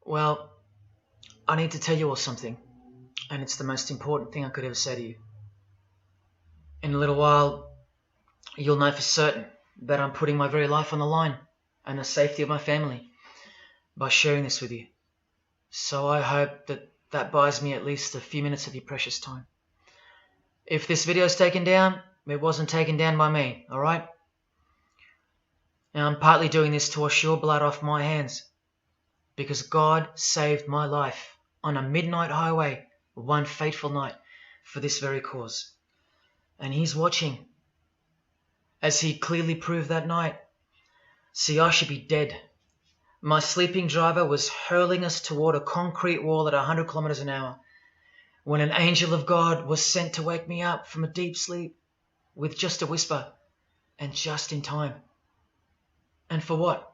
Well, I need to tell you all something, and it's the most important thing I could ever say to you. In a little while, you'll know for certain that I'm putting my very life on the line and the safety of my family by sharing this with you. So I hope that buys me at least a few minutes of your precious time. If this video is taken down, it wasn't taken down by me, alright? Now I'm partly doing this to wash your blood off my hands, because God saved my life on a midnight highway one fateful night for this very cause. And He's watching, as He clearly proved that night. See, I should be dead. My sleeping driver was hurling us toward a concrete wall at 100 kilometers an hour when an angel of God was sent to wake me up from a deep sleep with just a whisper, and just in time. And for what?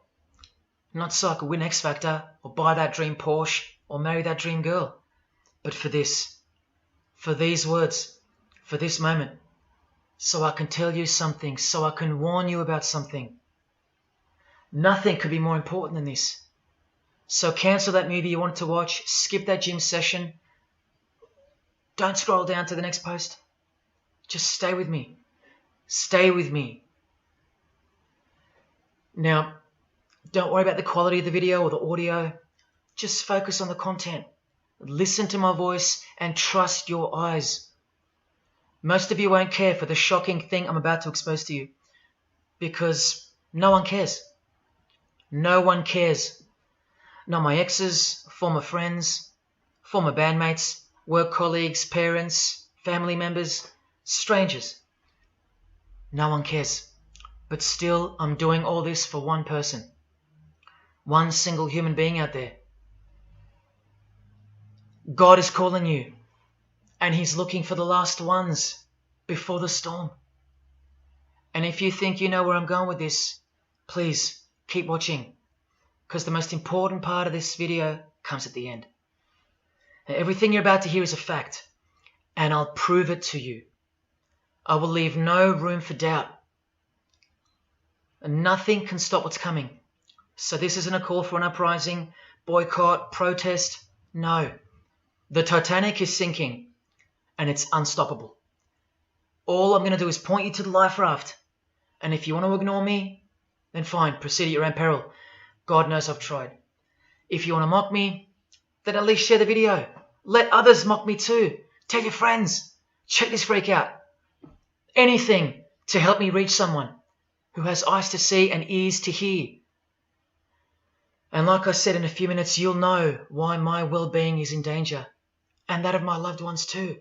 Not so I could win X Factor or buy that dream Porsche or marry that dream girl, but for this, for these words, for this moment, so I can tell you something, so I can warn you about something. Nothing could be more important than this. So cancel that movie you wanted to watch, skip that gym session. Don't scroll down to the next post. Just stay with me. Stay with me. Now, don't worry about the quality of the video or the audio. Just focus on the content. Listen to my voice and trust your eyes. Most of you won't care for the shocking thing I'm about to expose to you, because no one cares. No one cares. Not my exes, former friends, former bandmates, work colleagues, parents, family members, strangers. No one cares. But still, I'm doing all this for one person. One single human being out there. God is calling you, and He's looking for the last ones before the storm. And if you think you know where I'm going with this, please keep watching, because the most important part of this video comes at the end. Now, everything you're about to hear is a fact, and I'll prove it to you. I will leave no room for doubt. And nothing can stop what's coming. So this isn't a call for an uprising, boycott, protest. No. The Titanic is sinking, and it's unstoppable. All I'm going to do is point you to the life raft. And if you want to ignore me, then fine, proceed at your own peril. God knows I've tried. If you want to mock me, then at least share the video. Let others mock me too. Tell your friends. Check this freak out. Anything to help me reach someone who has eyes to see and ears to hear. And like I said, in a few minutes, you'll know why my well-being is in danger, and that of my loved ones too.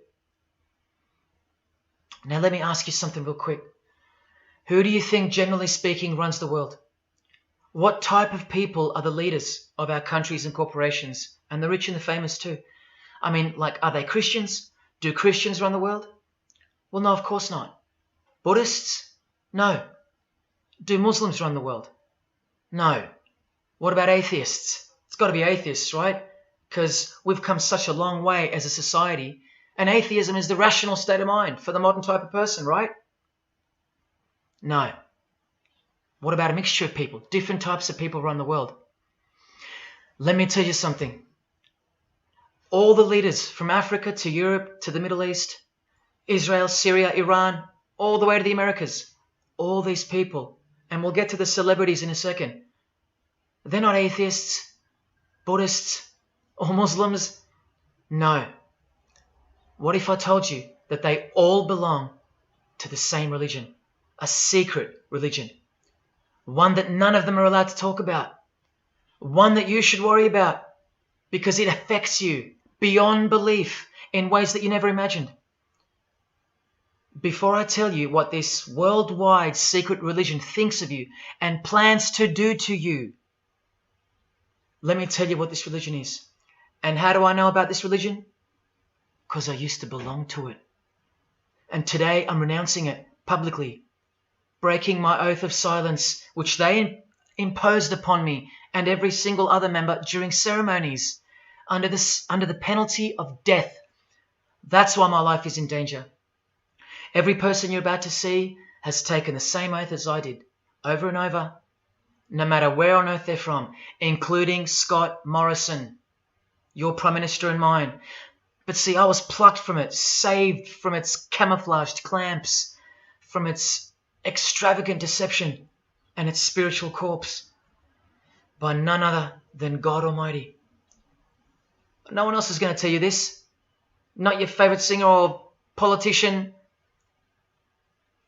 Now let me ask you something real quick. Who do you think, generally speaking, runs the world? What type of people are the leaders of our countries and corporations, and the rich and the famous too? I mean, like, are they Christians? Do Christians run the world? Well, no, of course not. Buddhists? No. Do Muslims run the world? No. What about atheists? It's got to be atheists, right? Because we've come such a long way as a society, and atheism is the rational state of mind for the modern type of person, right? No. What about a mixture of people? Different types of people run the world. Let me tell you something. All the leaders from Africa to Europe to the Middle East, Israel, Syria, Iran, all the way to the Americas, all these people, and we'll get to the celebrities in a second, they're not atheists, Buddhists, or Muslims. No. What if I told you that they all belong to the same religion? A secret religion. One that none of them are allowed to talk about. One that you should worry about because it affects you beyond belief in ways that you never imagined. Before I tell you what this worldwide secret religion thinks of you and plans to do to you, let me tell you what this religion is. And how do I know about this religion? Because I used to belong to it. And today I'm renouncing it publicly, breaking my oath of silence, which they imposed upon me and every single other member during ceremonies under the penalty of death. That's why my life is in danger. Every person you're about to see has taken the same oath as I did, over and over, no matter where on earth they're from, including Scott Morrison, your Prime Minister and mine. But see, I was plucked from it, saved from its camouflaged clamps, from its extravagant deception and its spiritual corpse, by none other than God Almighty. No one else is going to tell you this. Not your favorite singer or politician,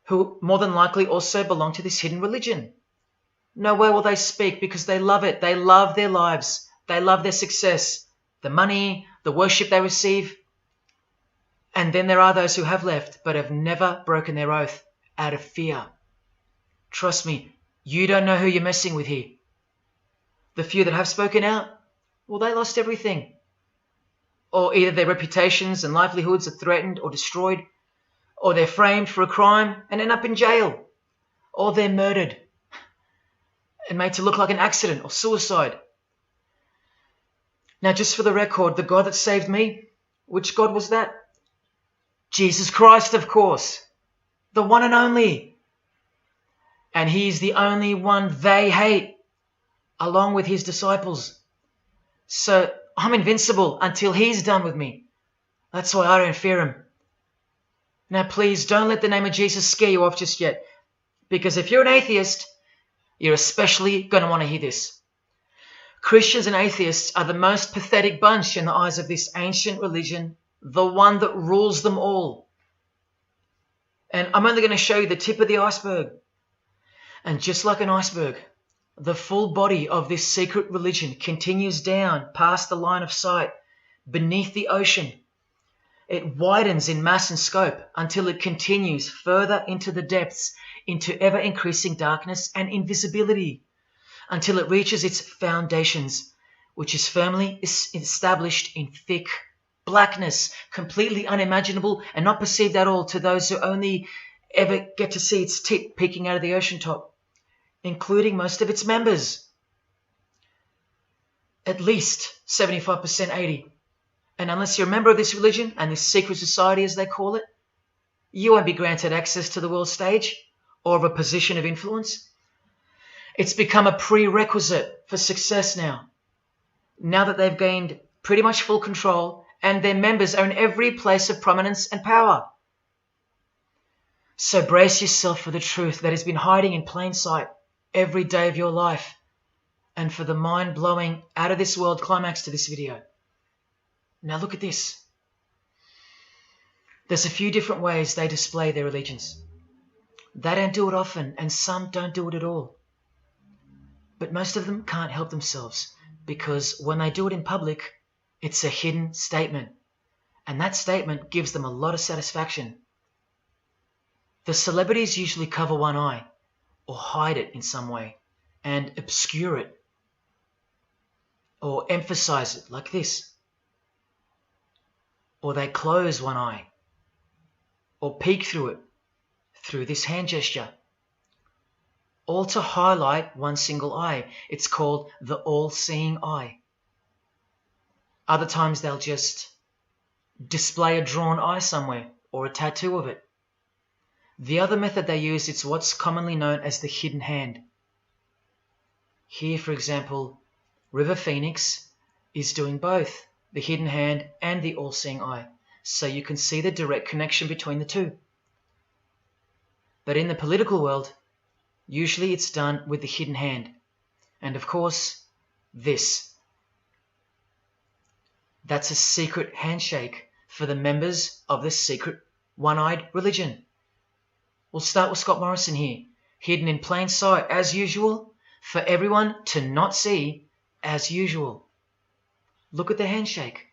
who more than likely also belong to this hidden religion. Nowhere will they speak because they love it. They love their lives. They love their success, the money, the worship they receive. And then there are those who have left but have never broken their oath out of fear. Trust me, you don't know who you're messing with here. The few that have spoken out, well, they lost everything. Or either their reputations and livelihoods are threatened or destroyed, or they're framed for a crime and end up in jail, or they're murdered and made to look like an accident or suicide. Now, just for the record, the God that saved me, which God was that? Jesus Christ, of course, the one and only. And he's the only one they hate, along with his disciples. So I'm invincible until he's done with me. That's why I don't fear him. Now please don't let the name of Jesus scare you off just yet, because if you're an atheist, you're especially going to want to hear this. Christians and atheists are the most pathetic bunch in the eyes of this ancient religion, the one that rules them all. And I'm only going to show you the tip of the iceberg. And just like an iceberg, the full body of this secret religion continues down past the line of sight, beneath the ocean. It widens in mass and scope until it continues further into the depths, into ever-increasing darkness and invisibility, until it reaches its foundations, which is firmly established in thick blackness, completely unimaginable and not perceived at all to those who only ever get to see its tip peeking out of the ocean top, including most of its members. At least 75%, 80%. And unless you're a member of this religion and this secret society, as they call it, you won't be granted access to the world stage or of a position of influence. It's become a prerequisite for success now that they've gained pretty much full control and their members are in every place of prominence and power. So brace yourself for the truth that has been hiding in plain sight every day of your life, and for the mind-blowing, out-of-this-world climax to this video. Now look at this. There's a few different ways they display their allegiance. They don't do it often, and some don't do it at all. But most of them can't help themselves, because when they do it in public, it's a hidden statement, and that statement gives them a lot of satisfaction. The celebrities usually cover one eye, or hide it in some way, and obscure it, or emphasize it like this. Or they close one eye, or peek through it, through this hand gesture, all to highlight one single eye. It's called the all-seeing eye. Other times they'll just display a drawn eye somewhere, or a tattoo of it. The other method they use is what's commonly known as the hidden hand. Here, for example, River Phoenix is doing both, the hidden hand and the all-seeing eye, so you can see the direct connection between the two. But in the political world, usually it's done with the hidden hand, and of course, this. That's a secret handshake for the members of the secret one-eyed religion. We'll start with Scott Morrison here, hidden in plain sight as usual, for everyone to not see as usual. Look at the handshake.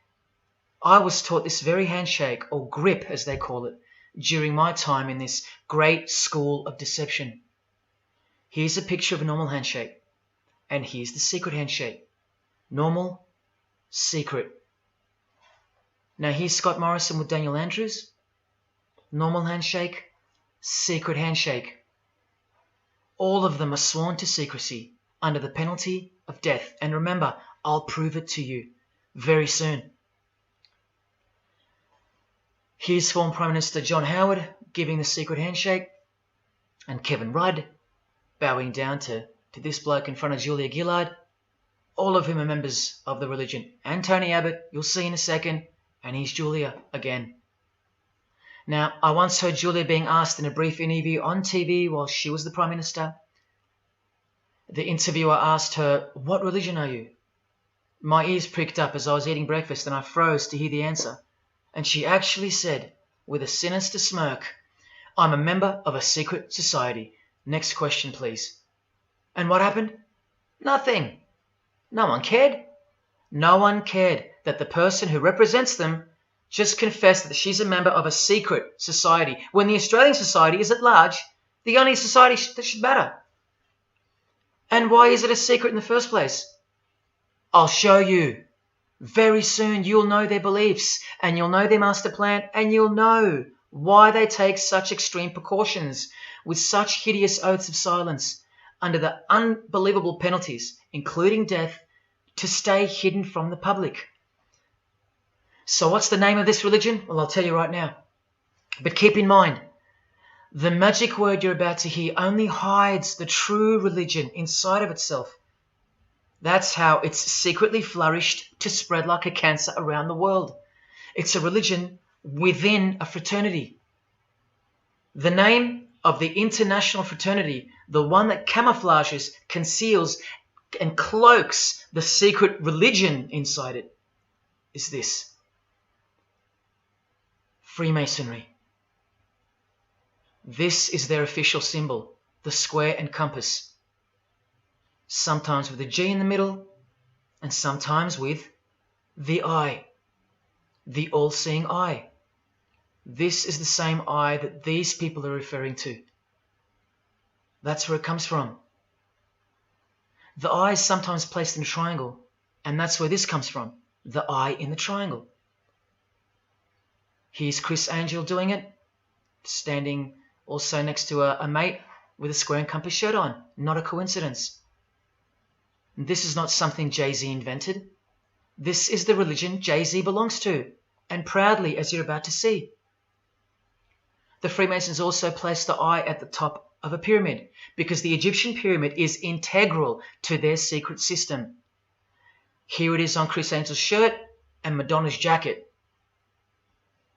I was taught this very handshake, or grip as they call it, during my time in this great school of deception. Here's a picture of a normal handshake, and here's the secret handshake. Normal, secret. Now here's Scott Morrison with Daniel Andrews. Normal handshake, secret handshake. All of them are sworn to secrecy under the penalty of death. And remember, I'll prove it to you very soon. Here's former Prime Minister John Howard giving the secret handshake, and Kevin Rudd bowing down to this bloke in front of Julia Gillard. all of whom are members of the religion. And Tony Abbott, you'll see in a second, and he's Julia again. Now, I once heard Julia being asked in a brief interview on TV while she was the Prime Minister. The interviewer asked her, "What religion are you?" My ears pricked up as I was eating breakfast and I froze to hear the answer. And she actually said, with a sinister smirk, "I'm a member of a secret society. Next question, please." And what happened? Nothing. No one cared. No one cared that the person who represents them just confessed that she's a member of a secret society, when the Australian society is at large the only society that should matter. And why is it a secret in the first place? I'll show you. Very soon you'll know their beliefs, and you'll know their master plan, and you'll know why they take such extreme precautions with such hideous oaths of silence under the unbelievable penalties, including death, to stay hidden from the public. So what's the name of this religion? Well, I'll tell you right now. But keep in mind, the magic word you're about to hear only hides the true religion inside of itself. That's how it's secretly flourished to spread like a cancer around the world. It's a religion within a fraternity. The name of the international fraternity, the one that camouflages, conceals, and cloaks the secret religion inside it, is this: Freemasonry. This is their official symbol, the square and compass. Sometimes with a G in the middle, and sometimes with the eye, the all-seeing eye. This is the same eye that these people are referring to. That's where it comes from. The eye is sometimes placed in a triangle, and that's where this comes from, the eye in the triangle. Here's Chris Angel doing it, standing also next to a mate with a square and compass shirt on. Not a coincidence. This is not something Jay-Z invented. This is the religion Jay-Z belongs to, and proudly, as you're about to see. The Freemasons also place the eye at the top of a pyramid, because the Egyptian pyramid is integral to their secret system. Here it is on Chris Angel's shirt and Madonna's jacket.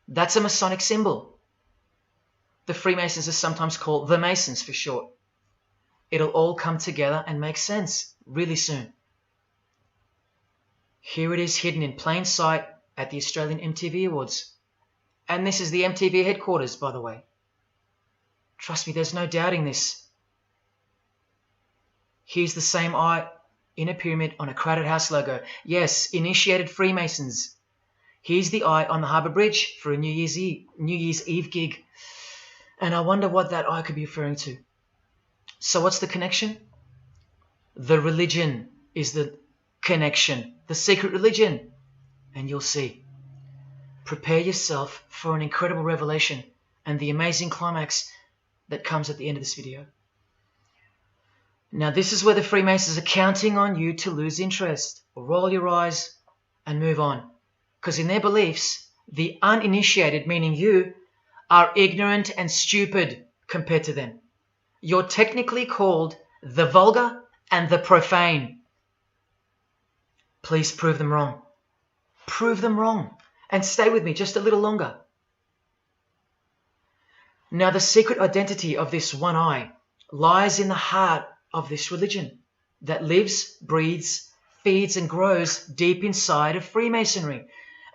That's a Masonic symbol. The Freemasons are sometimes called the Masons for short. It'll all come together and make sense really soon. Here it is hidden in plain sight at the Australian MTV Awards. And this is the MTV headquarters, by the way. Trust me, there's no doubting this. Here's the same eye in a pyramid on a Crowded House logo. Yes, initiated Freemasons. Here's the eye on the Harbour Bridge for a New Year's Eve gig. And I wonder what that eye could be referring to. So what's the connection? The religion is the connection, the secret religion. And you'll see. Prepare yourself for an incredible revelation and the amazing climax that comes at the end of this video. Now this is where the Freemasons are counting on you to lose interest, or roll your eyes and move on. Because in their beliefs, the uninitiated, meaning you, are ignorant and stupid compared to them. You're technically called the vulgar and the profane. Please prove them wrong. Prove them wrong. And stay with me just a little longer. Now the secret identity of this one eye lies in the heart of this religion that lives, breathes, feeds and grows deep inside of Freemasonry.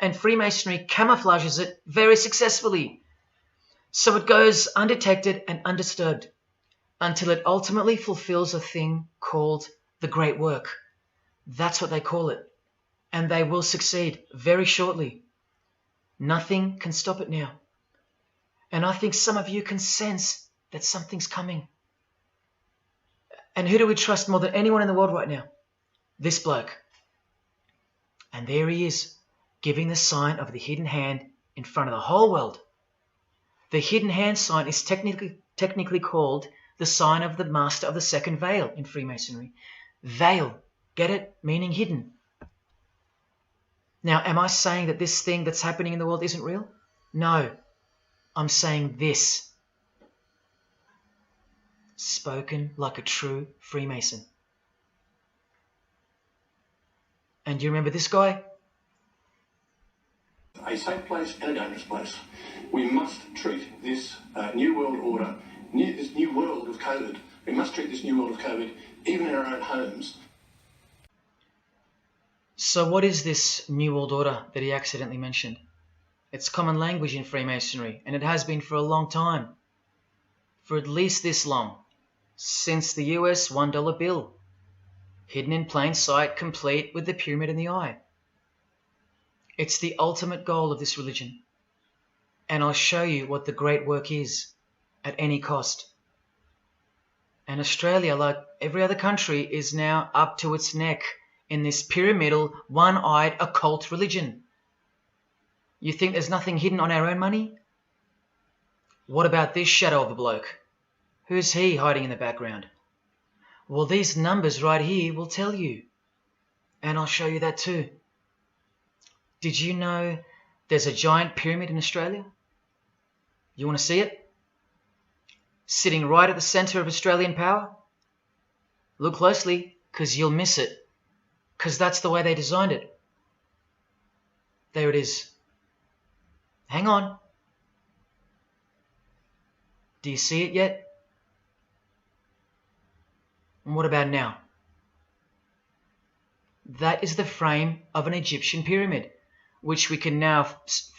And Freemasonry camouflages it very successfully. So it goes undetected and undisturbed until it ultimately fulfills a thing called the Great Work. That's what they call it. And they will succeed very shortly. Nothing can stop it now. And I think some of you can sense that something's coming. And who do we trust more than anyone in the world right now? This bloke. And there he is, giving the sign of the hidden hand in front of the whole world. The hidden hand sign is technically called the sign of the Master of the Second Veil in Freemasonry. Veil, get it? Meaning hidden. Now, am I saying that this thing that's happening in the world isn't real? No. I'm saying this. Spoken like a true Freemason. And you remember this guy? A safe place and a dangerous place. We must treat this new world order, this new world of COVID, we must treat this new world of COVID even in our own homes. So what is this New World Order that he accidentally mentioned? It's common language in Freemasonry, and it has been for a long time. For at least this long. Since the US $1 bill. Hidden in plain sight, complete with the pyramid in the eye. It's the ultimate goal of this religion. And I'll show you what the great work is, at any cost. And Australia, like every other country, is now up to its neck in this pyramidal, one-eyed occult religion. You think there's nothing hidden on our own money? What about this shadow of a bloke? Who's he hiding in the background? Well, these numbers right here will tell you. And I'll show you that too. Did you know there's a giant pyramid in Australia? You want to see it? Sitting right at the centre of Australian power? Look closely, because you'll miss it. Because that's the way they designed it. There it is. Hang on. Do you see it yet? And what about now? That is the frame of an Egyptian pyramid, which we can now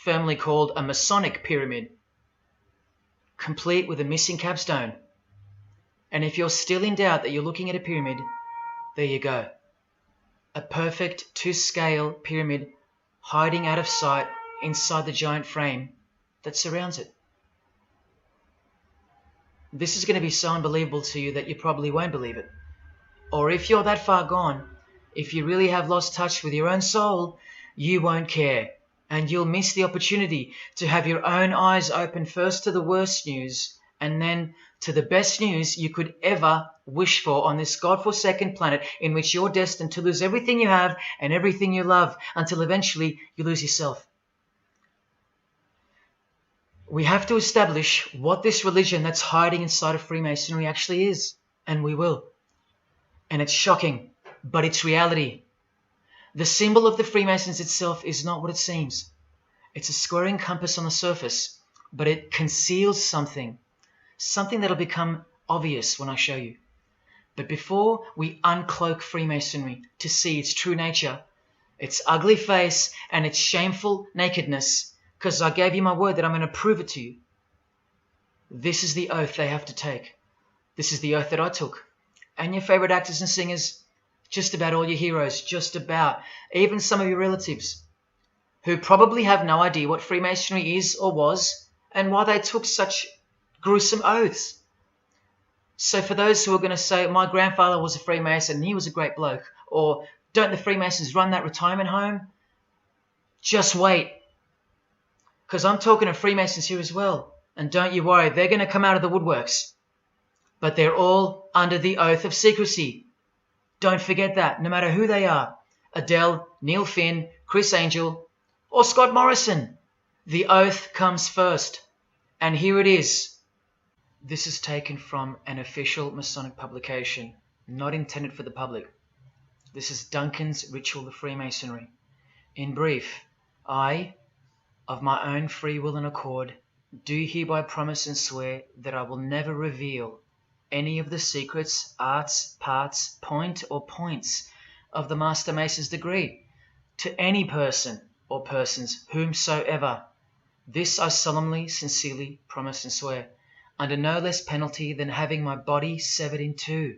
firmly call a Masonic pyramid, complete with a missing capstone. And if you're still in doubt that you're looking at a pyramid, there you go. A perfect to-scale pyramid hiding out of sight inside the giant frame that surrounds it. This is going to be so unbelievable to you that you probably won't believe it. Or if you're that far gone, if you really have lost touch with your own soul, you won't care. And you'll miss the opportunity to have your own eyes open first to the worst news and then to the best news you could ever wish for on this God-forsaken planet in which you're destined to lose everything you have and everything you love until eventually you lose yourself. We have to establish what this religion that's hiding inside of Freemasonry actually is, and we will. And it's shocking, but it's reality. The symbol of the Freemasons itself is not what it seems. It's a squaring compass on the surface, but it conceals something that'll become obvious when I show you. But before we uncloak Freemasonry to see its true nature, its ugly face and its shameful nakedness, because I gave you my word that I'm going to prove it to you. This is the oath they have to take. This is the oath that I took. And your favorite actors and singers, just about all your heroes, just about, even some of your relatives, who probably have no idea what Freemasonry is or was, and why they took such gruesome oaths. So for those who are going to say, my grandfather was a Freemason and he was a great bloke, or don't the Freemasons run that retirement home? Just wait. Because I'm talking to Freemasons here as well. And don't you worry, they're going to come out of the woodworks. But they're all under the oath of secrecy. Don't forget that, no matter who they are. Adele, Neil Finn, Chris Angel, or Scott Morrison. The oath comes first. And here it is. This is taken from an official Masonic publication, not intended for the public. This is Duncan's Ritual of Freemasonry. In brief, I, of my own free will and accord, do hereby promise and swear that I will never reveal any of the secrets, arts, parts, point or points of the Master Mason's degree to any person or persons whomsoever. This I solemnly, sincerely promise and swear, under no less penalty than having my body severed in two,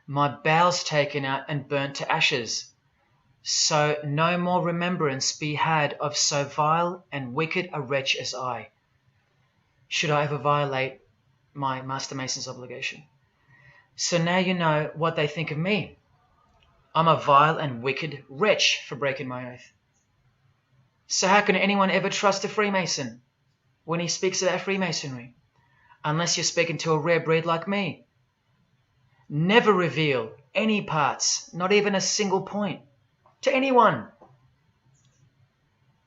my bowels taken out and burnt to ashes, so no more remembrance be had of so vile and wicked a wretch as I, should I ever violate my Master Mason's obligation. So now you know what they think of me. I'm a vile and wicked wretch for breaking my oath. So how can anyone ever trust a Freemason when he speaks about Freemasonry? Unless you're speaking to a rare breed like me. Never reveal any parts, not even a single point, to anyone.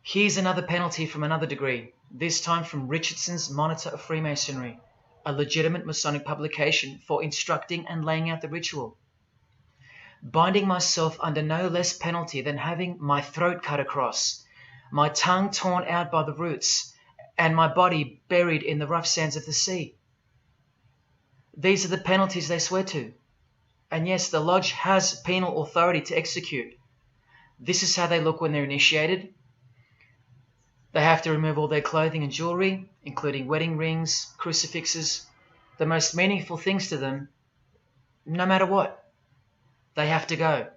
Here's another penalty from another degree, this time from Richardson's Monitor of Freemasonry, a legitimate Masonic publication for instructing and laying out the ritual. binding myself under no less penalty than having my throat cut across, my tongue torn out by the roots, and my body buried in the rough sands of the sea. These are the penalties they swear to. And yes, the lodge has penal authority to execute. This is how they look when they're initiated. They have to remove all their clothing and jewelry, including wedding rings, crucifixes, the most meaningful things to them, no matter what. They have to go,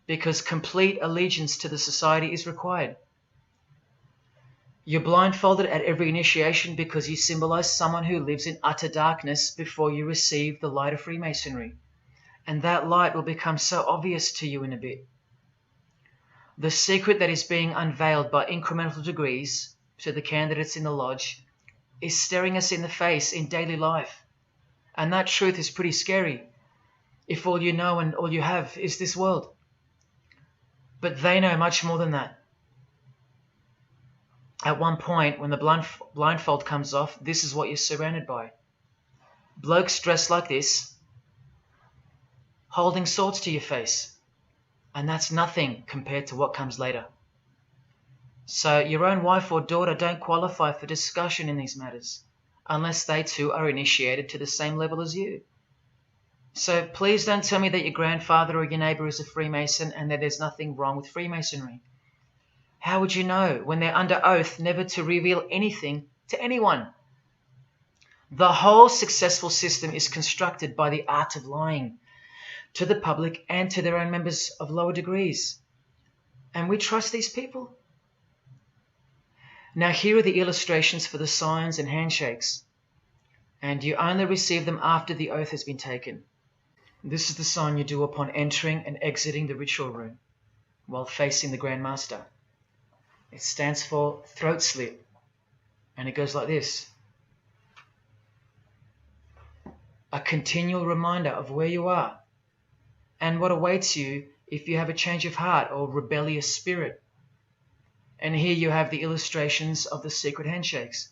because complete allegiance to the society is required. You're blindfolded at every initiation because you symbolize someone who lives in utter darkness before you receive the light of Freemasonry. And that light will become so obvious to you in a bit. The secret that is being unveiled by incremental degrees to the candidates in the lodge is staring us in the face in daily life. And that truth is pretty scary if all you know and all you have is this world. But they know much more than that. At one point, when the blindfold comes off, this is what you're surrounded by. Blokes dressed like this, holding swords to your face. And that's nothing compared to what comes later. So your own wife or daughter don't qualify for discussion in these matters, unless they too are initiated to the same level as you. So please don't tell me that your grandfather or your neighbour is a Freemason and that there's nothing wrong with Freemasonry. How would you know when they're under oath never to reveal anything to anyone? The whole successful system is constructed by the art of lying to the public and to their own members of lower degrees. And we trust these people? Now here are the illustrations for the signs and handshakes. And you only receive them after the oath has been taken. This is the sign you do upon entering and exiting the ritual room while facing the Grand Master. It stands for throat slit, and it goes like this. A continual reminder of where you are and what awaits you if you have a change of heart or rebellious spirit. And here you have the illustrations of the secret handshakes.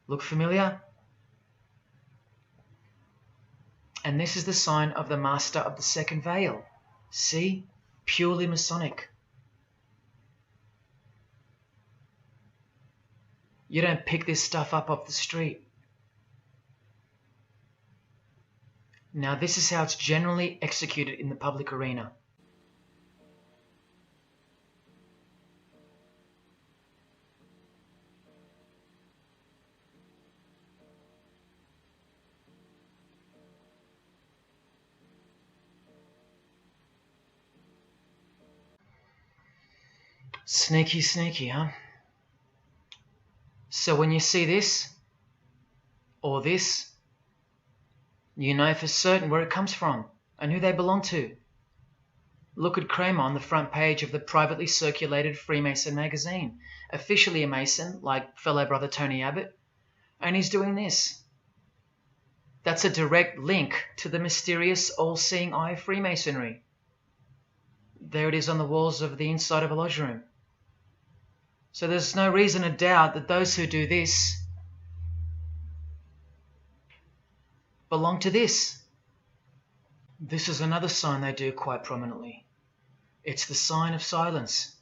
Look familiar? And this is the sign of the Master of the Second Veil. See? Purely Masonic. You don't pick this stuff up off the street. Now this is how it's generally executed in the public arena. Sneaky, sneaky, huh? So when you see this, or this, you know for certain where it comes from and who they belong to. Look at Kramer on the front page of the privately circulated Freemason magazine, officially a Mason, like fellow brother Tony Abbott, and he's doing this. That's a direct link to the mysterious all-seeing eye of Freemasonry. There it is on the walls of the inside of a lodge room. So there's no reason to doubt that those who do this belong to this. This is another sign they do quite prominently. It's the sign of silence.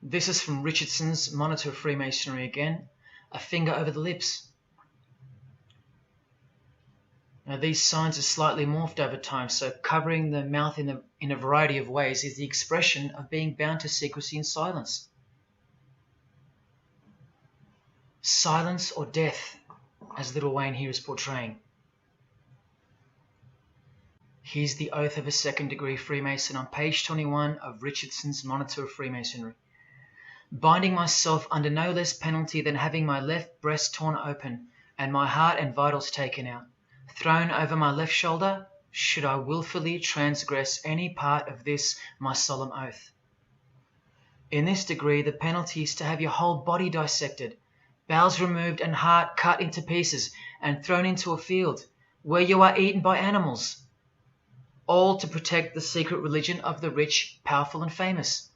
This is from Richardson's Monitor of Freemasonry again, a finger over the lips. Now these signs are slightly morphed over time, so covering the mouth in a variety of ways is the expression of being bound to secrecy and silence. Silence or death, as Little Wayne here is portraying. Here's the oath of a second-degree Freemason on page 21 of Richardson's Monitor of Freemasonry. Binding myself under no less penalty than having my left breast torn open and my heart and vitals taken out, thrown over my left shoulder, should I wilfully transgress any part of this my solemn oath. In this degree, the penalty is to have your whole body dissected, bowels removed and heart cut into pieces and thrown into a field where you are eaten by animals, all to protect the secret religion of the rich, powerful and famous.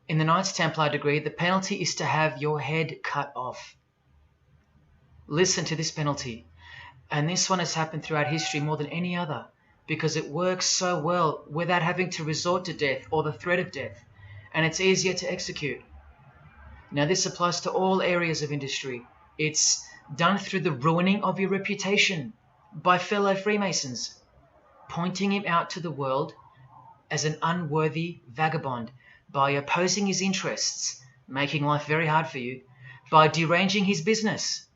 In the Knights Templar degree, the penalty is to have your head cut off. Listen to this penalty, and this one has happened throughout history more than any other, because it works so well without having to resort to death or the threat of death, and it's easier to execute. Now, this applies to all areas of industry. It's done through the ruining of your reputation by fellow Freemasons, pointing him out to the world as an unworthy vagabond, by opposing his interests, making life very hard for you, by deranging his business,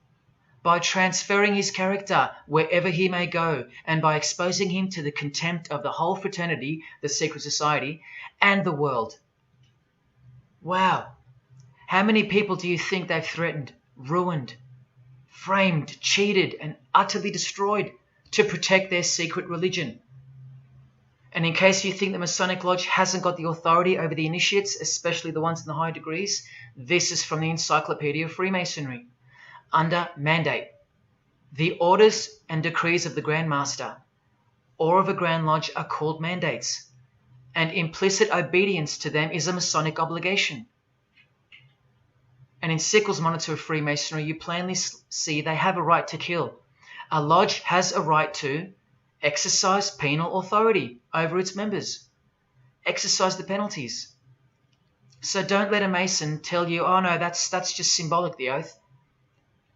by transferring his character wherever he may go, and by exposing him to the contempt of the whole fraternity, the secret society, and the world. Wow. How many people do you think they've threatened, ruined, framed, cheated, and utterly destroyed to protect their secret religion? And in case you think the Masonic Lodge hasn't got the authority over the initiates, especially the ones in the higher degrees, this is from the Encyclopedia of Freemasonry. Under mandate, the orders and decrees of the Grand Master or of a Grand Lodge are called mandates, and implicit obedience to them is a Masonic obligation. And in Sickles' Monitor of Freemasonry, you plainly see they have a right to kill. A lodge has a right to exercise penal authority over its members, exercise the penalties. So don't let a Mason tell you, oh no, that's just symbolic, the oath.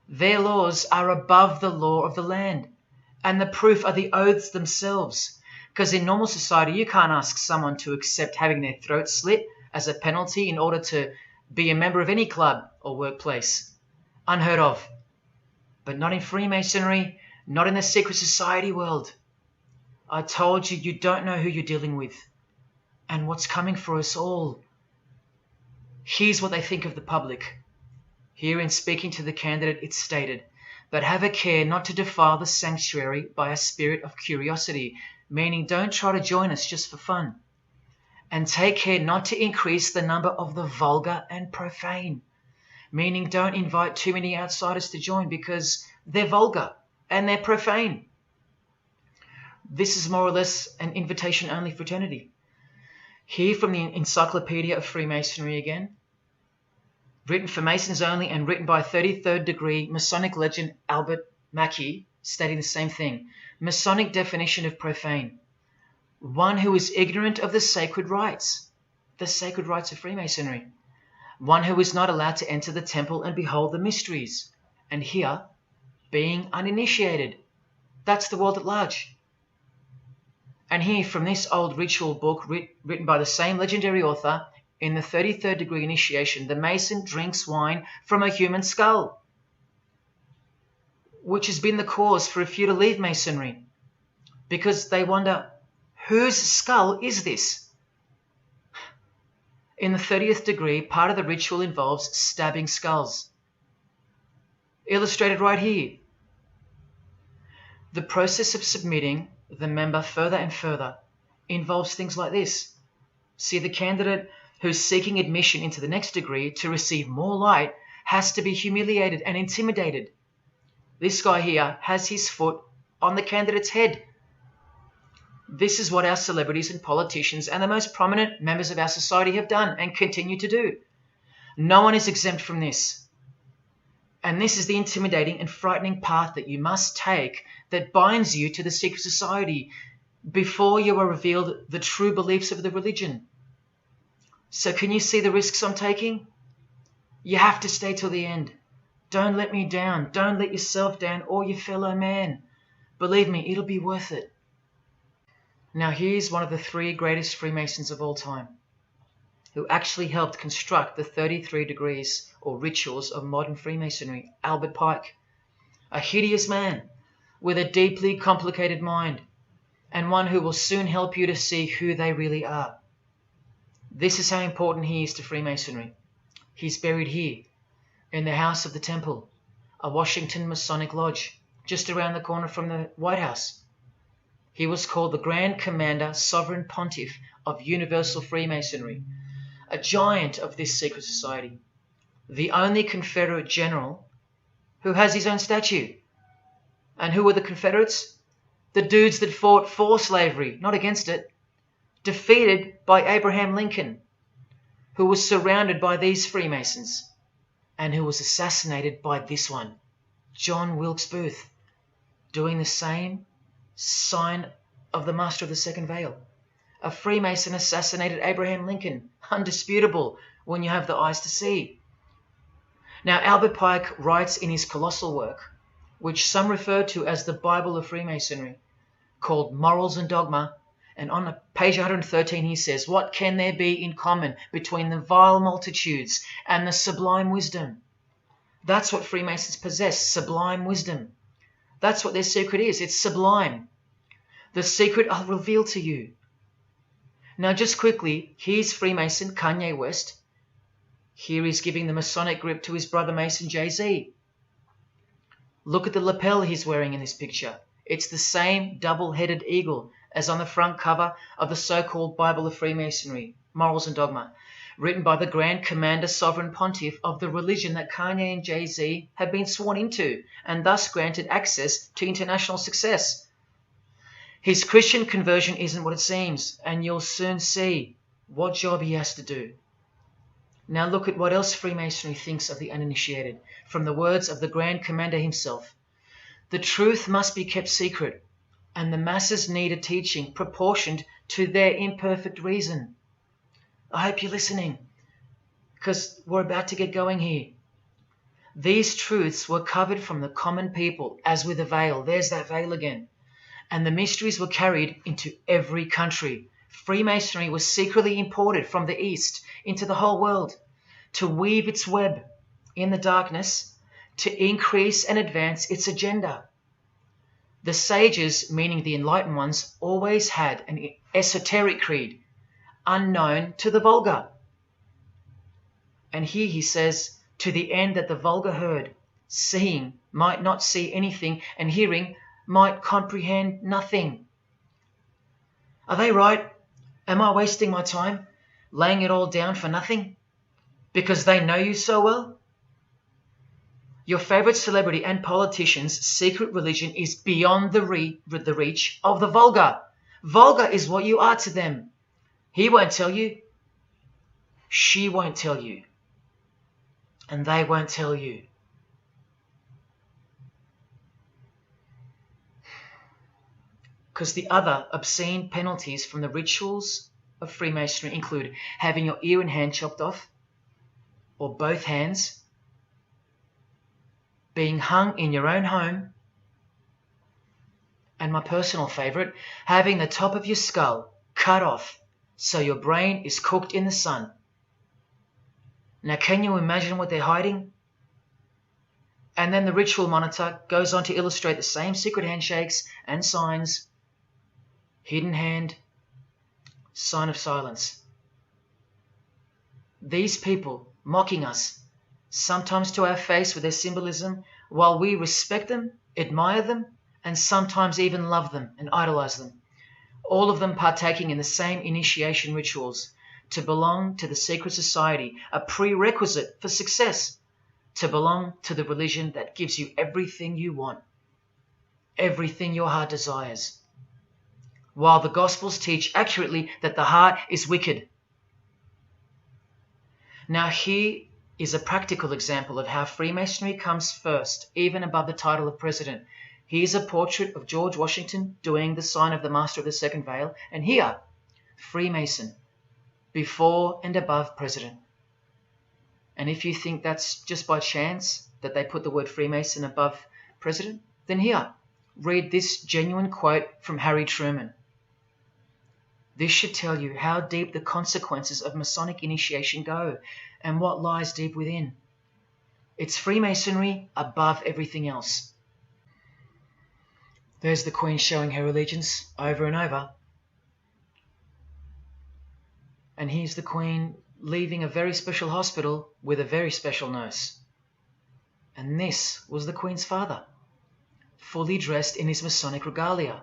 Their laws are above the law of the land, and the proof are the oaths themselves. Because in normal society, you can't ask someone to accept having their throat slit as a penalty in order to be a member of any club or workplace. Unheard of. But not in Freemasonry, not in the secret society world. I told you, you don't know who you're dealing with and what's coming for us all. Here's what they think of the public. Here in speaking to the candidate, it's stated, but have a care not to defile the sanctuary by a spirit of curiosity, meaning don't try to join us just for fun. And take care not to increase the number of the vulgar and profane, meaning don't invite too many outsiders to join because they're vulgar and they're profane. This is more or less an invitation-only fraternity. Here from the Encyclopedia of Freemasonry again, written for Masons only and written by 33rd degree Masonic legend Albert Mackey, stating the same thing. Masonic definition of profane. One who is ignorant of the sacred rites of Freemasonry. One who is not allowed to enter the temple and behold the mysteries. And here, being uninitiated. That's the world at large. And here, from this old ritual book written by the same legendary author, in the 33rd degree initiation, the Mason drinks wine from a human skull, which has been the cause for a few to leave Masonry, because they wonder, whose skull is this? In the 30th degree, part of the ritual involves stabbing skulls. Illustrated right here. The process of submitting the member further and further involves things like this. See, the candidate who's seeking admission into the next degree to receive more light has to be humiliated and intimidated. This guy here has his foot on the candidate's head. This is what our celebrities and politicians and the most prominent members of our society have done and continue to do. No one is exempt from this. And this is the intimidating and frightening path that you must take that binds you to the secret society before you are revealed the true beliefs of the religion. So can you see the risks I'm taking? You have to stay till the end. Don't let me down. Don't let yourself down or your fellow man. Believe me, it'll be worth it. Now here's one of the 3 greatest Freemasons of all time, who actually helped construct the 33 degrees or rituals of modern Freemasonry, Albert Pike. A hideous man with a deeply complicated mind, and one who will soon help you to see who they really are. This is how important he is to Freemasonry. He's buried here, in the House of the Temple, a Washington Masonic Lodge, just around the corner from the White House. He was called the Grand Commander Sovereign Pontiff of Universal Freemasonry, a giant of this secret society, the only Confederate general who has his own statue. And who were the Confederates? The dudes that fought for slavery, not against it, defeated by Abraham Lincoln, who was surrounded by these Freemasons, and who was assassinated by this one, John Wilkes Booth, doing the same sign of the Master of the Second Veil. A Freemason assassinated Abraham Lincoln. Undisputable when you have the eyes to see. Now, Albert Pike writes in his colossal work, which some refer to as the Bible of Freemasonry, called Morals and Dogma, and on page 113 he says, "What can there be in common between the vile multitudes and the sublime wisdom?" That's what Freemasons possess, sublime wisdom. That's what their secret is. It's sublime. The secret I'll reveal to you. Now, just quickly, here's Freemason Kanye West. Here he's giving the Masonic grip to his brother Mason Jay-Z. Look at the lapel he's wearing in this picture. It's the same double-headed eagle as on the front cover of the so-called Bible of Freemasonry, Morals and Dogma, written by the Grand Commander Sovereign Pontiff of the religion that Kanye and Jay-Z have been sworn into and thus granted access to international success. His Christian conversion isn't what it seems, and you'll soon see what job he has to do. Now look at what else Freemasonry thinks of the uninitiated, from the words of the Grand Commander himself. The truth must be kept secret, and the masses need a teaching proportioned to their imperfect reason. I hope you're listening, because we're about to get going here. These truths were covered from the common people as with a veil. There's that veil again. And the mysteries were carried into every country. Freemasonry was secretly imported from the East into the whole world to weave its web in the darkness to increase and advance its agenda. The sages, meaning the enlightened ones, always had an esoteric creed, unknown to the vulgar. And here he says, to the end that the vulgar herd, seeing, might not see anything, and hearing, might comprehend nothing. Are they right? Am I wasting my time, laying it all down for nothing? Because they know you so well? Your favorite celebrity and politician's secret religion is beyond the reach of the vulgar. Vulgar is what you are to them. He won't tell you. She won't tell you. And they won't tell you. Because the other obscene penalties from the rituals of Freemasonry include having your ear and hand chopped off, or both hands, being hung in your own home, and my personal favourite, having the top of your skull cut off so your brain is cooked in the sun. Now, can you imagine what they're hiding? And then the ritual monitor goes on to illustrate the same secret handshakes and signs. Hidden hand, sign of silence. These people mocking us, sometimes to our face with their symbolism, while we respect them, admire them, and sometimes even love them and idolize them. All of them partaking in the same initiation rituals. To belong to the secret society, a prerequisite for success. To belong to the religion that gives you everything you want, everything your heart desires. While the Gospels teach accurately that the heart is wicked. Now here is a practical example of how Freemasonry comes first, even above the title of president. Here's a portrait of George Washington doing the sign of the Master of the Second Veil, and here, Freemason, before and above president. And if you think that's just by chance that they put the word Freemason above president, then here, read this genuine quote from Harry Truman. This should tell you how deep the consequences of Masonic initiation go and what lies deep within. It's Freemasonry above everything else. There's the Queen showing her allegiance over and over. And here's the Queen leaving a very special hospital with a very special nurse. And this was the Queen's father, fully dressed in his Masonic regalia,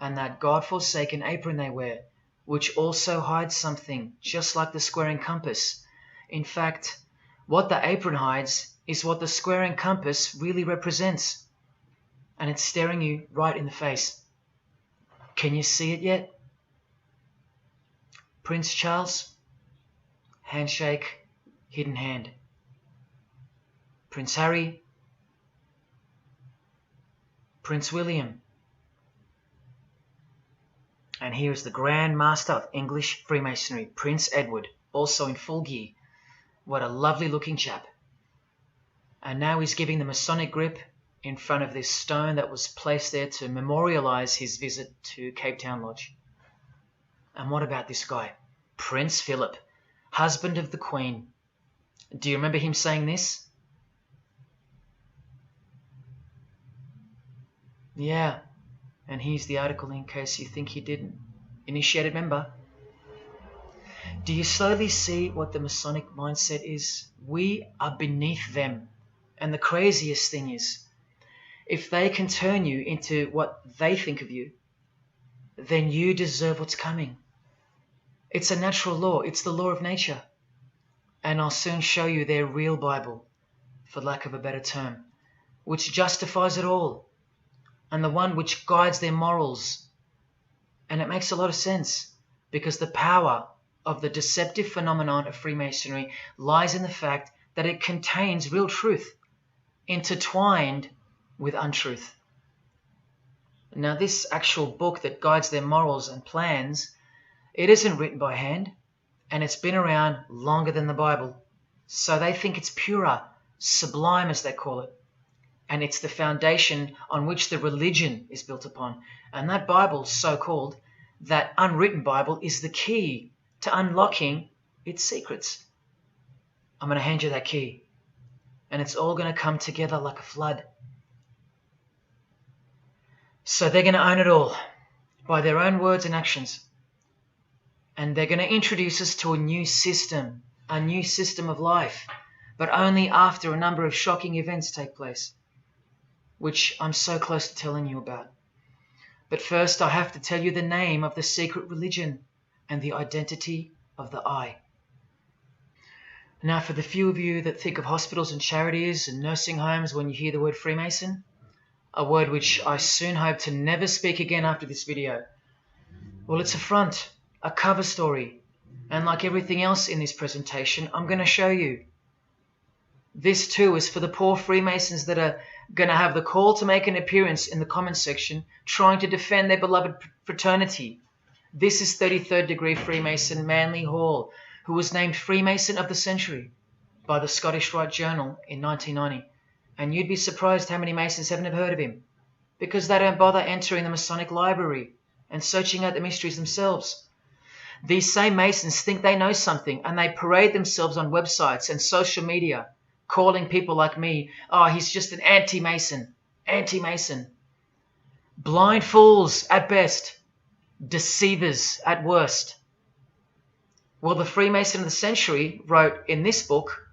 and that God-forsaken apron they wear, which also hides something, just like the square and compass. In fact, what the apron hides is what the square and compass really represents. And it's staring you right in the face. Can you see it yet? Prince Charles, handshake, hidden hand. Prince Harry, Prince William, And here is the Grand Master of English Freemasonry, Prince Edward, also in full gear. What a lovely looking chap. And now he's giving the Masonic grip in front of this stone that was placed there to memorialize his visit to Cape Town Lodge. And what about this guy? Prince Philip, husband of the Queen. Do you remember him saying this? Yeah, and here's the article in case you think he didn't. Initiated member. Do you slowly see what the Masonic mindset is? We are beneath them. And the craziest thing is, if they can turn you into what they think of you, then you deserve what's coming. It's a natural law. It's the law of nature. And I'll soon show you their real Bible, for lack of a better term, which justifies it all, and the one which guides their morals. And it makes a lot of sense, because the power of the deceptive phenomenon of Freemasonry lies in the fact that it contains real truth, intertwined with untruth. Now, this actual book that guides their morals and plans, it isn't written by hand, and it's been around longer than the Bible. So they think it's purer, sublime as they call it. And it's the foundation on which the religion is built upon. And that Bible, so-called, that unwritten Bible, is the key to unlocking its secrets. I'm going to hand you that key. And it's all going to come together like a flood. So they're going to own it all by their own words and actions. And they're going to introduce us to a new system of life, but only after a number of shocking events take place, which I'm so close to telling you about. But first, I have to tell you the name of the secret religion and the identity of the I. Now, for the few of you that think of hospitals and charities and nursing homes when you hear the word Freemason, a word which I soon hope to never speak again after this video, well, it's a front, a cover story, and like everything else in this presentation, I'm going to show you. This too is for the poor Freemasons that are going to have the call to make an appearance in the comments section trying to defend their beloved fraternity. This is 33rd degree Freemason Manly Hall, who was named Freemason of the Century by the Scottish Rite Journal in 1990. And you'd be surprised how many Masons haven't heard of him, because they don't bother entering the Masonic library and searching out the mysteries themselves. These same Masons think they know something, and they parade themselves on websites and social media, calling people like me, oh, he's just an anti-Mason, anti-Mason. Blind fools at best, deceivers at worst. Well, the Freemason of the Century wrote in this book,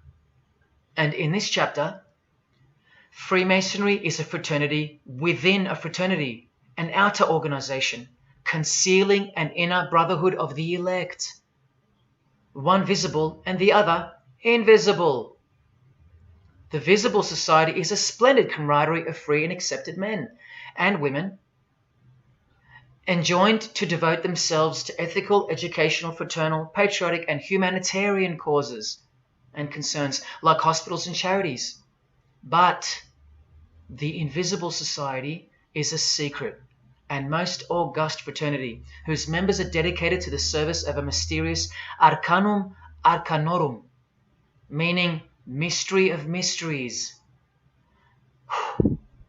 and in this chapter, Freemasonry is a fraternity within a fraternity, an outer organization, concealing an inner brotherhood of the elect. One visible and the other invisible. The visible society is a splendid camaraderie of free and accepted men and women, enjoined to devote themselves to ethical, educational, fraternal, patriotic, and humanitarian causes and concerns like hospitals and charities. But the invisible society is a secret and most august fraternity whose members are dedicated to the service of a mysterious arcanum arcanorum, meaning mystery of mysteries.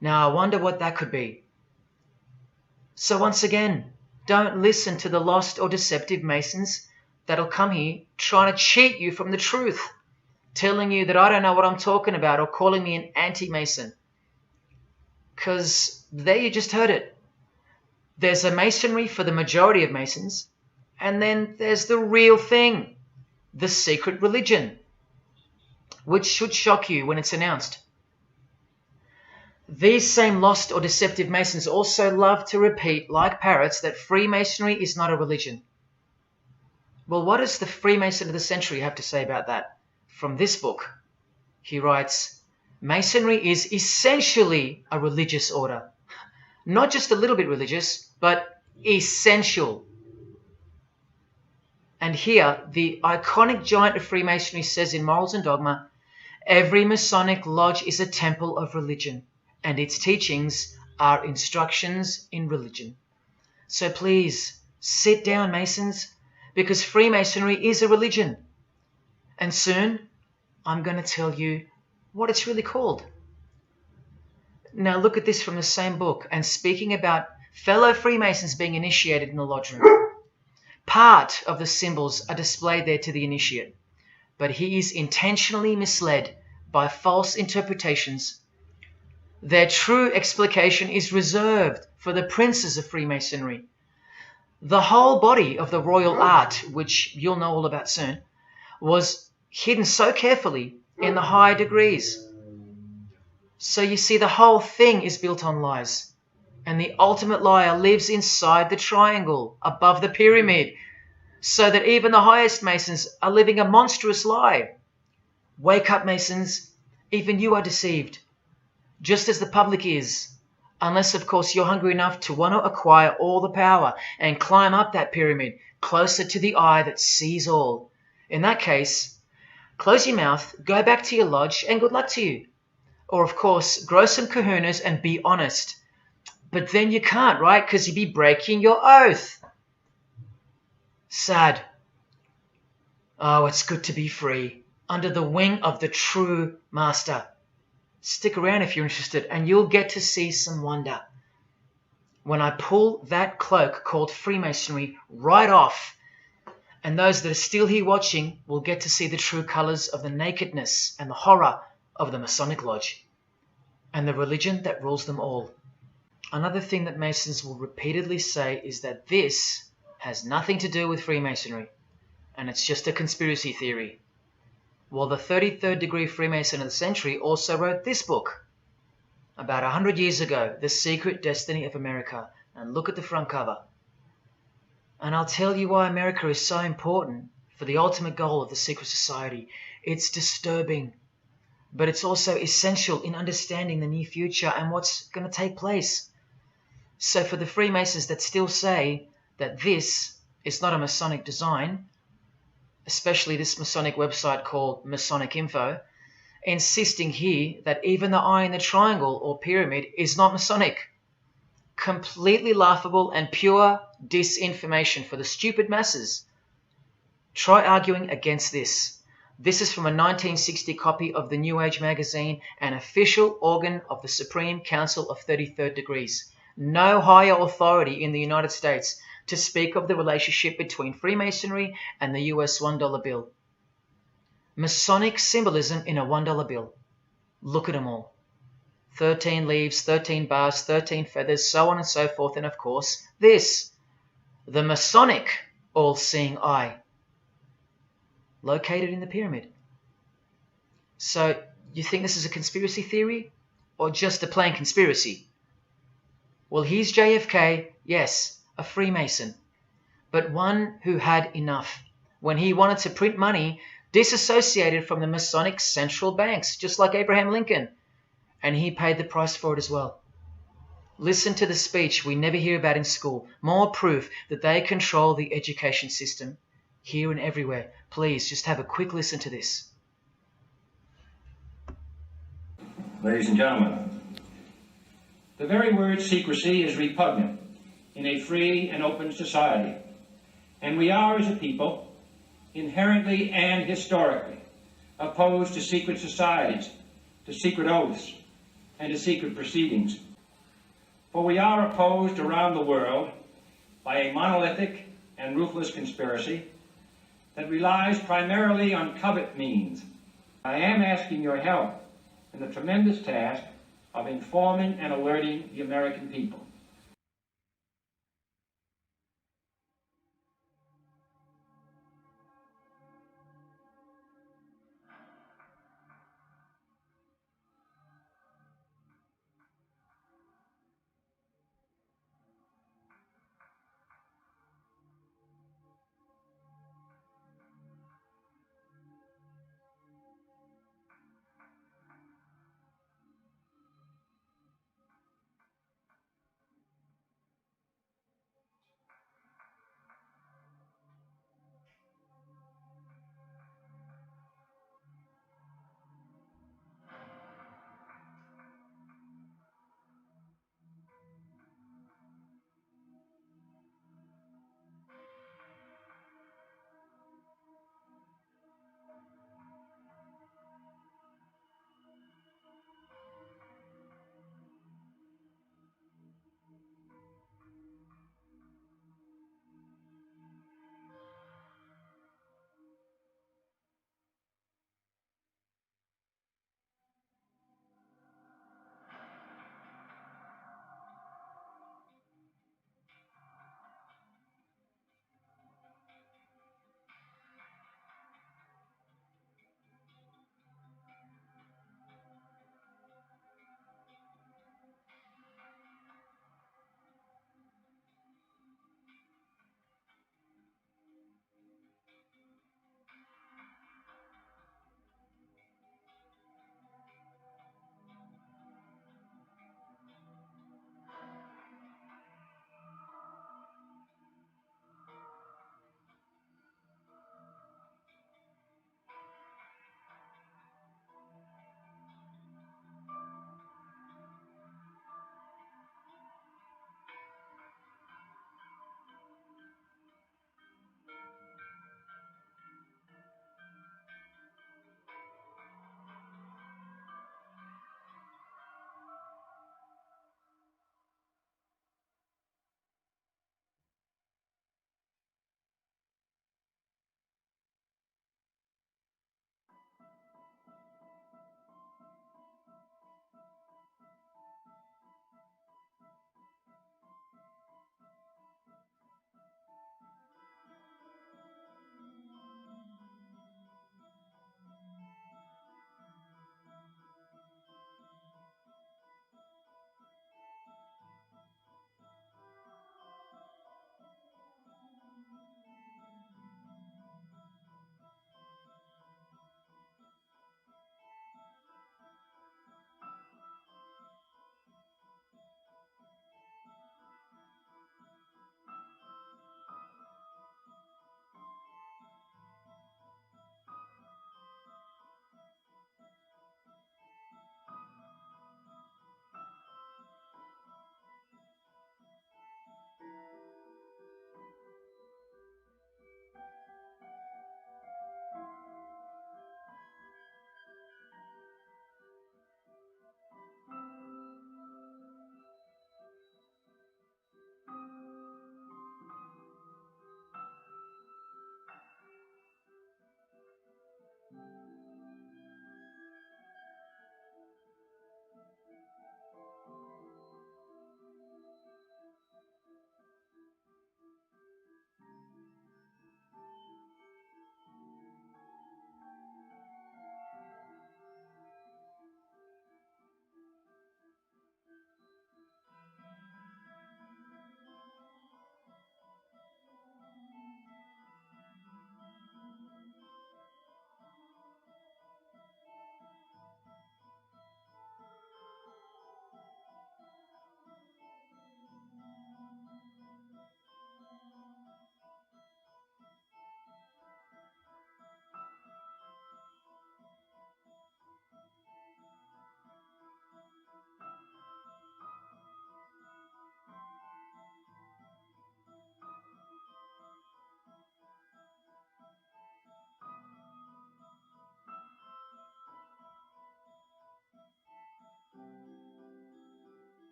Now I wonder what that could be. So once again, don't listen to the lost or deceptive Masons that'll come here trying to cheat you from the truth, telling you that I don't know what I'm talking about or calling me an anti-Mason. Because there you just heard it. There's a Masonry for the majority of Masons, and then there's the real thing, the secret religion, which should shock you when it's announced. These same lost or deceptive Masons also love to repeat, like parrots, that Freemasonry is not a religion. Well, what does the Freemason of the Century have to say about that? From this book, he writes, Masonry is essentially a religious order. Not just a little bit religious, but essential. And here, the iconic giant of Freemasonry says in Morals and Dogma, every Masonic lodge is a temple of religion, and its teachings are instructions in religion. So please, Sit down, Masons, because Freemasonry is a religion. And soon, I'm going to tell you what it's really called. Now look at this from the same book, and speaking about fellow Freemasons being initiated in the lodge room. Part of the symbols are displayed there to the initiate, but he is intentionally misled by false interpretations. Their true explication is reserved for the princes of Freemasonry. The whole body of the royal art, which you'll know all about soon, was hidden so carefully in the higher degrees. So you see, the whole thing is built on lies. And the ultimate liar lives inside the triangle, above the pyramid, so that even the highest Masons are living a monstrous lie. Wake up, Masons. Even you are deceived, just as the public is. Unless, of course, you're hungry enough to want to acquire all the power and climb up that pyramid closer to the eye that sees all. In that case, close your mouth, go back to your lodge, and good luck to you. Or, of course, grow some kahunas and be honest. But then you can't, right? Because you'd be breaking your oath. Sad. Oh, it's good to be free, under the wing of the true master. Stick around if you're interested, and you'll get to see some wonder. When I pull that cloak called Freemasonry right off, and those that are still here watching will get to see the true colours of the nakedness and the horror of the Masonic Lodge, and the religion that rules them all. Another thing that Masons will repeatedly say is that this has nothing to do with Freemasonry, and it's just a conspiracy theory. Well, the 33rd degree Freemason of the century also wrote this book about 100 years ago, The Secret Destiny of America, and look at the front cover. And I'll tell you why America is so important for the ultimate goal of the secret society. It's disturbing, but it's also essential in understanding the near future and what's going to take place. So for the Freemasons that still say that this is not a Masonic design, especially this Masonic website called Masonic Info, insisting here that even the eye in the triangle or pyramid is not Masonic. Completely laughable and pure disinformation for the stupid masses. Try arguing against this. This is from a 1960 copy of the New Age magazine, an official organ of the Supreme Council of 33rd Degrees. No higher authority in the United States to speak of the relationship between Freemasonry and the US $1 bill. Masonic symbolism in a $1 bill. Look at them all. 13 leaves, 13 bars, 13 feathers, so on and so forth, and of course this, the Masonic all-seeing eye, located in the pyramid. So you think this is a conspiracy theory or just a plain conspiracy? Well, here's JFK, yes, a Freemason, but one who had enough when he wanted to print money disassociated from the Masonic central banks, just like Abraham Lincoln, and he paid the price for it as well. Listen to the speech we never hear about in school. More proof that they control the education system here and everywhere. Please, just have a quick listen to this. Ladies and gentlemen, the very word secrecy is repugnant in a free and open society, and we are, as a people, inherently and historically opposed to secret societies, to secret oaths, and to secret proceedings. For we are opposed around the world by a monolithic and ruthless conspiracy that relies primarily on covert means. I am asking your help in the tremendous task of informing and alerting the American people.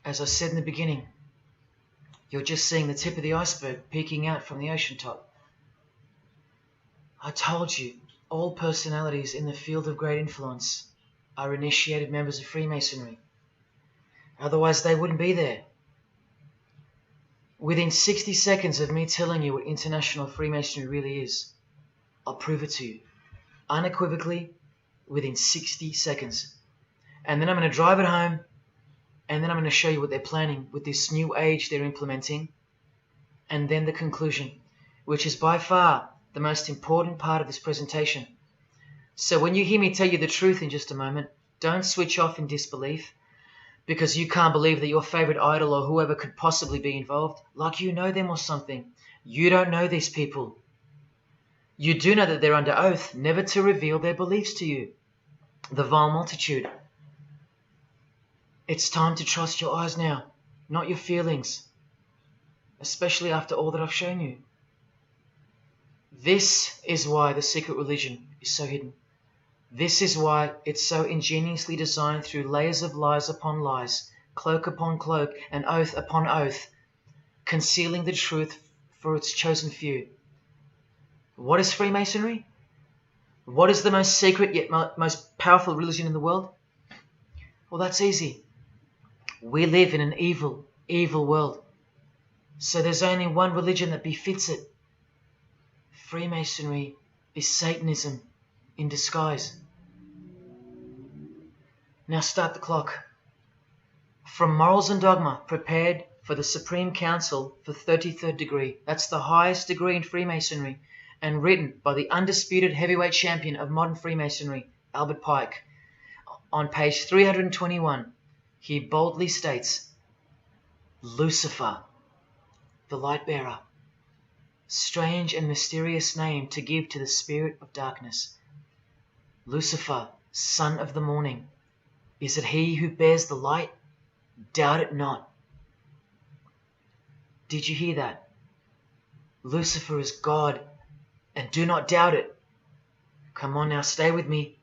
As I said in the beginning, you're just seeing the tip of the iceberg peeking out from the ocean top. I told you, all personalities in the field of great influence are initiated members of Freemasonry. Otherwise, they wouldn't be there. Within 60 seconds of me telling you what international Freemasonry really is, I'll prove it to you. Unequivocally, within 60 seconds. And then I'm going to drive it home, and then I'm going to show you what they're planning with this new age they're implementing, and then the conclusion, which is by far the most important part of this presentation. So when you hear me tell you the truth in just a moment, don't switch off in disbelief because you can't believe that your favorite idol or whoever could possibly be involved, like you know them or something. You don't know these people. You do know that they're under oath never to reveal their beliefs to you. The vile multitude. It's time to trust your eyes now, not your feelings, especially after all that I've shown you. This is why the secret religion is so hidden. This is why it's so ingeniously designed through layers of lies upon lies, cloak upon cloak, and oath upon oath, concealing the truth for its chosen few. What is Freemasonry? What is the most secret yet most powerful religion in the world? Well, that's easy. We live in an evil, evil world. So there's only one religion that befits it. Freemasonry is Satanism in disguise. Now start the clock. From Morals and Dogma, prepared for the Supreme Council for 33rd degree. That's the highest degree in Freemasonry, and written by the undisputed heavyweight champion of modern Freemasonry, Albert Pike. On page 321, he boldly states, Lucifer, the light bearer. Strange and mysterious name to give to the spirit of darkness. Lucifer, son of the morning. Is it he who bears the light? Doubt it not. Did you hear that? Lucifer is God, and do not doubt it. Come on now, stay with me.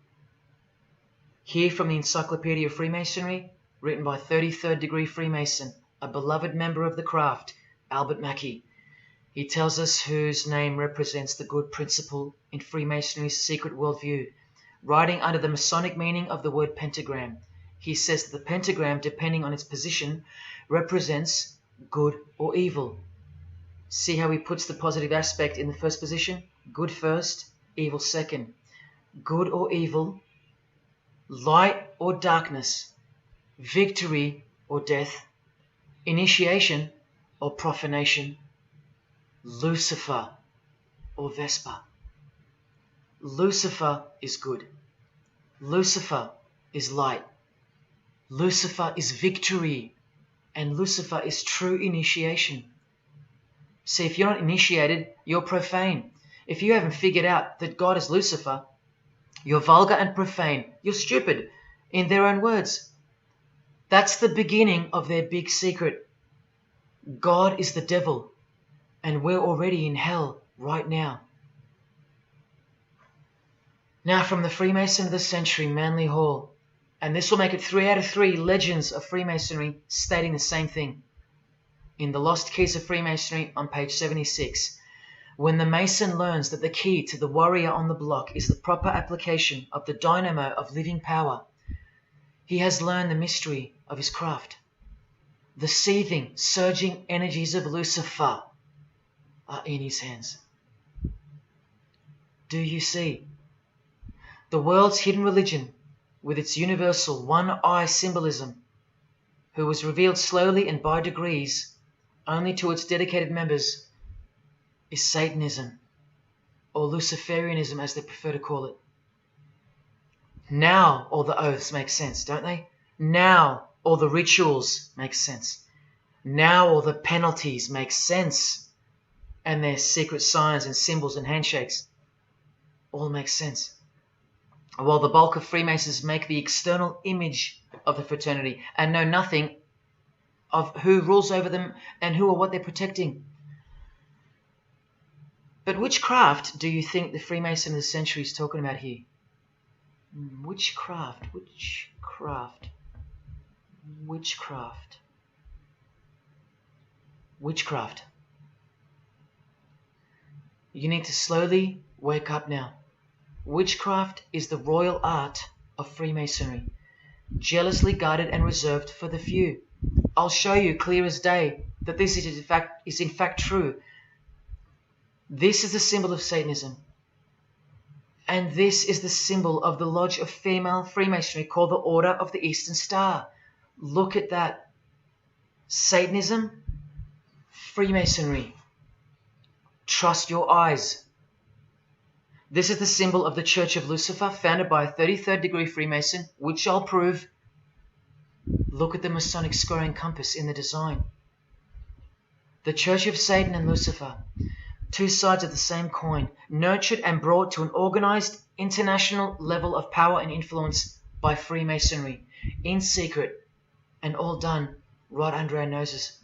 Here from the Encyclopedia of Freemasonry, written by 33rd degree Freemason, a beloved member of the craft, Albert Mackey. He tells us whose name represents the good principle in Freemasonry's secret worldview. Writing under the Masonic meaning of the word pentagram, he says that the pentagram, depending on its position, represents good or evil. See how he puts the positive aspect in the first position? Good first, evil second. Good or evil, light or darkness, victory or death, initiation or profanation, Lucifer or Vesper. Lucifer is good. Lucifer is light. Lucifer is victory. And Lucifer is true initiation. See, if you're not initiated, you're profane. If you haven't figured out that God is Lucifer, you're vulgar and profane. You're stupid, in their own words. That's the beginning of their big secret. God is the devil, and we're already in hell right now. Now from the Freemason of the Century, Manly Hall, and this will make it 3 out of 3 legends of Freemasonry stating the same thing. In The Lost Keys of Freemasonry on page 76, when the Mason learns that the key to the warrior on the block is the proper application of the dynamo of living power, he has learned the mystery of his craft. The seething, surging energies of Lucifer are in his hands. Do you see? The world's hidden religion, with its universal one-eye symbolism, who was revealed slowly and by degrees only to its dedicated members, is Satanism, or Luciferianism as they prefer to call it. Now all the oaths make sense, don't they? Now all the rituals make sense. Now all the penalties make sense. And their secret signs and symbols and handshakes all make sense. While the bulk of Freemasons make the external image of the fraternity and know nothing of who rules over them and who or what they're protecting. But which craft do you think the Freemason of the Century is talking about here? Which craft? Which craft? Which craft? witchcraft. You need to slowly wake up now. Witchcraft is the royal art of Freemasonry, jealously guarded and reserved for the few. I'll show you clear as day that this is in fact true. This is the symbol of Satanism. And this is the symbol of the lodge of female Freemasonry called the Order of the Eastern Star. Look at that. Satanism, Freemasonry. Trust your eyes. This is the symbol of the Church of Lucifer, founded by a 33rd degree Freemason, which I'll prove. Look at the Masonic squaring compass in the design. The Church of Satan and Lucifer, two sides of the same coin, nurtured and brought to an organized international level of power and influence by Freemasonry, in secret, and all done right under our noses.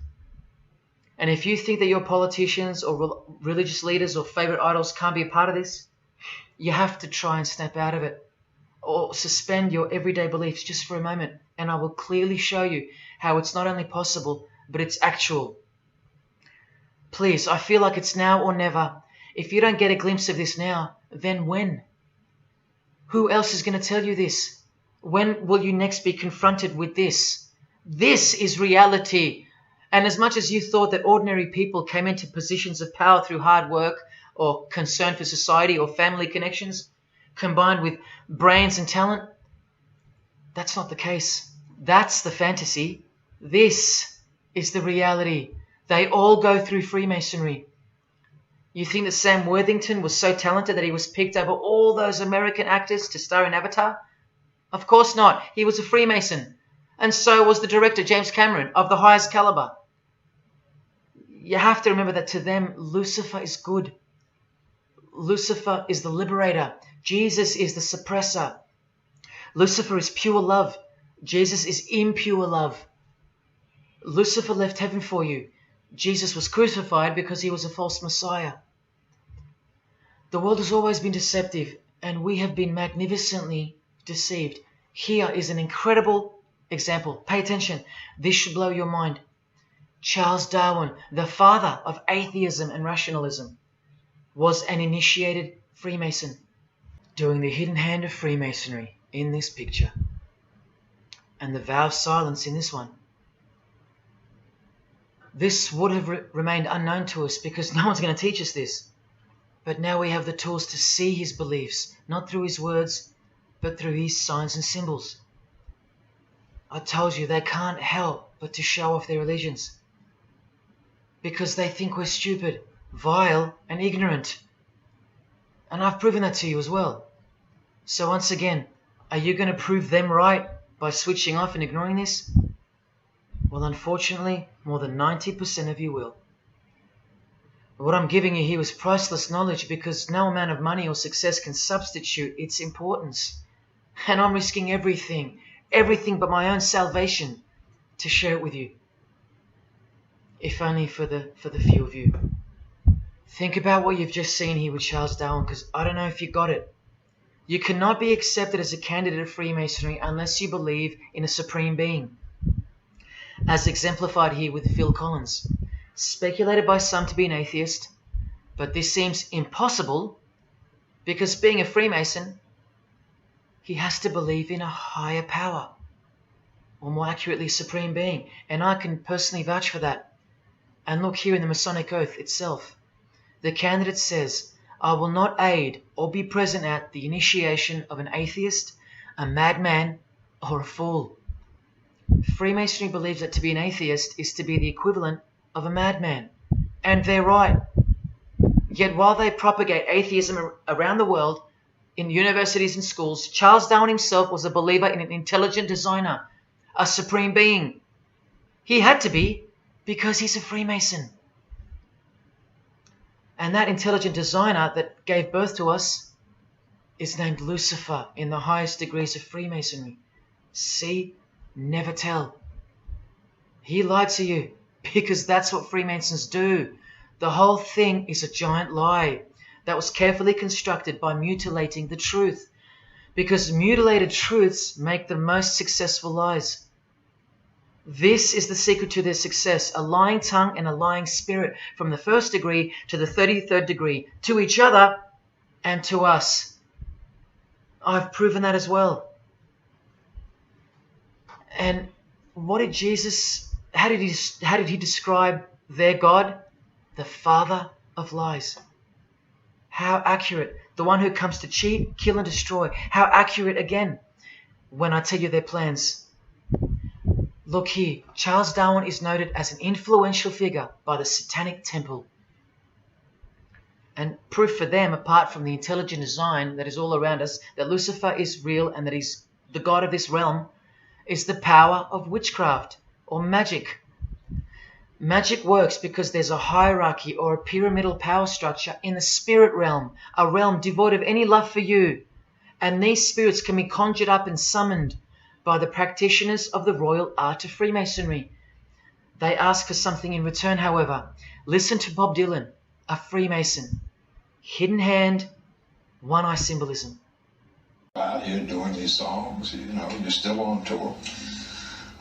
And if you think that your politicians or religious leaders or favorite idols can't be a part of this, you have to try and snap out of it, or suspend your everyday beliefs just for a moment, and I will clearly show you how it's not only possible, but it's actual. Please, I feel like it's now or never. If you don't get a glimpse of this now, then when? Who else is going to tell you this? When will you next be confronted with this? This is reality. And as much as you thought that ordinary people came into positions of power through hard work or concern for society or family connections, combined with brains and talent, that's not the case. That's the fantasy. This is the reality. They all go through Freemasonry. You think that Sam Worthington was so talented that he was picked over all those American actors to star in Avatar? Of course not. He was a Freemason. And so was the director, James Cameron, of the highest caliber. You have to remember that to them, Lucifer is good. Lucifer is the liberator. Jesus is the suppressor. Lucifer is pure love. Jesus is impure love. Lucifer left heaven for you. Jesus was crucified because he was a false Messiah. The world has always been deceptive, and we have been magnificently deceived. Here is an incredible example. Pay attention. This should blow your mind. Charles Darwin, the father of atheism and rationalism, was an initiated Freemason, doing the hidden hand of Freemasonry in this picture, and the vow of silence in this one. This would have remained unknown to us because no one's going to teach us this. But now we have the tools to see his beliefs, not through his words, but through his signs and symbols. I told you they can't help but to show off their religions, because they think we're stupid, vile, and ignorant. And I've proven that to you as well. So once again, are you going to prove them right by switching off and ignoring this? Well, unfortunately, more than 90% of you will. What I'm giving you here is priceless knowledge, because no amount of money or success can substitute its importance. And I'm risking everything but my own salvation to share it with you. If only for the few of you. Think about what you've just seen here with Charles Darwin, because I don't know if you got it. You cannot be accepted as a candidate of Freemasonry unless you believe in a supreme being, as exemplified here with Phil Collins, speculated by some to be an atheist, but this seems impossible because, being a Freemason, he has to believe in a higher power, or more accurately, supreme being, and I can personally vouch for that. And look here in the Masonic Oath itself. The candidate says, "I will not aid or be present at the initiation of an atheist, a madman, or a fool." Freemasonry believes that to be an atheist is to be the equivalent of a madman. And they're right. Yet while they propagate atheism around the world, in universities and schools, Charles Darwin himself was a believer in an intelligent designer, a supreme being. He had to be, because he's a Freemason. And that intelligent designer that gave birth to us is named Lucifer in the highest degrees of Freemasonry. See? Never tell. He lied to you, because that's what Freemasons do. The whole thing is a giant lie that was carefully constructed by mutilating the truth, because mutilated truths make the most successful lies. This is the secret to their success, a lying tongue and a lying spirit from the 1st degree to the 33rd degree, to each other and to us. I've proven that as well. And what did Jesus, how did he describe their God? The father of lies. How accurate. The one who comes to cheat, kill and destroy. How accurate again when I tell you their plans. Look here, Charles Darwin is noted as an influential figure by the Satanic Temple. And proof for them, apart from the intelligent design that is all around us, that Lucifer is real and that he's the god of this realm, is the power of witchcraft or magic. Magic works because there's a hierarchy or a pyramidal power structure in the spirit realm, a realm devoid of any love for you. And these spirits can be conjured up and summoned by the practitioners of the royal art of Freemasonry. They ask for something in return, however. Listen to Bob Dylan, a Freemason. Hidden hand, one-eye symbolism. Out here doing these songs, you know, you're still on tour.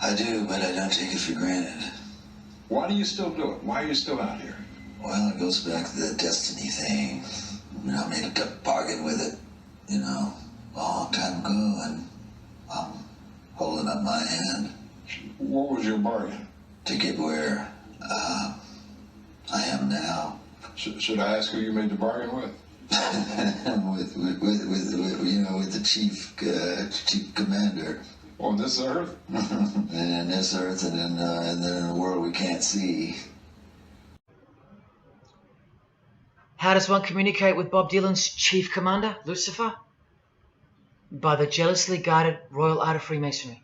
I do, but I don't take it for granted. Why do you still do it? Why are you still out here? Well, it goes back to the destiny thing. You know, I made a bargain with it, you know, a long time ago, and I'm holding up my hand. What was your bargain? To get where I am now. Should I ask who you made the bargain with? with the chief commander. On this earth? And in this earth, and then in the world we can't see. How does one communicate with Bob Dylan's chief commander, Lucifer? By the jealously guarded royal art of Freemasonry,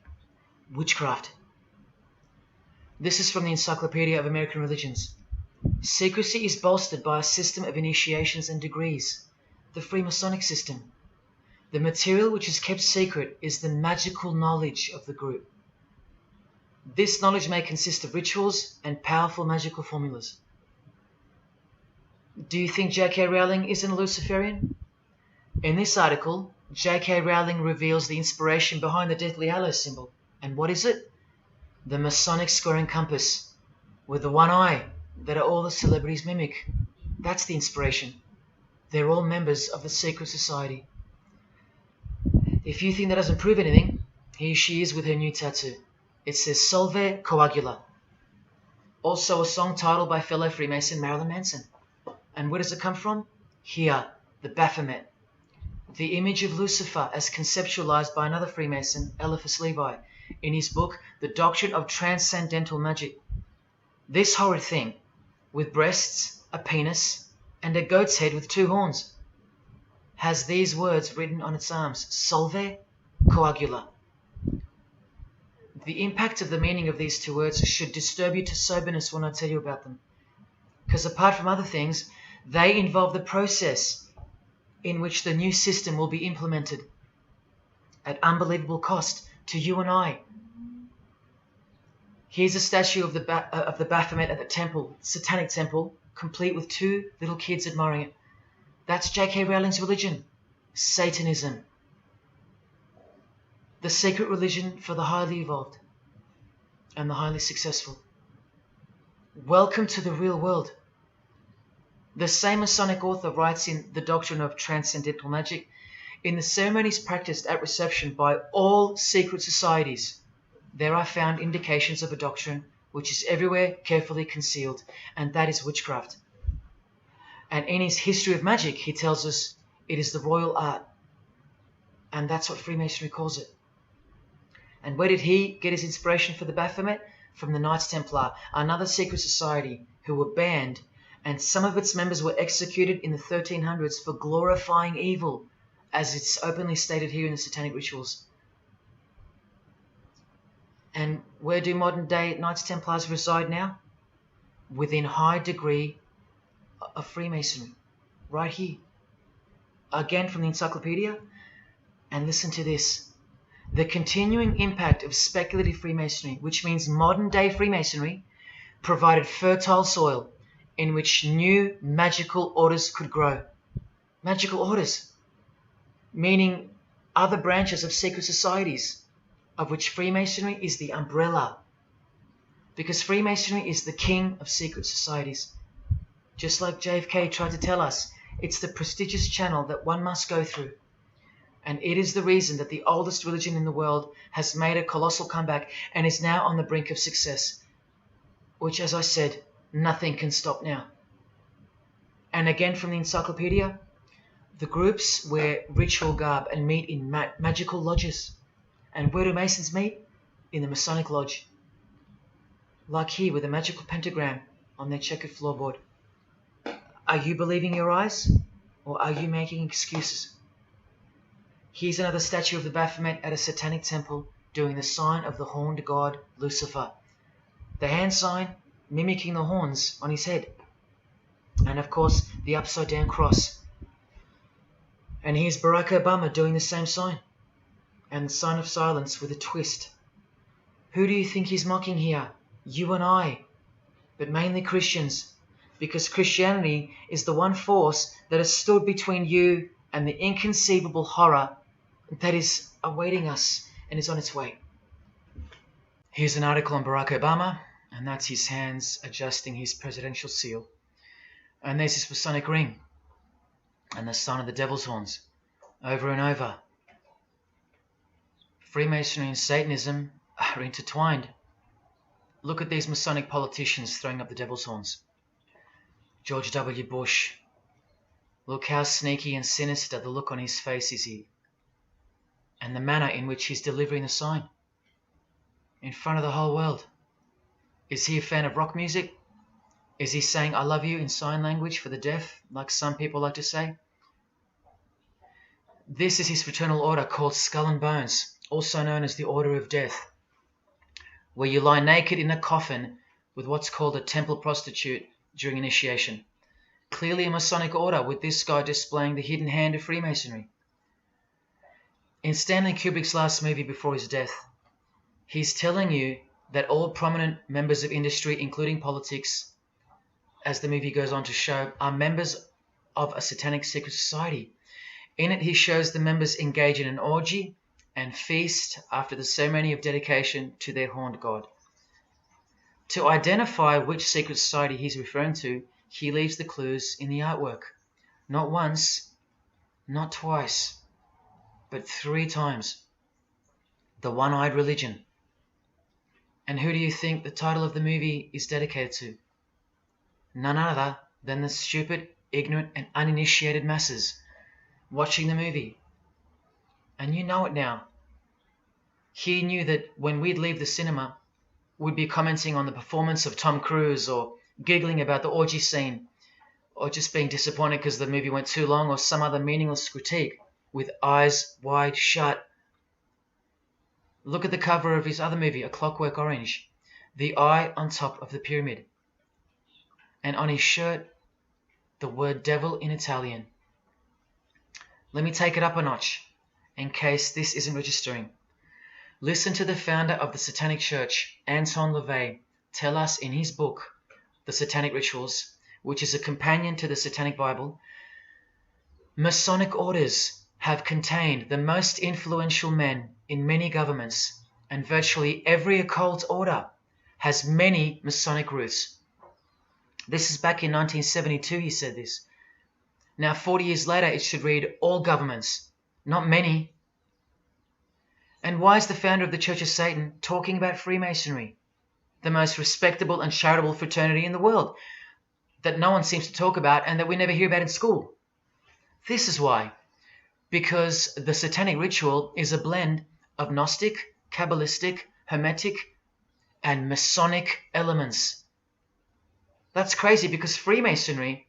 witchcraft. This is from the Encyclopedia of American Religions. Secrecy is bolstered by a system of initiations and degrees, the Freemasonic system. The material which is kept secret is the magical knowledge of the group. This knowledge may consist of rituals and powerful magical formulas. Do you think J.K. Rowling isn't a Luciferian? In this article, J.K. Rowling reveals the inspiration behind the Deathly Hallows symbol. And what is it? The Masonic square and compass, with the one eye that all the celebrities mimic. That's the inspiration. They're all members of the secret society. If you think that doesn't prove anything, here she is with her new tattoo. It says Solve Coagula. Also a song title by fellow Freemason Marilyn Manson. And where does it come from? Here, the Baphomet. The image of Lucifer as conceptualized by another Freemason, Eliphas Levi, in his book, The Doctrine of Transcendental Magic. This horrid thing, with breasts, a penis, and a goat's head with 2 horns, has these words written on its arms, Solve Coagula. The impact of the meaning of these 2 words should disturb you to soberness when I tell you about them. Because apart from other things, they involve the process in which the new system will be implemented at unbelievable cost to you and I. Here's a statue of the Baphomet at the temple, Satanic Temple, complete with 2 little kids admiring it. That's J.K. Rowling's religion, Satanism. The secret religion for the highly evolved and the highly successful. Welcome to the real world. The same Masonic author writes in The Doctrine of Transcendental Magic, in the ceremonies practiced at reception by all secret societies, there are found indications of a doctrine which is everywhere carefully concealed, and that is witchcraft. And in his History of Magic, he tells us it is the royal art. And that's what Freemasonry calls it. And where did he get his inspiration for the Baphomet? From the Knights Templar, another secret society who were banned, and some of its members were executed in the 1300s for glorifying evil, as it's openly stated here in the Satanic Rituals. And where do modern day Knights Templars reside now? Within high degree of Freemasonry, right here. Again from the encyclopedia, and listen to this. The continuing impact of speculative Freemasonry, which means modern day Freemasonry, provided fertile soil in which new magical orders could grow. Magical orders, meaning other branches of secret societies, of which Freemasonry is the umbrella. Because Freemasonry is the king of secret societies. Just like JFK tried to tell us, it's the prestigious channel that one must go through. And it is the reason that the oldest religion in the world has made a colossal comeback and is now on the brink of success. Which, as I said, nothing can stop now. And again from the encyclopedia, the groups wear ritual garb and meet in magical lodges. And where do Masons meet? In the Masonic Lodge. Like here with a magical pentagram on their checkered floorboard. Are you believing your eyes? Or are you making excuses? Here's another statue of the Baphomet at a satanic temple doing the sign of the horned god Lucifer. The hand sign mimicking the horns on his head. And of course the upside down cross. And here's Barack Obama doing the same sign. And the sign of silence with a twist. Who do you think he's mocking here? You and I. But mainly Christians. Because Christianity is the one force that has stood between you and the inconceivable horror that is awaiting us and is on its way. Here's an article on Barack Obama, and that's his hands adjusting his presidential seal. And there's his Masonic ring, and the sign of the devil's horns, over and over. Freemasonry and Satanism are intertwined. Look at these Masonic politicians throwing up the devil's horns. George W. Bush. Look how sneaky and sinister the look on his face is here. And the manner in which he's delivering the sign. In front of the whole world. Is he a fan of rock music? Is he saying I love you in sign language for the deaf, like some people like to say? This is his fraternal order called Skull and Bones, also known as the Order of Death, where you lie naked in a coffin with what's called a temple prostitute during initiation. Clearly a Masonic order, with this guy displaying the hidden hand of Freemasonry. In Stanley Kubrick's last movie before his death, he's telling you that all prominent members of industry, including politics, as the movie goes on to show, are members of a satanic secret society. In it, he shows the members engage in an orgy and feast after the ceremony of dedication to their horned god. To identify which secret society he's referring to, he leaves the clues in the artwork. Not once, not twice, but 3 times. The One-Eyed Religion. And who do you think the title of the movie is dedicated to? None other than the stupid, ignorant, and uninitiated masses watching the movie. And you know it now. He knew that when we'd leave the cinema, we'd be commenting on the performance of Tom Cruise, or giggling about the orgy scene, or just being disappointed because the movie went too long, or some other meaningless critique, with eyes wide shut. Look at the cover of his other movie, A Clockwork Orange. The eye on top of the pyramid. And on his shirt, the word devil in Italian. Let me take it up a notch, in case this isn't registering. Listen to the founder of the Satanic Church, Anton LaVey, tell us in his book, The Satanic Rituals, which is a companion to the Satanic Bible, Masonic orders have contained the most influential men in many governments, and virtually every occult order has many Masonic roots. This is back in 1972 he said this. Now 40 years later it should read all governments, not many. And why is the founder of the Church of Satan talking about Freemasonry, the most respectable and charitable fraternity in the world, that no one seems to talk about and that we never hear about in school? This is why. Because the Satanic Ritual is a blend of Gnostic, Kabbalistic, Hermetic, and Masonic elements. That's crazy because Freemasonry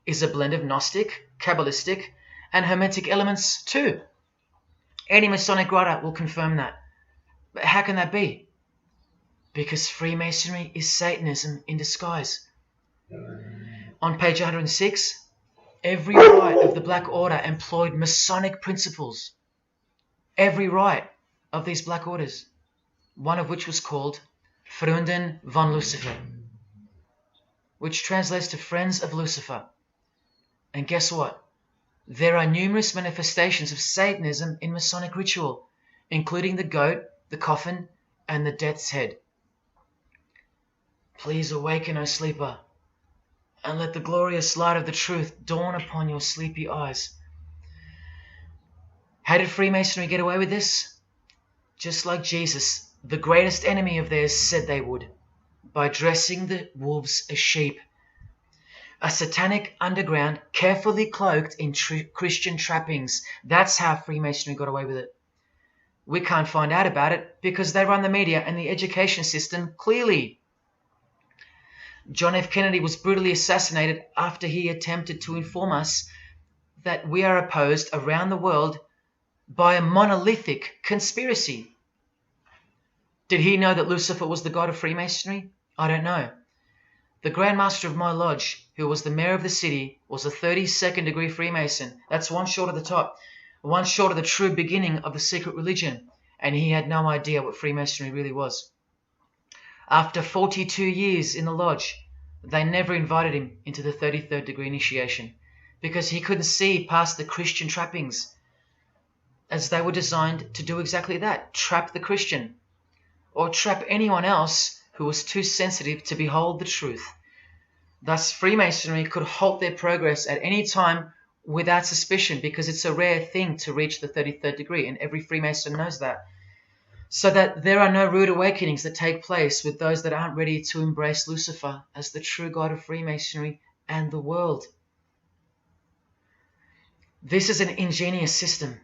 is a blend of Gnostic, Kabbalistic, and Hermetic elements too. Any Masonic writer will confirm that. But how can that be? Because Freemasonry is Satanism in disguise. On page 106, every rite of the Black Order employed Masonic principles. Every rite of these Black Orders, one of which was called Freunden von Lucifer, which translates to Friends of Lucifer. And guess what? There are numerous manifestations of Satanism in Masonic ritual, including the goat, the coffin, and the death's head. Please awaken, O sleeper, and let the glorious light of the truth dawn upon your sleepy eyes. How did Freemasonry get away with this? Just like Jesus, the greatest enemy of theirs, said they would, by dressing the wolves as sheep. A satanic underground carefully cloaked in Christian trappings. That's how Freemasonry got away with it. We can't find out about it because they run the media and the education system clearly. John F. Kennedy was brutally assassinated after he attempted to inform us that we are opposed around the world by a monolithic conspiracy. Did he know that Lucifer was the god of Freemasonry? I don't know. The Grand Master of my lodge, who was the mayor of the city, was a 32nd degree Freemason. That's one short of the top, one short of the true beginning of the secret religion, and he had no idea what Freemasonry really was. After 42 years in the lodge, they never invited him into the 33rd degree initiation because he couldn't see past the Christian trappings, as they were designed to do exactly that, trap the Christian, or trap anyone else who was too sensitive to behold the truth. Thus, Freemasonry could halt their progress at any time without suspicion because it's a rare thing to reach the 33rd degree, and every Freemason knows that. So that there are no rude awakenings that take place with those that aren't ready to embrace Lucifer as the true god of Freemasonry and the world. This is an ingenious system,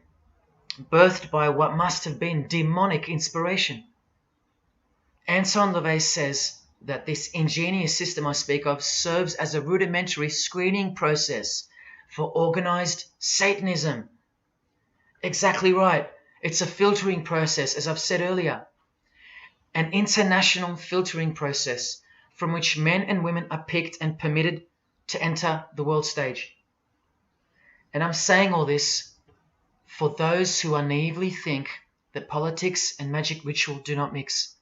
birthed by what must have been demonic inspiration. Anton LaVey says that this ingenious system I speak of serves as a rudimentary screening process for organized Satanism. Exactly right. It's a filtering process, as I've said earlier. An international filtering process from which men and women are picked and permitted to enter the world stage. And I'm saying all this for those who naively think that politics and magic ritual do not mix.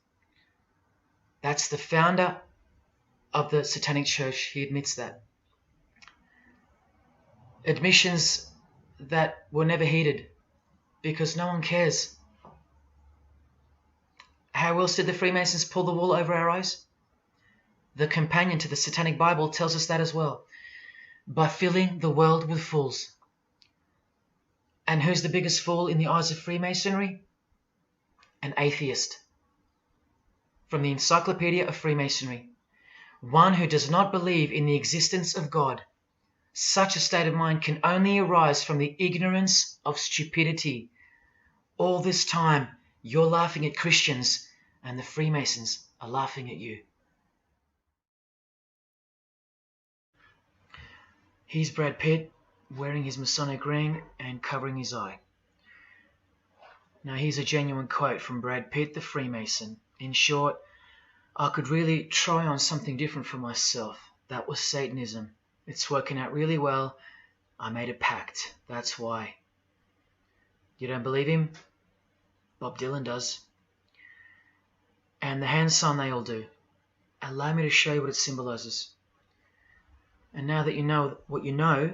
That's the founder of the Satanic Church. He admits that. Admissions that were never heeded because no one cares. How else did the Freemasons pull the wool over our eyes? The companion to the Satanic Bible tells us that as well. By filling the world with fools. And who's the biggest fool in the eyes of Freemasonry? An atheist. From the Encyclopedia of Freemasonry. One who does not believe in the existence of God. Such a state of mind can only arise from the ignorance of stupidity. All this time, you're laughing at Christians, and the Freemasons are laughing at you. Here's Brad Pitt, wearing his Masonic ring and covering his eye. Now here's a genuine quote from Brad Pitt, the Freemason. In short, I could really try on something different for myself. That was Satanism. It's working out really well. I made a pact. That's why. You don't believe him? Bob Dylan does. And the hand sign they all do. Allow me to show you what it symbolizes. And now that you know what you know,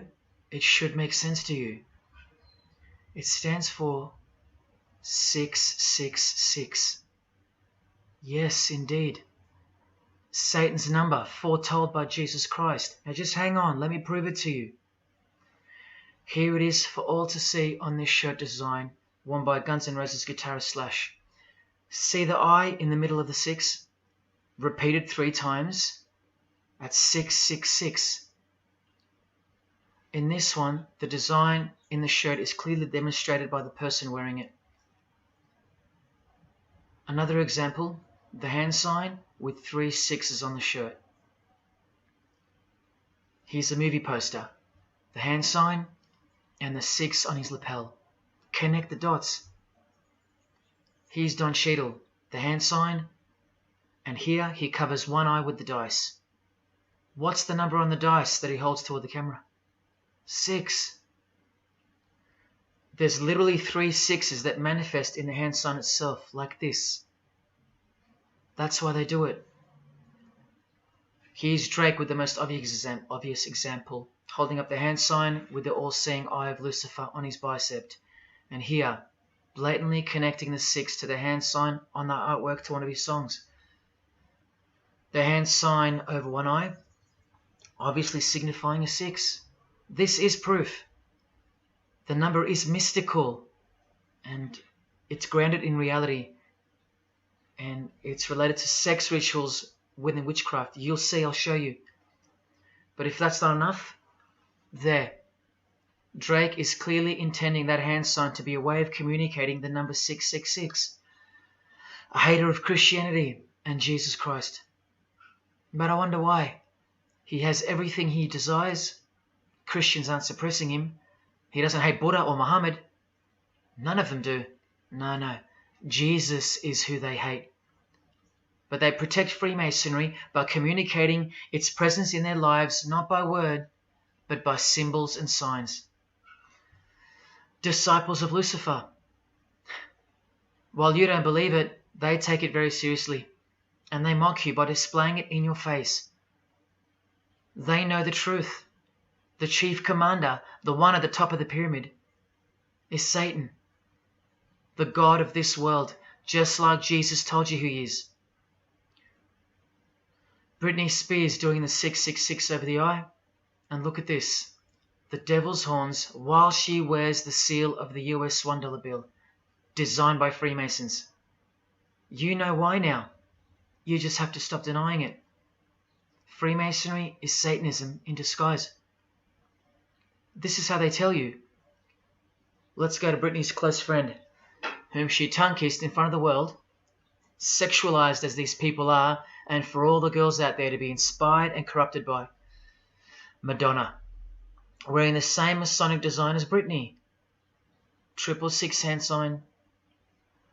it should make sense to you. It stands for 666. Yes, indeed. Satan's number, foretold by Jesus Christ. Now just hang on, let me prove it to you. Here it is for all to see on this shirt design, worn by Guns N' Roses guitarist Slash. See the I in the middle of the 6? Repeated 3 times. That's 666. In this one, the design in the shirt is clearly demonstrated by the person wearing it. Another example, the hand sign with 3 6s on the shirt. Here's a movie poster, the hand sign and the 6 on his lapel. Connect the dots. Here's Don Cheadle, the hand sign, and here he covers one eye with the dice. What's the number on the dice that he holds toward the camera? 6. There's literally 3 6s that manifest in the hand sign itself, like this. That's why they do it. Here's Drake with the most obvious example, holding up the hand sign with the all-seeing eye of Lucifer on his bicep. And here, blatantly connecting the 6 to the hand sign on the artwork to one of his songs. The hand sign over one eye, obviously signifying a 6. This is proof. The number is mystical and it's grounded in reality, and it's related to sex rituals within witchcraft. You'll see, I'll show you. But if that's not enough, there. Drake is clearly intending that hand sign to be a way of communicating the number 666. A hater of Christianity and Jesus Christ. But I wonder why. He has everything he desires. Christians aren't suppressing him. He doesn't hate Buddha or Muhammad. None of them do. No. Jesus is who they hate. But they protect Freemasonry by communicating its presence in their lives, not by word, but by symbols and signs. Disciples of Lucifer. While you don't believe it, they take it very seriously, and they mock you by displaying it in your face. They know the truth. The chief commander, the one at the top of the pyramid, is Satan, the god of this world, just like Jesus told you who he is. Britney Spears doing the 666 over the eye, and look at this. The devil's horns while she wears the seal of the US $1 bill, designed by Freemasons. You know why now. You just have to stop denying it. Freemasonry is Satanism in disguise. This is how they tell you. Let's go to Britney's close friend, whom she tongue-kissed in front of the world, sexualized as these people are, and for all the girls out there to be inspired and corrupted by. Madonna, wearing the same Masonic design as Britney. 666 hand sign,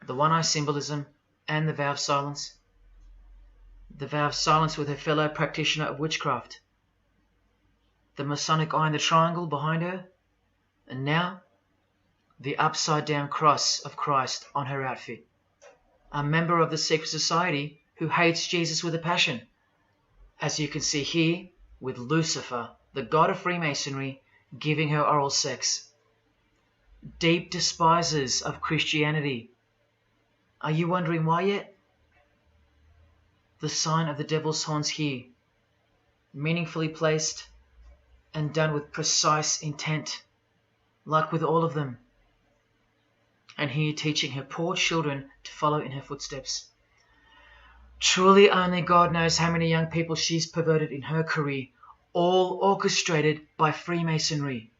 the one eye symbolism, and the vow of silence. The vow of silence with her fellow practitioner of witchcraft. The Masonic eye in the triangle behind her, and now the upside down cross of Christ on her outfit. A member of the secret society who hates Jesus with a passion, as you can see here with Lucifer, the god of Freemasonry, giving her oral sex. Deep despisers of Christianity. Are you wondering why yet? The sign of the devil's horns here, meaningfully placed and done with precise intent, like with all of them. And here teaching her poor children to follow in her footsteps. Truly only God knows how many young people she's perverted in her career, all orchestrated by Freemasonry.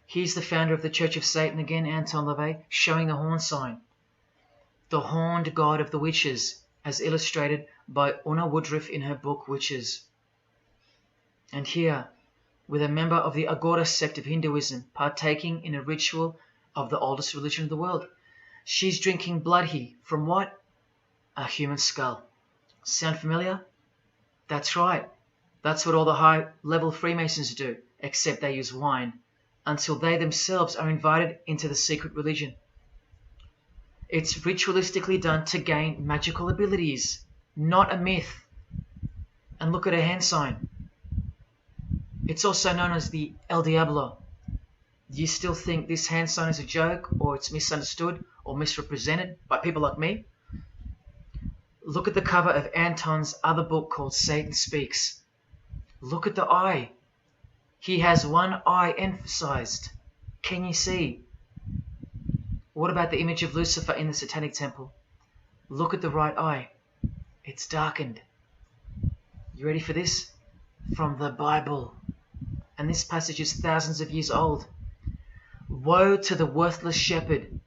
Here's the founder of the Church of Satan again, Anton LaVey, showing the horn sign. The horned god of the witches, as illustrated by Una Woodruff in her book Witches. And here, with a member of the Agora sect of Hinduism partaking in a ritual of the oldest religion of the world. She's drinking blood here from what? A human skull. Sound familiar? That's right. That's what all the high-level Freemasons do, except they use wine, until they themselves are invited into the secret religion. It's ritualistically done to gain magical abilities, not a myth. And look at her hand sign. It's also known as the El Diablo. Do you still think this hand sign is a joke, or it's misunderstood or misrepresented by people like me? Look at the cover of Anton's other book called Satan Speaks. Look at the eye. He has one eye emphasized. Can you see? What about the image of Lucifer in the Satanic Temple? Look at the right eye. It's darkened. You ready for this? From the Bible. And this passage is thousands of years old. Woe to the worthless shepherd.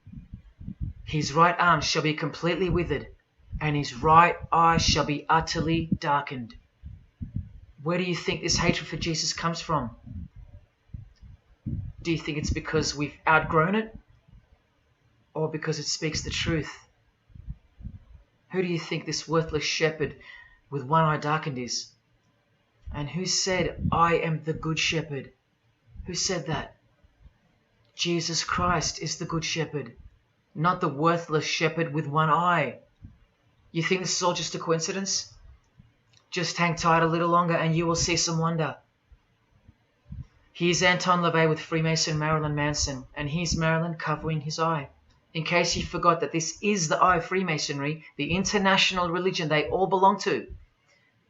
His right arm shall be completely withered, and his right eye shall be utterly darkened. Where do you think this hatred for Jesus comes from? Do you think it's because we've outgrown it? Or because it speaks the truth? Who do you think this worthless shepherd with one eye darkened is? And who said, I am the good shepherd? Who said that? Jesus Christ is the good shepherd, not the worthless shepherd with one eye. You think this is all just a coincidence? Just hang tight a little longer and you will see some wonder. Here's Anton LaVey with Freemason Marilyn Manson, and here's Marilyn covering his eye. In case you forgot that this is the eye of Freemasonry, the international religion they all belong to.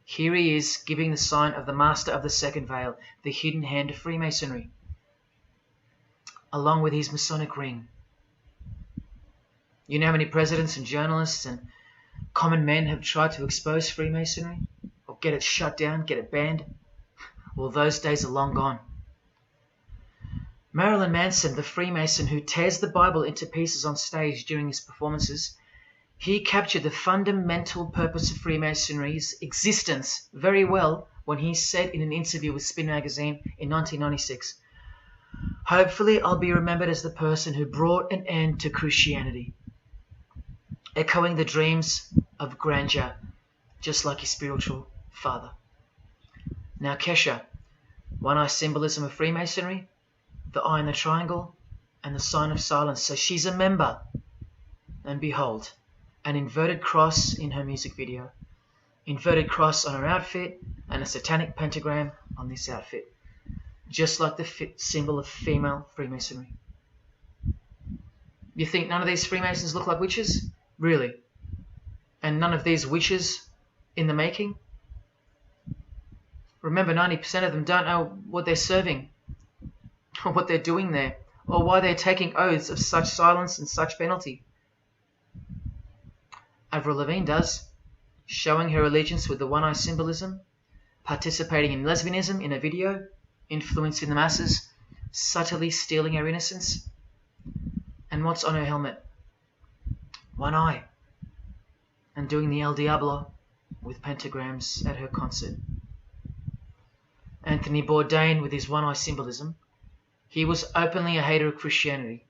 Here he is giving the sign of the master of the second veil, the hidden hand of Freemasonry, along with his Masonic ring. You know how many presidents and journalists and common men have tried to expose Freemasonry? Or get it shut down, get it banned? Well, those days are long gone. Marilyn Manson, the Freemason who tears the Bible into pieces on stage during his performances, he captured the fundamental purpose of Freemasonry's existence very well when he said in an interview with Spin magazine in 1996, "Hopefully I'll be remembered as the person who brought an end to Christianity," echoing the dreams of grandeur, just like his spiritual father. Now Kesha, one-eye symbolism of Freemasonry, the eye in the triangle, and the sign of silence. So she's a member. And behold, an inverted cross in her music video, inverted cross on her outfit, and a satanic pentagram on this outfit, just like the symbol of female Freemasonry. You think none of these Freemasons look like witches? Really? And none of these witches in the making? Remember, 90% of them don't know what they're serving, or what they're doing there, or why they're taking oaths of such silence and such penalty. Avril Lavigne does, showing her allegiance with the one-eye symbolism, participating in lesbianism in a video, influencing the masses, subtly stealing her innocence. And what's on her helmet? One eye. And doing the El Diablo with pentagrams at her concert. Anthony Bourdain, with his one-eye symbolism, he was openly a hater of Christianity.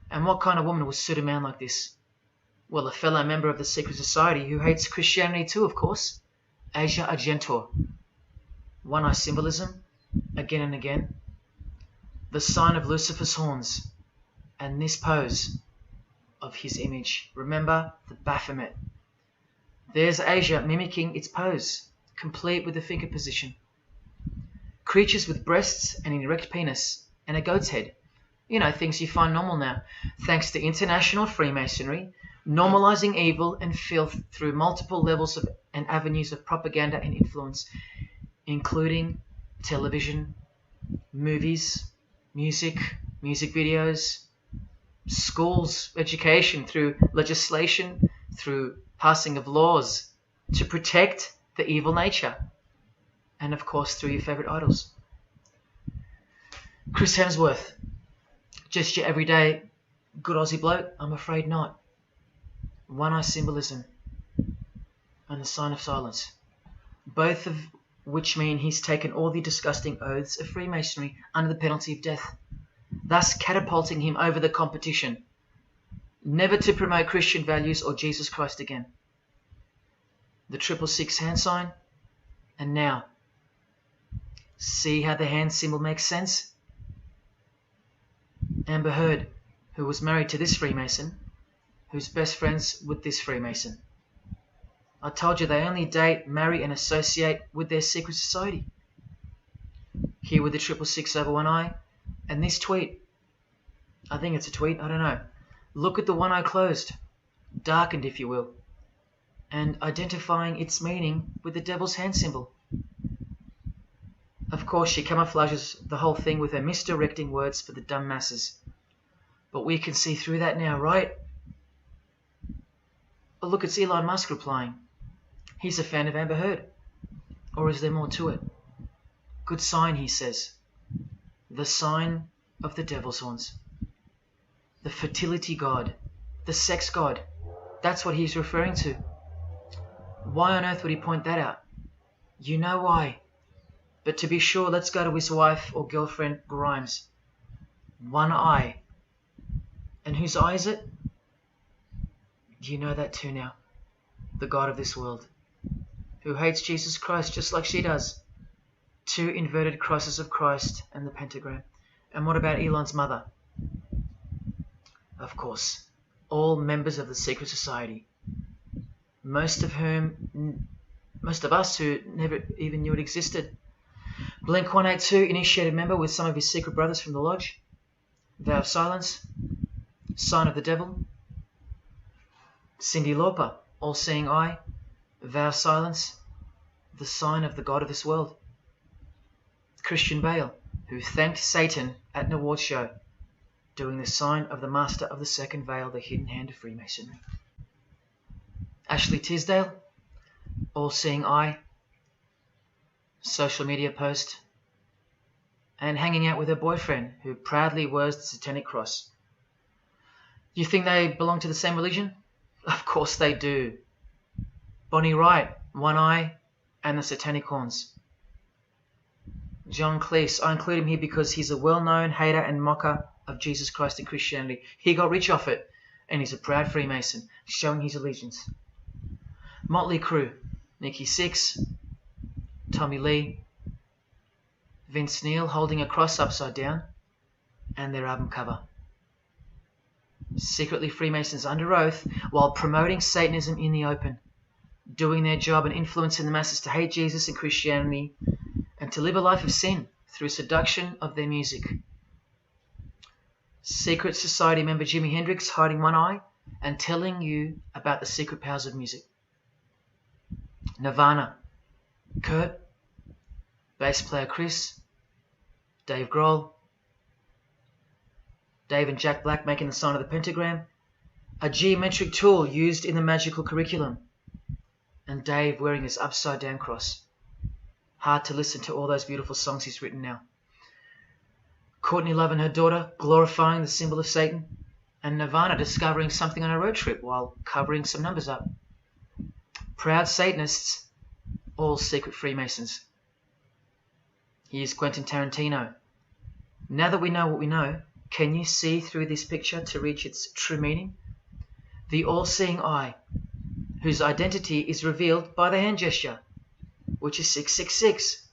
And what kind of woman would suit a man like this? Well, a fellow member of the secret society who hates Christianity too, of course, Asia Argento. One-eye symbolism, again and again. The sign of Lucifer's horns, and this pose of his image. Remember the Baphomet. There's Asia mimicking its pose, complete with the finger position. Creatures with breasts and an erect penis and a goat's head. You know, things you find normal now, thanks to international Freemasonry, normalizing evil and filth through multiple levels of and avenues of propaganda and influence, including television, movies, music videos, schools, education, through legislation, through passing of laws to protect the evil nature, and of course through your favorite idols. Chris Hemsworth, just your everyday good Aussie bloke? I'm afraid not. One-eye symbolism and the sign of silence, both of which mean he's taken all the disgusting oaths of Freemasonry under the penalty of death, thus catapulting him over the competition, never to promote Christian values or Jesus Christ again. The 666 hand sign, and now, see how the hand symbol makes sense? Amber Heard, who was married to this Freemason, who's best friends with this Freemason. I told you they only date, marry and associate with their secret society. Here with the 666 over one eye, and this tweet. I think it's a tweet, I don't know. Look at the one eye closed, darkened if you will, and identifying its meaning with the devil's hand symbol. Of course, she camouflages the whole thing with her misdirecting words for the dumb masses. But we can see through that now, right? Oh, look, it's Elon Musk replying. He's a fan of Amber Heard. Or is there more to it? Good sign, he says. The sign of the devil's horns. The fertility god. The sex god. That's what he's referring to. Why on earth would he point that out? You know why. But to be sure, let's go to his wife or girlfriend, Grimes. One eye. And whose eye is it? You know that too now. The god of this world, who hates Jesus Christ just like she does. 2 inverted crosses of Christ and the pentagram. And what about Elon's mother? Of course, all members of the secret society. Most of us who never even knew it existed. Blink-182, initiated member with some of his secret brothers from the lodge. Vow of silence. Sign of the devil. Cyndi Lauper, all-seeing eye. Vow of silence. the sign of the god of this world. Christian Bale, who thanked Satan at an award show, doing the sign of the master of the second veil, the hidden hand of Freemasonry. Ashley Tisdale, all-seeing eye, social media post, and hanging out with her boyfriend, who proudly wears the satanic cross. You think they belong to the same religion? Of course they do. Bonnie Wright, one eye and the satanic horns. John Cleese, I include him here because he's a well-known hater and mocker of Jesus Christ and Christianity. He got rich off it, and he's a proud Freemason, showing his allegiance. Motley Crue, Nikki Sixx, Tommy Lee, Vince Neil holding a cross upside down, and their album cover. Secretly Freemasons under oath while promoting Satanism in the open, doing their job and influencing the masses to hate Jesus and Christianity and to live a life of sin through seduction of their music. Secret Society member Jimi Hendrix hiding one eye and telling you about the secret powers of music. Nirvana, Kurt, bass player Chris, Dave Grohl, Dave and Jack Black making the sign of the pentagram, a geometric tool used in the magical curriculum, and Dave wearing his upside down cross. Hard to listen to all those beautiful songs he's written now. Courtney Love and her daughter glorifying the symbol of Satan, and Nirvana discovering something on a road trip while covering some numbers up. Proud Satanists, all secret Freemasons. Here's Quentin Tarantino. Now that we know what we know, can you see through this picture to reach its true meaning? The all-seeing eye, whose identity is revealed by the hand gesture, which is 666,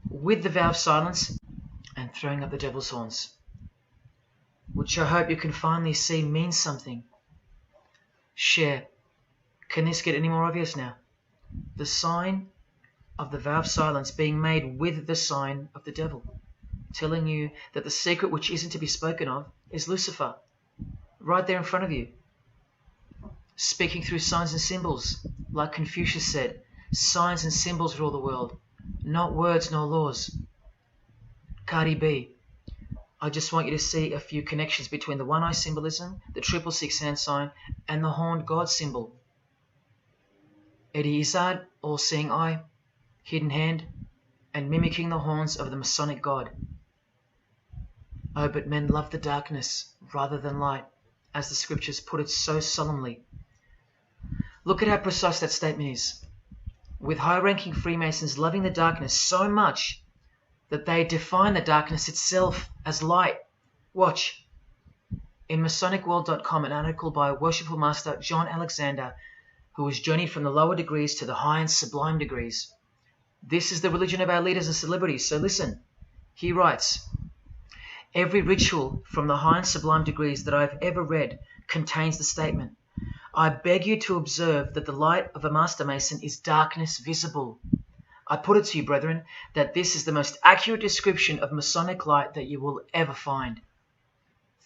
with the vow of silence and throwing up the devil's horns, which I hope you can finally see means something. Share. Can this get any more obvious now? The sign of the vow of silence being made with the sign of the devil, telling you that the secret which isn't to be spoken of is Lucifer, right there in front of you. Speaking through signs and symbols, like Confucius said, signs and symbols rule the world, not words nor laws. Cardi B, I just want you to see a few connections between the one-eye symbolism, the 666 hand sign, and the horned God symbol. Eddie Izzard, all-seeing eye, hidden hand, and mimicking the horns of the Masonic God. Oh, but men love the darkness rather than light, as the scriptures put it so solemnly. Look at how precise that statement is. With high-ranking Freemasons loving the darkness so much that they define the darkness itself as light. Watch. In MasonicWorld.com, an article by Worshipful Master John Alexander, who has journeyed from the lower degrees to the high and sublime degrees. This is the religion of our leaders and celebrities, so listen. He writes, every ritual from the high and sublime degrees that I have ever read contains the statement, I beg you to observe that the light of a Master Mason is darkness visible. I put it to you, brethren, that this is the most accurate description of Masonic light that you will ever find.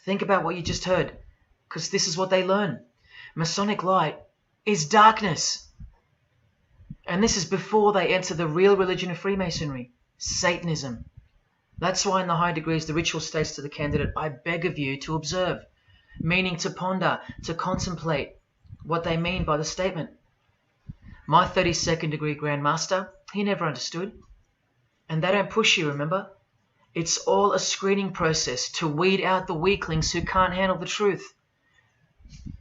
Think about what you just heard, because this is what they learn. Masonic light is darkness. And this is before they enter the real religion of Freemasonry, Satanism. That's why in the high degrees the ritual states to the candidate, I beg of you to observe, meaning to ponder, to contemplate what they mean by the statement. My 32nd degree Grand Master, he never understood. And they don't push you, remember? It's all a screening process to weed out the weaklings who can't handle the truth.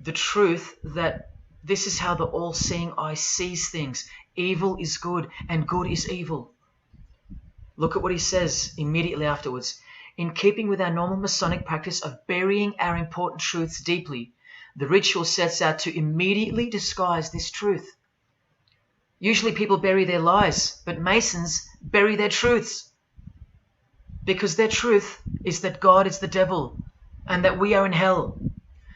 The truth that this is how the all-seeing eye sees things. Evil is good and good is evil. Look at what he says immediately afterwards. In keeping with our normal Masonic practice of burying our important truths deeply, the ritual sets out to immediately disguise this truth. Usually people bury their lies, but Masons bury their truths. Because their truth is that God is the devil and that we are in hell.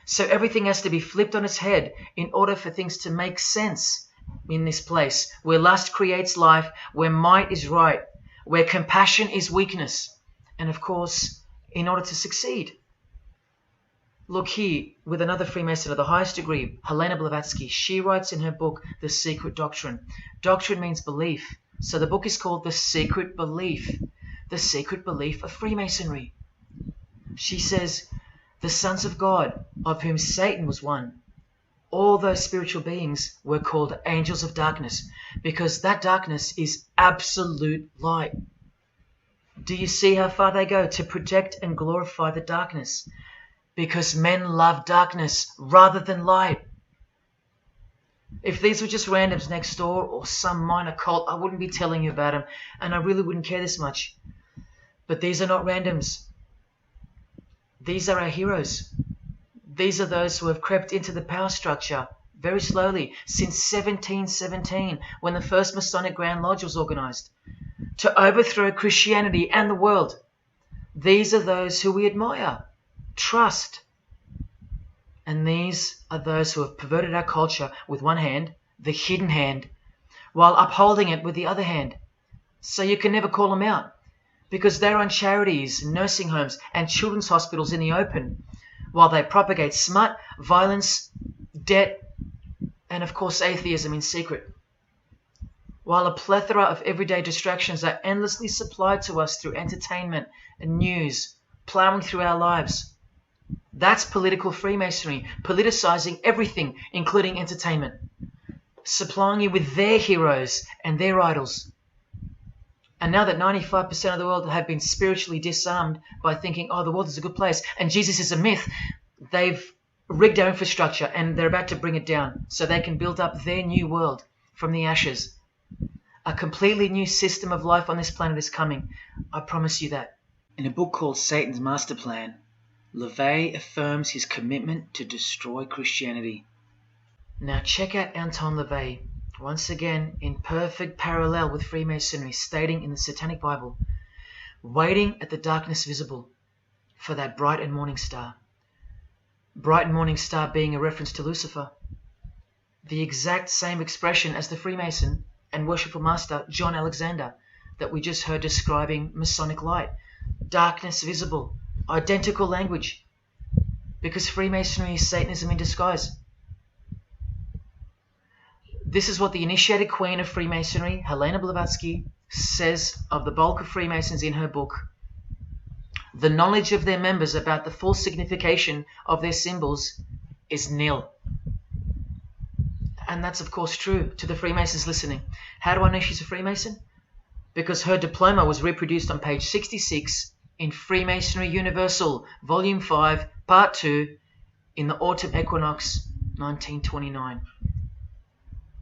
So everything has to be flipped on its head in order for things to make sense in this place, where lust creates life, where might is right, where compassion is weakness, and of course, in order to succeed. Look here, with another Freemason of the highest degree, Helena Blavatsky. She writes in her book, The Secret Doctrine. Doctrine means belief. So the book is called The Secret Belief. The Secret Belief of Freemasonry. She says, the sons of God, of whom Satan was one, all those spiritual beings were called angels of darkness, because that darkness is absolute light. Do you see how far they go to protect and glorify the darkness? Because men love darkness rather than light. If these were just randoms next door or some minor cult, I wouldn't be telling you about them, and I really wouldn't care this much. But these are not randoms. These are our heroes. These are those who have crept into the power structure very slowly since 1717, when the first Masonic Grand Lodge was organized, to overthrow Christianity and the world. These are those who we admire, trust. And these are those who have perverted our culture with one hand, the hidden hand, while upholding it with the other hand. So you can never call them out, because they run charities, nursing homes, and children's hospitals in the open, while they propagate smut, violence, debt, and of course atheism in secret. While a plethora of everyday distractions are endlessly supplied to us through entertainment and news, plowing through our lives. That's political Freemasonry, politicizing everything, including entertainment, supplying you with their heroes and their idols. And now that 95% of the world have been spiritually disarmed by thinking, oh, the world is a good place and Jesus is a myth, they've rigged our infrastructure and they're about to bring it down so they can build up their new world from the ashes. A completely new system of life on this planet is coming. I promise you that. In a book called Satan's Master Plan, LaVey affirms his commitment to destroy Christianity. Now check out Anton LaVey, once again in perfect parallel with Freemasonry, stating in the Satanic Bible, waiting at the darkness visible for that bright and morning star. Bright and morning star being a reference to Lucifer. The exact same expression as the Freemason and worshipful master John Alexander that we just heard describing Masonic light. Darkness visible. Identical language. Because Freemasonry is Satanism in disguise. This is what the initiated queen of Freemasonry, Helena Blavatsky, says of the bulk of Freemasons in her book. The knowledge of their members about the full signification of their symbols is nil. And that's of course true to the Freemasons listening. How do I know she's a Freemason? Because her diploma was reproduced on page 66 in Freemasonry Universal, Volume 5, Part 2, in the Autumn Equinox, 1929.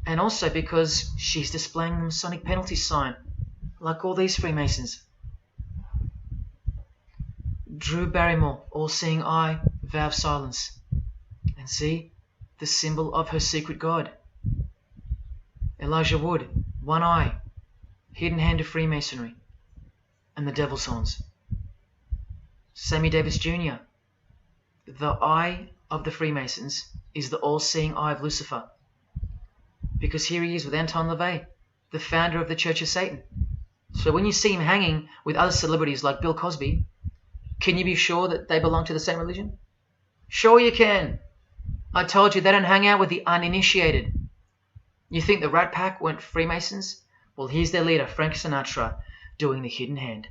And also because she's displaying the Masonic penalty sign, like all these Freemasons. Drew Barrymore, all-seeing eye, vow of silence. And see, the symbol of her secret God. Elijah Wood, one eye, hidden hand of Freemasonry, and the devil's horns. Sammy Davis Jr., the eye of the Freemasons is the all-seeing eye of Lucifer. Because here he is with Anton LaVey, the founder of the Church of Satan. So when you see him hanging with other celebrities like Bill Cosby, can you be sure that they belong to the same religion? Sure you can. I told you they don't hang out with the uninitiated. You think the Rat Pack weren't Freemasons? Well, here's their leader, Frank Sinatra, doing the hidden hand.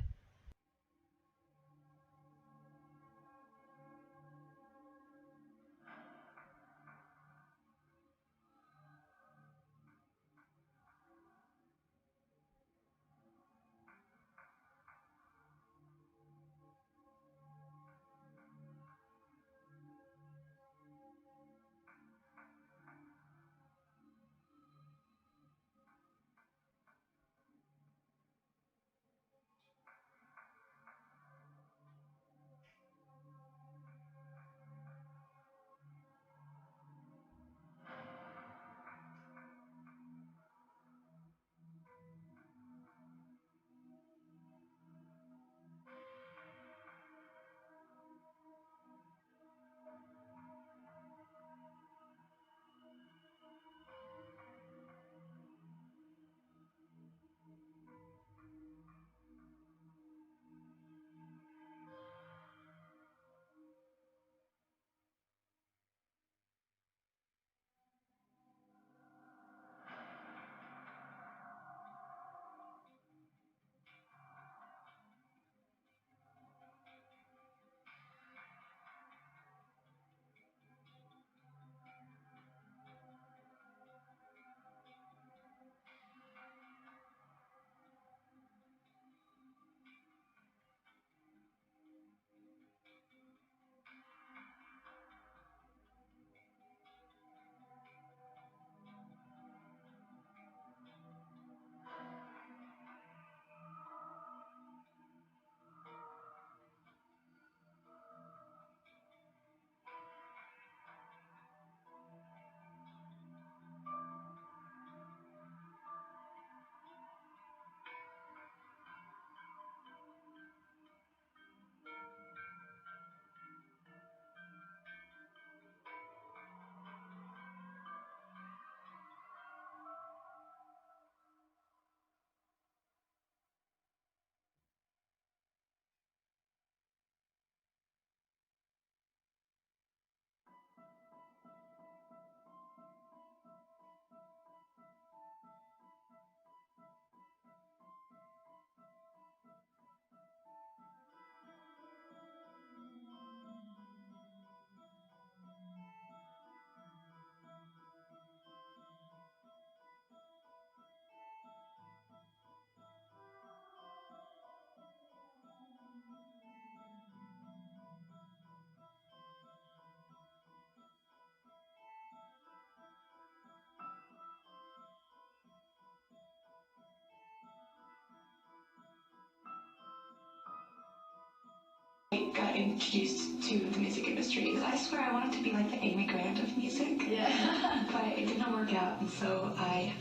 got introduced to the music industry. I swear I wanted to be like the Amy Grant of music. Yeah. But it did not work out, and so I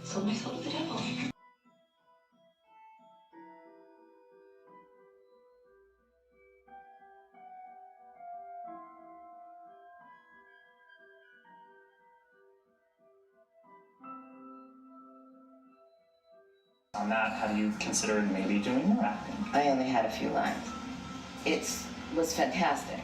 sold my soul to the devil. On that, how do you consider maybe doing more acting? I only had a few lines. It was fantastic,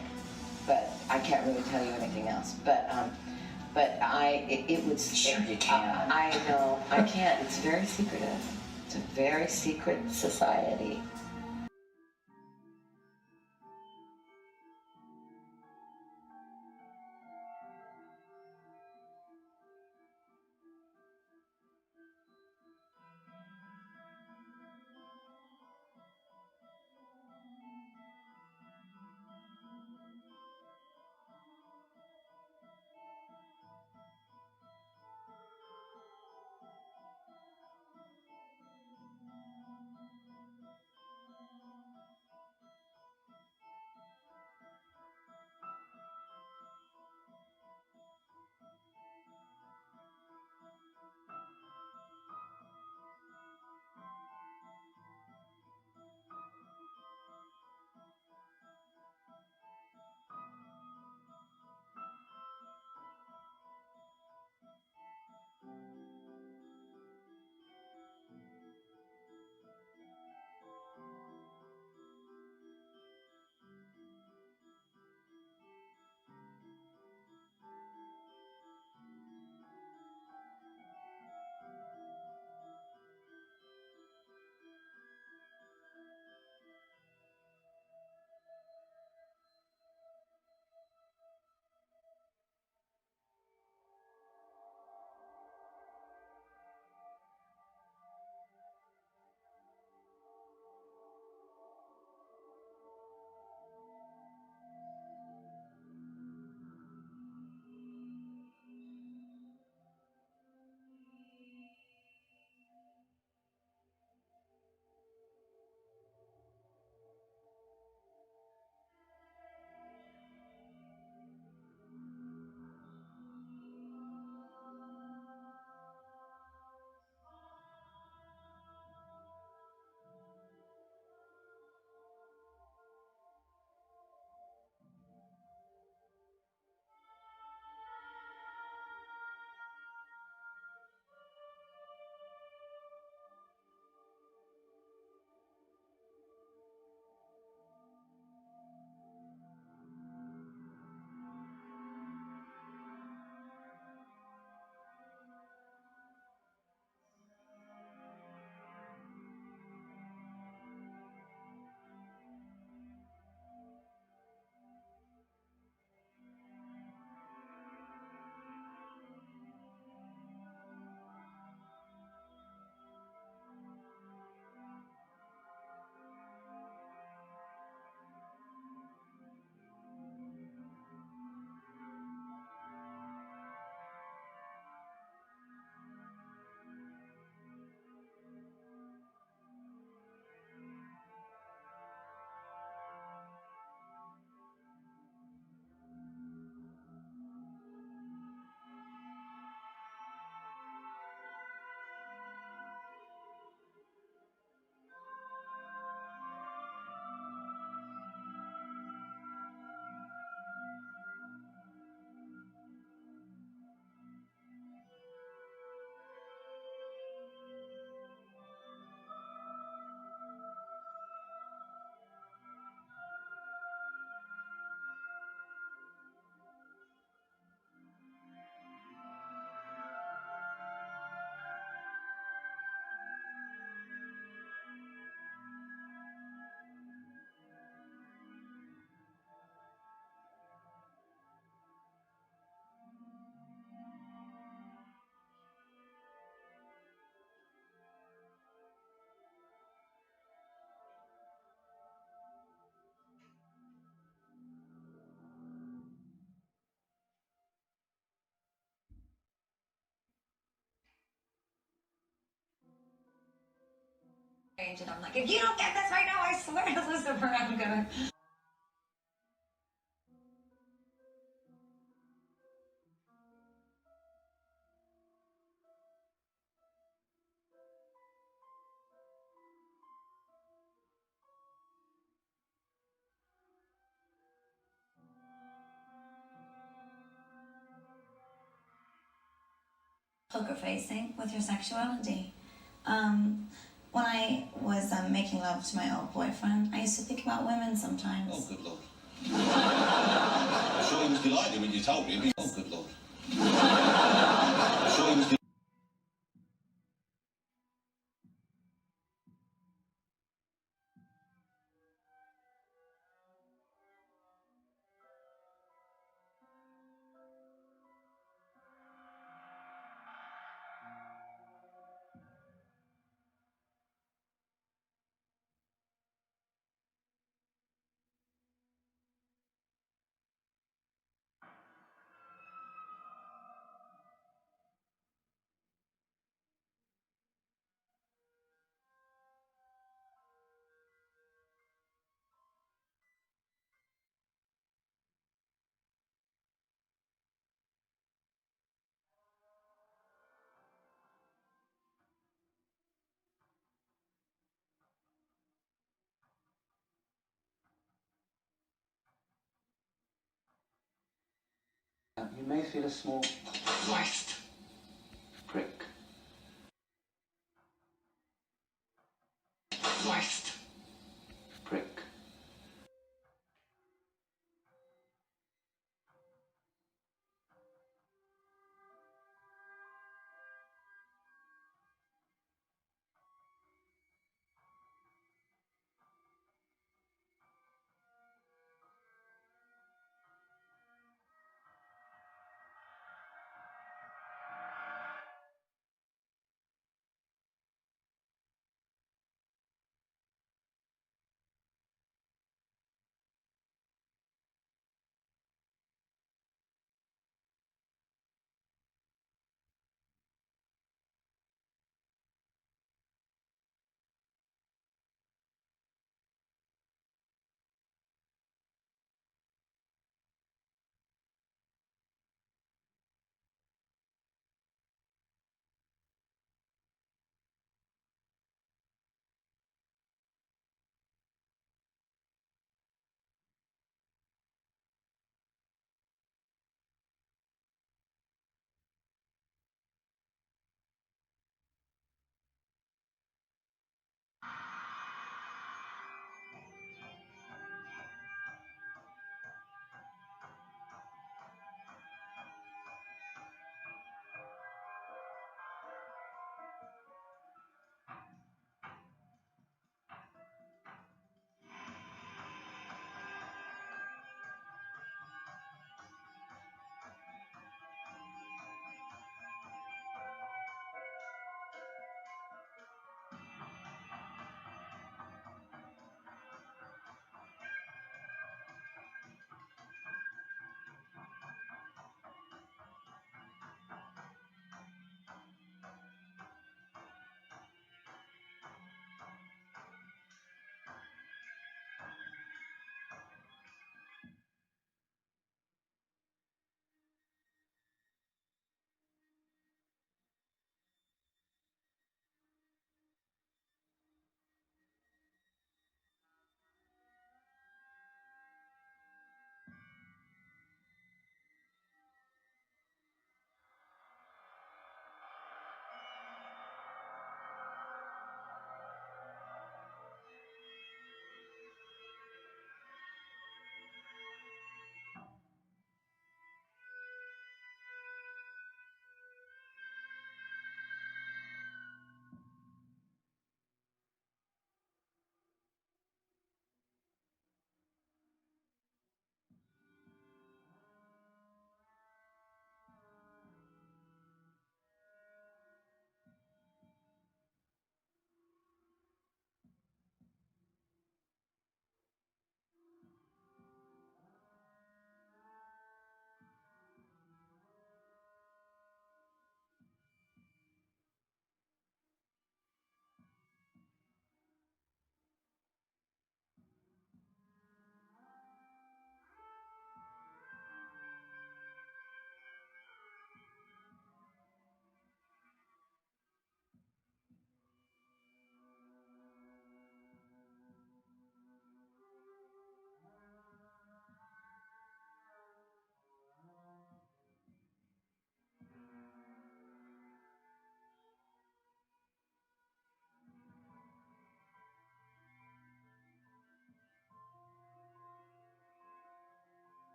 but I can't really tell you anything else. It was. Sure you can. I know, I can't. It's very secretive. It's a very secret society. And I'm like, if you don't get this right now, I swear to Lucifer, I'm gonna. poker facing with your sexuality. When I was making love to my old boyfriend, I used to think about women sometimes. Oh, good Lord. I'm sure he was delighted when you told him. Oh, good Lord. I'm sure he was delighted. You may feel a small Christ. prick. Christ. Prick.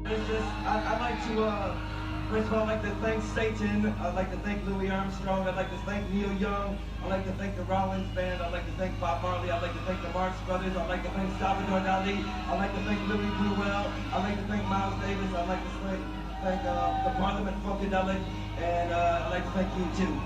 It's just, I'd like to, first of all, I'd like to thank Satan. I'd like to thank Louis Armstrong. I'd like to thank Neil Young. I'd like to thank the Rollins Band. I'd like to thank Bob Marley. I'd like to thank the Marx Brothers. I'd like to thank Salvador Dali. I'd like to thank Louis Bruel. I'd like to thank Miles Davis. I'd like to thank the Parliament Funkadelic. And I'd like to thank you, too.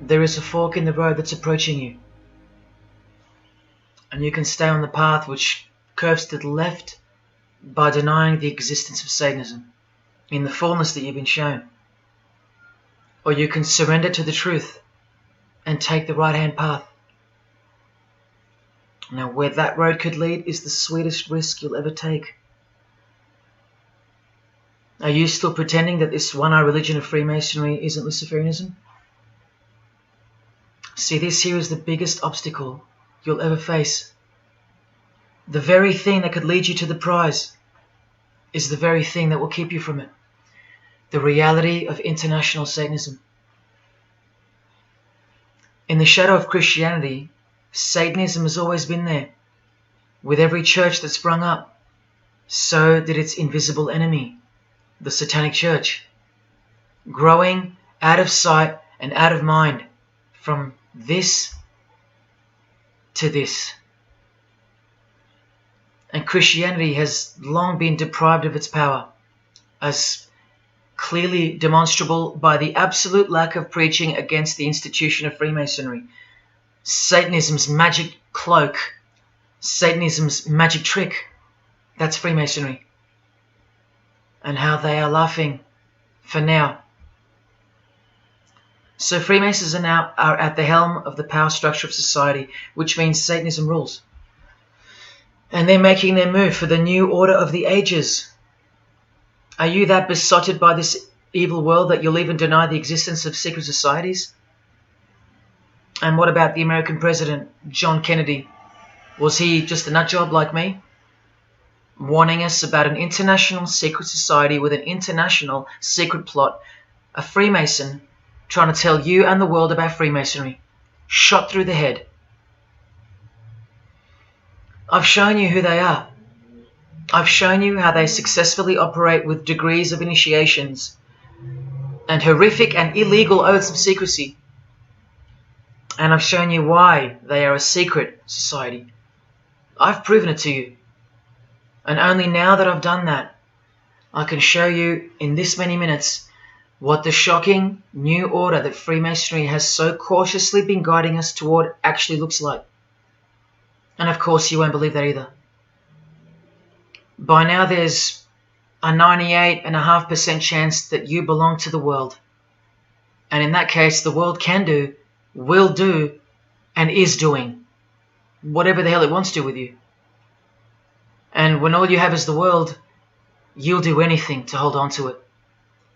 there is a fork in the road that's approaching you. And you can stay on the path which curves to the left by denying the existence of Satanism in the fullness that you've been shown. Or you can surrender to the truth and take the right-hand path. Now, where that road could lead is the sweetest risk you'll ever take. Are you still pretending that this one-eye religion of Freemasonry isn't Luciferianism? See, this here is the biggest obstacle you'll ever face. The very thing that could lead you to the prize is the very thing that will keep you from it. The reality of international Satanism. In the shadow of Christianity, Satanism has always been there. With every church that sprung up, so did its invisible enemy, the Satanic Church, growing out of sight and out of mind from this to this. And Christianity has long been deprived of its power, as clearly demonstrable by the absolute lack of preaching against the institution of Freemasonry. Satanism's magic cloak, Satanism's magic trick, that's Freemasonry. And how they are laughing for now. So Freemasons are now at the helm of the power structure of society, which means Satanism rules. And they're making their move for the new order of the ages. Are you that besotted by this evil world that you'll even deny the existence of secret societies? And what about the American president, John Kennedy? Was he just a nutjob like me? Warning us about an international secret society with an international secret plot. A Freemason trying to tell you and the world about Freemasonry. Shot through the head. I've shown you who they are. I've shown you how they successfully operate with degrees of initiations and horrific and illegal oaths of secrecy. And I've shown you why they are a secret society. I've proven it to you. And only now that I've done that, I can show you in this many minutes what the shocking new order that Freemasonry has so cautiously been guiding us toward actually looks like. And of course you won't believe that either. By now there's a 98.5% chance that you belong to the world. And in that case, the world can do, will do, and is doing whatever the hell it wants to with you. And when all you have is the world, you'll do anything to hold on to it.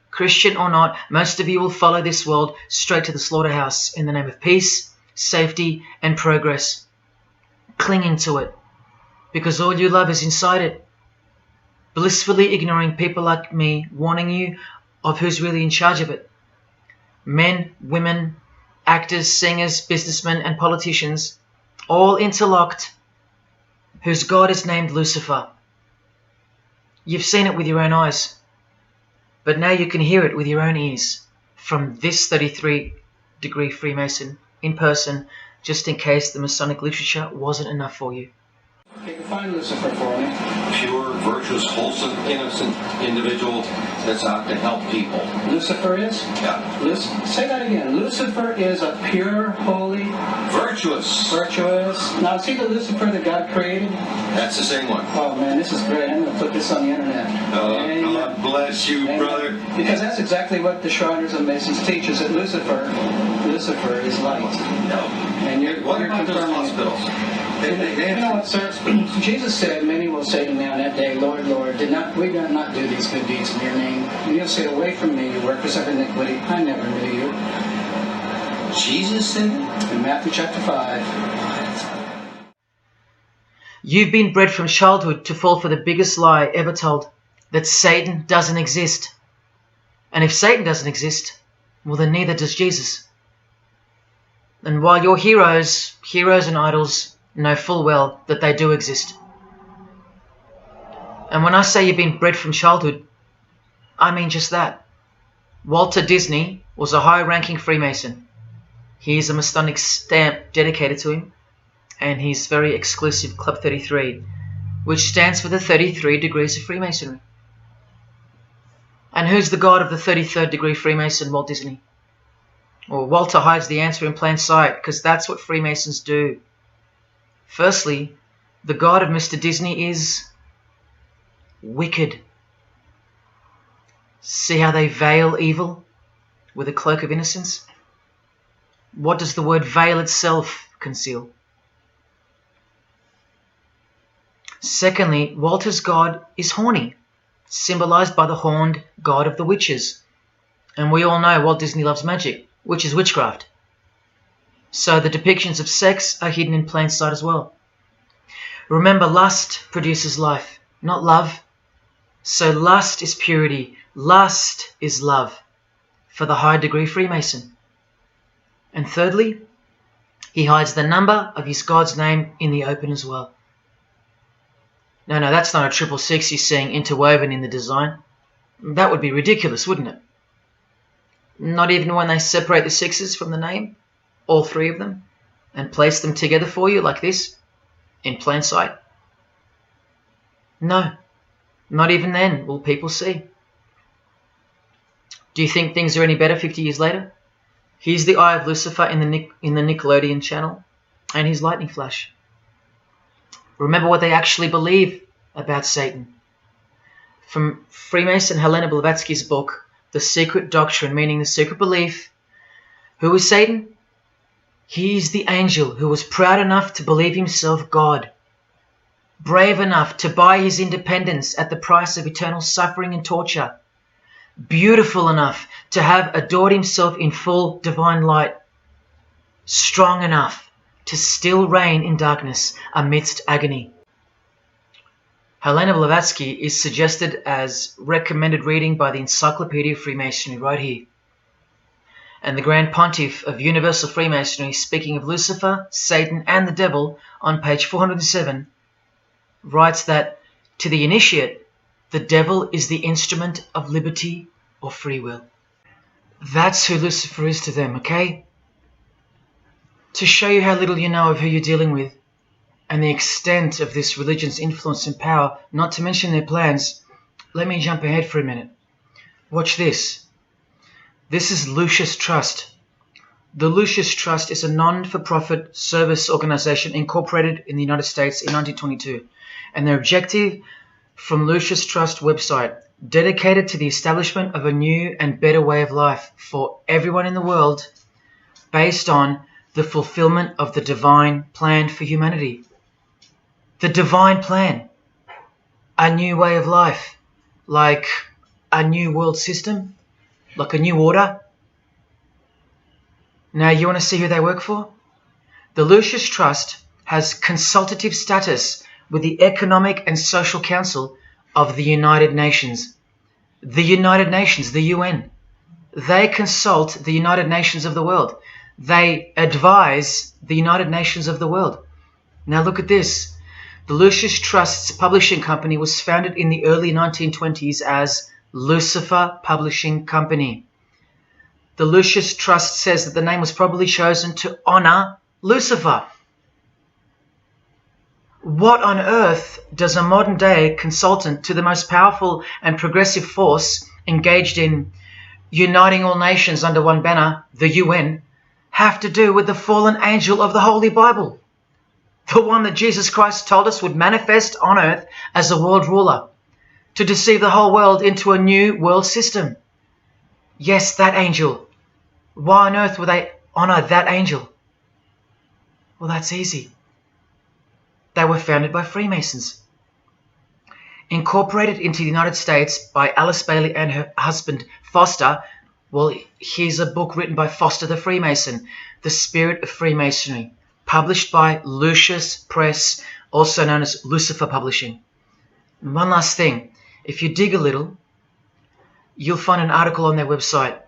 Christian or not, most of you will follow this world straight to the slaughterhouse in the name of peace, safety, and progress. Clinging to it, because all you love is inside it. Blissfully ignoring people like me warning you of who's really in charge of it. Men, women, actors, singers, businessmen, and politicians, all interlocked, whose God is named Lucifer. You've seen it with your own eyes, but now you can hear it with your own ears from this 33-degree Freemason in person, just in case the Masonic literature wasn't enough for you. Okay, define Lucifer for me. Pure, virtuous, wholesome, innocent individual that's out to help people. Lucifer is? Yeah. Say that again. Lucifer is a pure, holy... Virtuous. Virtuous. Now, see the Lucifer that God created? That's the same one. Oh, man, this is great. I'm going to put this on the internet. Oh, God bless you, brother. Because that's exactly what the Shriners and Masons teach, is that Lucifer is light. No. And what about those hospitals? You know what, sir? Jesus said, many will say to me on that day, Lord, Lord, we did not do these good deeds in your name. And you'll say, away from me, you workers of iniquity. I never knew you. Jesus said it? In Matthew chapter 5. You've been bred from childhood to fall for the biggest lie ever told, that Satan doesn't exist. And if Satan doesn't exist, well then neither does Jesus. And while your heroes and idols know full well that they do exist. And when I say you've been bred from childhood, I mean just that. Walter Disney was a high-ranking Freemason. He is a Masonic stamp dedicated to him, and his very exclusive Club 33, which stands for the 33 degrees of Freemasonry. And who's the god of the 33rd degree Freemason, Walt Disney? Or Walter hides the answer in plain sight, because that's what Freemasons do. Firstly, the God of Mr. Disney is wicked. See how they veil evil with a cloak of innocence? What does the word veil itself conceal? Secondly, Walter's God is horny, symbolized by the horned god of the witches. And we all know Walt Disney loves magic, which is witchcraft. So the depictions of sex are hidden in plain sight as well. Remember, lust produces life, not love. So lust is purity, lust is love for the high degree Freemason. And thirdly, he hides the number of his God's name in the open as well. No, that's not a 666 you're seeing interwoven in the design. That would be ridiculous, wouldn't it? Not even when they separate the sixes from the name, all three of them, and place them together for you like this, in plain sight. No, not even then will people see. Do you think things are any better 50 years later? Here's the Eye of Lucifer in the Nickelodeon channel, and his lightning flash. Remember what they actually believe about Satan. From Freemason Helena Blavatsky's book, The Secret Doctrine, meaning the secret belief. Who is Satan? He is the angel who was proud enough to believe himself God, brave enough to buy his independence at the price of eternal suffering and torture, beautiful enough to have adored himself in full divine light, strong enough to still reign in darkness amidst agony. Helena Blavatsky is suggested as recommended reading by the Encyclopedia of Freemasonry right here. And the Grand Pontiff of Universal Freemasonry, speaking of Lucifer, Satan and the Devil on page 407, writes that to the initiate, the devil is the instrument of liberty or free will. That's who Lucifer is to them, okay? To show you how little you know of who you're dealing with and the extent of this religion's influence and power, not to mention their plans, let me jump ahead for a minute. Watch this. This is Lucius Trust. The Lucius Trust is a non-for-profit service organization incorporated in the United States in 1922, and their objective from Lucius Trust website, dedicated to the establishment of a new and better way of life for everyone in the world based on the fulfillment of the divine plan for humanity. The divine plan. A new way of life. Like a new world system. Like a new order. Now, you want to see who they work for? The Lucius Trust has consultative status with the Economic and Social Council of the United Nations. The United Nations, the UN. They consult the United Nations of the world. They advise the United Nations of the world. Now look at this. The Lucius Trust's publishing company was founded in the early 1920s as Lucifer Publishing Company. The Lucius Trust says that the name was probably chosen to honor Lucifer. What on earth does a modern day consultant to the most powerful and progressive force engaged in uniting all nations under one banner, the UN, have to do with the fallen angel of the Holy Bible? The one that Jesus Christ told us would manifest on earth as a world ruler, to deceive the whole world into a new world system. Yes, that angel. Why on earth would they honor that angel? Well, that's easy. They were founded by Freemasons. Incorporated into the United States by Alice Bailey and her husband Foster. Well, here's a book written by Foster the Freemason, The Spirit of Freemasonry, published by Lucius Press, also known as Lucifer Publishing. And one last thing, if you dig a little, you'll find an article on their website,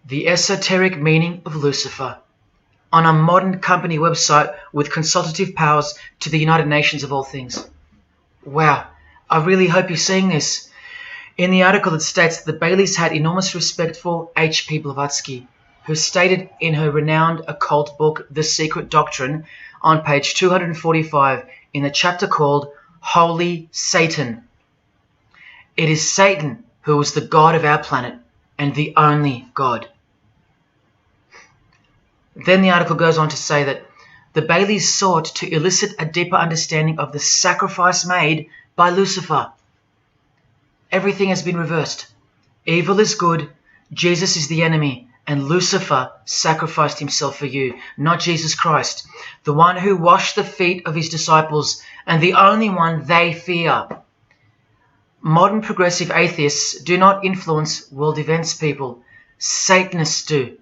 The Esoteric Meaning of Lucifer, on a modern company website with consultative powers to the United Nations of all things. Wow, I really hope you're seeing this. In the article it states that the Baileys had enormous respect for H.P. Blavatsky, who stated in her renowned occult book, The Secret Doctrine, on page 245 in the chapter called Holy Satan. It is Satan who is the God of our planet and the only God. Then the article goes on to say that the Baileys sought to elicit a deeper understanding of the sacrifice made by Lucifer. Everything has been reversed. Evil is good, Jesus is the enemy, and Lucifer sacrificed himself for you, not Jesus Christ, the one who washed the feet of his disciples and the only one they fear. Modern progressive atheists do not influence world events, people. Satanists do.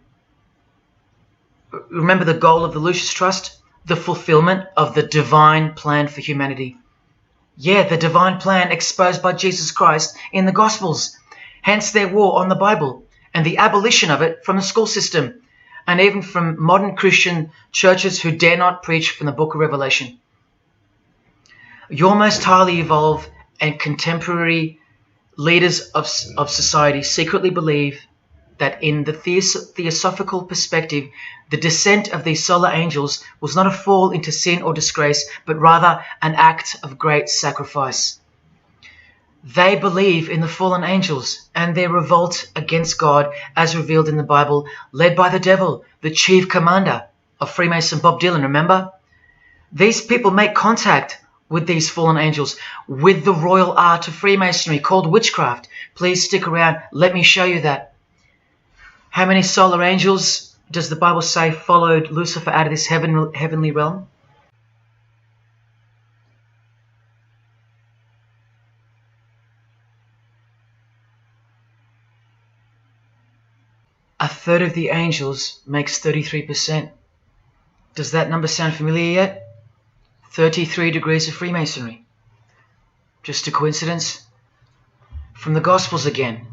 Remember the goal of the Lucis Trust? The fulfillment of the divine plan for humanity. Yeah, the divine plan exposed by Jesus Christ in the Gospels. Hence their war on the Bible and the abolition of it from the school system and even from modern Christian churches who dare not preach from the book of Revelation. Your most highly evolved and contemporary leaders of society secretly believe that in the theosophical perspective, the descent of these solar angels was not a fall into sin or disgrace, but rather an act of great sacrifice. They believe in the fallen angels and their revolt against God as revealed in the Bible, led by the devil, the chief commander of Freemason Bob Dylan, remember? These people make contact with these fallen angels, with the royal art of Freemasonry called witchcraft. Please stick around, let me show you that. How many solar angels does the Bible say followed Lucifer out of this heavenly realm? A third of the angels makes 33%. Does that number sound familiar yet? 33 degrees of Freemasonry. Just a coincidence? From the Gospels again,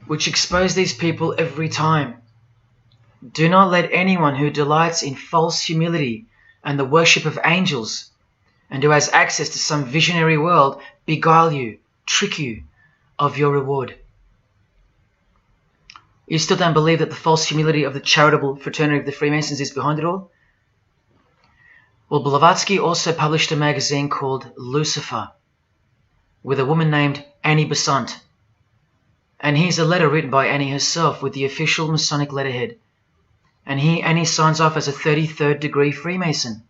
which expose these people every time. Do not let anyone who delights in false humility and the worship of angels, and who has access to some visionary world, beguile you, trick you of your reward. You still don't believe that the false humility of the charitable fraternity of the Freemasons is behind it all? Well, Blavatsky also published a magazine called Lucifer with a woman named Annie Besant. And here's a letter written by Annie herself with the official Masonic letterhead. And here Annie signs off as a 33rd degree Freemason.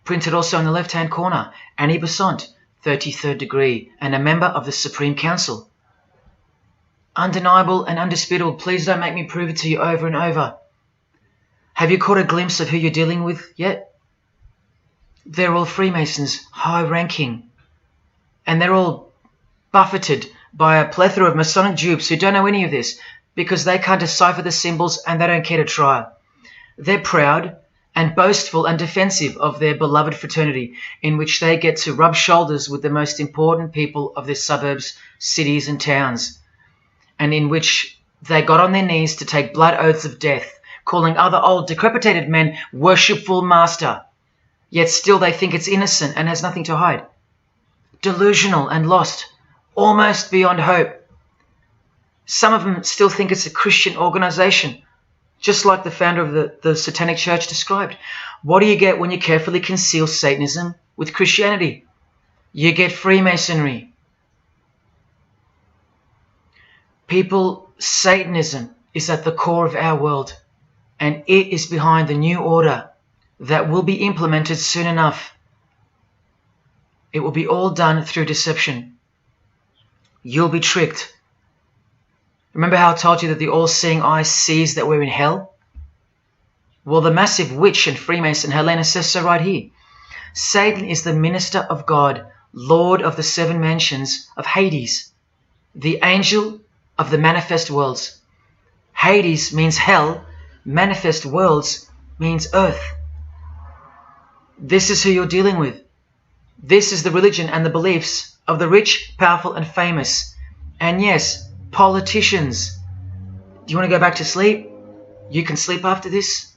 Printed also in the left-hand corner, Annie Besant, 33rd degree, and a member of the Supreme Council. Undeniable and undisputable. Please don't make me prove it to you over and over. Have you caught a glimpse of who you're dealing with yet? They're all Freemasons, high-ranking. And they're all buffeted by a plethora of Masonic dupes who don't know any of this because they can't decipher the symbols and they don't care to try. They're proud and boastful and defensive of their beloved fraternity, in which they get to rub shoulders with the most important people of their suburbs, cities and towns, and in which they got on their knees to take blood oaths of death, calling other old decrepitated men worshipful master, yet still they think it's innocent and has nothing to hide. Delusional and lost, almost beyond hope. Some of them still think it's a Christian organization, just like the founder of the Satanic Church described. What do you get when you carefully conceal Satanism with Christianity? You get Freemasonry. People, Satanism is at the core of our world, and it is behind the new order that will be implemented soon enough. It will be all done through deception. You'll be tricked. Remember how I told you that the all-seeing eye sees that we're in hell? Well, the massive witch and Freemason Helena says so right here. Satan is the minister of God, Lord of the seven mansions of Hades, the angel of the manifest worlds. Hades means hell, manifest worlds means earth. This is who you're dealing with. This is the religion and the beliefs of the rich, powerful and famous. And yes, politicians. Do you want to go back to sleep? You can sleep after this.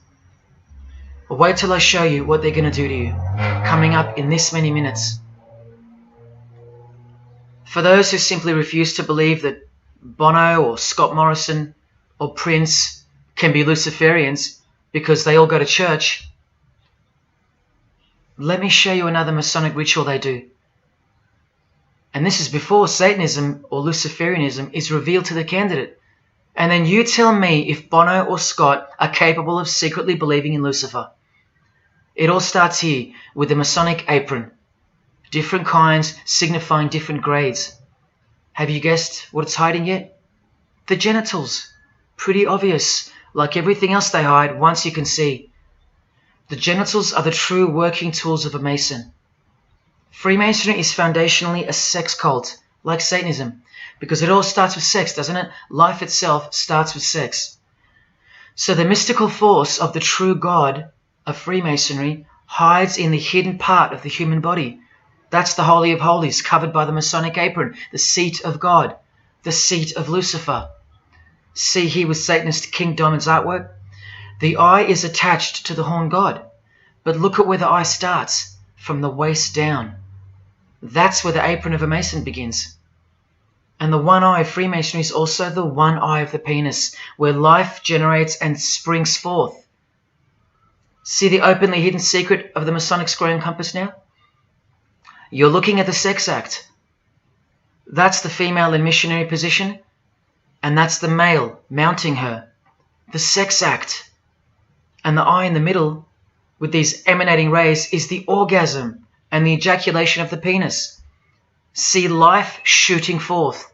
Or wait till I show you what they're going to do to you, coming up in this many minutes. For those who simply refuse to believe that Bono or Scott Morrison or Prince can be Luciferians because they all go to church, let me show you another Masonic ritual they do. And this is before Satanism or Luciferianism is revealed to the candidate. And then you tell me if Bono or Scott are capable of secretly believing in Lucifer. It all starts here with the Masonic apron. Different kinds signifying different grades. Have you guessed what it's hiding yet? The genitals. Pretty obvious. Like everything else they hide, once you can see. The genitals are the true working tools of a Mason. Freemasonry is foundationally a sex cult, like Satanism, because it all starts with sex, doesn't it? Life itself starts with sex. So the mystical force of the true God of Freemasonry hides in the hidden part of the human body. That's the Holy of Holies, covered by the Masonic apron, the seat of God, the seat of Lucifer. See here with Satanist King Diamond's artwork? The eye is attached to the horn god, but look at where the eye starts, from the waist down. That's where the apron of a Mason begins. And the one eye of Freemasonry is also the one eye of the penis, where life generates and springs forth. See the openly hidden secret of the Masonic square and compass now? You're looking at the sex act. That's the female in missionary position, and that's the male mounting her. The sex act. And the eye in the middle, with these emanating rays, is the orgasm and the ejaculation of the penis. See life shooting forth.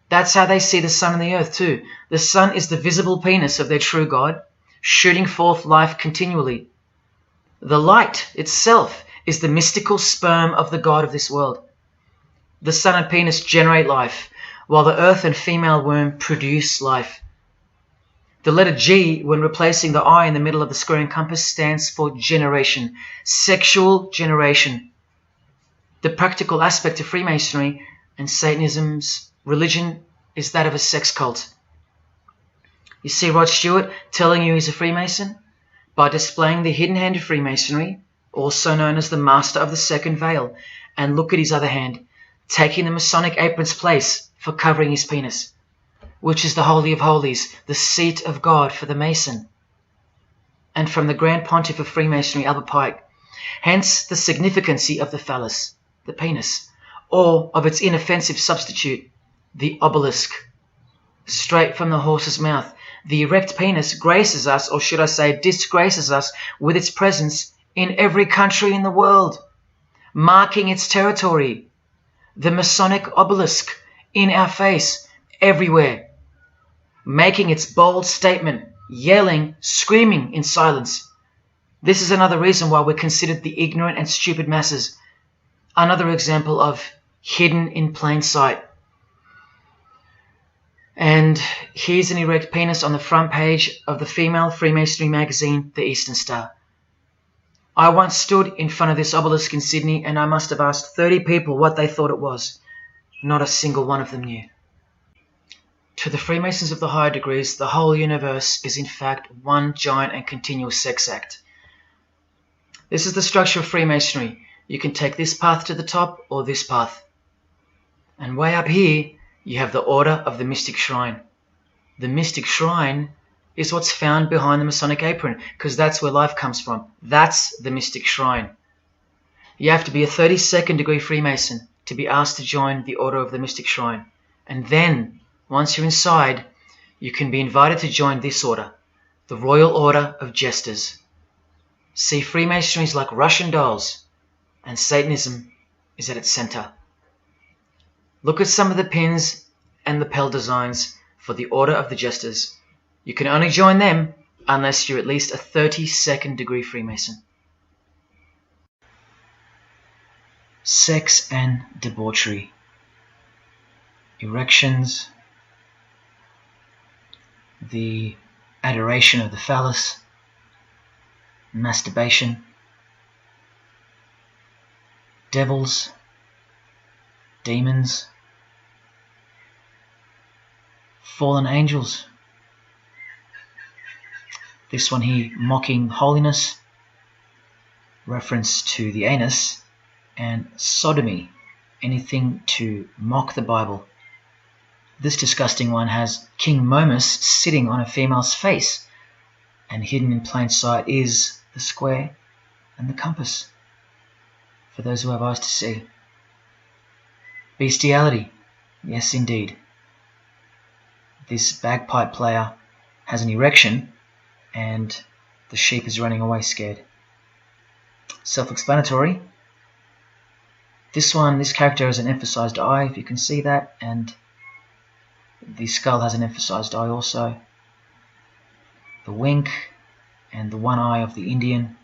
That's how they see the sun and the earth too. The sun is the visible penis of their true God, shooting forth life continually. The light itself is the mystical sperm of the God of this world. The sun and penis generate life, while the earth and female womb produce life. The letter G, when replacing the I in the middle of the square and compass, stands for generation, sexual generation. The practical aspect of Freemasonry and Satanism's religion is that of a sex cult. You see Rod Stewart telling you he's a Freemason? By displaying the hidden hand of Freemasonry, also known as the Master of the Second Veil, and look at his other hand, taking the Masonic apron's place for covering his penis, which is the Holy of Holies, the seat of God for the Mason. And from the Grand Pontiff of Freemasonry, Albert Pike, hence the significancy of the phallus, the penis, or of its inoffensive substitute, the obelisk. Straight from the horse's mouth, the erect penis graces us, or should I say disgraces us, with its presence in every country in the world, marking its territory. The Masonic obelisk in our face, everywhere, making its bold statement, yelling, screaming in silence. This is another reason why we're considered the ignorant and stupid masses. Another example of hidden in plain sight. And here's an erect penis on the front page of the female Freemasonry magazine, The Eastern Star. I once stood in front of this obelisk in Sydney, and I must have asked 30 people what they thought it was. Not a single one of them knew. To the Freemasons of the higher degrees, the whole universe is in fact one giant and continuous sex act. This is the structure of Freemasonry. You can take this path to the top or this path. And way up here, you have the Order of the Mystic Shrine. The Mystic Shrine is what's found behind the Masonic apron, because that's where life comes from. That's the Mystic Shrine. You have to be a 32nd degree Freemason to be asked to join the Order of the Mystic Shrine. And then, once you're inside, you can be invited to join this order, the Royal Order of Jesters. See, Freemasonry is like Russian dolls, and Satanism is at its center. Look at some of the pins and lapel designs for the Order of the Jesters. You can only join them unless you're at least a 32nd degree Freemason. Sex and debauchery. Erections. The adoration of the phallus. Masturbation. Devils. Demons. Fallen angels. This one here, mocking holiness, reference to the anus, and sodomy, anything to mock the Bible. This disgusting one has King Momus sitting on a female's face, and hidden in plain sight is the square and the compass, for those who have eyes to see. Bestiality, yes indeed. this bagpipe player has an erection and the sheep is running away scared. Self-explanatory. This character has an emphasized eye, if you can see that, and the skull has an emphasized eye also. The wink and the one eye of the Indian.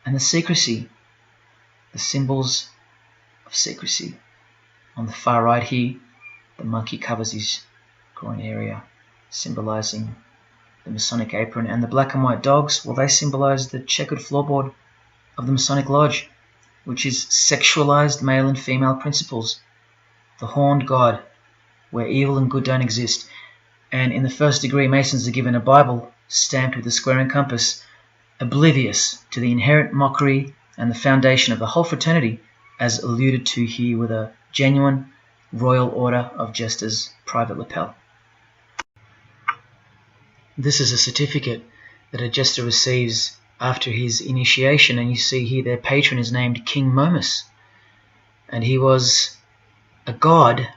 And the secrecy, the symbols of secrecy. On the far right here, the monkey covers his groin area, symbolizing the Masonic apron, and the black and white dogs, well, they symbolize the checkered floorboard of the Masonic Lodge, which is sexualized male and female principles. The horned god, where evil and good don't exist. And in the first degree, Masons are given a Bible stamped with a square and compass, oblivious to the inherent mockery and the foundation of the whole fraternity, as alluded to here with a genuine Royal Order of Jesters private lapel. This is a certificate that a jester receives after his initiation, and you see here their patron is named King Momus, and he was a god,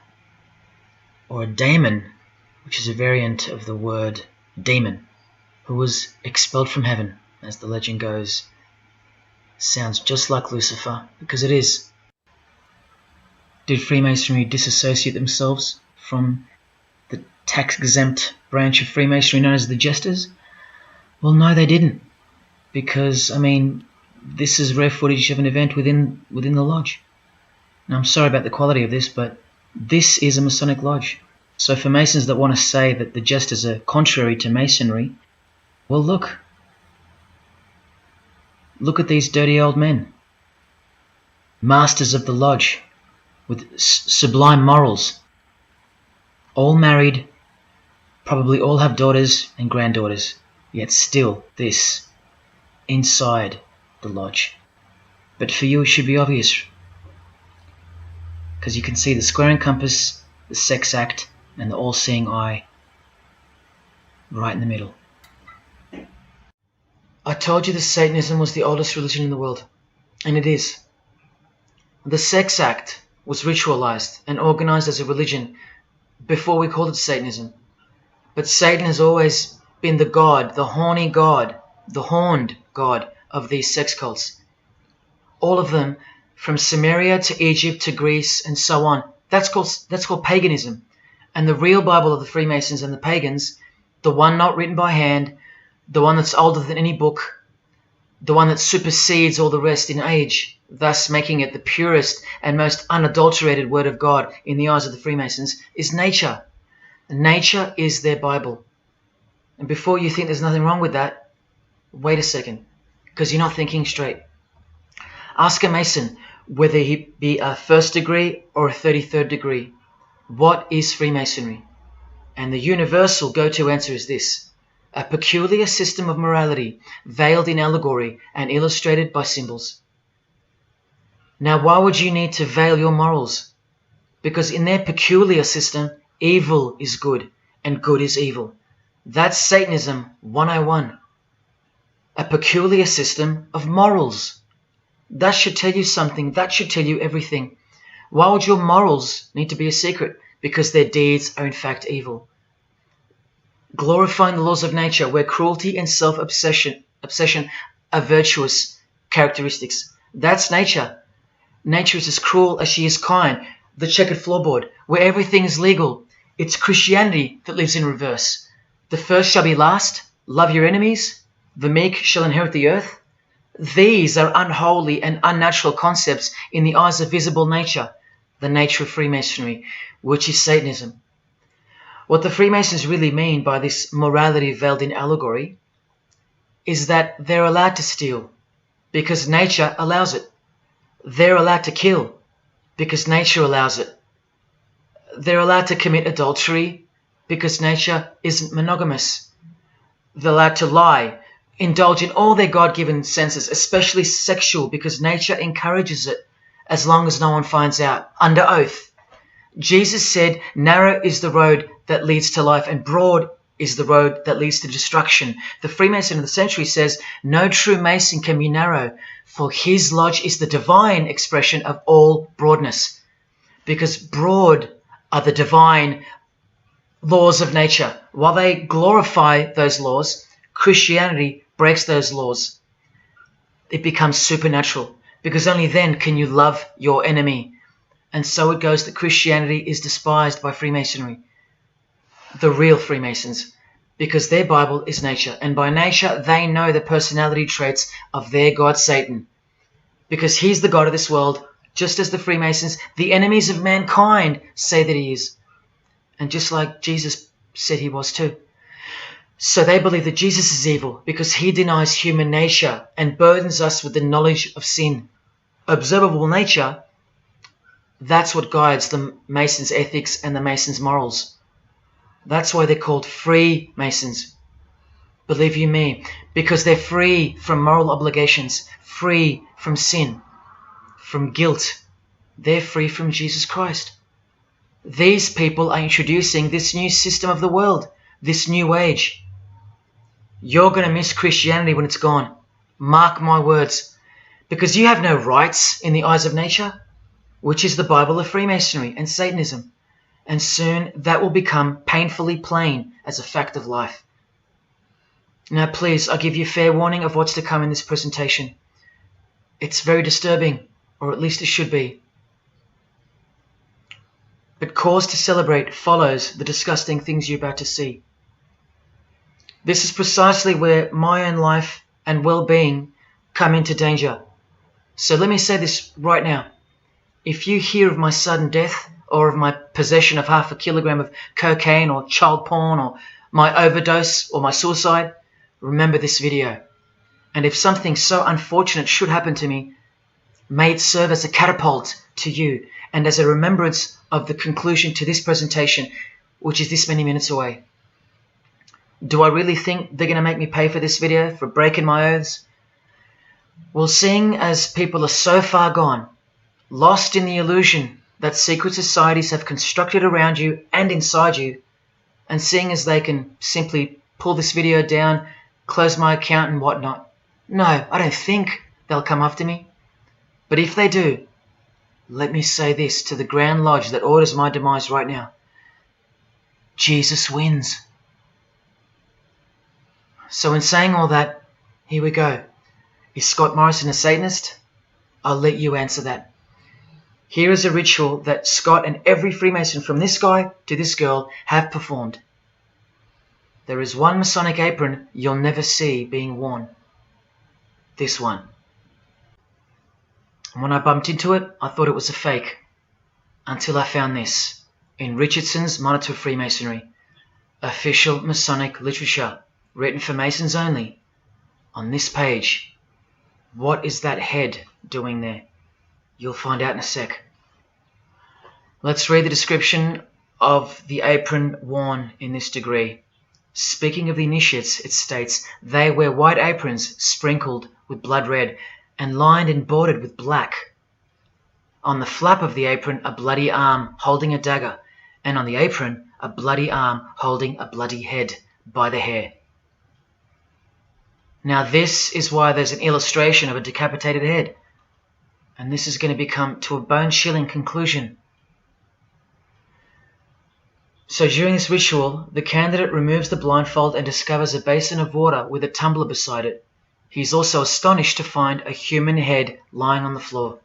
or a daemon, which is a variant of the word demon, who was expelled from heaven, as the legend goes. Sounds just like Lucifer, because it is. Did Freemasonry disassociate themselves from the tax-exempt branch of Freemasonry known as the Jesters? Well, no, they didn't, because, this is rare footage of an event within the lodge. Now, I'm sorry about the quality of this, but this is a Masonic lodge. So for Masons that want to say that the Jesters are contrary to Masonry, well, look at these dirty old men, masters of the lodge, with sublime morals, all married, probably all have daughters and granddaughters, yet still this, inside the lodge. But for you it should be obvious, because you can see the square and compass, the sex act, and the all-seeing eye right in the middle. I told you that Satanism was the oldest religion in the world, and it is. The sex act was ritualized and organized as a religion before we called it Satanism. But Satan has always been the god, the horny god, the horned god of these sex cults. All of them, from Sumeria to Egypt to Greece and so on, that's called paganism. And the real Bible of the Freemasons and the pagans, the one not written by hand, the one that's older than any book, the one that supersedes all the rest in age, thus making it the purest and most unadulterated word of God in the eyes of the Freemasons, is nature. Nature is their Bible. And before you think there's nothing wrong with that, wait a second, because you're not thinking straight. Ask a Mason, whether he be a first degree or a 33rd degree, what is Freemasonry? And the universal go-to answer is this: a peculiar system of morality, veiled in allegory and illustrated by symbols. Now, why would you need to veil your morals? Because in their peculiar system, evil is good and good is evil. That's Satanism 101. A peculiar system of morals. That should tell you something. That should tell you everything. Why would your morals need to be a secret? Because their deeds are in fact evil. Glorifying the laws of nature, where cruelty and self-obsession are virtuous characteristics. That's nature. Nature is as cruel as she is kind. The checkered floorboard, where everything is legal. It's Christianity that lives in reverse. The first shall be last. Love your enemies. The meek shall inherit the earth. These are unholy and unnatural concepts in the eyes of visible nature, the nature of Freemasonry, which is Satanism. What the Freemasons really mean by this morality veiled in allegory is that they're allowed to steal because nature allows it. They're allowed to kill because nature allows it. They're allowed to commit adultery because nature isn't monogamous. They're allowed to lie, indulge in all their God-given senses, especially sexual, because nature encourages it, as long as no one finds out, under oath. Jesus said, narrow is the road that leads to life, and broad is the road that leads to destruction. The Freemason of the century says, no true Mason can be narrow, for his lodge is the divine expression of all broadness. Because broad are the divine laws of nature. While they glorify those laws, Christianity breaks those laws. It becomes supernatural, because only then can you love your enemy. And so it goes that Christianity is despised by Freemasonry, the real Freemasons, because their Bible is nature. And by nature, they know the personality traits of their God, Satan, because he's the God of this world, just as the Freemasons, the enemies of mankind, say that he is. And just like Jesus said he was too. So they believe that Jesus is evil because he denies human nature and burdens us with the knowledge of sin. Observable nature, that's what guides the Masons' ethics and the Masons' morals. That's why they're called Freemasons. Believe you me, because they're free from moral obligations, free from sin, from guilt. They're free from Jesus Christ. These people are introducing this new system of the world, this new age. You're going to miss Christianity when it's gone. Mark my words. Because you have no rights in the eyes of nature, which is the Bible of Freemasonry and Satanism. And soon that will become painfully plain as a fact of life. Now please, I give you fair warning of what's to come in this presentation. It's very disturbing, or at least it should be. But cause to celebrate follows the disgusting things you're about to see. This is precisely where my own life and well-being come into danger. So let me say this right now. If you hear of my sudden death, or of my possession of 0.5 kilogram of cocaine or child porn, or my overdose or my suicide, remember this video. And if something so unfortunate should happen to me, may it serve as a catapult to you and as a remembrance of the conclusion to this presentation, which is this many minutes away. Do I really think they're going to make me pay for this video, for breaking my oaths? Well, seeing as people are so far gone, lost in the illusion that secret societies have constructed around you and inside you, and seeing as they can simply pull this video down, close my account and whatnot, no, I don't think they'll come after me. But if they do, let me say this to the Grand Lodge that orders my demise right now. Jesus wins. So in saying all that, here we go. Is Scott Morrison a Satanist? I'll let you answer that. Here is a ritual that Scott and every Freemason from this guy to this girl have performed. There is one Masonic apron you'll never see being worn. This one. And when I bumped into it, I thought it was a fake. Until I found this in Richardson's Monitor of Freemasonry, official Masonic literature, written for Masons only. On this page, what is that head doing there? You'll find out in a sec. Let's read the description of the apron worn in this degree. Speaking of the initiates, it states, they wear white aprons sprinkled with blood red and lined and bordered with black. On the flap of the apron, a bloody arm holding a dagger, and on the apron, a bloody arm holding a bloody head by the hair. Now this is why there's an illustration of a decapitated head. And this is going to become to a bone-chilling conclusion. So during this ritual, the candidate removes the blindfold and discovers a basin of water with a tumbler beside it. He is also astonished to find a human head lying on the floor.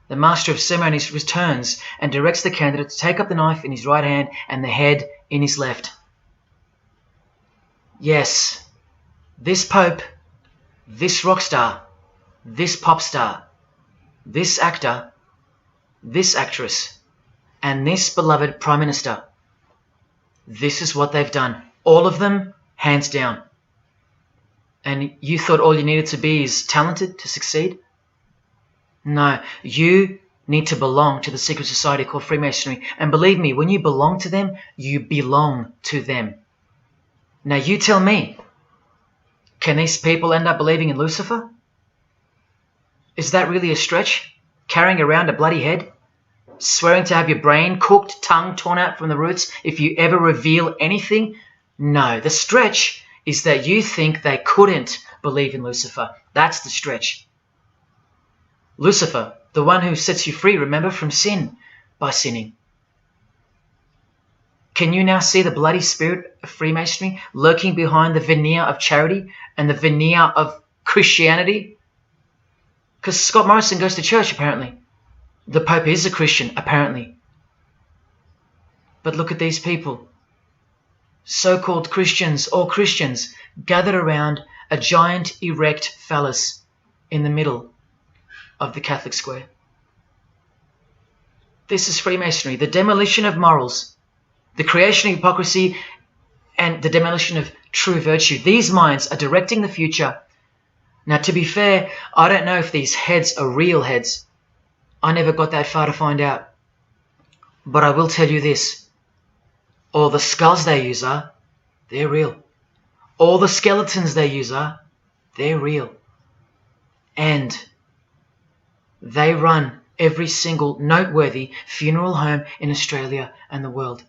The master of ceremonies returns and directs the candidate to take up the knife in his right hand and the head in his left. Yes, this pope, this rock star, this pop star, this actor, this actress, and this beloved Prime Minister. This is what they've done. All of them, hands down. And you thought all you needed to be is talented to succeed? No, you need to belong to the secret society called Freemasonry. And believe me, when you belong to them, you belong to them. Now you tell me, can these people end up believing in Lucifer? Is that really a stretch? Carrying around a bloody head? Swearing to have your brain cooked, tongue torn out from the roots if you ever reveal anything? No, the stretch is that you think they couldn't believe in Lucifer. That's the stretch. Lucifer, the one who sets you free, remember, from sin, by sinning. Can you now see the bloody spirit of Freemasonry lurking behind the veneer of charity and the veneer of Christianity? Because Scott Morrison goes to church, apparently. The Pope is a Christian, apparently. But look at these people, so-called Christians or Christians, gathered around a giant erect phallus in the middle of the Catholic square. This is Freemasonry, the demolition of morals, the creation of hypocrisy, and the demolition of true virtue. These minds are directing the future. Now, to be fair, I don't know if these heads are real heads. I never got that far to find out. But I will tell you this. All the skulls they use they're real. All the skeletons they use they're real. And they run every single noteworthy funeral home in Australia and the world.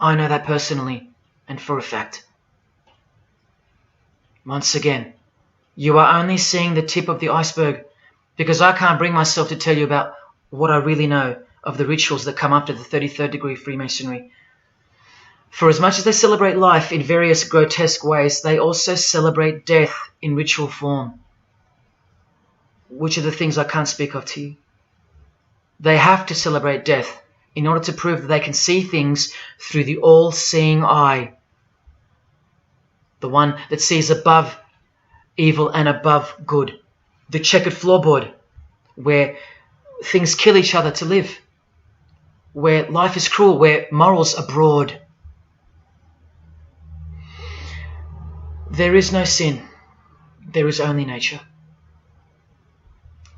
I know that personally and for a fact. Once again, you are only seeing the tip of the iceberg, because I can't bring myself to tell you about what I really know of the rituals that come after the 33rd degree Freemasonry. For as much as they celebrate life in various grotesque ways, they also celebrate death in ritual form, which are the things I can't speak of to you. They have to celebrate death in order to prove that they can see things through the all-seeing eye, the one that sees above evil and above good, the checkered floorboard, where things kill each other to live, where life is cruel, where morals are broad. There is no sin, there is only nature.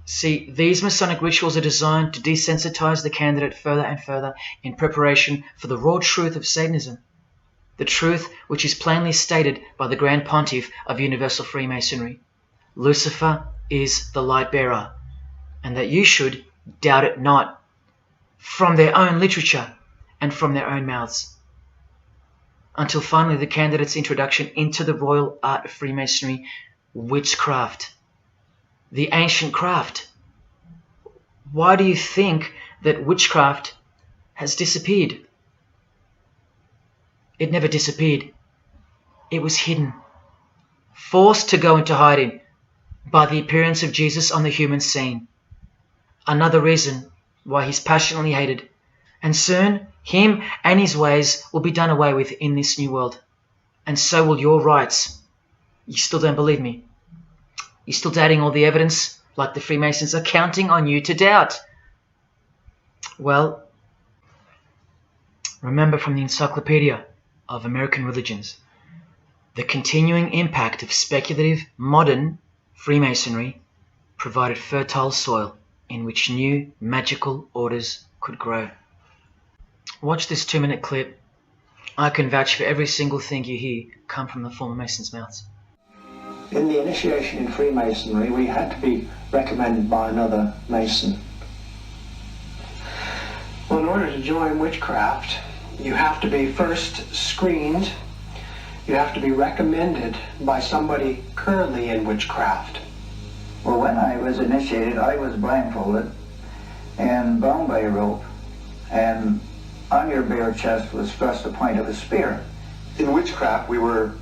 See, these Masonic rituals are designed to desensitize the candidate further and further in preparation for the raw truth of Satanism, the truth which is plainly stated by the Grand Pontiff of Universal Freemasonry. Lucifer is the light bearer, and that you should doubt it not, from their own literature and from their own mouths. Until finally the candidate's introduction into the royal art of Freemasonry, witchcraft. The ancient craft. Why do you think that witchcraft has disappeared? It never disappeared. It was hidden, forced to go into hiding by the appearance of Jesus on the human scene. Another reason why he's passionately hated, and soon him and his ways will be done away with in this new world, and so will your rights. You still don't believe me? You're still doubting all the evidence, like the Freemasons are counting on you to doubt? Well, remember from the Encyclopedia of American Religions, the continuing impact of speculative modern Freemasonry provided fertile soil in which new magical orders could grow. Watch this 2-minute clip. I can vouch for every single thing you hear come from the former Masons' mouths. In the initiation in Freemasonry, we had to be recommended by another Mason. Well, in order to join witchcraft, you have to be first screened. You have to be recommended by somebody currently in witchcraft. Well, when I was initiated, I was blindfolded and bound by a rope, and on your bare chest was thrust the point of a spear. In witchcraft, we were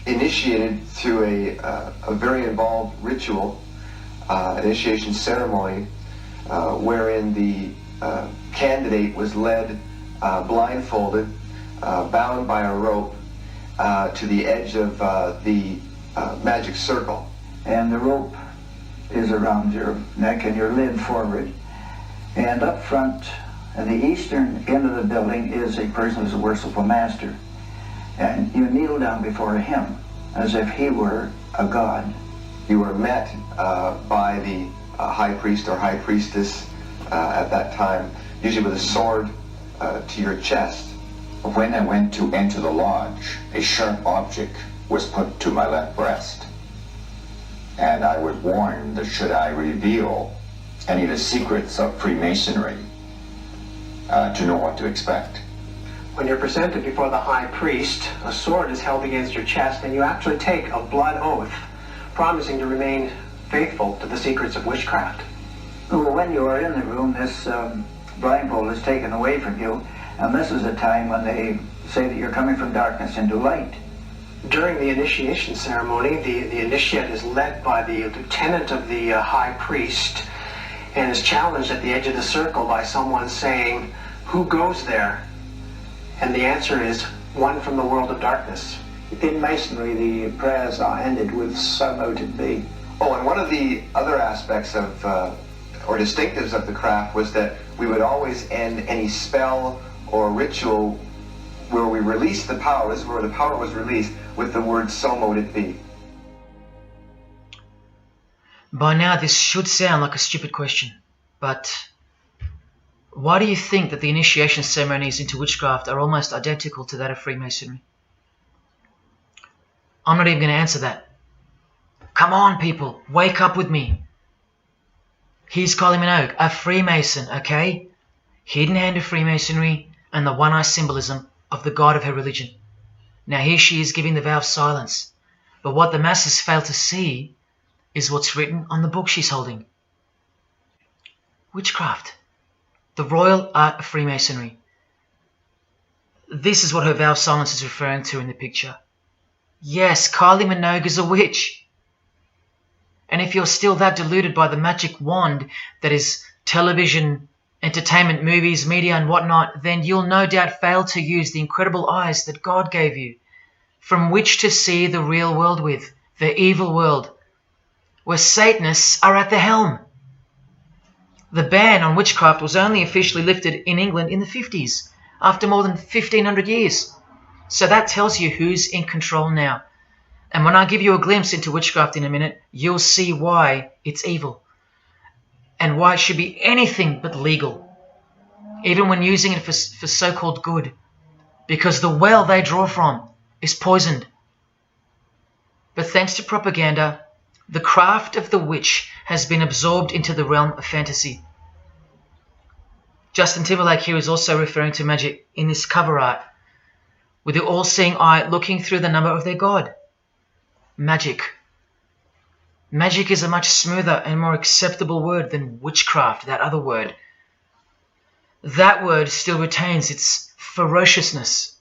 initiated through a very involved ritual, initiation ceremony, wherein the candidate was led blindfolded, bound by a rope to the edge of the magic circle. And the rope is around your neck and you're leaned forward. And up front, at the eastern end of the building, is a person who's a worshipful master. And you kneel down before him as if he were a god. You were met by the high priest or high priestess at that time, usually with a sword to your chest. When I went to enter the lodge, a sharp object was put to my left breast. And I was warned that should I reveal any of the secrets of Freemasonry, to know what to expect. When you're presented before the high priest, a sword is held against your chest, and you actually take a blood oath, promising to remain faithful to the secrets of witchcraft. Well, when you are in the room, this blindfold is taken away from you, and this is a time when they say that you're coming from darkness into light. During the initiation ceremony, the initiate is led by the lieutenant of the high priest and is challenged at the edge of the circle by someone saying, "Who goes there?" And the answer is, "One from the world of darkness." In Masonry, the prayers are ended with "So mote it be." Oh, and one of the other aspects of, or distinctives of the craft was that we would always end any spell or ritual where we released the power, this is where the power was released, with the word "So mote it be." By now this should sound like a stupid question, but why do you think that the initiation ceremonies into witchcraft are almost identical to that of Freemasonry? I'm not even going to answer that. Come on, people, wake up with me. Here's Kylie Minogue, a Freemason, okay? Hidden hand of Freemasonry and the one-eye symbolism of the god of her religion. Now here she is giving the vow of silence, but what the masses fail to see is what's written on the book she's holding. Witchcraft, the royal art of Freemasonry. This is what her vow of silence is referring to in the picture. Yes, Kylie Minogue is a witch. And if you're still that deluded by the magic wand that is television, entertainment, movies, media and whatnot, then you'll no doubt fail to use the incredible eyes that God gave you, from which to see the real world with, the evil world, where Satanists are at the helm. The ban on witchcraft was only officially lifted in England in the 50s, after more than 1500 years. So that tells you who's in control now. And when I give you a glimpse into witchcraft in a minute, you'll see why it's evil. And why it should be anything but legal, even when using it for so-called good, because the well they draw from is poisoned. But thanks to propaganda, the craft of the witch has been absorbed into the realm of fantasy. Justin Timberlake here is also referring to magic in this cover art, with the all-seeing eye looking through the number of their god. Magic. Magic is a much smoother and more acceptable word than witchcraft, that other word. That word still retains its ferociousness,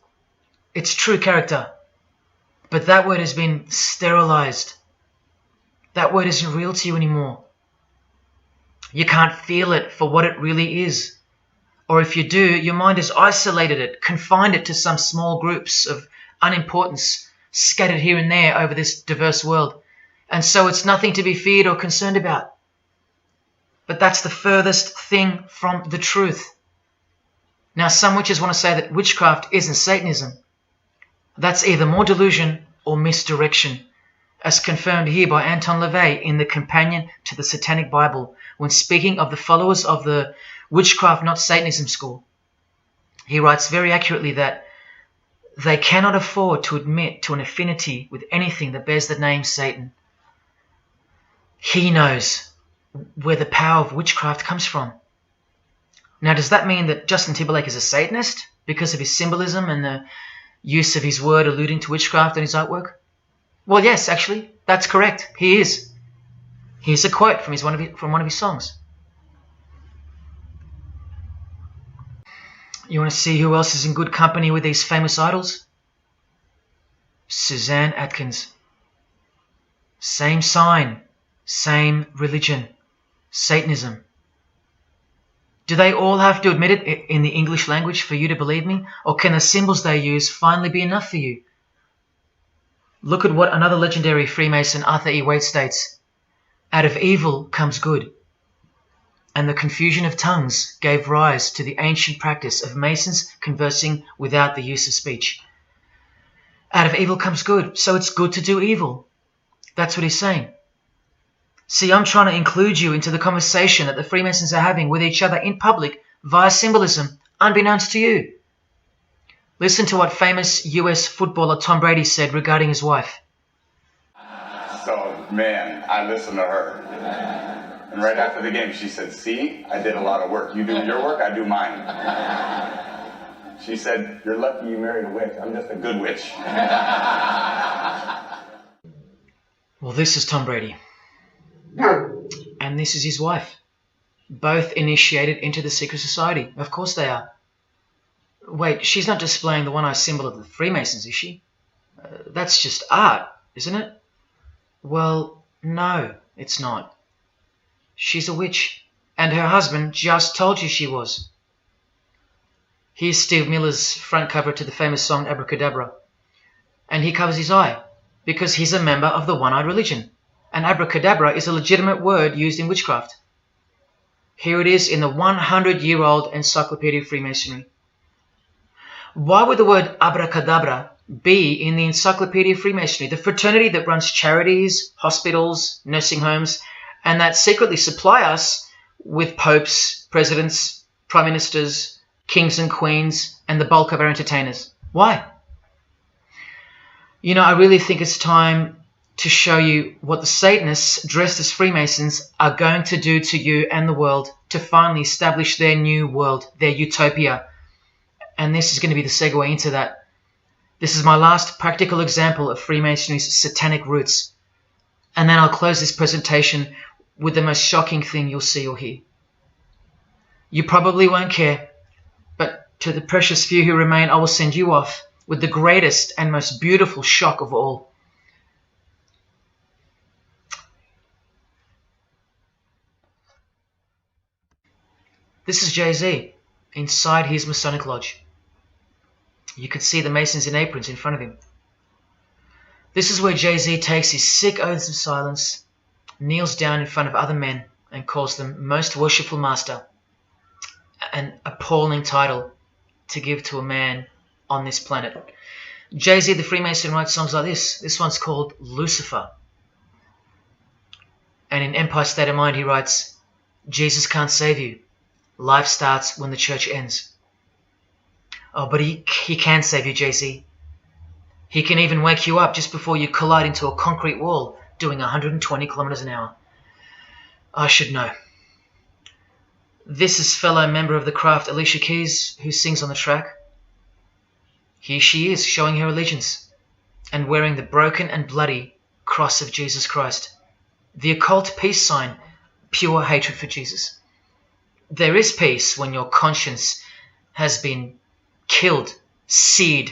its true character, but that word has been sterilized. That word isn't real to you anymore. You can't feel it for what it really is. Or if you do, your mind has isolated it, confined it to some small groups of unimportance scattered here and there over this diverse world. And so it's nothing to be feared or concerned about. But that's the furthest thing from the truth. Now, some witches want to say that witchcraft isn't Satanism. That's either more delusion or misdirection, as confirmed here by Anton LaVey in the Companion to the Satanic Bible, when speaking of the followers of the Witchcraft Not Satanism school. He writes very accurately that they cannot afford to admit to an affinity with anything that bears the name Satan. He knows where the power of witchcraft comes from. Now, does that mean that Justin Timberlake is a Satanist because of his symbolism and the use of his word alluding to witchcraft in his artwork? Well, yes, actually, that's correct. He is. Here's a quote from one of his songs. You want to see who else is in good company with these famous idols? Suzanne Atkins. Same sign, same religion, Satanism. Do they all have to admit it in the English language for you to believe me? Or can the symbols they use finally be enough for you? Look at what another legendary Freemason, Arthur E. Waite, states. Out of evil comes good. And the confusion of tongues gave rise to the ancient practice of Masons conversing without the use of speech. Out of evil comes good, so it's good to do evil. That's what he's saying. See, I'm trying to include you into the conversation that the Freemasons are having with each other in public via symbolism, unbeknownst to you. Listen to what famous US footballer Tom Brady said regarding his wife. So, man, I listened to her. And right after the game, she said, "See, I did a lot of work. You do your work, I do mine." She said, "You're lucky you married a witch. I'm just a good witch." Well, this is Tom Brady. And this is his wife. Both initiated into the secret society. Of course they are. Wait, she's not displaying the one-eye symbol of the Freemasons, is she? That's just art, isn't it? Well, no, it's not. She's a witch, and her husband just told you she was. Here's Steve Miller's front cover to the famous song Abracadabra, and he covers his eye because he's a member of the one-eyed religion, and abracadabra is a legitimate word used in witchcraft. Here it is in the 100-year-old Encyclopedia of Freemasonry. Why would the word abracadabra be in the Encyclopedia of Freemasonry, the fraternity that runs charities, hospitals, nursing homes, and that secretly supply us with popes, presidents, prime ministers, kings and queens, and the bulk of our entertainers? Why? You know, I really think it's time to show you what the Satanists dressed as Freemasons are going to do to you and the world to finally establish their new world, their utopia. And this is going to be the segue into that. This is my last practical example of Freemasonry's satanic roots. And then I'll close this presentation with the most shocking thing you'll see or hear. You probably won't care, but to the precious few who remain, I will send you off with the greatest and most beautiful shock of all. This is Jay-Z inside his Masonic Lodge. You can see the Masons in aprons in front of him. This is where Jay-Z takes his sick oaths of silence, kneels down in front of other men, and calls them Most Worshipful Master, an appalling title to give to a man on this planet. Jay-Z the Freemason writes songs like this. This one's called Lucifer. And in Empire State of Mind he writes, Jesus can't save you. Life starts when the church ends. Oh, but he can save you, Jay-Z. He can even wake you up just before you collide into a concrete wall doing 120 kilometers an hour. I should know. This is fellow member of the craft Alicia Keys, who sings on the track. Here she is, showing her allegiance and wearing the broken and bloody cross of Jesus Christ, the occult peace sign, pure hatred for Jesus. There is peace when your conscience has been killed, seared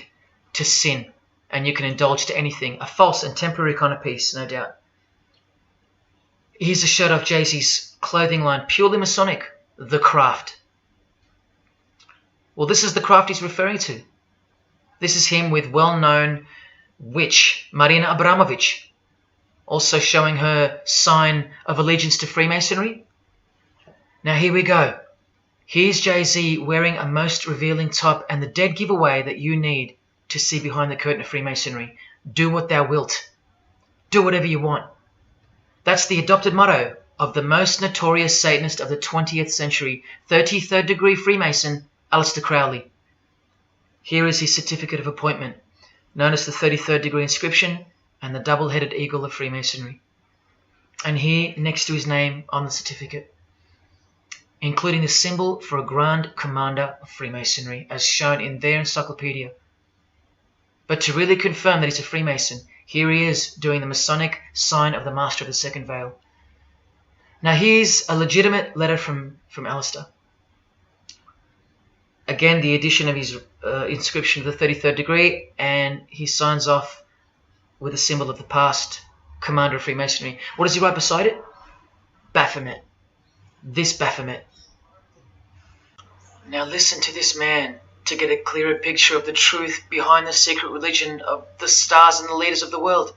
to sin, and you can indulge to anything. A false and temporary kind of peace, no doubt. Here's a shot of Jay-Z's clothing line, purely Masonic, The Craft. Well, this is the craft he's referring to. This is him with well-known witch Marina Abramovich, also showing her sign of allegiance to Freemasonry. Now here we go. Here's Jay-Z wearing a most revealing top and the dead giveaway that you need to see behind the curtain of Freemasonry. Do what thou wilt. Do whatever you want. That's the adopted motto of the most notorious Satanist of the 20th century, 33rd degree Freemason, Aleister Crowley. Here is his certificate of appointment, known as the 33rd degree inscription and the double-headed eagle of Freemasonry. And here, next to his name on the certificate, including the symbol for a Grand Commander of Freemasonry, as shown in their encyclopedia. But to really confirm that he's a Freemason, here he is doing the Masonic sign of the Master of the Second Veil. Now here's a legitimate letter from Aleister. Again, the addition of his inscription of the 33rd degree, and he signs off with a symbol of the past Commander of Freemasonry. What does he write beside it? Baphomet. This Baphomet. Now listen to this man to get a clearer picture of the truth behind the secret religion of the stars and the leaders of the world.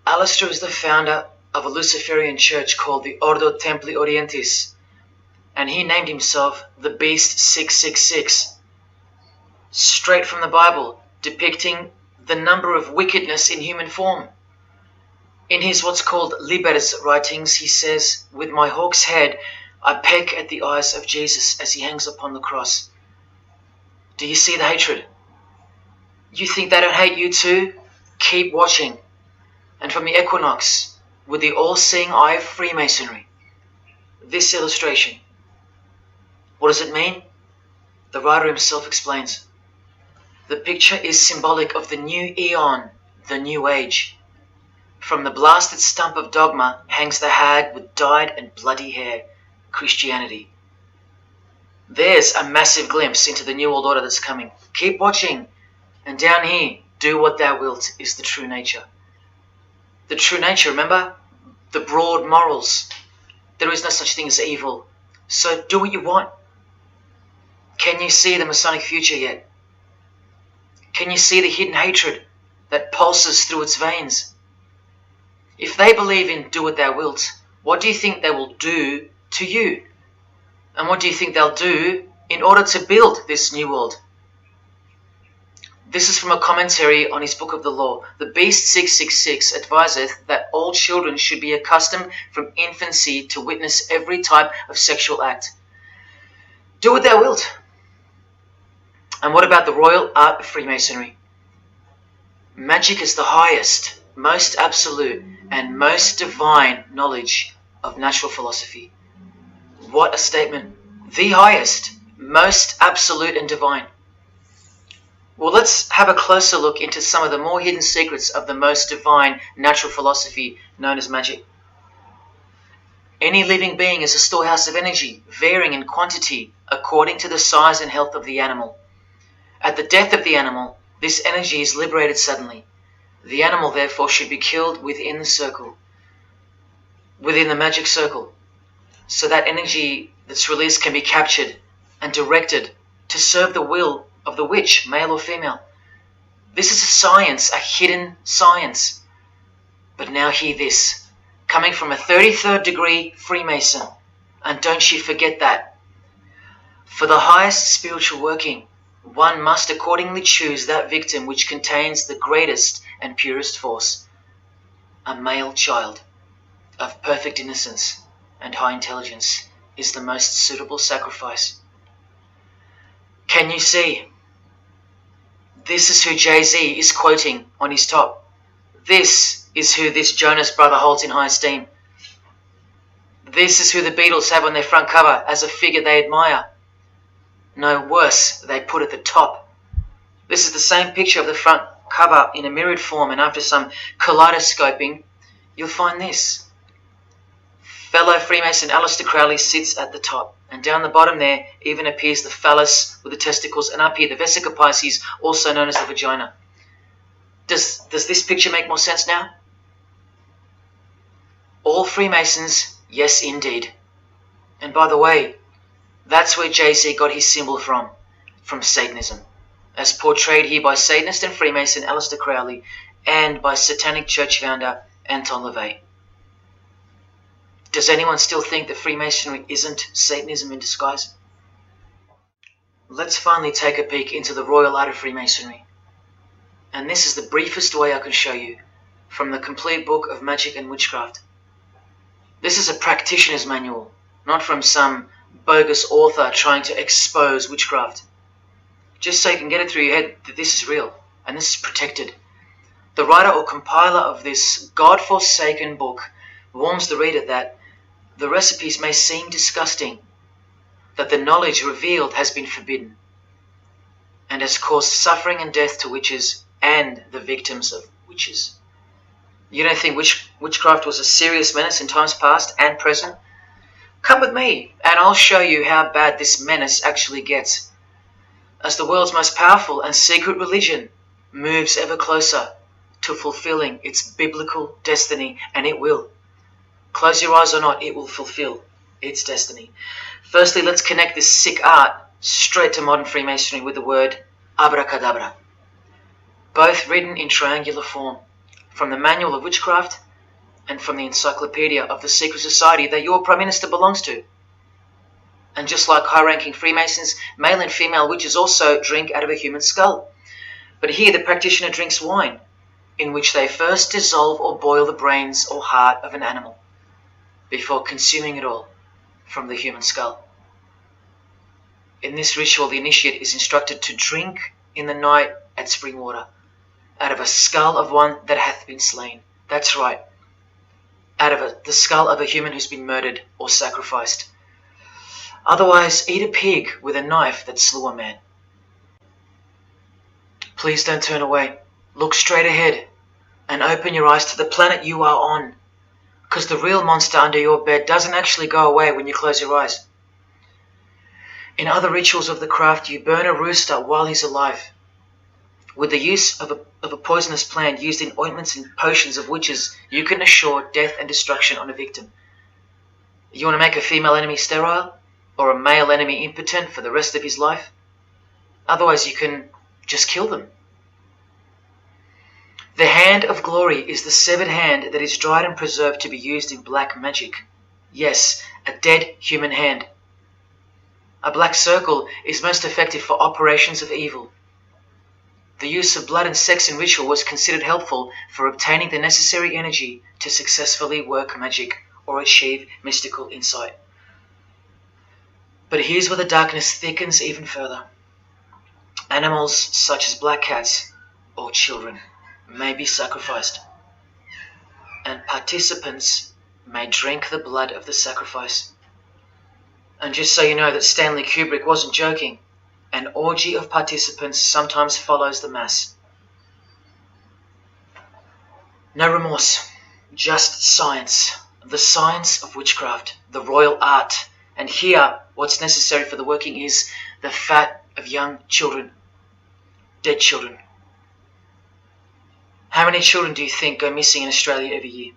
Aleister is the founder of a Luciferian church called the Ordo Templi Orientis, and he named himself the Beast 666, straight from the Bible, depicting the number of wickedness in human form. In his what's called Liber's writings, he says, "With my hawk's head, I peck at the eyes of Jesus as he hangs upon the cross." Do you see the hatred? You think they don't hate you too? Keep watching. And from the equinox, with the all-seeing eye of Freemasonry, this illustration. What does it mean? The writer himself explains. The picture is symbolic of the new eon, the new age. From the blasted stump of dogma hangs the hag with dyed and bloody hair, Christianity. There's a massive glimpse into the New World Order that's coming. Keep watching. And down here, do what thou wilt is the true nature. The true nature, remember? The broad morals. There is no such thing as evil. So do what you want. Can you see the Masonic future yet? Can you see the hidden hatred that pulses through its veins? If they believe in do what thou wilt, what do you think they will do to you? And what do you think they'll do in order to build this new world? This is from a commentary on his book of the law. The Beast 666 adviseth that all children should be accustomed from infancy to witness every type of sexual act. Do what thou wilt. And what about the royal art of Freemasonry? Magic is the highest, most absolute, and most divine knowledge of natural philosophy. What a statement. The highest, most absolute and divine. Well, let's have a closer look into some of the more hidden secrets of the most divine natural philosophy known as magic. Any living being is a storehouse of energy, varying in quantity according to the size and health of the animal. At the death of the animal, this energy is liberated suddenly. The animal, therefore, should be killed within the circle, within the magic circle, so that energy that's released can be captured and directed to serve the will of the witch, male or female. This is a science, a hidden science. But now hear this, coming from a 33rd degree Freemason, and don't you forget that. For the highest spiritual working, one must accordingly choose that victim which contains the greatest and purest force, a male child of perfect innocence and high intelligence is the most suitable sacrifice. Can you see? This is who Jay-Z is quoting on his top. This is who this Jonas brother holds in high esteem. This is who the Beatles have on their front cover as a figure they admire. No worse, they put at the top. This is the same picture of the front cover in a mirrored form, and after some kaleidoscoping, you'll find this. Fellow Freemason Aleister Crowley sits at the top, and down the bottom there even appears the phallus with the testicles, and up here the vesica Pisces, also known as the vagina. Does this picture make more sense now? All Freemasons, yes indeed. And by the way, that's where Jay-Z got his symbol from Satanism, as portrayed here by Satanist and Freemason Aleister Crowley and by Satanic Church founder Anton LaVey. Does anyone still think that Freemasonry isn't Satanism in disguise? Let's finally take a peek into the royal art of Freemasonry. And this is the briefest way I can show you from the complete book of magic and witchcraft. This is a practitioner's manual, not from some bogus author trying to expose witchcraft. Just so you can get it through your head that this is real and this is protected. The writer or compiler of this God-forsaken book warns the reader that the recipes may seem disgusting, that the knowledge revealed has been forbidden, and has caused suffering and death to witches and the victims of witches. You don't think witchcraft was a serious menace in times past and present? Come with me, and I'll show you how bad this menace actually gets, as the world's most powerful and secret religion moves ever closer to fulfilling its biblical destiny, and it will. Close your eyes or not, it will fulfill its destiny. Firstly, let's connect this sick art straight to modern Freemasonry with the word abracadabra, both written in triangular form, from the Manual of Witchcraft and from the Encyclopedia of the Secret Society that your Prime Minister belongs to. And just like high-ranking Freemasons, male and female witches also drink out of a human skull. But here the practitioner drinks wine, in which they first dissolve or boil the brains or heart of an animal, before consuming it all from the human skull. In this ritual, the initiate is instructed to drink in the night at spring water, out of a skull of one that hath been slain. That's right, out of the skull of a human who's been murdered or sacrificed. Otherwise, eat a pig with a knife that slew a man. Please don't turn away. Look straight ahead and open your eyes to the planet you are on, because the real monster under your bed doesn't actually go away when you close your eyes. In other rituals of the craft, you burn a rooster while he's alive, with the use of a poisonous plant used in ointments and potions of witches. You can assure death and destruction on a victim. You want to make a female enemy sterile, or a male enemy impotent for the rest of his life? Otherwise, you can just kill them. The hand of glory is the severed hand that is dried and preserved to be used in black magic. Yes, a dead human hand. A black circle is most effective for operations of evil. The use of blood and sex in ritual was considered helpful for obtaining the necessary energy to successfully work magic or achieve mystical insight. But here's where the darkness thickens even further. Animals such as black cats or children may be sacrificed, and participants may drink the blood of the sacrifice. And just so you know that Stanley Kubrick wasn't joking, an orgy of participants sometimes follows the mass. No remorse, just science, the science of witchcraft, the royal art. And here, what's necessary for the working is the fat of young children, dead children. How many children do you think go missing in Australia every year?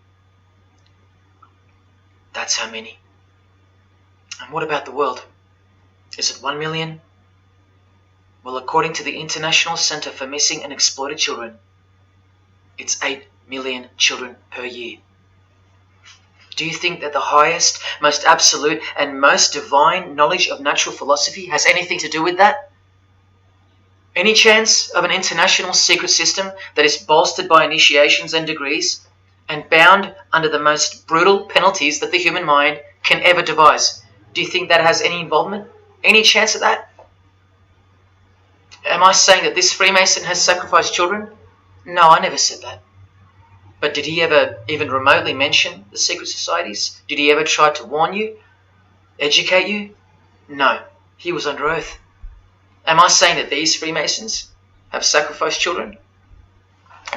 That's how many. And what about the world? Is it 1 million? Well, according to the International Centre for Missing and Exploited Children, it's 8 million children per year. Do you think that the highest, most absolute, and most divine knowledge of natural philosophy has anything to do with that? Any chance of an international secret system that is bolstered by initiations and degrees, and bound under the most brutal penalties that the human mind can ever devise? Do you think that has any involvement? Any chance of that? Am I saying that this Freemason has sacrificed children? No, I never said that. But did he ever even remotely mention the secret societies? Did he ever try to warn you? Educate you? No, he was under oath. Am I saying that these Freemasons have sacrificed children?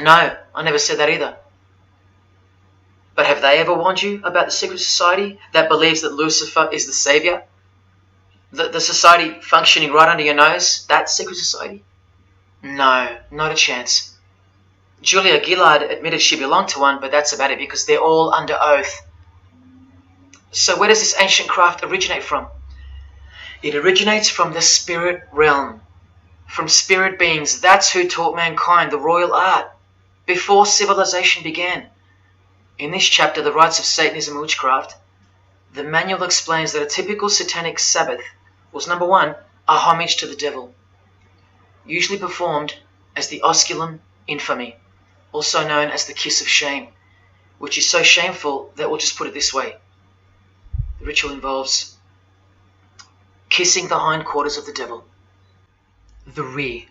No, I never said that either. But have they ever warned you about the secret society that believes that Lucifer is the savior? The society functioning right under your nose, that secret society? No, not a chance. Julia Gillard admitted she belonged to one, but that's about it because they're all under oath. So where does this ancient craft originate from? It originates from the spirit realm, from spirit beings. That's who taught mankind the royal art before civilization began. In this chapter, The Rites of Satanism and Witchcraft, the manual explains that a typical satanic Sabbath was, number one, a homage to the devil, usually performed as the osculum infami, also known as the kiss of shame, which is so shameful that we'll just put it this way. The ritual involves kissing the hindquarters of the devil, the rear.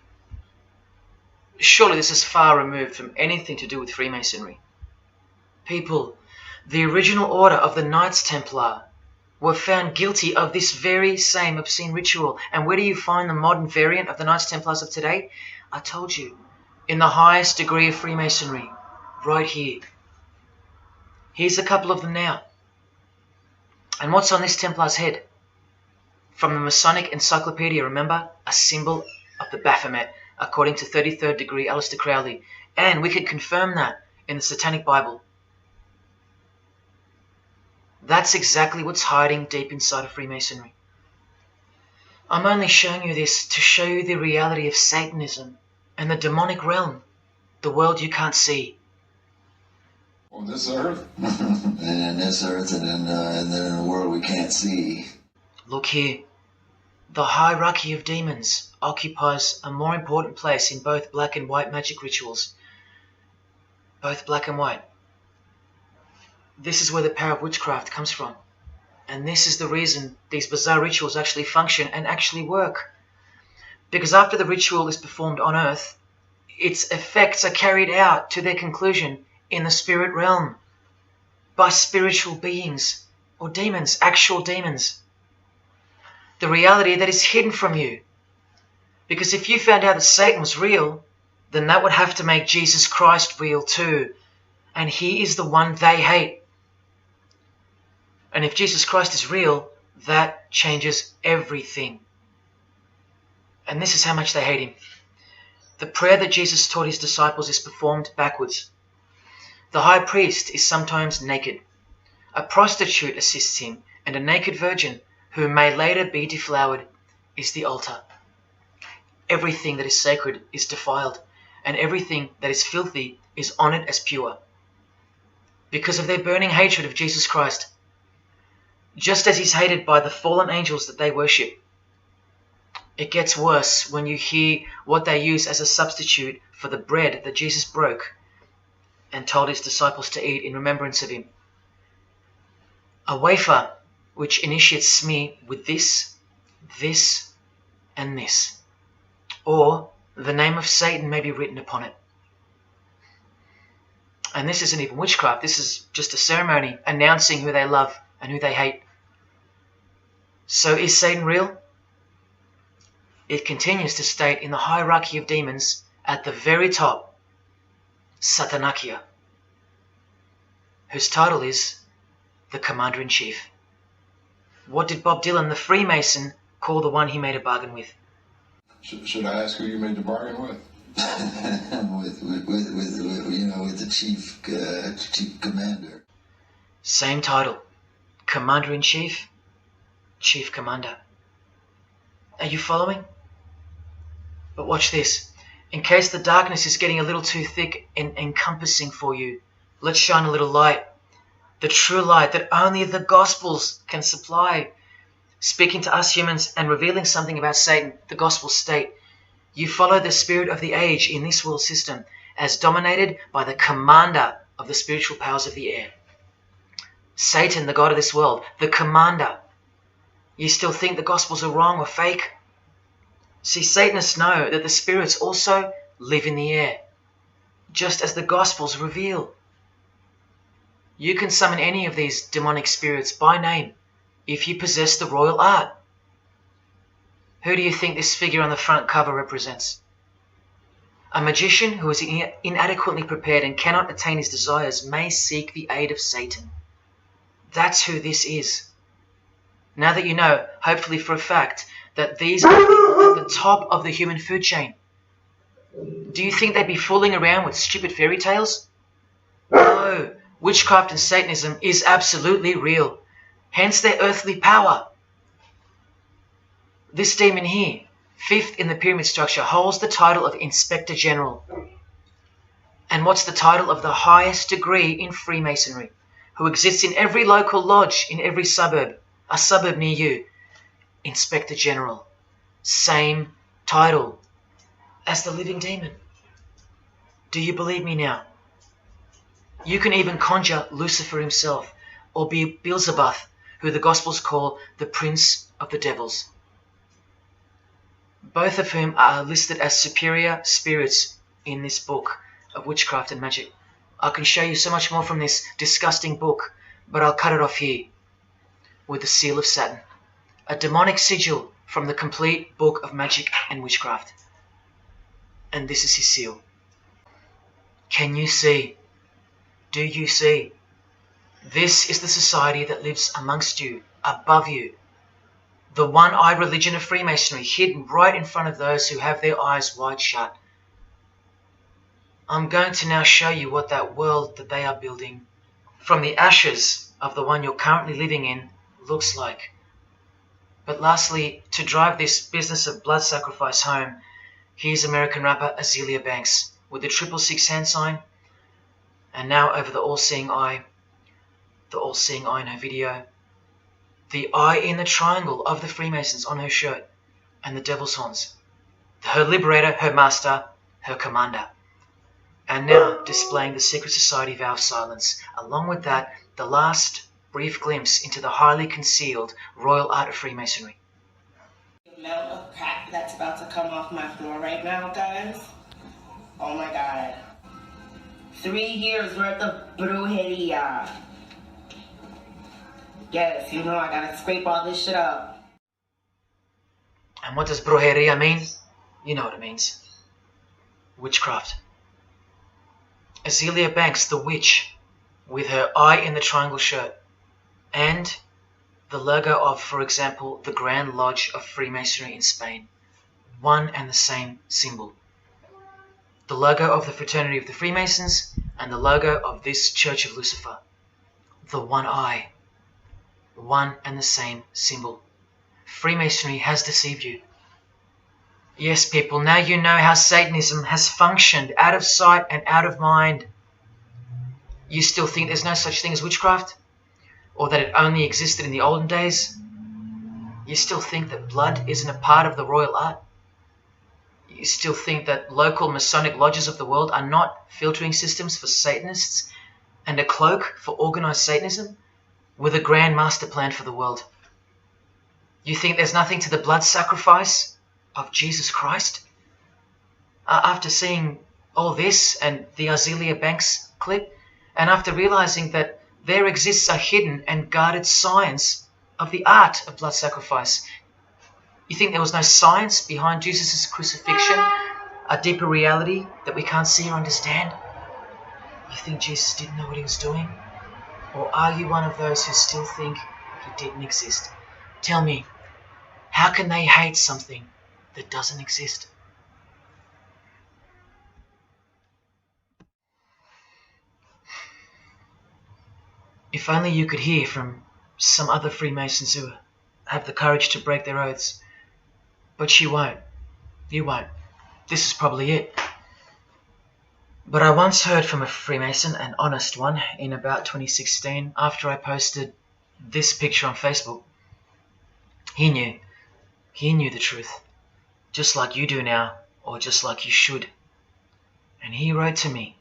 Surely this is far removed from anything to do with Freemasonry. People, the original order of the Knights Templar were found guilty of this very same obscene ritual. And where do you find the modern variant of the Knights Templars of today? I told you, in the highest degree of Freemasonry, right here. Here's a couple of them now. And what's on this Templar's head? From the Masonic Encyclopedia, remember? A symbol of the Baphomet, according to 33rd degree Aleister Crowley. And we can confirm that in the Satanic Bible. That's exactly what's hiding deep inside of Freemasonry. I'm only showing you this to show you the reality of Satanism and the demonic realm, the world you can't see. On this earth? And in this earth and then in the world we can't see. Look here. The hierarchy of demons occupies a more important place in both black and white magic rituals. Both black and white. This is where the power of witchcraft comes from. And this is the reason these bizarre rituals actually function and actually work. Because after the ritual is performed on earth, its effects are carried out to their conclusion in the spirit realm by spiritual beings or demons, actual demons. The reality that is hidden from you. Because if you found out that Satan was real, then that would have to make Jesus Christ real too. And he is the one they hate. And if Jesus Christ is real, that changes everything. And this is how much they hate him. The prayer that Jesus taught his disciples is performed backwards. The high priest is sometimes naked. A prostitute assists him, and a naked virgin, who may later be deflowered, is the altar. Everything that is sacred is defiled, and everything that is filthy is honored as pure. Because of their burning hatred of Jesus Christ, just as he's hated by the fallen angels that they worship. It gets worse when you hear what they use as a substitute for the bread that Jesus broke and told his disciples to eat in remembrance of him. A wafer which initiates me with this, this, and this. Or the name of Satan may be written upon it. And this isn't even witchcraft. This is just a ceremony announcing who they love and who they hate. So is Satan real? It continues to state in the hierarchy of demons at the very top, Satanakia, whose title is the Commander-in-Chief. What did Bob Dylan, the Freemason, call the one he made a bargain with? Should I ask who you made the bargain with? with the chief commander. Same title, Commander-in-Chief, Chief Commander. Are you following? But watch this. In case the darkness is getting a little too thick and encompassing for you, let's shine a little light. The true light that only the Gospels can supply. Speaking to us humans and revealing something about Satan, the Gospels state, you follow the spirit of the age in this world system as dominated by the commander of the spiritual powers of the air. Satan, the god of this world, the commander. You still think the Gospels are wrong or fake? See, Satanists know that the spirits also live in the air, just as the Gospels reveal. You can summon any of these demonic spirits by name if you possess the royal art. Who do you think this figure on the front cover represents? A magician who is inadequately prepared and cannot attain his desires may seek the aid of Satan. That's who this is. Now that you know, hopefully for a fact, that these are people at the top of the human food chain. Do you think they'd be fooling around with stupid fairy tales? No, witchcraft and Satanism is absolutely real, hence their earthly power. This demon here, fifth in the pyramid structure, holds the title of Inspector General. And what's the title of the highest degree in Freemasonry, who exists in every local lodge in every suburb, a suburb near you? Inspector General. Same title as the living demon. Do you believe me now? You can even conjure Lucifer himself, or be Beelzebub, who the Gospels call the Prince of the Devils. Both of whom are listed as superior spirits in this book of witchcraft and magic. I can show you so much more from this disgusting book, but I'll cut it off here with the seal of Saturn, a demonic sigil from the complete book of magic and witchcraft. And this is his seal. Can you see? Do you see? This is the society that lives amongst you, above you. The one-eyed religion of Freemasonry, hidden right in front of those who have their eyes wide shut. I'm going to now show you what that world that they are building, from the ashes of the one you're currently living in, looks like. But lastly, to drive this business of blood sacrifice home, here's American rapper Azealia Banks with the 666 hand sign, and now over the all-seeing eye in her video, the eye in the triangle of the Freemasons on her shirt, and the devil's horns, her liberator, her master, her commander. And now displaying the secret society vow of silence. Along with that, the last brief glimpse into the highly concealed royal art of Freemasonry. The amount of crap that's about to come off my floor right now, guys. Oh my god. 3 years worth of brujeria. Yes, you know I gotta scrape all this shit up. And what does brujeria mean? You know what it means. Witchcraft. Azealia Banks, the witch, with her eye in the triangle shirt, and the logo of, for example, the Grand Lodge of Freemasonry in Spain. one and the same symbol. The logo of the Fraternity of the Freemasons and the logo of this Church of Lucifer. The one eye. One and the same symbol. Freemasonry has deceived you. Yes, people, now you know how Satanism has functioned out of sight and out of mind. You still think there's no such thing as witchcraft? Or that it only existed in the olden days? You still think that blood isn't a part of the royal art? You still think that local Masonic lodges of the world are not filtering systems for Satanists and a cloak for organized Satanism with a grand master plan for the world? You think there's nothing to the blood sacrifice of Jesus Christ? After seeing all this and the Azealia Banks clip, and after realizing that there exists a hidden and guarded science of the art of blood sacrifice, you think there was no science behind Jesus' crucifixion, a deeper reality that we can't see or understand? You think Jesus didn't know what he was doing? Or are you one of those who still think he didn't exist? Tell me, how can they hate something that doesn't exist? If only you could hear from some other Freemasons who have the courage to break their oaths. But you won't. You won't. This is probably it. But I once heard from a Freemason, an honest one, in about 2016, after I posted this picture on Facebook. He knew. He knew the truth. Just like you do now, or just like you should. And he wrote to me.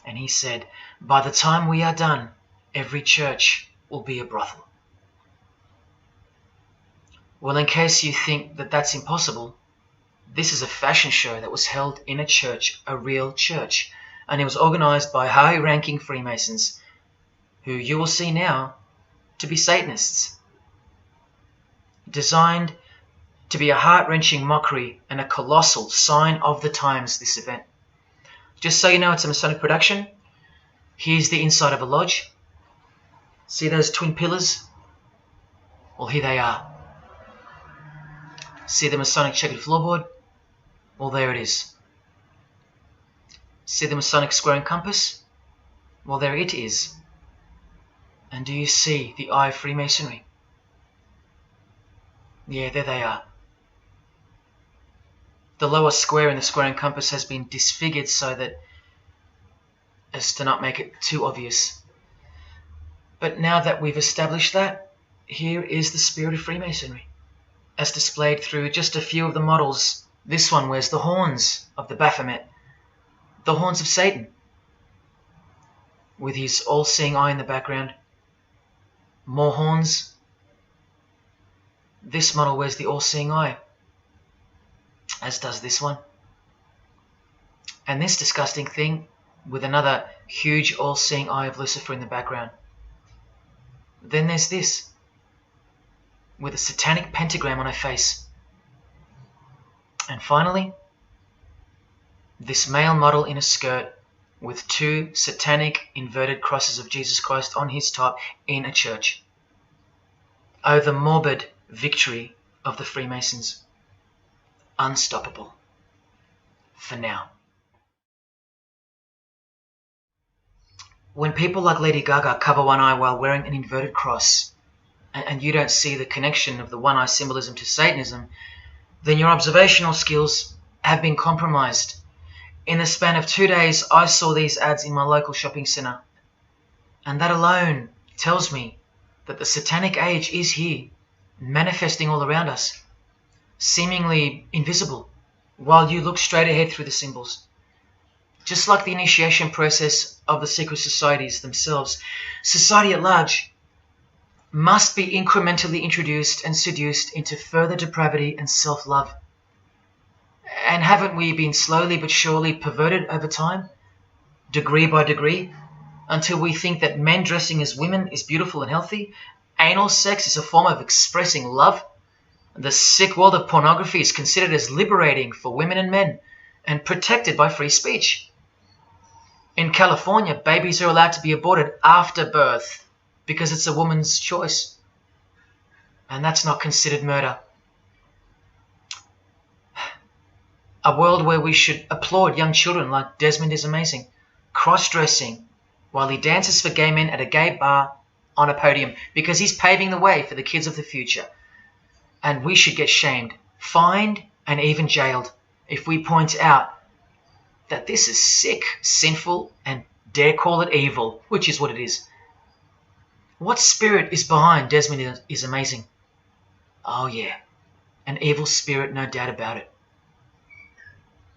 And he said, by the time we are done, every church will be a brothel. Well, in case you think that that's impossible, this is a fashion show that was held in a church, a real church, and it was organized by high-ranking Freemasons, who you will see now to be Satanists. Designed to be a heart-wrenching mockery and a colossal sign of the times, this event. Just so you know, it's a Masonic production. Here's the inside of a lodge. See those twin pillars? Well, here they are. See the Masonic checkered floorboard? Well, there it is. See the Masonic square and compass? Well, there it is. And do you see the eye of Freemasonry? Yeah, there they are. The lower square in the square and compass has been disfigured so that as to not make it too obvious. But now that we've established that, here is the spirit of Freemasonry, as displayed through just a few of the models. This one wears the horns of the Baphomet, the horns of Satan, with his all-seeing eye in the background. More horns. This model wears the all-seeing eye, as does this one. And this disgusting thing with another huge all-seeing eye of Lucifer in the background. Then there's this, with a satanic pentagram on her face. And finally, this male model in a skirt with two satanic inverted crosses of Jesus Christ on his top in a church. Oh, the morbid victory of the Freemasons. Unstoppable. For now. When people like Lady Gaga cover one eye while wearing an inverted cross, and you don't see the connection of the one eye symbolism to Satanism, then your observational skills have been compromised. In the span of 2 days, I saw these ads in my local shopping centre. And that alone tells me that the satanic age is here, manifesting all around us, seemingly invisible, while you look straight ahead through the symbols. Just like the initiation process of the secret societies themselves, society at large must be incrementally introduced and seduced into further depravity and self-love. And haven't we been slowly but surely perverted over time, degree by degree, until we think that men dressing as women is beautiful and healthy, anal sex is a form of expressing love, the sick world of pornography is considered as liberating for women and men, and protected by free speech. In California, babies are allowed to be aborted after birth because it's a woman's choice. And that's not considered murder. A world where we should applaud young children like Desmond is amazing, cross-dressing while he dances for gay men at a gay bar on a podium because he's paving the way for the kids of the future. And we should get shamed, fined, and even jailed if we point out that this is sick, sinful, and dare call it evil, which is what it is. What spirit is behind Desmond is amazing? Oh yeah, an evil spirit, no doubt about it.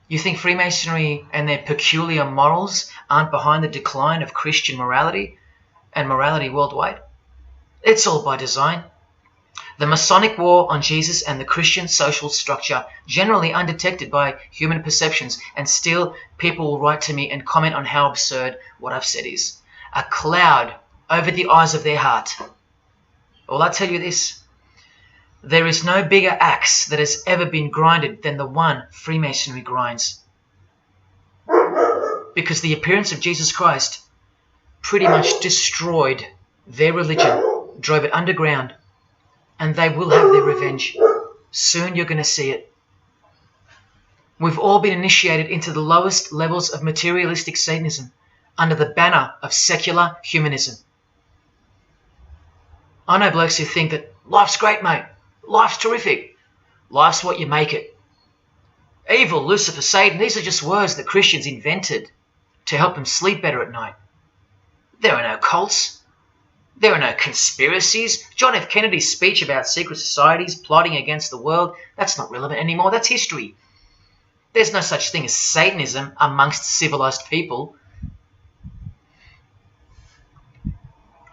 You think Freemasonry and their peculiar morals aren't behind the decline of Christian morality and morality worldwide? It's all by design. The Masonic war on Jesus and the Christian social structure, generally undetected by human perceptions, and still people will write to me and comment on how absurd what I've said is. A cloud over the eyes of their heart. Well, I tell you this, there is no bigger axe that has ever been grinded than the one Freemasonry grinds. Because the appearance of Jesus Christ pretty much destroyed their religion, drove it underground, and they will have their revenge. Soon you're going to see it. We've all been initiated into the lowest levels of materialistic Satanism under the banner of secular humanism. I know blokes who think that life's great, mate. Life's terrific. Life's what you make it. Evil, Lucifer, Satan, these are just words that Christians invented to help them sleep better at night. There are no cults. There are no conspiracies. John F. Kennedy's speech about secret societies plotting against the world, that's not relevant anymore. That's history. There's no such thing as Satanism amongst civilized people.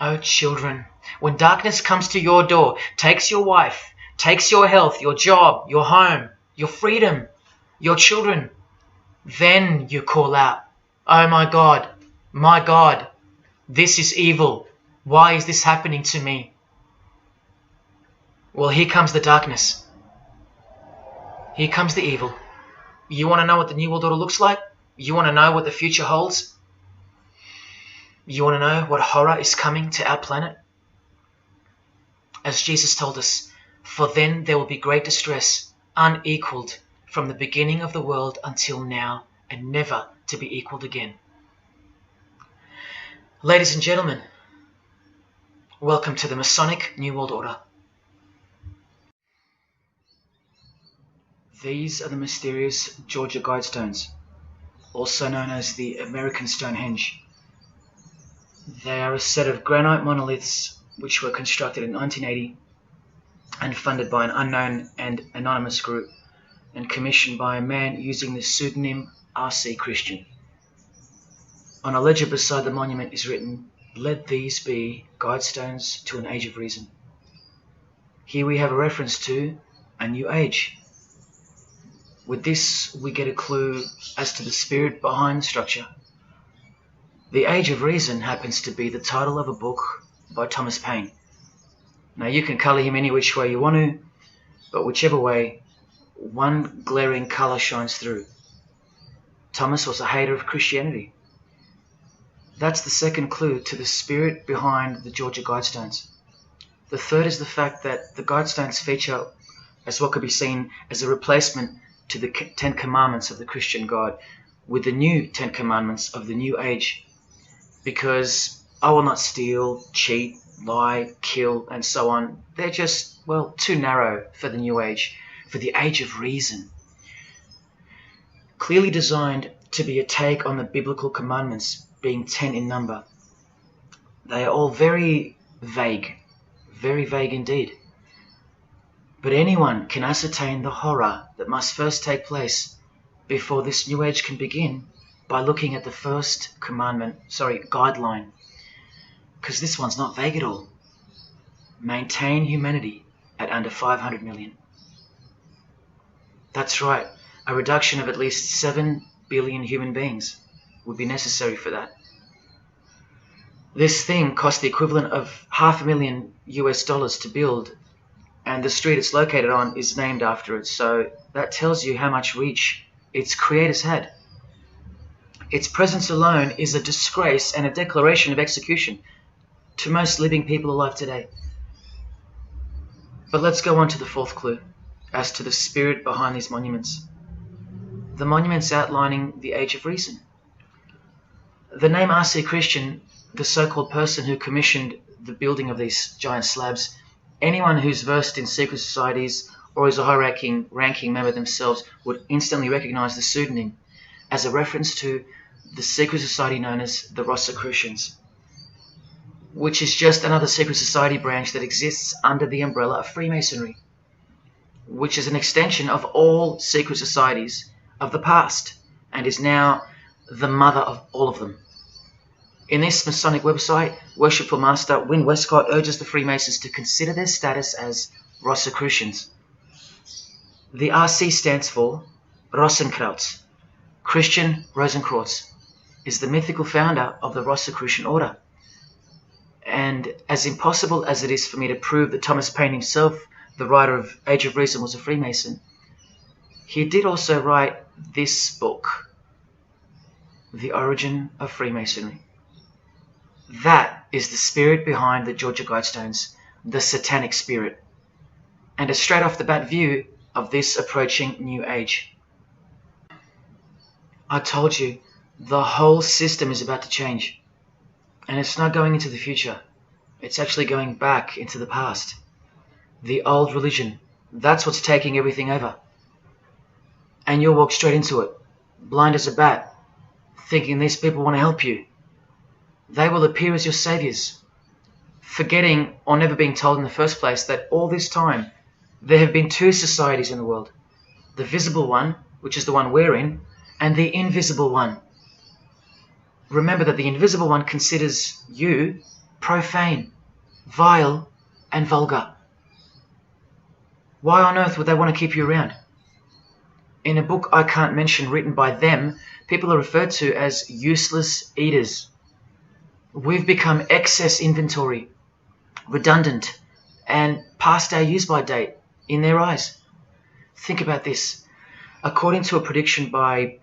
Oh, children, when darkness comes to your door, takes your wife, takes your health, your job, your home, your freedom, your children, then you call out, oh my God, this is evil. Why is this happening to me? Well, here comes the darkness. Here comes the evil. You want to know what the New World Order looks like? You want to know what the future holds? You want to know what horror is coming to our planet? As Jesus told us, for then there will be great distress, unequaled from the beginning of the world until now, and never to be equaled again. Ladies and gentlemen, welcome to the Masonic New World Order. These are the mysterious Georgia Guidestones, also known as the American Stonehenge. They are a set of granite monoliths which were constructed in 1980 and funded by an unknown and anonymous group and commissioned by a man using the pseudonym R.C. Christian. On a ledger beside the monument is written, "Let these be guidestones to an age of reason." Here we have a reference to a new age. With this, we get a clue as to the spirit behind the structure. The Age of Reason happens to be the title of a book by Thomas Paine. Now, you can colour him any which way you want to, but whichever way, one glaring colour shines through. Thomas was a hater of Christianity. That's the second clue to the spirit behind the Georgia Guidestones. The third is the fact that the Guidestones feature as what could be seen as a replacement to the Ten Commandments of the Christian God with the new Ten Commandments of the New Age. Because I will not steal, cheat, lie, kill, and so on. They're just, well, too narrow for the New Age, for the Age of Reason. Clearly designed to be a take on the biblical commandments, being 10 in number. They are all very vague indeed. But anyone can ascertain the horror that must first take place before this New Age can begin by looking at the first guideline. Because this one's not vague at all. Maintain humanity at under 500 million. That's right, a reduction of at least 7 billion human beings would be necessary for that. This thing cost the equivalent of $500,000 US to build, and the street it's located on is named after it, so that tells you how much reach its creators had. Its presence alone is a disgrace and a declaration of execution to most living people alive today. But let's go on to the fourth clue as to the spirit behind these monuments. the monuments outlining the Age of Reason. The name R.C. Christian, the so-called person who commissioned the building of these giant slabs, anyone who's versed in secret societies or is a high-ranking member themselves would instantly recognize the pseudonym as a reference to the secret society known as the Rosicrucians, which is just another secret society branch that exists under the umbrella of Freemasonry, which is an extension of all secret societies of the past and is now the mother of all of them. In this Masonic website, Worshipful Master Win Westcott urges the Freemasons to consider their status as Rosicrucians. The RC stands for Rosenkreuz. Christian Rosenkreuz is the mythical founder of the Rosicrucian order. And as impossible as it is for me to prove that Thomas Paine himself, the writer of Age of Reason, was a Freemason, he did also write this book, The Origin of Freemasonry. That is the spirit behind the Georgia Guidestones, the satanic spirit, and a straight off the bat view of this approaching new age. I told you, the whole system is about to change, and it's not going into the future, it's actually going back into the past. The old religion, that's what's taking everything over. And you'll walk straight into it, blind as a bat, thinking these people want to help you. They will appear as your saviors, forgetting or never being told in the first place that all this time there have been two societies in the world. The visible one, which is the one we're in, and the invisible one. Remember that the invisible one considers you profane, vile, and vulgar. Why on earth would they want to keep you around? In a book I can't mention written by them, people are referred to as useless eaters. We've become excess inventory, redundant, and past our use-by date in their eyes. Think about this. According to a prediction by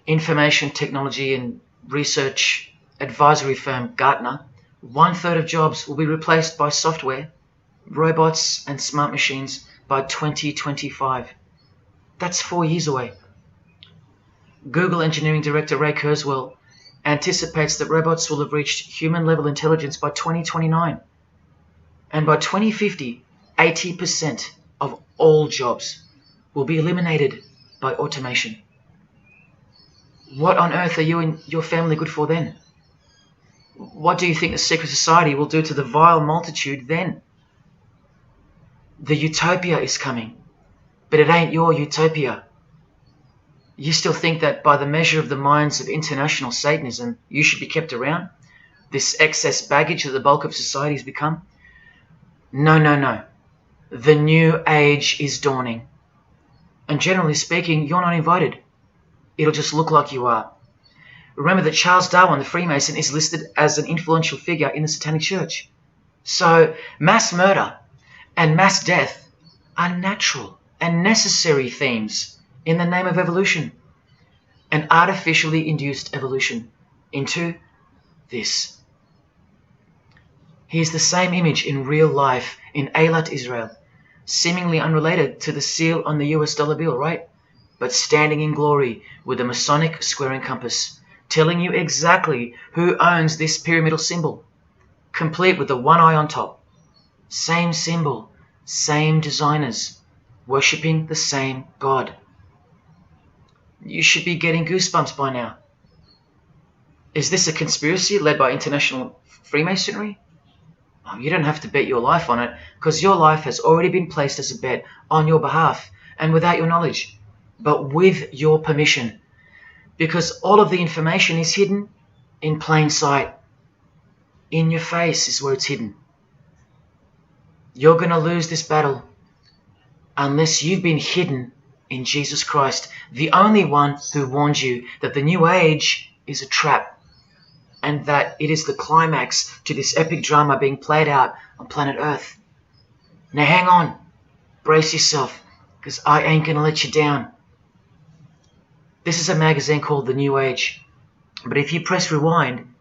information technology and research advisory firm Gartner, 1/3 of jobs will be replaced by software, robots, and smart machines by 2025. That's 4 years away. Google engineering director Ray Kurzweil anticipates that robots will have reached human-level intelligence by 2029. And by 2050, 80% of all jobs will be eliminated by automation. What on earth are you and your family good for then? What do you think the secret society will do to the vile multitude then? The utopia is coming, but it ain't your utopia. You still think that by the measure of the minds of international Satanism, you should be kept around? This excess baggage that the bulk of society has become? No, no, no. The new age is dawning. And generally speaking, you're not invited. It'll just look like you are. Remember that Charles Darwin, the Freemason, is listed as an influential figure in the Satanic Church. So mass murder and mass death are natural and necessary themes in the name of evolution, an artificially induced evolution into this. Here's the same image in real life in Eilat, Israel, seemingly unrelated to the seal on the US dollar bill, right? But standing in glory with a Masonic square and compass, telling you exactly who owns this pyramidal symbol, complete with the one eye on top. Same symbol, same designers, worshipping the same God. You should be getting goosebumps by now. Is this a conspiracy led by international Freemasonry? Oh, you don't have to bet your life on it, because your life has already been placed as a bet on your behalf and without your knowledge, but with your permission, because all of the information is hidden in plain sight. In your face is where it's hidden. You're going to lose this battle unless you've been hidden in Jesus Christ, the only one who warned you that the new age is a trap and that it is the climax to this epic drama being played out on planet Earth. Now hang on, brace yourself, because I ain't going to let you down. This is a magazine called The New Age, but if you press rewind,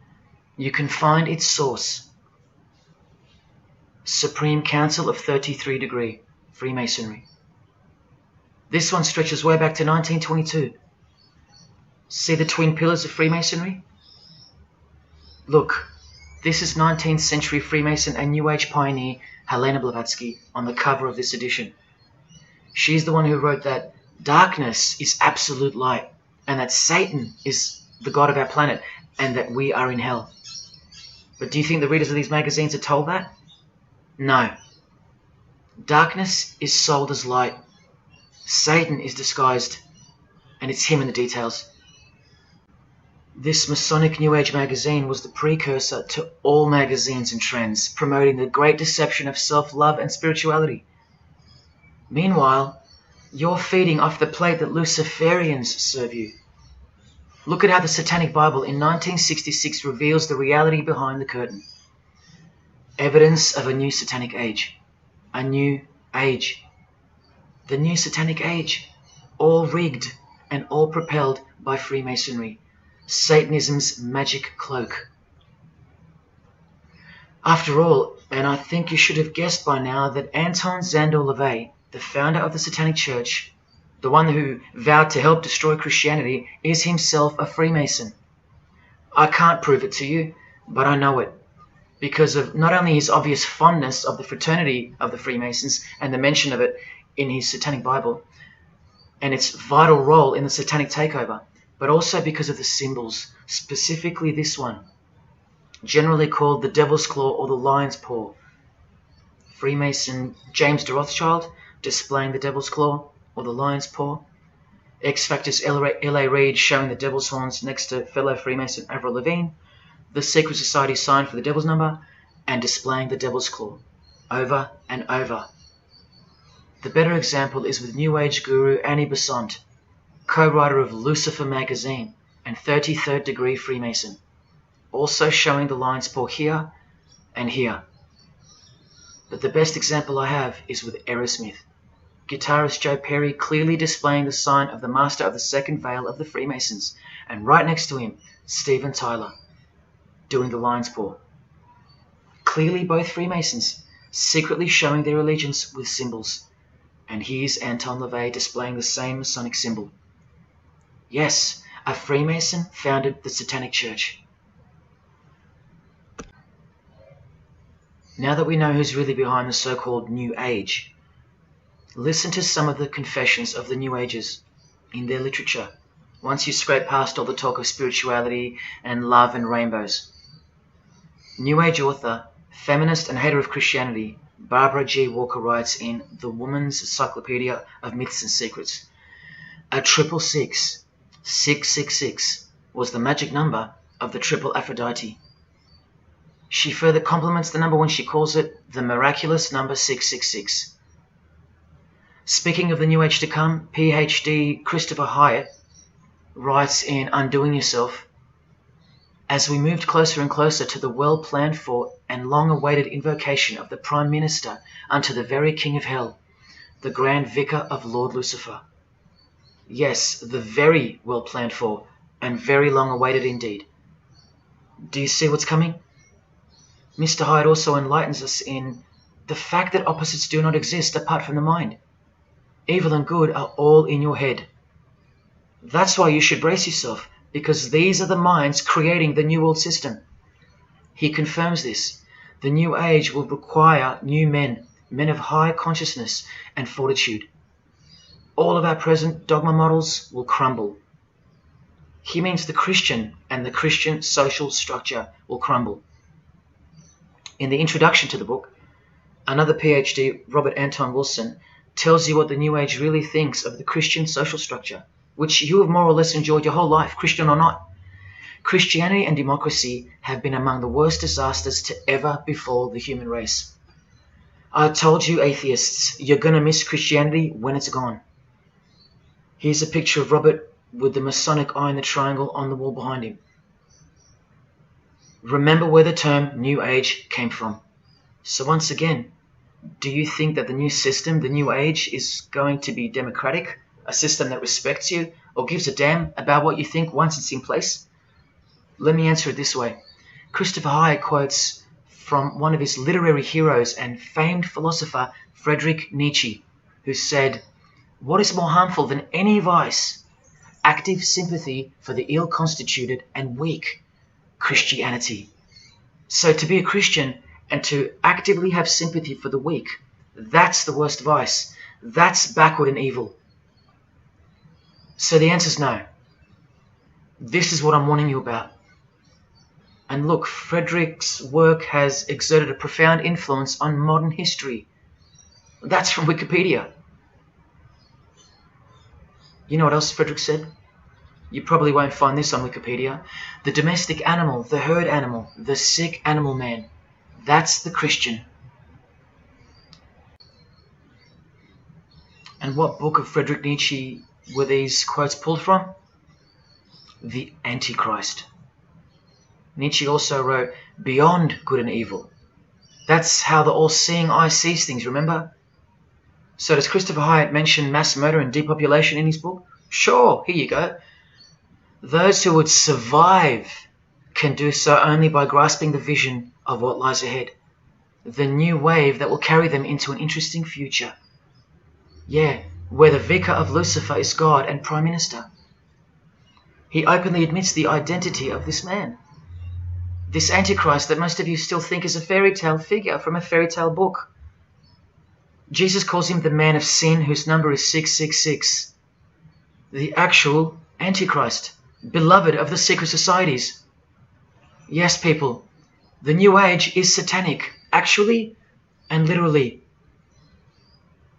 you can find its source. Supreme Council of 33 Degree, Freemasonry. This one stretches way back to 1922. See the twin pillars of Freemasonry? Look, this is 19th century Freemason and New Age pioneer Helena Blavatsky on the cover of this edition. She's the one who wrote that darkness is absolute light, and that Satan is the god of our planet, and that we are in hell. But do you think the readers of these magazines are told that? No. Darkness is sold as light. Satan is disguised, and it's him in the details. This Masonic New Age magazine was the precursor to all magazines and trends, promoting the great deception of self-love and spirituality. Meanwhile, you're feeding off the plate that Luciferians serve you. Look at how the Satanic Bible in 1966 reveals the reality behind the curtain. Evidence of a new Satanic age. A new age. The new Satanic age. All rigged and all propelled by Freemasonry. Satanism's magic cloak. After all, and I think you should have guessed by now that Anton Szandor LaVey, the founder of the Satanic Church, the one who vowed to help destroy Christianity, is himself a Freemason. I can't prove it to you, but I know it, because of not only his obvious fondness of the fraternity of the Freemasons and the mention of it in his Satanic Bible, and its vital role in the Satanic takeover, but also because of the symbols, specifically this one, generally called the Devil's Claw or the Lion's Paw. Freemason James de Rothschild displaying the Devil's Claw or the Lion's Paw. X-Factor's L.A. Reid showing the Devil's Horns next to fellow Freemason Avril Lavigne. The Secret Society sign for the Devil's Number, and displaying the Devil's Claw over and over. The better example is with New Age guru Annie Besant, co-writer of Lucifer magazine and 33rd degree Freemason, also showing the Lion's Paw here and here. But the best example I have is with Aerosmith, guitarist Joe Perry clearly displaying the sign of the Master of the Second Veil of the Freemasons, and right next to him, Steven Tyler, doing the Lion's Paw. Clearly both Freemasons, secretly showing their allegiance with symbols. And here's Anton LaVey displaying the same Masonic symbol. Yes, a Freemason founded the Satanic Church. Now that we know who's really behind the so-called New Age, listen to some of the confessions of the New Agers in their literature, once you scrape past all the talk of spirituality and love and rainbows. New Age author, feminist and hater of Christianity, Barbara G. Walker writes in The Woman's Encyclopedia of Myths and Secrets, a 666, 666, was the magic number of the triple Aphrodite. She further compliments the number when she calls it the miraculous number 666. Speaking of the New Age to come, PhD Christopher Hyatt writes in Undoing Yourself, as we moved closer and closer to the well-planned for and long-awaited invocation of the Prime Minister unto the very King of Hell, the Grand Vicar of Lord Lucifer. Yes, the very well-planned for and very long-awaited indeed. Do you see what's coming? Mr. Hyde also enlightens us in the fact that opposites do not exist apart from the mind. Evil and good are all in your head. That's why you should brace yourself, because these are the minds creating the New World System. He confirms this. The New Age will require new men, men of high consciousness and fortitude. All of our present dogma models will crumble. He means the Christian and the Christian social structure will crumble. In the introduction to the book, another PhD, Robert Anton Wilson, tells you what the New Age really thinks of the Christian social structure, which you have more or less enjoyed your whole life, Christian or not. Christianity and democracy have been among the worst disasters to ever befall the human race. I told you, atheists, you're going to miss Christianity when it's gone. Here's a picture of Robert with the Masonic eye in the triangle on the wall behind him. Remember where the term New Age came from. So once again, do you think that the new system, the New Age, is going to be democratic, a system that respects you or gives a damn about what you think once it's in place? Let me answer it this way. Christopher Hyatt quotes from one of his literary heroes and famed philosopher Friedrich Nietzsche, who said, "What is more harmful than any vice? active sympathy for the ill-constituted and weak Christianity. So to be a Christian and to actively have sympathy for the weak, that's the worst vice. That's backward and evil. So the answer is no. This is what I'm warning you about. And look, Frederick's work has exerted a profound influence on modern history. That's from Wikipedia. You know what else Frederick said? You probably won't find this on Wikipedia. The domestic animal, the herd animal, the sick animal man. That's the Christian. And what book of Friedrich Nietzsche were these quotes pulled from? The Antichrist. Nietzsche also wrote Beyond Good and Evil. That's how the all-seeing eye sees things, remember? So does Christopher Hyatt mention mass murder and depopulation in his book? Sure, here you go. Those who would survive can do so only by grasping the vision of what lies ahead. The new wave that will carry them into an interesting future. Yeah, where the vicar of Lucifer is God and Prime Minister. He openly admits the identity of this man. This Antichrist that most of you still think is a fairy tale figure from a fairy tale book. Jesus calls him the man of sin whose number is 666. The actual Antichrist, beloved of the secret societies. Yes, people, the New Age is satanic, actually and literally.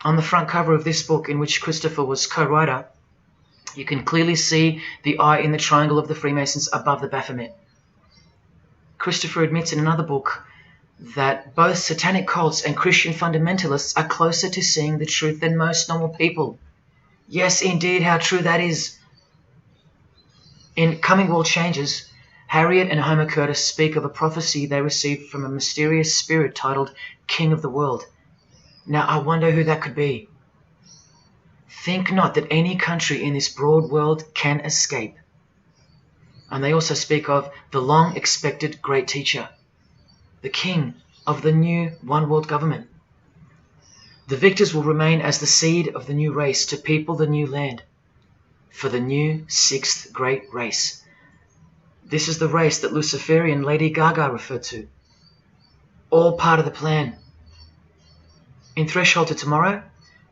On the front cover of this book, in which Christopher was co-writer, you can clearly see the eye in the triangle of the Freemasons above the Baphomet. Christopher admits in another book that both satanic cults and Christian fundamentalists are closer to seeing the truth than most normal people. Yes, indeed, how true that is. In Coming World Changes, Harriet and Homer Curtis speak of a prophecy they received from a mysterious spirit titled King of the World. Now, I wonder who that could be. Think not that any country in this broad world can escape. And they also speak of the long-expected great teacher, the king of the new one-world government. The victors will remain as the seed of the new race to people the new land, for the new sixth great race. This is the race that Luciferian Lady Gaga referred to. All part of the plan. In Threshold to Tomorrow,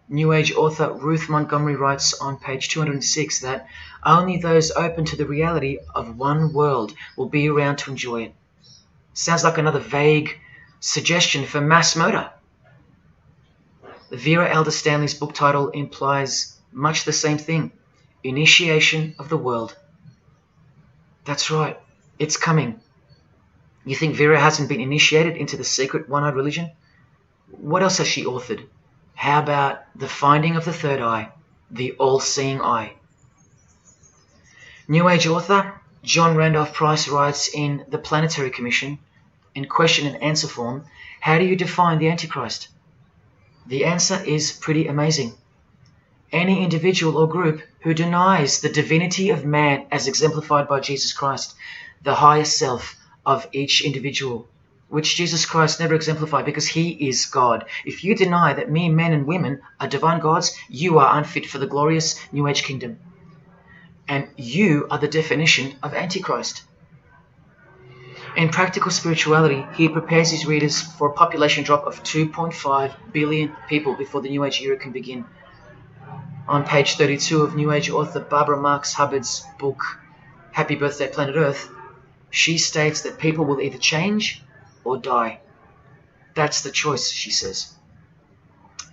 New Age author Ruth Montgomery writes on page 206 that only those open to the reality of one world will be around to enjoy it. Sounds like another vague suggestion for mass murder. Vera Elder Stanley's book title implies much the same thing. Initiation of the world. That's right, it's coming. You think Vera hasn't been initiated into the secret one-eyed religion? What else has she authored? How about the finding of the third eye, the all-seeing eye? New Age author John Randolph Price writes in The Planetary Commission, in question and answer form, how do you define the Antichrist? The answer is pretty amazing. Any individual or group who denies the divinity of man as exemplified by Jesus Christ, the higher self of each individual, which Jesus Christ never exemplified because he is God. If you deny that mere men and women are divine gods, you are unfit for the glorious New Age kingdom. And you are the definition of Antichrist. In Practical Spirituality, he prepares his readers for a population drop of 2.5 billion people before the New Age era can begin. On page 32 of New Age author Barbara Marx Hubbard's book, Happy Birthday Planet Earth, she states that people will either change or die. That's the choice, she says.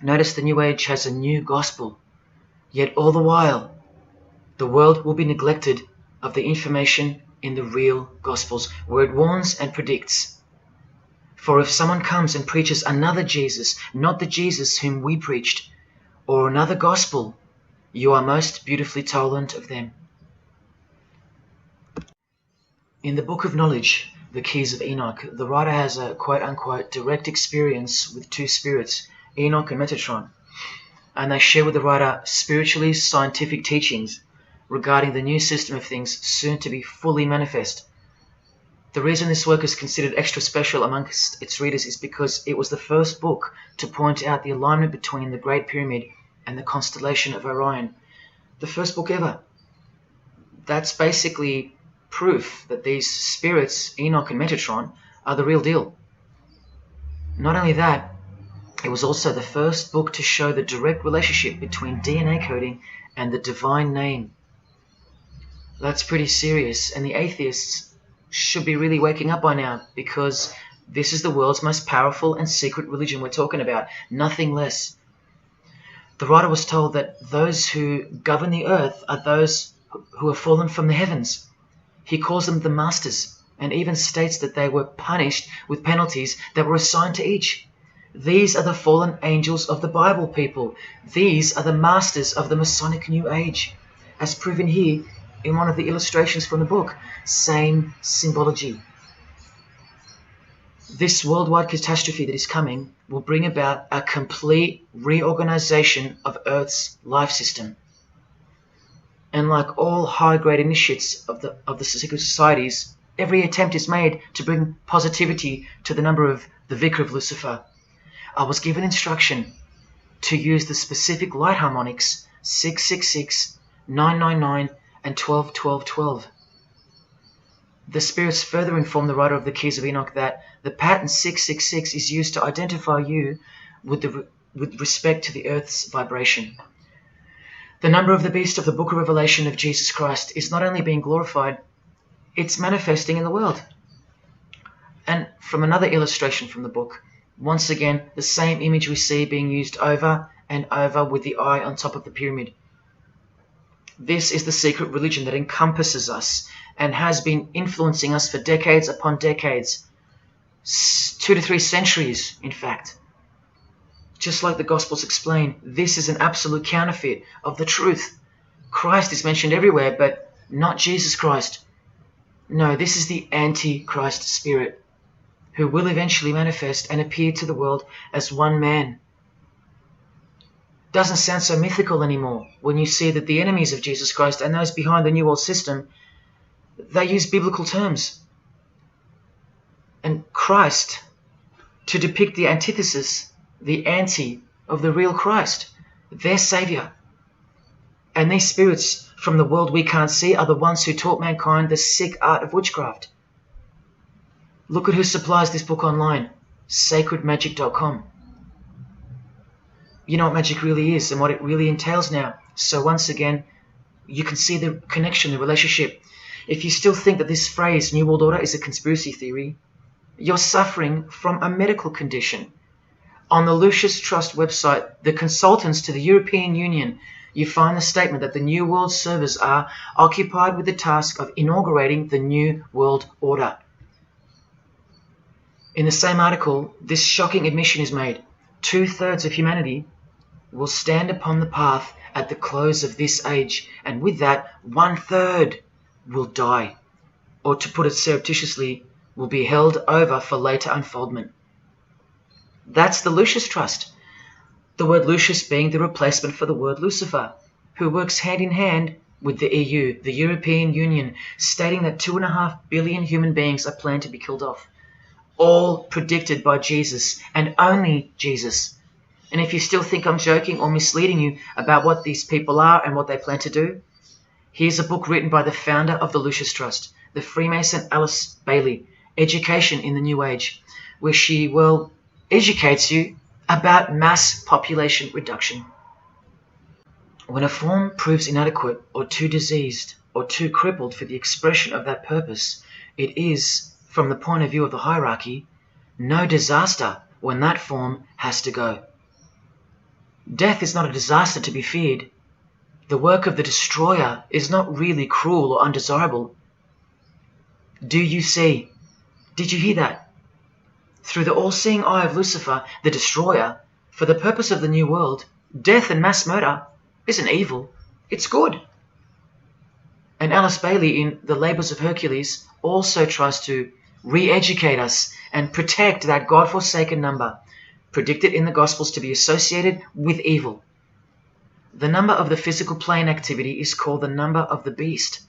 Notice the New Age has a new gospel, yet all the while, the world will be neglected of the information in the real Gospels, where it warns and predicts. For if someone comes and preaches another Jesus, not the Jesus whom we preached, or another gospel, you are most beautifully tolerant of them. In the Book of Knowledge, The Keys of Enoch, the writer has a quote-unquote direct experience with two spirits, Enoch and Metatron, and they share with the writer spiritually scientific teachings regarding the new system of things soon to be fully manifest. The reason this work is considered extra special amongst its readers is because it was the first book to point out the alignment between the Great Pyramid and the constellation of Orion. The first book ever. That's basically proof that these spirits, Enoch and Metatron, are the real deal. Not only that, it was also the first book to show the direct relationship between DNA coding and the divine name. That's pretty serious, and the atheists should be really waking up by now, because this is the world's most powerful and secret religion we're talking about, nothing less. The writer was told that those who govern the earth are those who have fallen from the heavens. He calls them the masters, and even states that they were punished with penalties that were assigned to each. These are the fallen angels of the Bible, people. These are the masters of the Masonic New Age, as proven here in one of the illustrations from the book. Same symbology. This worldwide catastrophe that is coming will bring about a complete reorganization of Earth's life system. And like all high-grade initiates of the secret societies, every attempt is made to bring positivity to the number of the Vicar of Lucifer. I was given instruction to use the specific light harmonics 666, 999, and 12, 12, 12. The spirits further inform the writer of the Keys of Enoch that the pattern 666 is used to identify you with respect to the earth's vibration. The number of the beast of the Book of Revelation of Jesus Christ is not only being glorified, it's manifesting in the world. And from another illustration from the book, once again, the same image we see being used over and over with the eye on top of the pyramid. This is the secret religion that encompasses us and has been influencing us for decades upon decades. 2 to 3 centuries, in fact. Just like the Gospels explain, this is an absolute counterfeit of the truth. Christ is mentioned everywhere, but not Jesus Christ. No, this is the Antichrist spirit, who will eventually manifest and appear to the world as one man. Doesn't sound so mythical anymore when you see that the enemies of Jesus Christ and those behind the New World System, they use biblical terms. And Christ, to depict the antithesis, the anti of the real Christ, their Saviour. And these spirits from the world we can't see are the ones who taught mankind the sick art of witchcraft. Look at who supplies this book online, sacredmagic.com. You know what magic really is and what it really entails now. So once again, you can see the connection, the relationship. If you still think that this phrase, New World Order, is a conspiracy theory, you're suffering from a medical condition. On the Lucius Trust website, the consultants to the European Union, you find the statement that the New World servers are occupied with the task of inaugurating the New World Order. In the same article, this shocking admission is made. 2/3 of humanity will stand upon the path at the close of this age, and with that, 1/3 will die, or to put it surreptitiously, will be held over for later unfoldment. That's the Lucius Trust, the word Lucius being the replacement for the word Lucifer, who works hand in hand with the EU, the European Union, stating that 2.5 billion human beings are planned to be killed off, all predicted by Jesus and only Jesus. And if you still think I'm joking or misleading you about what these people are and what they plan to do, here's a book written by the founder of the Lucius Trust, the Freemason Alice Bailey, Education in the New Age, where she, well, educates you about mass population reduction. When a form proves inadequate or too diseased or too crippled for the expression of that purpose, it is, from the point of view of the hierarchy, no disaster when that form has to go. Death is not a disaster to be feared. The work of the destroyer is not really cruel or undesirable. Do you see? Did you hear that? Through the all-seeing eye of Lucifer, the destroyer, for the purpose of the new world, death and mass murder isn't evil, it's good. And Alice Bailey in The Labours of Hercules also tries to re-educate us and protect that God-forsaken number, predicted in the Gospels to be associated with evil. The number of the physical plane activity is called the number of the beast.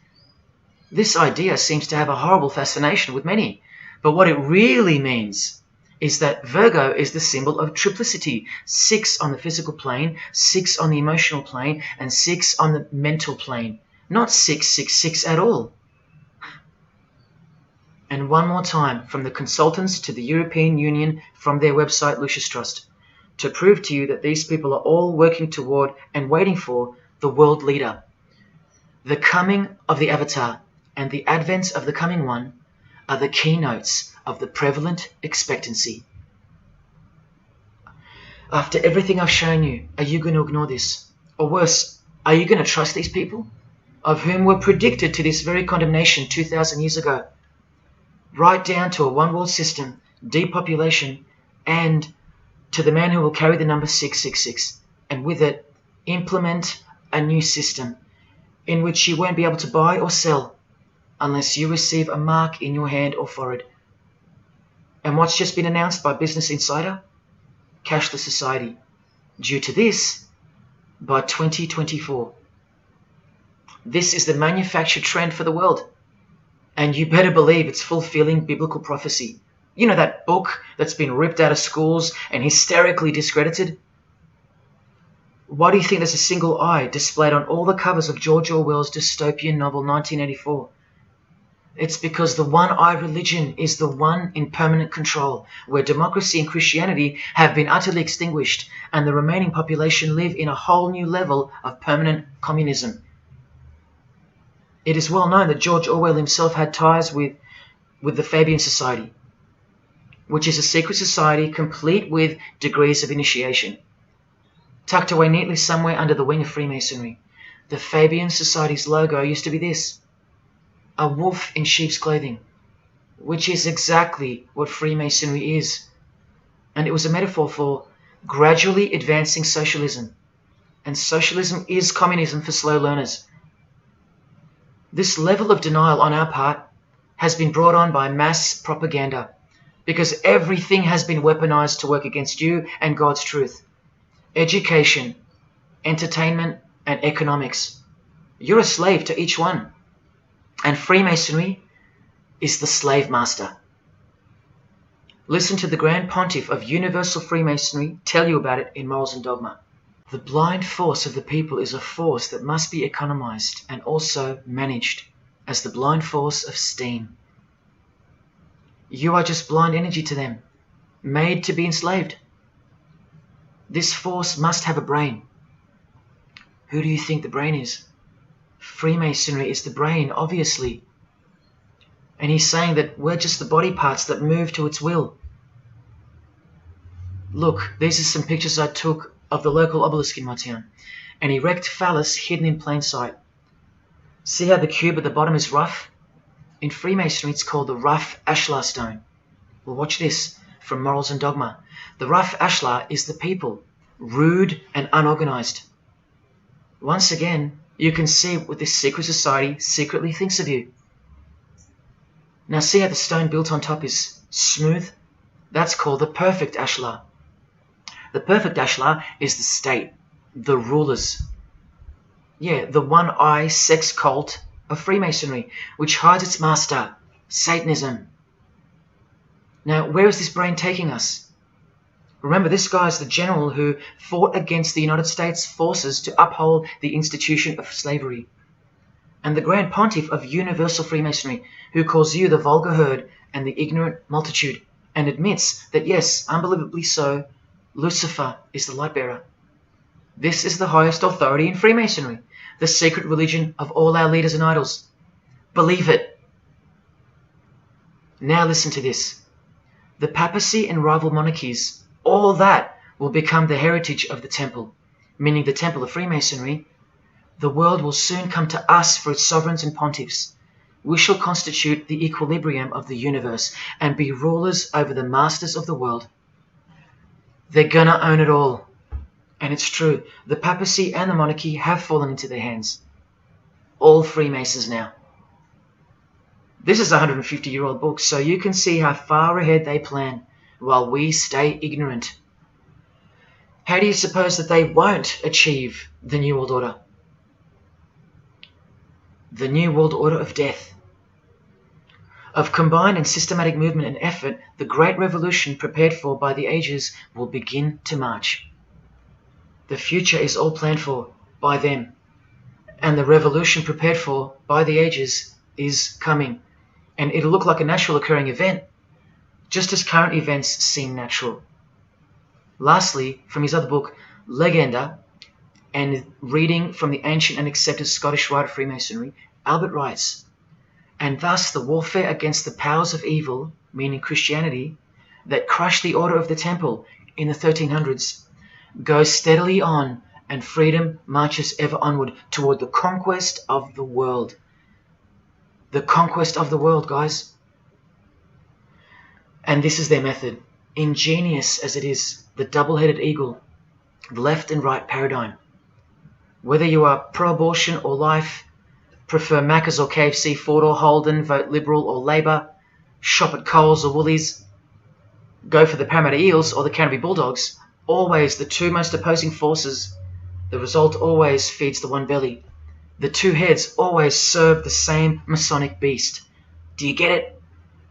This idea seems to have a horrible fascination with many, but what it really means is that Virgo is the symbol of triplicity, 6 on the physical plane, 6 on the emotional plane, and 6 on the mental plane. not 666 at all. And one more time, from the consultants to the European Union, from their website Lucius Trust, to prove to you that these people are all working toward and waiting for the world leader. The coming of the Avatar and the advent of the coming one are the keynotes of the prevalent expectancy. After everything I've shown you, are you going to ignore this? Or worse, are you going to trust these people, of whom were predicted to this very condemnation 2,000 years ago? Right down to a one-world system, depopulation, and to the man who will carry the number 666, and with it implement a new system in which you won't be able to buy or sell unless you receive a mark in your hand or forehead. And what's just been announced by Business Insider? Cashless society. Due to this, by 2024. This is the manufactured trend for the world. And you better believe it's fulfilling biblical prophecy. You know that book that's been ripped out of schools and hysterically discredited? Why do you think there's a single eye displayed on all the covers of George Orwell's dystopian novel 1984? It's because the one-eye religion is the one in permanent control, where democracy and Christianity have been utterly extinguished, and the remaining population live in a whole new level of permanent communism. It is well known that George Orwell himself had ties with the Fabian Society, which is a secret society complete with degrees of initiation. Tucked away neatly somewhere under the wing of Freemasonry, the Fabian Society's logo used to be this: a wolf in sheep's clothing, which is exactly what Freemasonry is. And it was a metaphor for gradually advancing socialism. And socialism is communism for slow learners. This level of denial on our part has been brought on by mass propaganda, because everything has been weaponized to work against you and God's truth. Education, entertainment, and economics. You're a slave to each one. And Freemasonry is the slave master. Listen to the Grand Pontiff of Universal Freemasonry tell you about it in Morals and Dogma. The blind force of the people is a force that must be economized and also managed as the blind force of steam. You are just blind energy to them, made to be enslaved. This force must have a brain. Who do you think the brain is? Freemasonry is the brain, obviously. And he's saying that we're just the body parts that move to its will. Look, these are some pictures I took of the local obelisk in my town. An erect phallus hidden in plain sight. See how the cube at the bottom is rough? In Freemasonry it's called the rough ashlar stone. Well, watch this from Morals and Dogma. The rough ashlar is the people, rude and unorganized. Once again, you can see what this secret society secretly thinks of you. Now see how the stone built on top is smooth? That's called the perfect ashlar. The perfect ashlar is the state, the rulers. Yeah, the one-eye sex cult of Freemasonry, which hides its master, Satanism. Now, where is this brain taking us? Remember, this guy is the general who fought against the United States forces to uphold the institution of slavery. And the Grand Pontiff of Universal Freemasonry, who calls you the vulgar herd and the ignorant multitude, and admits that, yes, unbelievably so, Lucifer is the light bearer. This is the highest authority in Freemasonry, the secret religion of all our leaders and idols. Believe it. Now listen to this. The papacy and rival monarchies, all that will become the heritage of the temple, meaning the temple of Freemasonry. The world will soon come to us for its sovereigns and pontiffs. We shall constitute the equilibrium of the universe and be rulers over the masters of the world. They're gonna own it all. And it's true, the papacy and the monarchy have fallen into their hands. All Freemasons now. This is a 150-year-old book, so you can see how far ahead they plan, while we stay ignorant. How do you suppose that they won't achieve the New World Order? The New World Order of death. Of combined and systematic movement and effort, the great revolution prepared for by the ages will begin to march. The future is all planned for by them, And the revolution prepared for by the ages is coming. And it'll look like a natural occurring event, just as current events seem natural. Lastly, from his other book, Legenda, and reading from the ancient and accepted Scottish rite of Freemasonry, Albert writes, "And thus the warfare against the powers of evil, meaning Christianity, that crushed the order of the temple in the 1300s, goes steadily on, and freedom marches ever onward toward the conquest of the world." The conquest of the world, guys. And this is their method. Ingenious as it is, the double-headed eagle, the left and right paradigm. Whether you are pro-abortion or life, prefer Macca's or KFC, Ford or Holden, vote Liberal or Labour, shop at Coles or Woolies, go for the Parramatta Eels or the Canterbury Bulldogs, always the two most opposing forces, the result always feeds the one belly. The two heads always serve the same Masonic beast. Do you get it?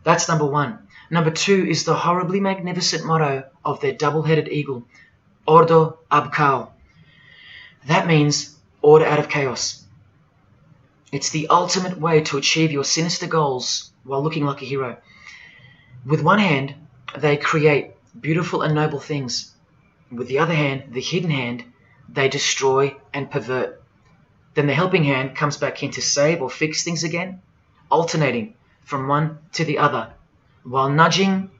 That's number one. Number two is the horribly magnificent motto of their double-headed eagle, Ordo ab Chaos. That means order out of chaos. It's the ultimate way to achieve your sinister goals while looking like a hero. With one hand, they create beautiful and noble things. With the other hand, the hidden hand, they destroy and pervert. Then the helping hand comes back in to save or fix things again, alternating from one to the other, while nudging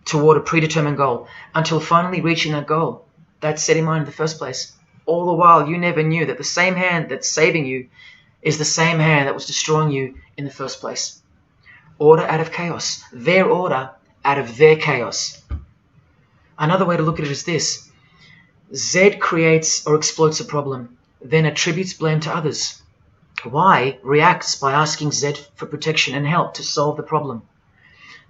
toward a predetermined goal, until finally reaching that goal that's set in mind in the first place. All the while, you never knew that the same hand that's saving you is the same hand that was destroying you in the first place. Order out of chaos. Their order out of their chaos. Another way to look at it is this. Z creates or exploits a problem, then attributes blame to others. Y reacts by asking Z for protection and help to solve the problem.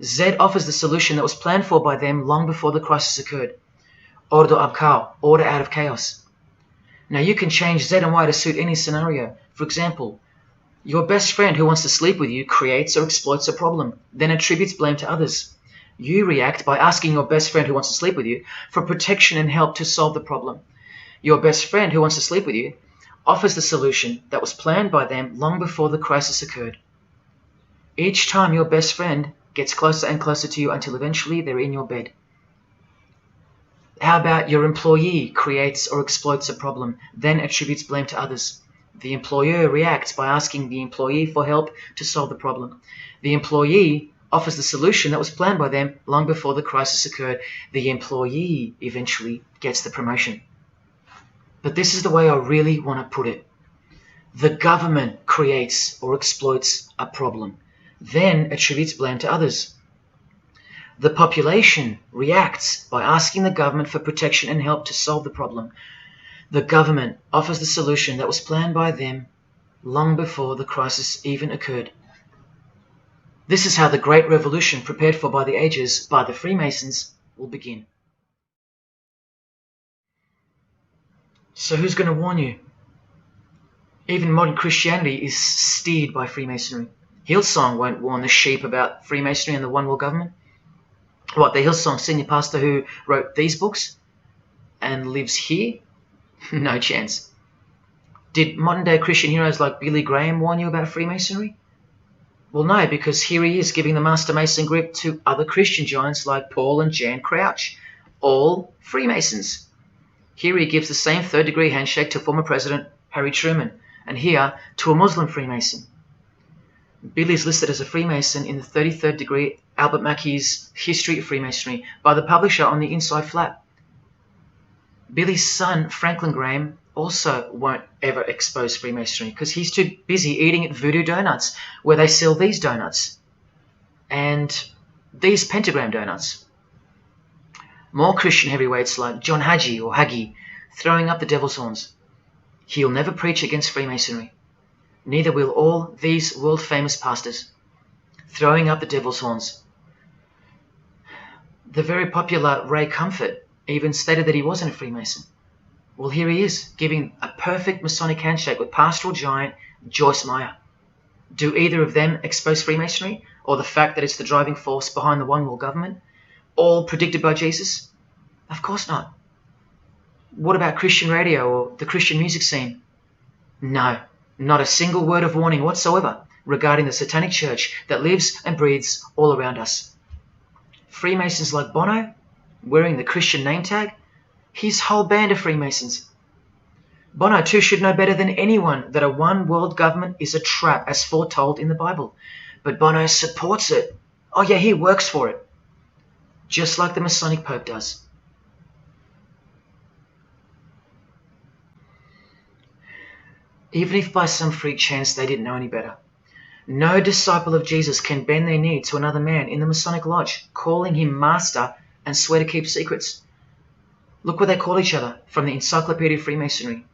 Z offers the solution that was planned for by them long before the crisis occurred. Ordo ab Chaos, order out of chaos. Now you can change Z and Y to suit any scenario. For example, your best friend who wants to sleep with you creates or exploits a problem, then attributes blame to others. You react by asking your best friend who wants to sleep with you for protection and help to solve the problem. Your best friend who wants to sleep with you offers the solution that was planned by them long before the crisis occurred. Each time your best friend gets closer and closer to you until eventually they're in your bed. How about your employee creates or exploits a problem, then attributes blame to others? The employer reacts by asking the employee for help to solve the problem. The employee offers the solution that was planned by them long before the crisis occurred. The employee eventually gets the promotion. But this is the way I really want to put it. The government creates or exploits a problem, then attributes blame to others. The population reacts by asking the government for protection and help to solve the problem. The government offers the solution that was planned by them long before the crisis even occurred. This is how the Great Revolution, prepared for by the ages by the Freemasons, will begin. So who's going to warn you? Even modern Christianity is steered by Freemasonry. Hillsong won't warn the sheep about Freemasonry and the One World Government. What, the Hillsong senior pastor who wrote these books and lives here? No chance. Did modern day Christian heroes like Billy Graham warn you about Freemasonry? Well, no, because here he is giving the Master Mason grip to other Christian giants like Paul and Jan Crouch, all Freemasons. Here he gives the same third-degree handshake to former President Harry Truman, and here to a Muslim Freemason. Billy is listed as a Freemason in the 33rd degree Albert Mackey's History of Freemasonry by the publisher on the inside flap. Billy's son, Franklin Graham, also won't ever expose Freemasonry because he's too busy eating at Voodoo Donuts, where they sell these donuts and these pentagram donuts. More Christian heavyweights like John Hagee or Hagee throwing up the devil's horns. He'll never preach against Freemasonry. Neither will all these world-famous pastors throwing up the devil's horns. The very popular Ray Comfort even stated that he wasn't a Freemason. Well, here he is, giving a perfect Masonic handshake with pastoral giant Joyce Meyer. Do either of them expose Freemasonry, or the fact that it's the driving force behind the One World Government, all predicted by Jesus? Of course not. What about Christian radio or the Christian music scene? No, not a single word of warning whatsoever regarding the satanic church that lives and breathes all around us. Freemasons like Bono, wearing the Christian name tag, his whole band of Freemasons. Bono too should know better than anyone that a one world government is a trap as foretold in the Bible. But Bono supports it. Oh yeah, he works for it. Just like the Masonic Pope does. Even if by some freak chance they didn't know any better. No disciple of Jesus can bend their knee to another man in the Masonic Lodge, calling him master and swear to keep secrets. Look what they call each other from the Encyclopedia of Freemasonry.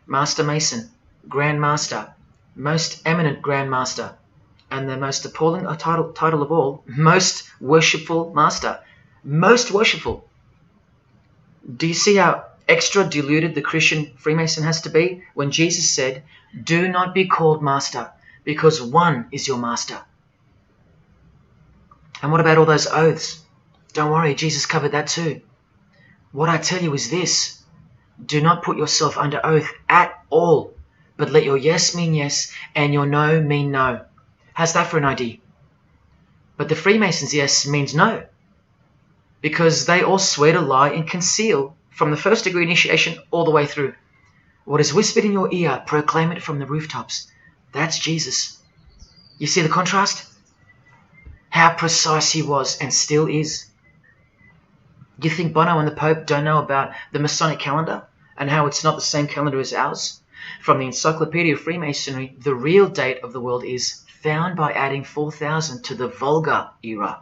Master Mason, Grand Master, Most Eminent Grand Master, and the most appalling title of all, Most Worshipful Master. Most worshipful. Do you see how extra deluded the Christian Freemason has to be when Jesus said, "Do not be called master, because one is your master"? And what about all those oaths? Don't worry, Jesus covered that too. What I tell you is this: do not put yourself under oath at all, but let your yes mean yes and your no mean no. How's that for an idea? But the Freemasons' yes means no, because they all swear to lie and conceal from the first degree initiation all the way through. What is whispered in your ear, proclaim it from the rooftops. That's Jesus. You see the contrast? How precise he was and still is. You think Bono and the Pope don't know about the Masonic calendar and how it's not the same calendar as ours? From the Encyclopedia of Freemasonry, the real date of the world is found by adding 4000 to the Vulgar era.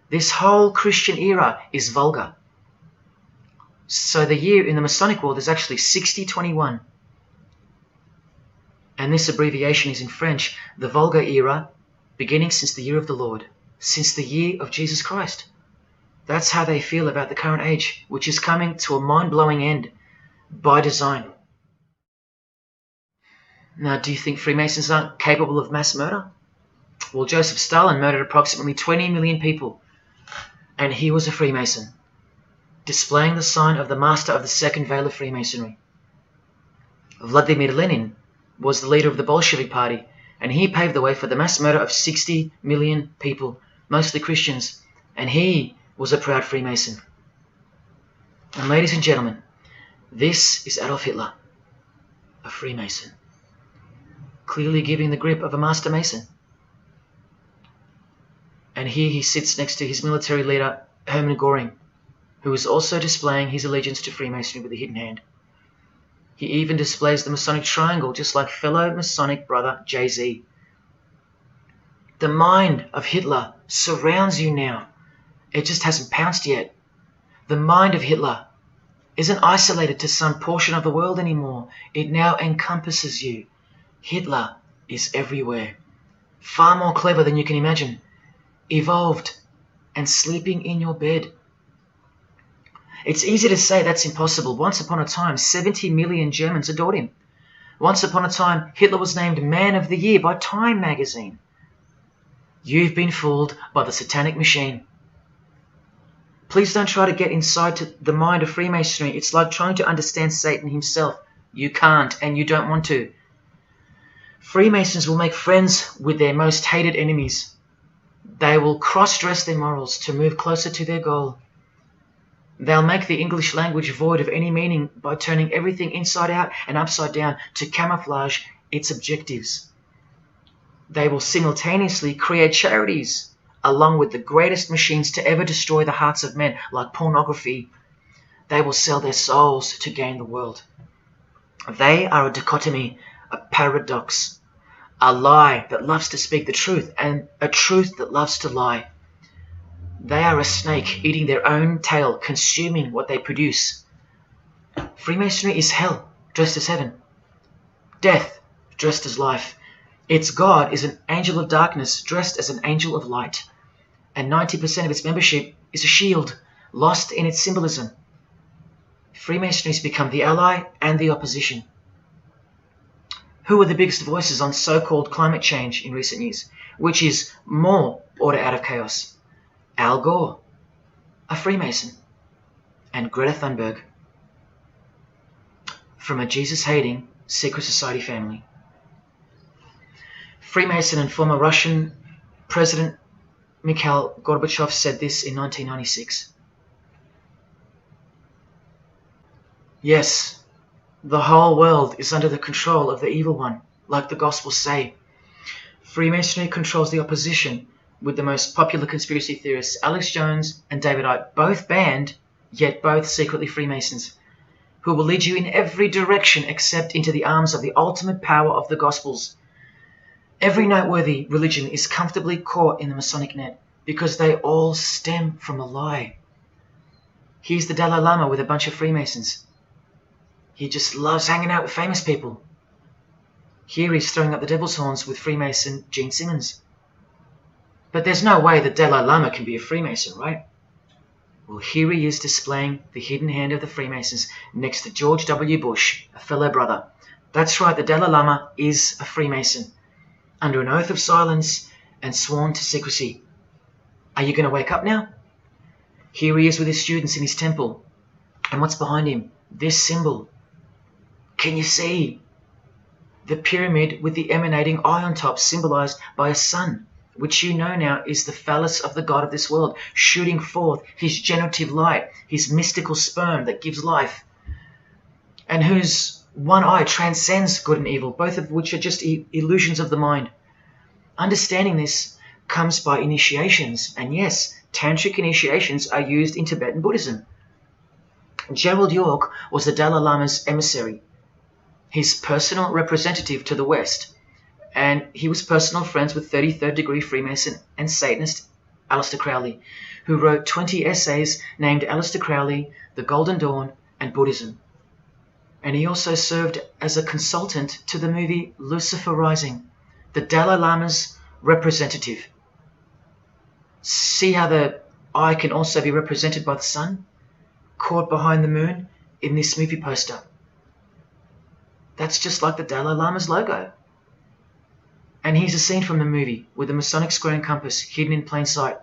This whole Christian era is vulgar. So the year in the Masonic world is actually 6021. And this abbreviation is in French, the Vulgar era, beginning since the year of the Lord, since the year of Jesus Christ. That's how they feel about the current age, which is coming to a mind-blowing end by design. Now, do you think Freemasons aren't capable of mass murder? Well, Joseph Stalin murdered approximately 20 million people, and he was a Freemason, displaying the sign of the master of the second veil of Freemasonry. Vladimir Lenin was the leader of the Bolshevik Party, and he paved the way for the mass murder of 60 million people, mostly Christians, and he was a proud Freemason. And ladies and gentlemen, this is Adolf Hitler, a Freemason, clearly giving the grip of a Master Mason. And here he sits next to his military leader, Hermann Göring, who is also displaying his allegiance to Freemasonry with a hidden hand. He even displays the Masonic triangle, just like fellow Masonic brother Jay-Z. The mind of Hitler surrounds you now. It just hasn't pounced yet. The mind of Hitler isn't isolated to some portion of the world anymore. It now encompasses you. Hitler is everywhere. Far more clever than you can imagine. Evolved and sleeping in your bed. It's easy to say that's impossible. Once upon a time, 70 million Germans adored him. Once upon a time, Hitler was named Man of the Year by Time magazine. You've been fooled by the satanic machine. Please don't try to get inside to the mind of Freemasonry. It's like trying to understand Satan himself. You can't, and you don't want to. Freemasons will make friends with their most hated enemies. They will cross-dress their morals to move closer to their goal. They'll make the English language void of any meaning by turning everything inside out and upside down to camouflage its objectives. They will simultaneously create charities along with the greatest machines to ever destroy the hearts of men, like pornography. They will sell their souls to gain the world. They are a dichotomy, a paradox, a lie that loves to speak the truth and a truth that loves to lie. They are a snake eating their own tail, consuming what they produce. Freemasonry is hell dressed as heaven, death dressed as life. Its God is an angel of darkness dressed as an angel of light, and 90% of its membership is a shield, lost in its symbolism. Freemasonry has become the ally and the opposition. Who are the biggest voices on so-called climate change in recent years? Which is more order out of chaos? Al Gore, a Freemason, and Greta Thunberg. From a Jesus-hating, secret society family. Freemason and former Russian President Mikhail Gorbachev said this in 1996. Yes, the whole world is under the control of the evil one, like the Gospels say. Freemasonry controls the opposition, with the most popular conspiracy theorists Alex Jones and David Icke both banned, yet both secretly Freemasons, who will lead you in every direction except into the arms of the ultimate power of the Gospels. Every noteworthy religion is comfortably caught in the Masonic net because they all stem from a lie. Here's the Dalai Lama with a bunch of Freemasons. He just loves hanging out with famous people. Here he's throwing up the devil's horns with Freemason Gene Simmons. But there's no way the Dalai Lama can be a Freemason, right? Well, here he is displaying the hidden hand of the Freemasons next to George W. Bush, a fellow brother. That's right, the Dalai Lama is a Freemason, under an oath of silence and sworn to secrecy. Are you going to wake up now? Here he is with his students in his temple. And what's behind him? This symbol. Can you see? The pyramid with the emanating eye on top, symbolized by a sun, which you know now is the phallus of the god of this world, shooting forth his generative light, his mystical sperm that gives life, and whose one eye transcends good and evil, both of which are just illusions of the mind. Understanding this comes by initiations, and yes, tantric initiations are used in Tibetan Buddhism. Gerald York was the Dalai Lama's emissary, his personal representative to the West, and he was personal friends with 33rd degree Freemason and Satanist Aleister Crowley, who wrote 20 essays named Aleister Crowley, The Golden Dawn, and Buddhism. And he also served as a consultant to the movie Lucifer Rising, the Dalai Lama's representative. See how the eye can also be represented by the sun, caught behind the moon in this movie poster. That's just like the Dalai Lama's logo. And here's a scene from the movie with the Masonic square and compass hidden in plain sight.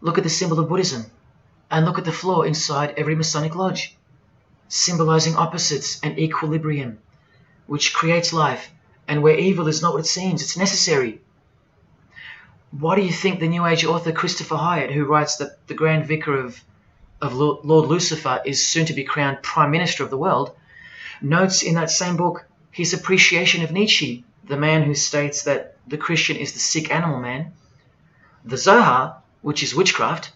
Look at the symbol of Buddhism, and look at the floor inside every Masonic lodge, symbolizing opposites and equilibrium, which creates life, and where evil is not what it seems, it's necessary. Why do you think the New Age author Christopher Hyatt, who writes that the Grand Vicar of Lord Lucifer is soon to be crowned Prime Minister of the world, notes in that same book his appreciation of Nietzsche, the man who states that the Christian is the sick animal man, the Zohar, which is witchcraft,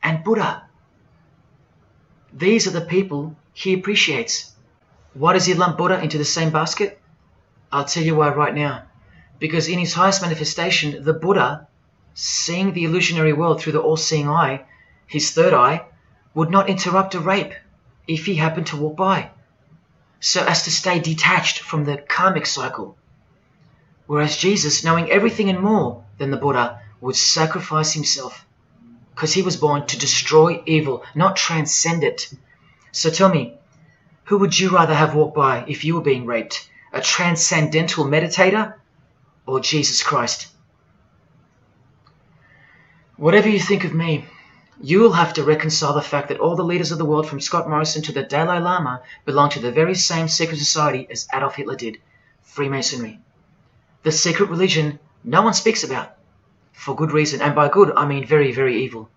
and Buddha. These are the people he appreciates. Why does he lump Buddha into the same basket? I'll tell you why right now. Because in his highest manifestation, the Buddha, seeing the illusionary world through the all-seeing eye, his third eye, would not interrupt a rape if he happened to walk by, so as to stay detached from the karmic cycle. Whereas Jesus, knowing everything and more than the Buddha, would sacrifice himself, because he was born to destroy evil, not transcend it. So tell me, who would you rather have walk by if you were being raped? A transcendental meditator or Jesus Christ? Whatever you think of me, you will have to reconcile the fact that all the leaders of the world, from Scott Morrison to the Dalai Lama, belong to the very same secret society as Adolf Hitler did, Freemasonry. The secret religion no one speaks about, for good reason, and by good I mean very, very evil.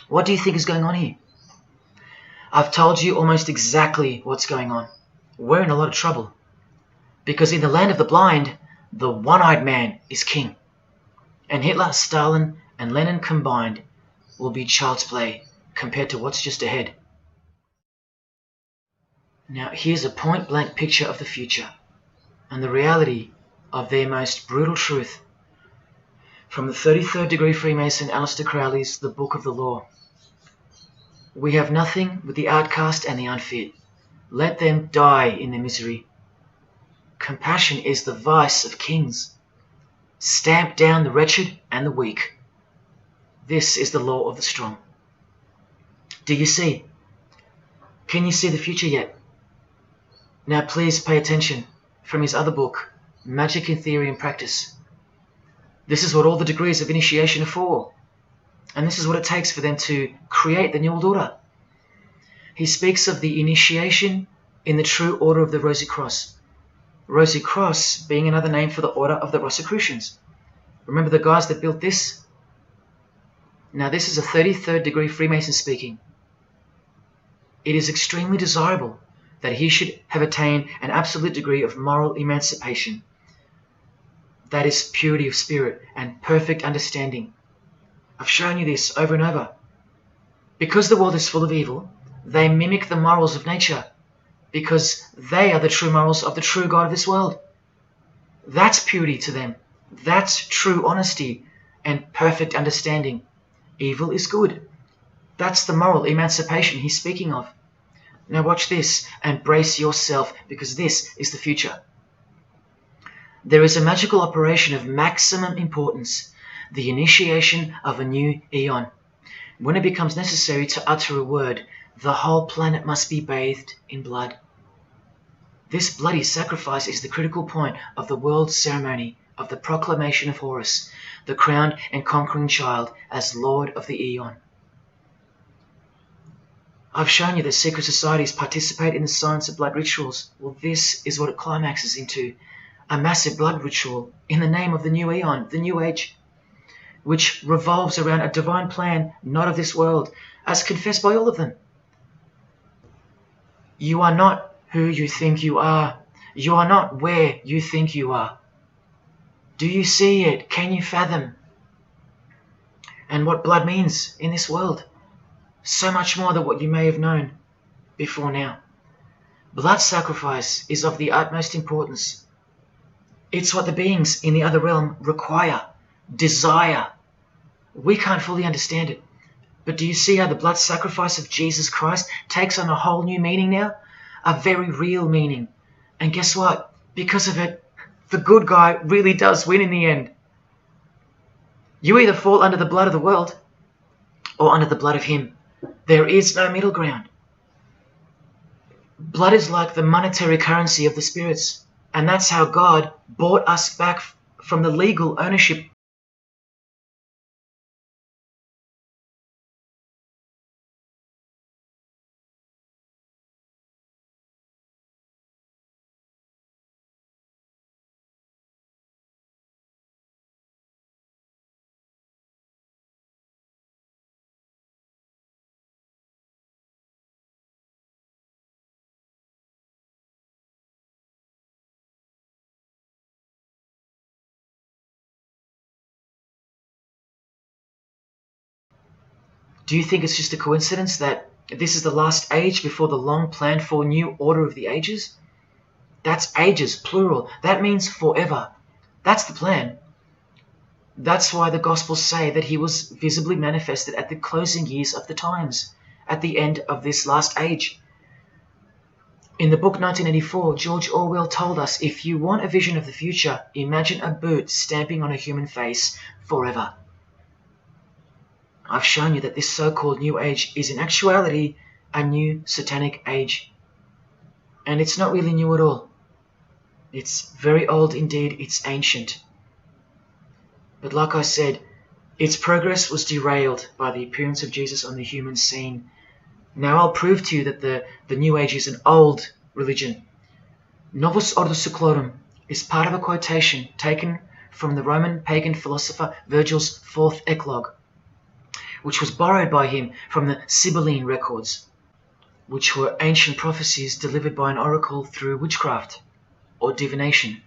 What do you think is going on here? I've told you almost exactly what's going on. We're in a lot of trouble, because in the land of the blind, the one-eyed man is king, and Hitler, Stalin, and Lenin combined will be child's play compared to what's just ahead. Now here's a point-blank picture of the future and the reality of their most brutal truth from the 33rd degree Freemason Aleister Crowley's The Book of the Law. We have nothing but the outcast and the unfit. Let them die in their misery. Compassion is the vice of kings. Stamp down the wretched and the weak. This is the law of the strong. Do you see? Can you see the future yet? Now please pay attention from his other book, Magic in Theory and Practice. This is what all the degrees of initiation are for. And this is what it takes for them to create the New World Order. he speaks of the initiation in the true order of the Rosy Cross. Rosy Cross being another name for the order of the Rosicrucians. Remember the guys that built this? Now this is a 33rd degree Freemason speaking. It is extremely desirable that he should have attained an absolute degree of moral emancipation. That is purity of spirit and perfect understanding. I've shown you this over and over. Because the world is full of evil, they mimic the morals of nature, because they are the true morals of the true God of this world. That's purity to them. That's true honesty and perfect understanding. Evil is good. That's the moral emancipation he's speaking of. Now watch this and brace yourself, because this is the future. There is a magical operation of maximum importance, the initiation of a new eon. When it becomes necessary to utter a word, the whole planet must be bathed in blood. This bloody sacrifice is the critical point of the world ceremony of the proclamation of Horus, the crowned and conquering child, as Lord of the Eon. I've shown you that secret societies participate in the science of blood rituals. Well, this is what it climaxes into, a massive blood ritual in the name of the new Eon, the new age, which revolves around a divine plan not of this world, as confessed by all of them. You are not who you think you are. You are not where you think you are. Do you see it? Can you fathom? And what blood means in this world? So much more than what you may have known before now. Blood sacrifice is of the utmost importance. It's what the beings in the other realm require, desire. We can't fully understand it. But do you see how the blood sacrifice of Jesus Christ takes on a whole new meaning now? A very real meaning. And guess what? Because of it, the good guy really does win in the end. You either fall under the blood of the world or under the blood of him. There is no middle ground. Blood is like the monetary currency of the spirits. And that's how God bought us back from the legal ownership. Do you think it's just a coincidence that this is the last age before the long planned for new order of the ages? That's ages, plural. That means forever. That's the plan. That's why the Gospels say that he was visibly manifested at the closing years of the times, at the end of this last age. In the book 1984, George Orwell told us, if you want a vision of the future, imagine a boot stamping on a human face forever. I've shown you that this so-called New Age is in actuality a new satanic age. And it's not really new at all. It's very old indeed, it's ancient. But like I said, its progress was derailed by the appearance of Jesus on the human scene. Now I'll prove to you that the New Age is an old religion. Novus Ordo Seclorum is part of a quotation taken from the Roman pagan philosopher Virgil's fourth eclogue, which was borrowed by him from the Sibylline records, which were ancient prophecies delivered by an oracle through witchcraft or divination.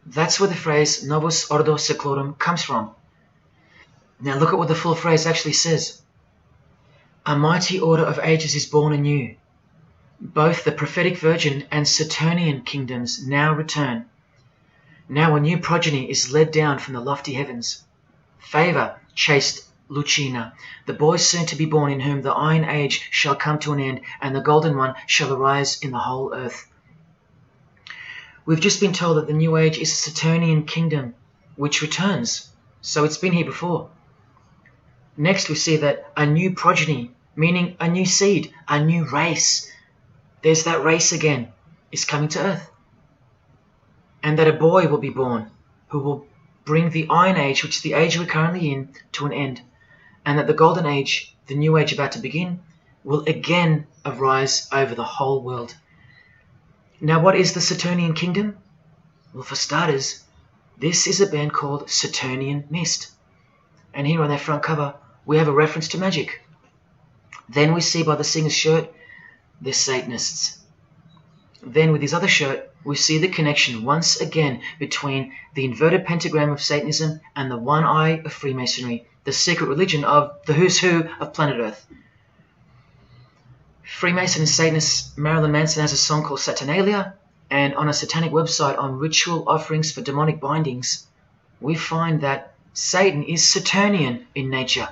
That's where the phrase Novus Ordo Seclorum comes from. Now look at what the full phrase actually says. A mighty order of ages is born anew. Both the prophetic virgin and Saturnian kingdoms now return. Now a new progeny is led down from the lofty heavens. Favour, chaste Lucina, the boy soon to be born, in whom the Iron Age shall come to an end, and the Golden One shall arise in the whole earth. We've just been told that the New Age is a Saturnian kingdom, which returns, so it's been here before. Next we see that a new progeny, meaning a new seed, a new race, there's that race again, is coming to earth. And that a boy will be born, who will bring the Iron Age, which is the age we're currently in, to an end. And that the Golden Age, the New Age about to begin, will again arise over the whole world. Now, what is the Saturnian kingdom? Well, for starters, this is a band called Saturnian Mist. And here on their front cover, we have a reference to magic. Then we see by the singer's shirt, they're Satanists. Then with his other shirt, we see the connection once again between the inverted pentagram of Satanism and the one eye of Freemasonry, the secret religion of the who's who of planet Earth. Freemason and Satanist Marilyn Manson has a song called Saturnalia, and on a satanic website on ritual offerings for demonic bindings, we find that Satan is Saturnian in nature.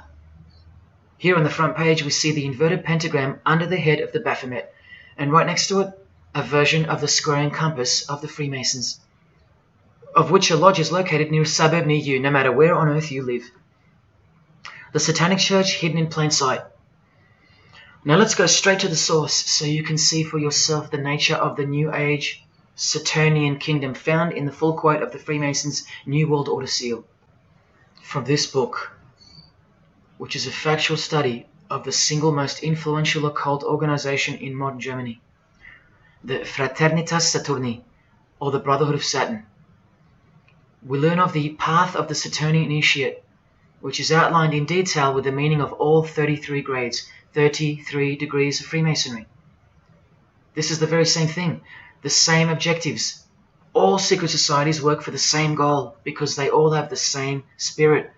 Here on the front page, we see the inverted pentagram under the head of the Baphomet, and right next to it, a version of the square and compass of the Freemasons, of which a lodge is located near a suburb near you, no matter where on earth you live. The Satanic Church hidden in plain sight. Now let's go straight to the source so you can see for yourself the nature of the New Age Saturnian kingdom found in the full quote of the Freemasons' New World Order seal. From this book, which is a factual study of the single most influential occult organization in modern Germany, the Fraternitas Saturni, or the Brotherhood of Saturn. We learn of the path of the Saturnian initiate, which is outlined in detail with the meaning of all 33 grades, 33 degrees of Freemasonry. This is the very same thing, the same objectives. All secret societies work for the same goal because they all have the same spirit.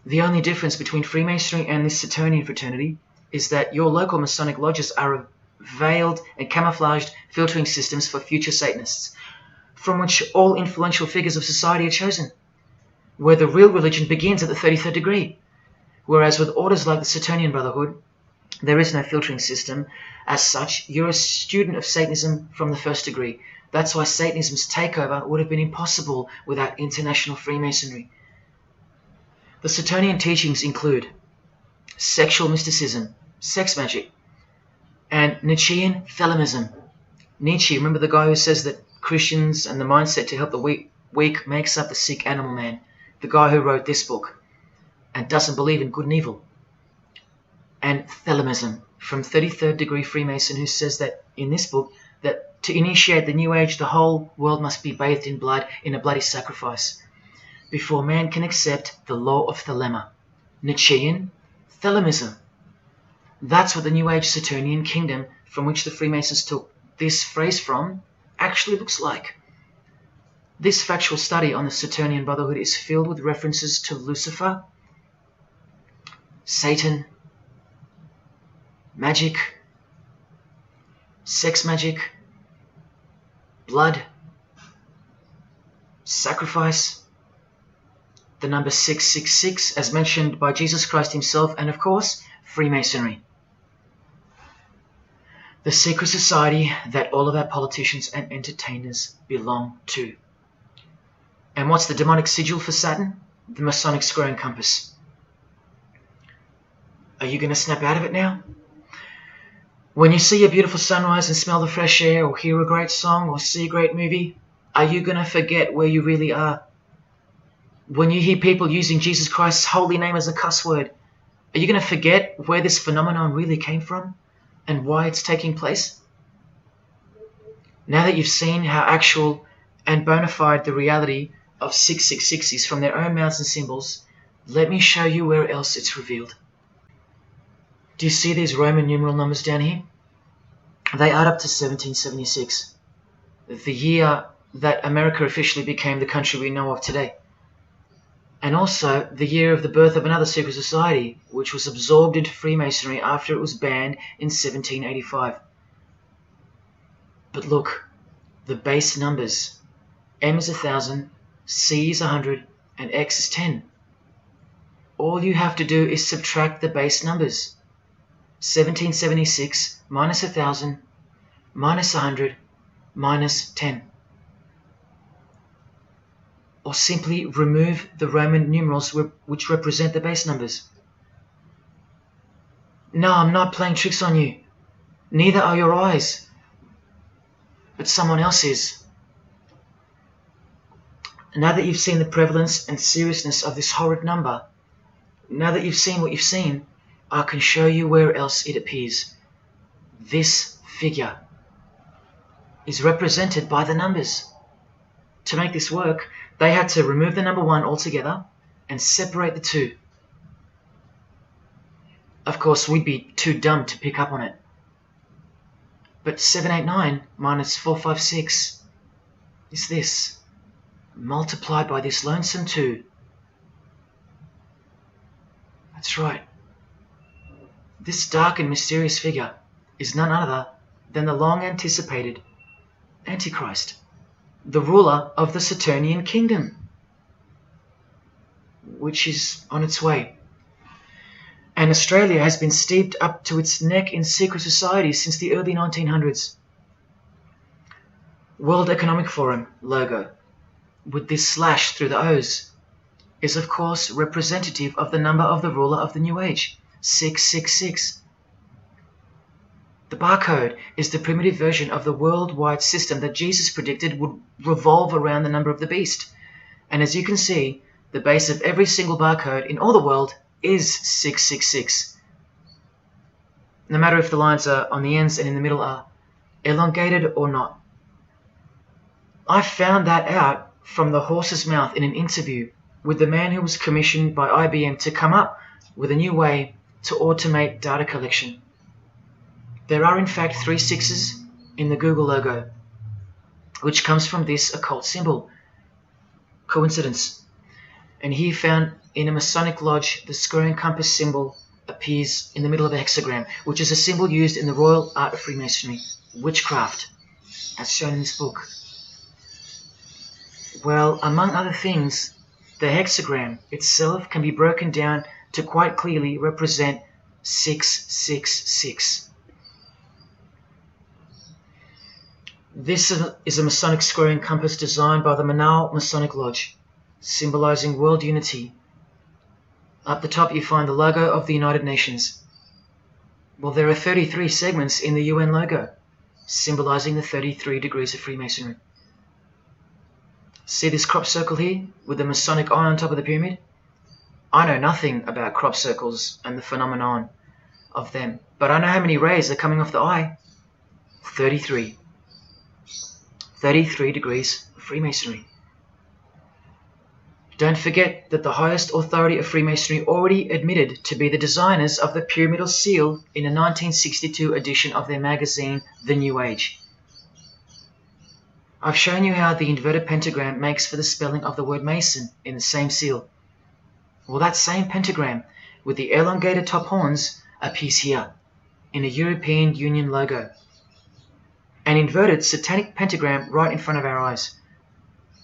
The only difference between Freemasonry and this Saturnian fraternity is that your local Masonic lodges are veiled and camouflaged filtering systems for future Satanists, from which all influential figures of society are chosen, where the real religion begins at the 33rd degree. Whereas with orders like the Saturnian Brotherhood, there is no filtering system. As such, you're a student of Satanism from the first degree. That's why Satanism's takeover would have been impossible without international Freemasonry. The Saturnian teachings include sexual mysticism, sex magic, and Nietzschean Thelemism. Nietzsche, remember the guy who says that Christians and the mindset to help the weak makes up the sick animal man? The guy who wrote this book and doesn't believe in good and evil. And Thelemism from 33rd degree Freemason, who says that in this book that to initiate the New Age, the whole world must be bathed in blood in a bloody sacrifice before man can accept the law of Thelema. Nietzschean Thelemism. That's what the New Age Saturnian kingdom, from which the Freemasons took this phrase from, actually looks like. This factual study on the Saturnian Brotherhood is filled with references to Lucifer, Satan, magic, sex magic, blood, sacrifice, the number 666 as mentioned by Jesus Christ himself, and of course, Freemasonry. The secret society that all of our politicians and entertainers belong to. And what's the demonic sigil for Saturn? The Masonic square and compass. Are you going to snap out of it now? When you see a beautiful sunrise and smell the fresh air, or hear a great song, or see a great movie, are you going to forget where you really are? When you hear people using Jesus Christ's holy name as a cuss word, are you going to forget where this phenomenon really came from and why it's taking place? Now that you've seen how actual and bona fide the reality of 666 is from their own mouths and symbols, let me show you where else it's revealed. Do you see these Roman numeral numbers down here? They add up to 1776, the year that America officially became the country we know of today. And also the year of the birth of another secret society, which was absorbed into Freemasonry after it was banned in 1785. But look, the base numbers. M is 1,000, C is 100, and X is 10. All you have to do is subtract the base numbers. 1776 minus 1,000 minus 100 minus 10. Or simply remove the Roman numerals which represent the base numbers. No, I'm not playing tricks on you. Neither are your eyes. But someone else is. Now that you've seen the prevalence and seriousness of this horrid number, now that you've seen what you've seen, I can show you where else it appears. this figure is represented by the numbers. To make this work, they had to remove the number 1 altogether and separate the 2. Of course, we'd be too dumb to pick up on it. But 789 minus 456 is this, multiplied by this lonesome 2. That's right. This dark and mysterious figure is none other than the long-anticipated Antichrist, the ruler of the Saturnian kingdom, which is on its way. And Australia has been steeped up to its neck in secret societies since the early 1900s. World Economic Forum logo, with this slash through the O's, is of course representative of the number of the ruler of the New Age, 666. The barcode is the primitive version of the worldwide system that Jesus predicted would revolve around the number of the beast. And as you can see, the base of every single barcode in all the world is 666. No matter if the lines are on the ends and in the middle are elongated or not. I found that out from the horse's mouth in an interview with the man who was commissioned by IBM to come up with a new way to automate data collection. There are in fact 3 6s in the Google logo, which comes from this occult symbol. Coincidence? And he found in a Masonic lodge the square and compass symbol appears in the middle of a hexagram, which is a symbol used in the royal art of Freemasonry, witchcraft, as shown in this book. Well, among other things, the hexagram itself can be broken down to quite clearly represent 666. This is a Masonic square and compass designed by the Manal Masonic Lodge, symbolizing world unity. Up the top you find the logo of the United Nations. Well, there are 33 segments in the UN logo, symbolizing the 33 degrees of Freemasonry. See this crop circle here with the Masonic eye on top of the pyramid? I know nothing about crop circles and the phenomenon of them, but I know how many rays are coming off the eye. 33. 33 degrees of Freemasonry. Don't forget that the highest authority of Freemasonry already admitted to be the designers of the pyramidal seal in a 1962 edition of their magazine, The New Age. I've shown you how the inverted pentagram makes for the spelling of the word Mason in the same seal. Well, that same pentagram with the elongated top horns appears here in a European Union logo. An inverted satanic pentagram right in front of our eyes.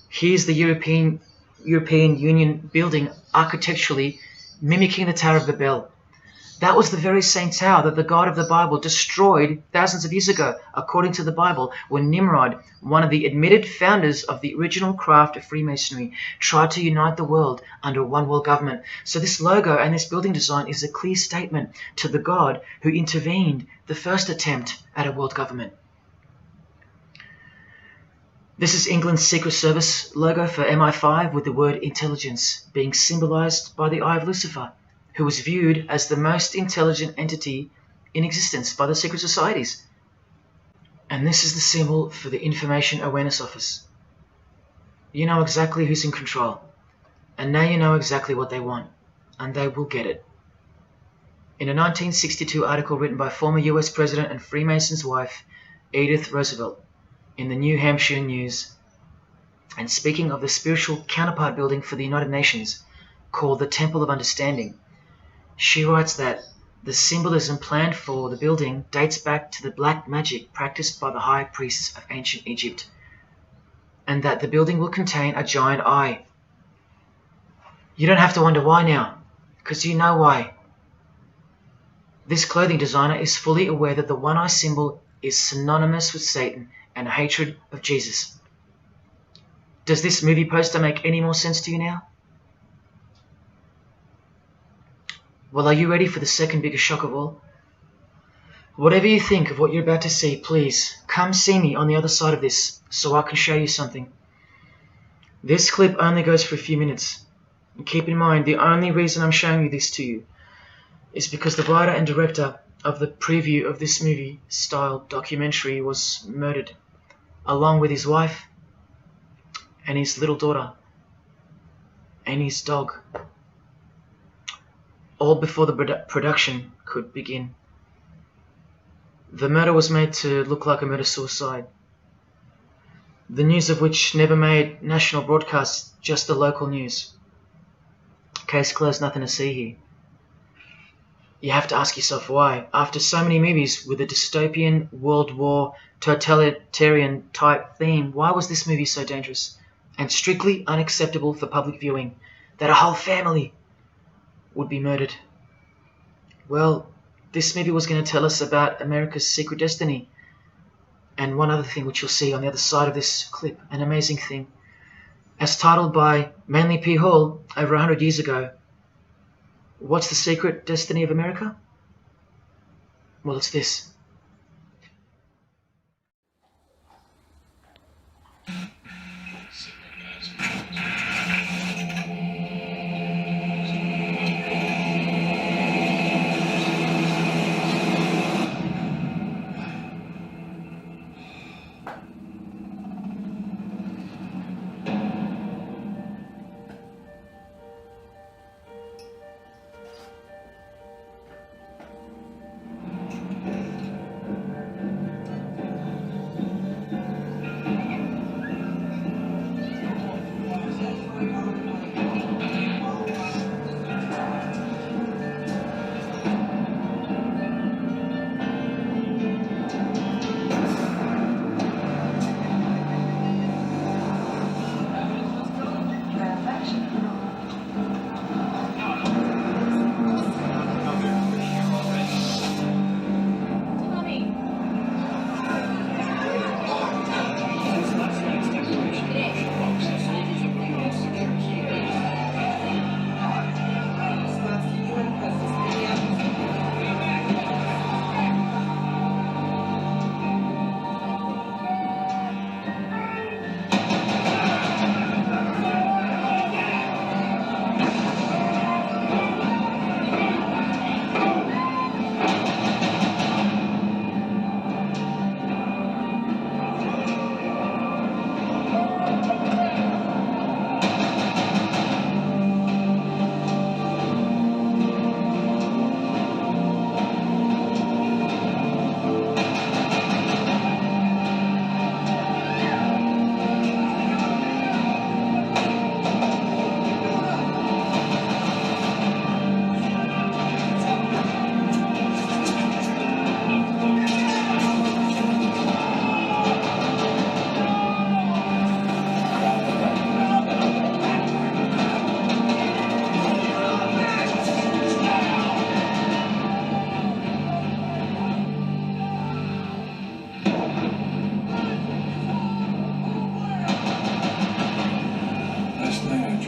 Here's the European Union building architecturally mimicking the Tower of Babel. That was the very same tower that the God of the Bible destroyed thousands of years ago, according to the Bible, when Nimrod, one of the admitted founders of the original craft of Freemasonry, tried to unite the world under one world government. So this logo and this building design is a clear statement to the God who intervened the first attempt at a world government. This is England's Secret Service logo for MI5 with the word intelligence being symbolized by the eye of Lucifer, who was viewed as the most intelligent entity in existence by the secret societies. And this is the symbol for the Information Awareness Office. You know exactly who's in control, and now you know exactly what they want, and they will get it. In a 1962 article written by former US President and Freemason's wife, Edith Roosevelt, in the New Hampshire News, and speaking of the spiritual counterpart building for the United Nations, called the Temple of Understanding, she writes that the symbolism planned for the building dates back to the black magic practiced by the high priests of ancient Egypt, and that the building will contain a giant eye. You don't have to wonder why now, because you know why. This clothing designer is fully aware that the one-eye symbol is synonymous with Satan and a hatred of Jesus. Does this movie poster make any more sense to you now? Well, are you ready for the second biggest shock of all? Whatever you think of what you're about to see, please come see me on the other side of this so I can show you something. This clip only goes for a few minutes. And keep in mind, the only reason I'm showing you this to you is because the writer and director of the preview of this movie-style documentary was murdered, along with his wife and his little daughter and his dog, all before the production could begin. The murder was made to look like a murder-suicide, the news of which never made national broadcasts, just the local news. Case closed, nothing to see here. You have to ask yourself why. After so many movies with a dystopian, World War, totalitarian type theme, why was this movie so dangerous and strictly unacceptable for public viewing that a whole family would be murdered? Well, this movie was going to tell us about America's secret destiny. And one other thing which you'll see on the other side of this clip, an amazing thing. As titled by Manly P. Hall over 100 years ago, what's the secret destiny of America? Well, it's this.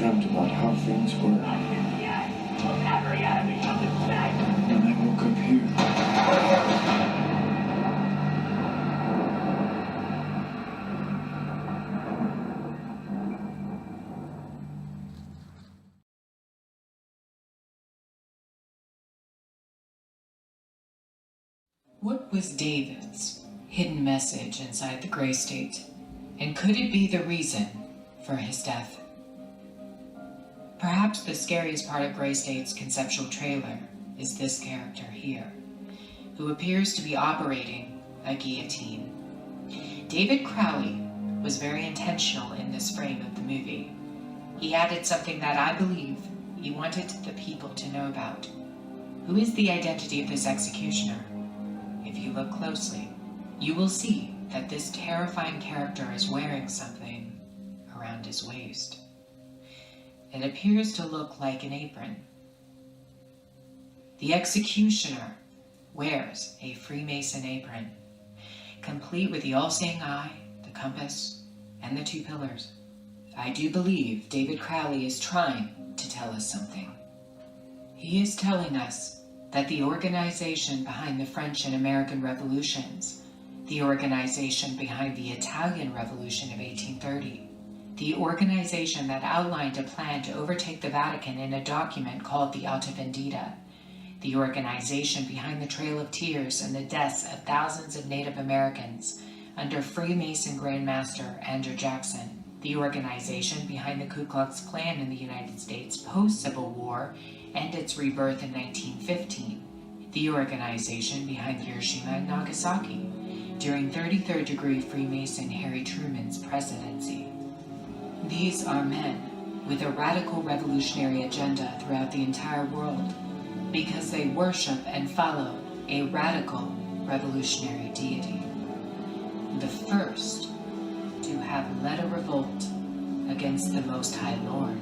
dreamt about how things were. And I woke up here. What was David's hidden message inside the Gray State? And could it be the reason for his death? Perhaps the scariest part of Gray State's conceptual trailer is this character here, who appears to be operating a guillotine. David Crowley was very intentional in this frame of the movie. He added something that I believe he wanted the people to know about. Who is the identity of this executioner? If you look closely, you will see that this terrifying character is wearing something around his waist. It appears to look like an apron. The executioner wears a Freemason apron, complete with the all-seeing eye, the compass, and the two pillars. I do believe David Crowley is trying to tell us something. He is telling us that the organization behind the French and American revolutions, the organization behind the Italian Revolution of 1830, the organization that outlined a plan to overtake the Vatican in a document called the Alta Vendita, the organization behind the Trail of Tears and the deaths of thousands of Native Americans under Freemason Grandmaster Andrew Jackson, the organization behind the Ku Klux Klan in the United States post-Civil War and its rebirth in 1915, the organization behind Hiroshima and Nagasaki during 33rd degree Freemason Harry Truman's presidency. These are men with a radical revolutionary agenda throughout the entire world because they worship and follow a radical revolutionary deity. The first to have led a revolt against the Most High Lord.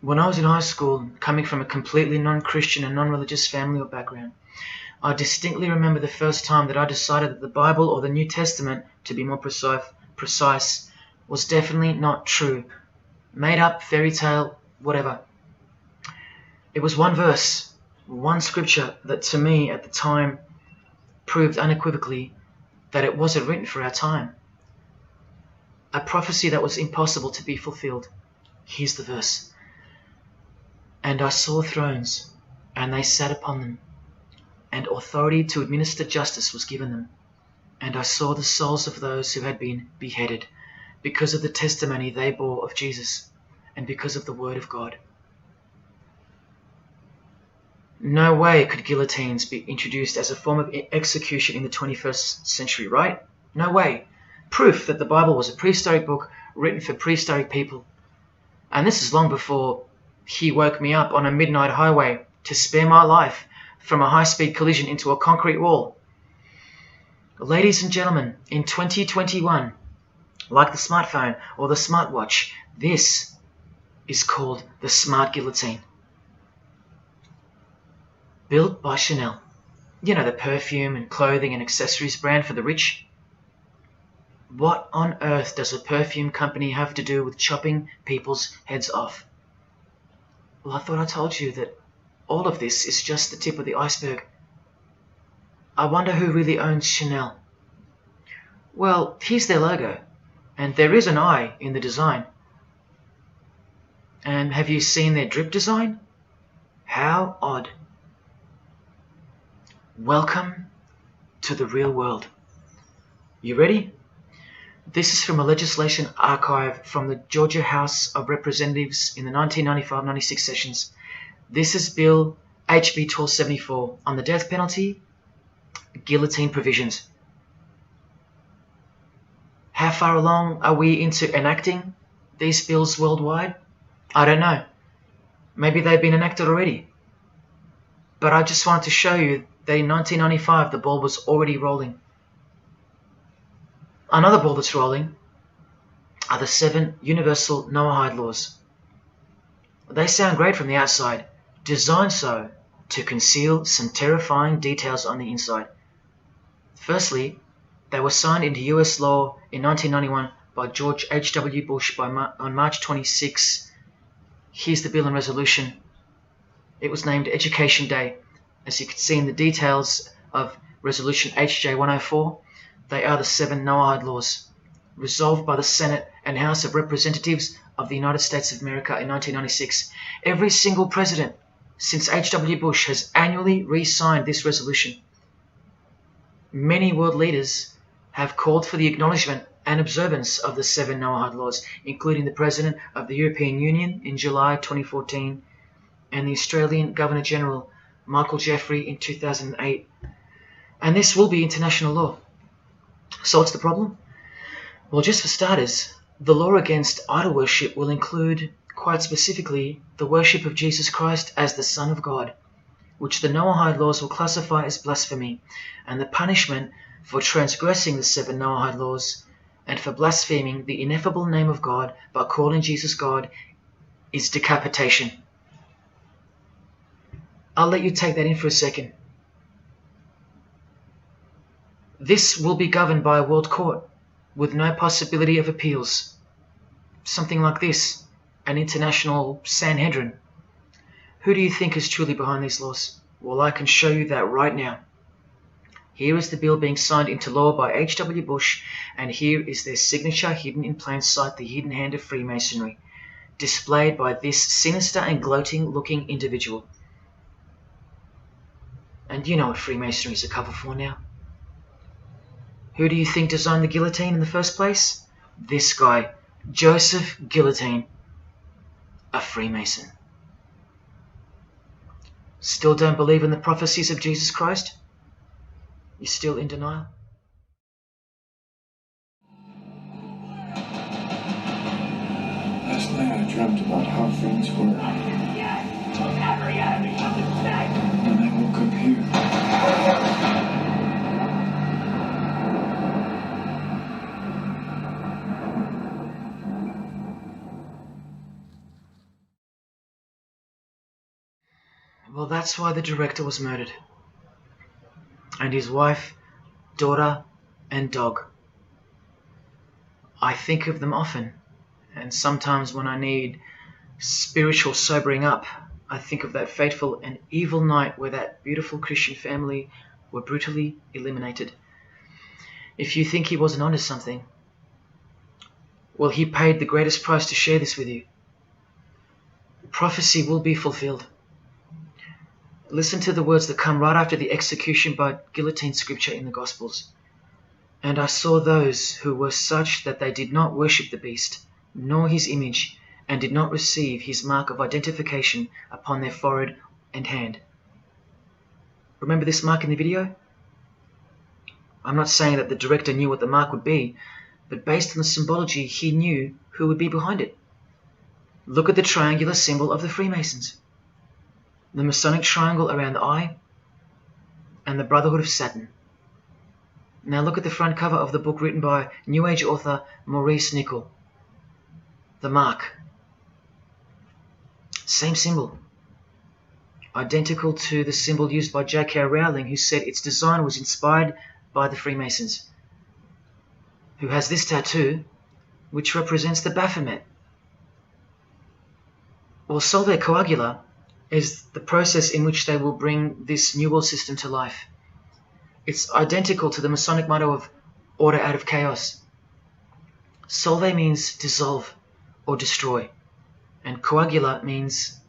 When I was in high school, coming from a completely non-Christian and non-religious family or background, I distinctly remember the first time that I decided that the Bible, or the New Testament, to be more precise, was definitely not true. Made up, fairy tale, whatever. It was one verse, one scripture that to me at the time proved unequivocally that it wasn't written for our time. A prophecy that was impossible to be fulfilled. Here's the verse. And I saw thrones, and they sat upon them, and authority to administer justice was given them. And I saw the souls of those who had been beheaded, because of the testimony they bore of Jesus, and because of the word of God. No way could guillotines be introduced as a form of execution in the 21st century, right? No way. Proof that the Bible was a prehistoric book written for prehistoric people. And this is long before he woke me up on a midnight highway to spare my life from a high-speed collision into a concrete wall. Ladies and gentlemen, in 2021, like the smartphone or the smartwatch, this is called the smart guillotine. Built by Chanel. You know, the perfume and clothing and accessories brand for the rich. What on earth does a perfume company have to do with chopping people's heads off? Well, I thought I told you that all of this is just the tip of the iceberg. I wonder who really owns Chanel. Well, here's their logo, and there is an eye in the design. And have you seen their drip design? How odd. Welcome to the real world. You ready? This is from a legislation archive from the Georgia House of Representatives in the 1995-96 sessions. This is Bill HB 1274 on the death penalty, guillotine provisions. How far along are we into enacting these bills worldwide? I don't know. Maybe they've been enacted already. But I just wanted to show you that in 1995 the ball was already rolling. Another ball that's rolling are the 7 universal Noahide laws. They sound great from the outside, designed so to conceal some terrifying details on the inside. Firstly, they were signed into US law in 1991 by George H.W. Bush on March 26. Here's the bill and resolution. It was named Education Day. As you can see in the details of Resolution HJ 104, they are the 7 Noahide laws, resolved by the Senate and House of Representatives of the United States of America in 1996. Every single president since H.W. Bush has annually re-signed this resolution. Many world leaders have called for the acknowledgement and observance of the 7 Noahide laws, including the President of the European Union in July 2014 and the Australian Governor-General Michael Jeffrey in 2008. And this will be international law. So what's the problem? Well, just for starters, the law against idol worship will include, quite specifically, the worship of Jesus Christ as the Son of God, which the Noahide laws will classify as blasphemy, and the punishment for transgressing the 7 Noahide laws and for blaspheming the ineffable name of God by calling Jesus God is decapitation. I'll let you take that in for a second. This will be governed by a world court with no possibility of appeals. Something like this, an international Sanhedrin. Who do you think is truly behind these laws? Well, I can show you that right now. Here is the bill being signed into law by H.W. Bush, and here is their signature hidden in plain sight, the hidden hand of Freemasonry, displayed by this sinister and gloating-looking individual. And you know what Freemasonry is a cover for now. Who do you think designed the guillotine in the first place? This guy, Joseph Guillotine, a Freemason. Still don't believe in the prophecies of Jesus Christ? You're still in denial? Last night I dreamt about how things were. And I woke up here. Well, that's why the director was murdered. And his wife, daughter, and dog. I think of them often, and sometimes when I need spiritual sobering up, I think of that fateful and evil night where that beautiful Christian family were brutally eliminated. If you think he wasn't onto something, well, he paid the greatest price to share this with you. Prophecy will be fulfilled. Listen to the words that come right after the execution by guillotine scripture in the Gospels. And I saw those who were such that they did not worship the beast, nor his image, and did not receive his mark of identification upon their forehead and hand. Remember this mark in the video? I'm not saying that the director knew what the mark would be, but based on the symbology, he knew who would be behind it. Look at the triangular symbol of the Freemasons. The Masonic triangle around the eye, and the Brotherhood of Saturn. Now look at the front cover of the book written by New Age author Maurice Nicoll. The mark. Same symbol. Identical to the symbol used by J.K. Rowling, who said its design was inspired by the Freemasons. Who has this tattoo, which represents the Baphomet. Well, Solve Coagula is the process in which they will bring this New World system to life. It's identical to the Masonic motto of order out of chaos. Solve means dissolve or destroy, and coagula means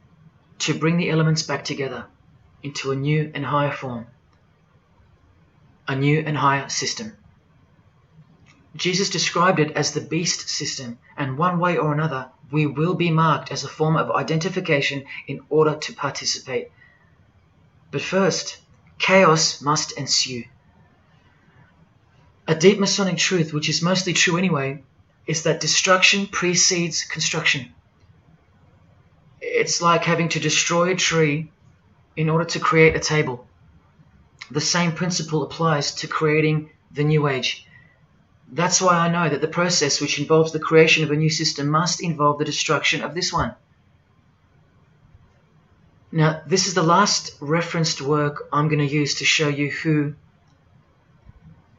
to bring the elements back together into a new and higher form, a new and higher system. Jesus described it as the beast system, and one way or another, we will be marked as a form of identification in order to participate. But first, chaos must ensue. A deep Masonic truth, which is mostly true anyway, is that destruction precedes construction. It's like having to destroy a tree in order to create a table. The same principle applies to creating the New Age. That's why I know that the process which involves the creation of a new system must involve the destruction of this one. Now, this is the last referenced work I'm going to use to show you who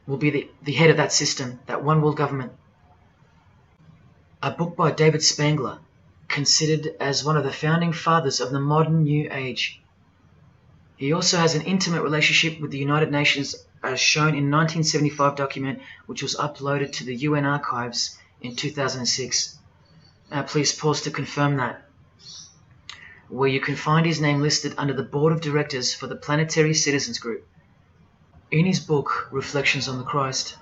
will be the head of that system, that one world government. A book by David Spangler, considered as one of the founding fathers of the modern New Age. He also has an intimate relationship with the United Nations, as shown in a 1975 document which was uploaded to the UN archives in 2006. Please pause to confirm that, where you can find his name listed under the Board of Directors for the Planetary Citizens Group. In his book, Reflections on the Christ,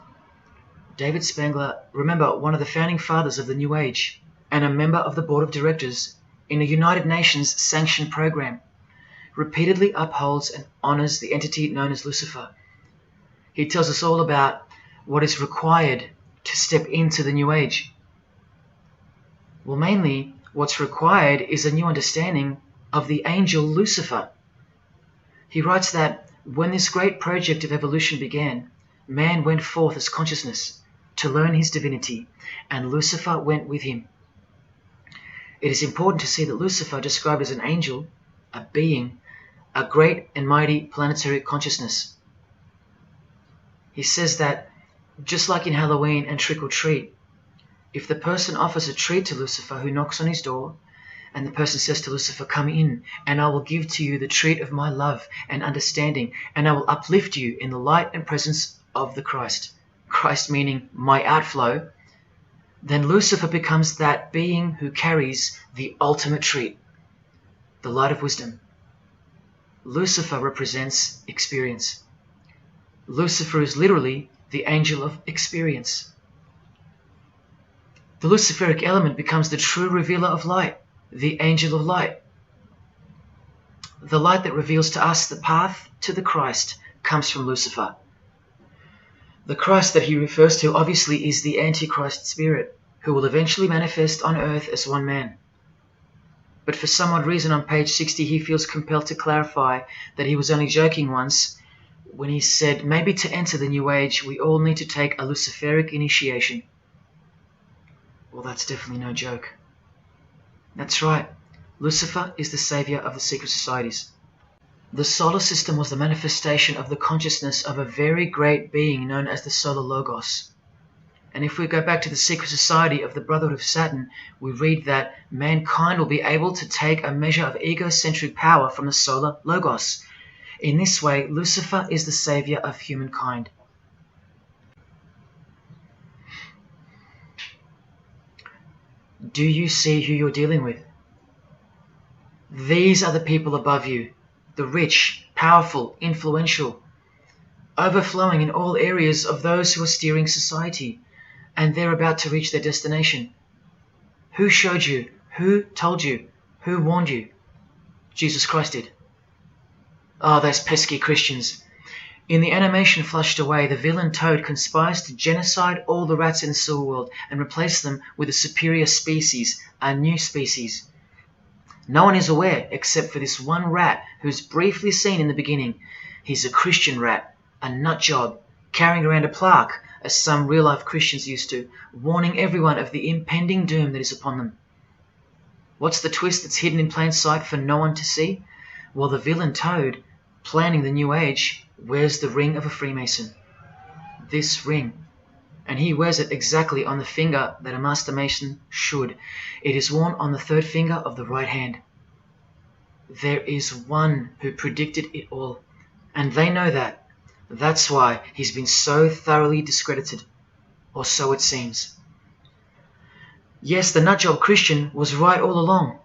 David Spangler, remember, one of the founding fathers of the New Age, and a member of the Board of Directors in a United Nations sanctioned program, repeatedly upholds and honors the entity known as Lucifer. He tells us all about what is required to step into the New Age. Well, mainly, what's required is a new understanding of the angel Lucifer. He writes that when this great project of evolution began, man went forth as consciousness to learn his divinity, and Lucifer went with him. It is important to see that Lucifer, described as an angel, a being, a great and mighty planetary consciousness. He says that, just like in Halloween and trick or treat, if the person offers a treat to Lucifer who knocks on his door, And the person says to Lucifer, "Come in, and I will give to you the treat of my love and understanding, and I will uplift you in the light and presence of the Christ." Christ meaning my outflow. Then Lucifer becomes that being who carries the ultimate treat, the light of wisdom. Lucifer represents experience. Lucifer is literally the angel of experience. The Luciferic element becomes the true revealer of light, the angel of light. The light that reveals to us the path to the Christ comes from Lucifer. The Christ that he refers to obviously is the Antichrist spirit, who will eventually manifest on earth as one man. But for some odd reason on page 60 he feels compelled to clarify that he was only joking once when he said maybe to enter the New Age we all need to take a Luciferic initiation. Well, that's definitely no joke. That's right, Lucifer is the savior of the secret societies. The solar system was the manifestation of the consciousness of a very great being known as the Solar Logos. And if we go back to the secret society of the Brotherhood of Saturn, we read that mankind will be able to take a measure of egocentric power from the Solar Logos. In this way, Lucifer is the savior of humankind. Do you see who you're dealing with? These are the people above you, the rich, powerful, influential, overflowing in all areas of those who are steering society, and they're about to reach their destination. Who showed you? Who told you? Who warned you? Jesus Christ did. Oh, those pesky Christians. In the animation Flushed Away, the villain Toad conspires to genocide all the rats in the sewer world and replace them with a superior species, a new species. No one is aware except for this one rat who's briefly seen in the beginning. He's a Christian rat, a nut job, carrying around a plaque, as some real-life Christians used to, warning everyone of the impending doom that is upon them. What's the twist that's hidden in plain sight for no one to see? Well, the villain Toad, planning the New Age, wears the ring of a Freemason. This ring. And he wears it exactly on the finger that a Master Mason should. It is worn on the third finger of the right hand. There is one who predicted it all, and they know that. That's why he's been so thoroughly discredited, or so it seems. Yes, the nutjob Christian was right all along.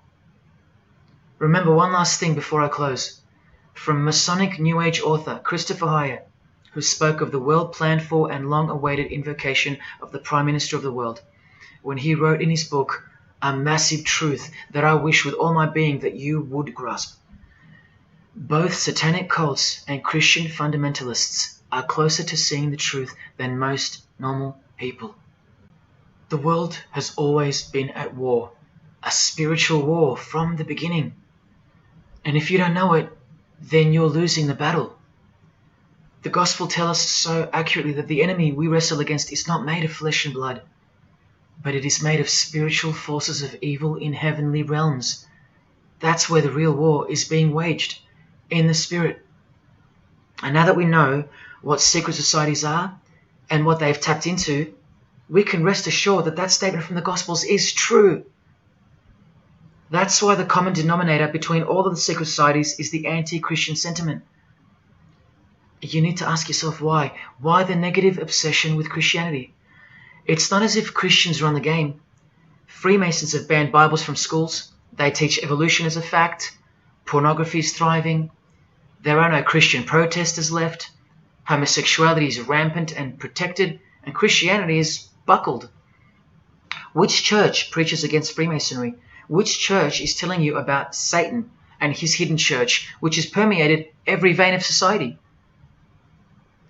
Remember one last thing before I close. From Masonic New Age author Christopher Hyatt, who spoke of the well-planned-for and long-awaited invocation of the Prime Minister of the world, when he wrote in his book, "A massive truth that I wish with all my being that you would grasp. Both satanic cults and Christian fundamentalists are closer to seeing the truth than most normal people. The world has always been at war, a spiritual war from the beginning. And if you don't know it, then you're losing the battle. The gospel tells us so accurately that the enemy we wrestle against is not made of flesh and blood, but it is made of spiritual forces of evil in heavenly realms. That's where the real war is being waged, in the spirit. And now that we know what secret societies are and what they've tapped into, we can rest assured that that statement from the Gospels is true. That's why the common denominator between all of the secret societies is the anti-Christian sentiment. You need to ask yourself why. Why the negative obsession with Christianity? It's not as if Christians run the game. Freemasons have banned Bibles from schools. They teach evolution as a fact. Pornography is thriving. There are no Christian protesters left. Homosexuality is rampant and protected, and Christianity is buckled. Which church preaches against Freemasonry? Which church is telling you about Satan and his hidden church, which has permeated every vein of society?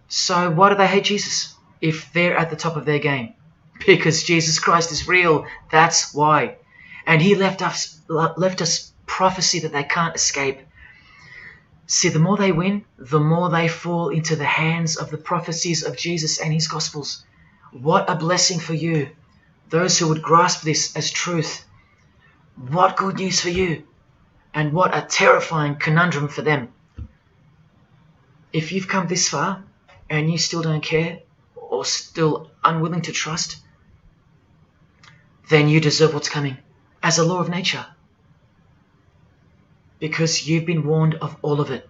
So why do they hate Jesus if they're at the top of their game? Because Jesus Christ is real, that's why. And he left us prophecy that they can't escape. See, the more they win, the more they fall into the hands of the prophecies of Jesus and his Gospels. What a blessing for you, those who would grasp this as truth. What good news for you, and what a terrifying conundrum for them. If you've come this far, and you still don't care, or still unwilling to trust, then you deserve what's coming, as a law of nature. because you've been warned of all of it.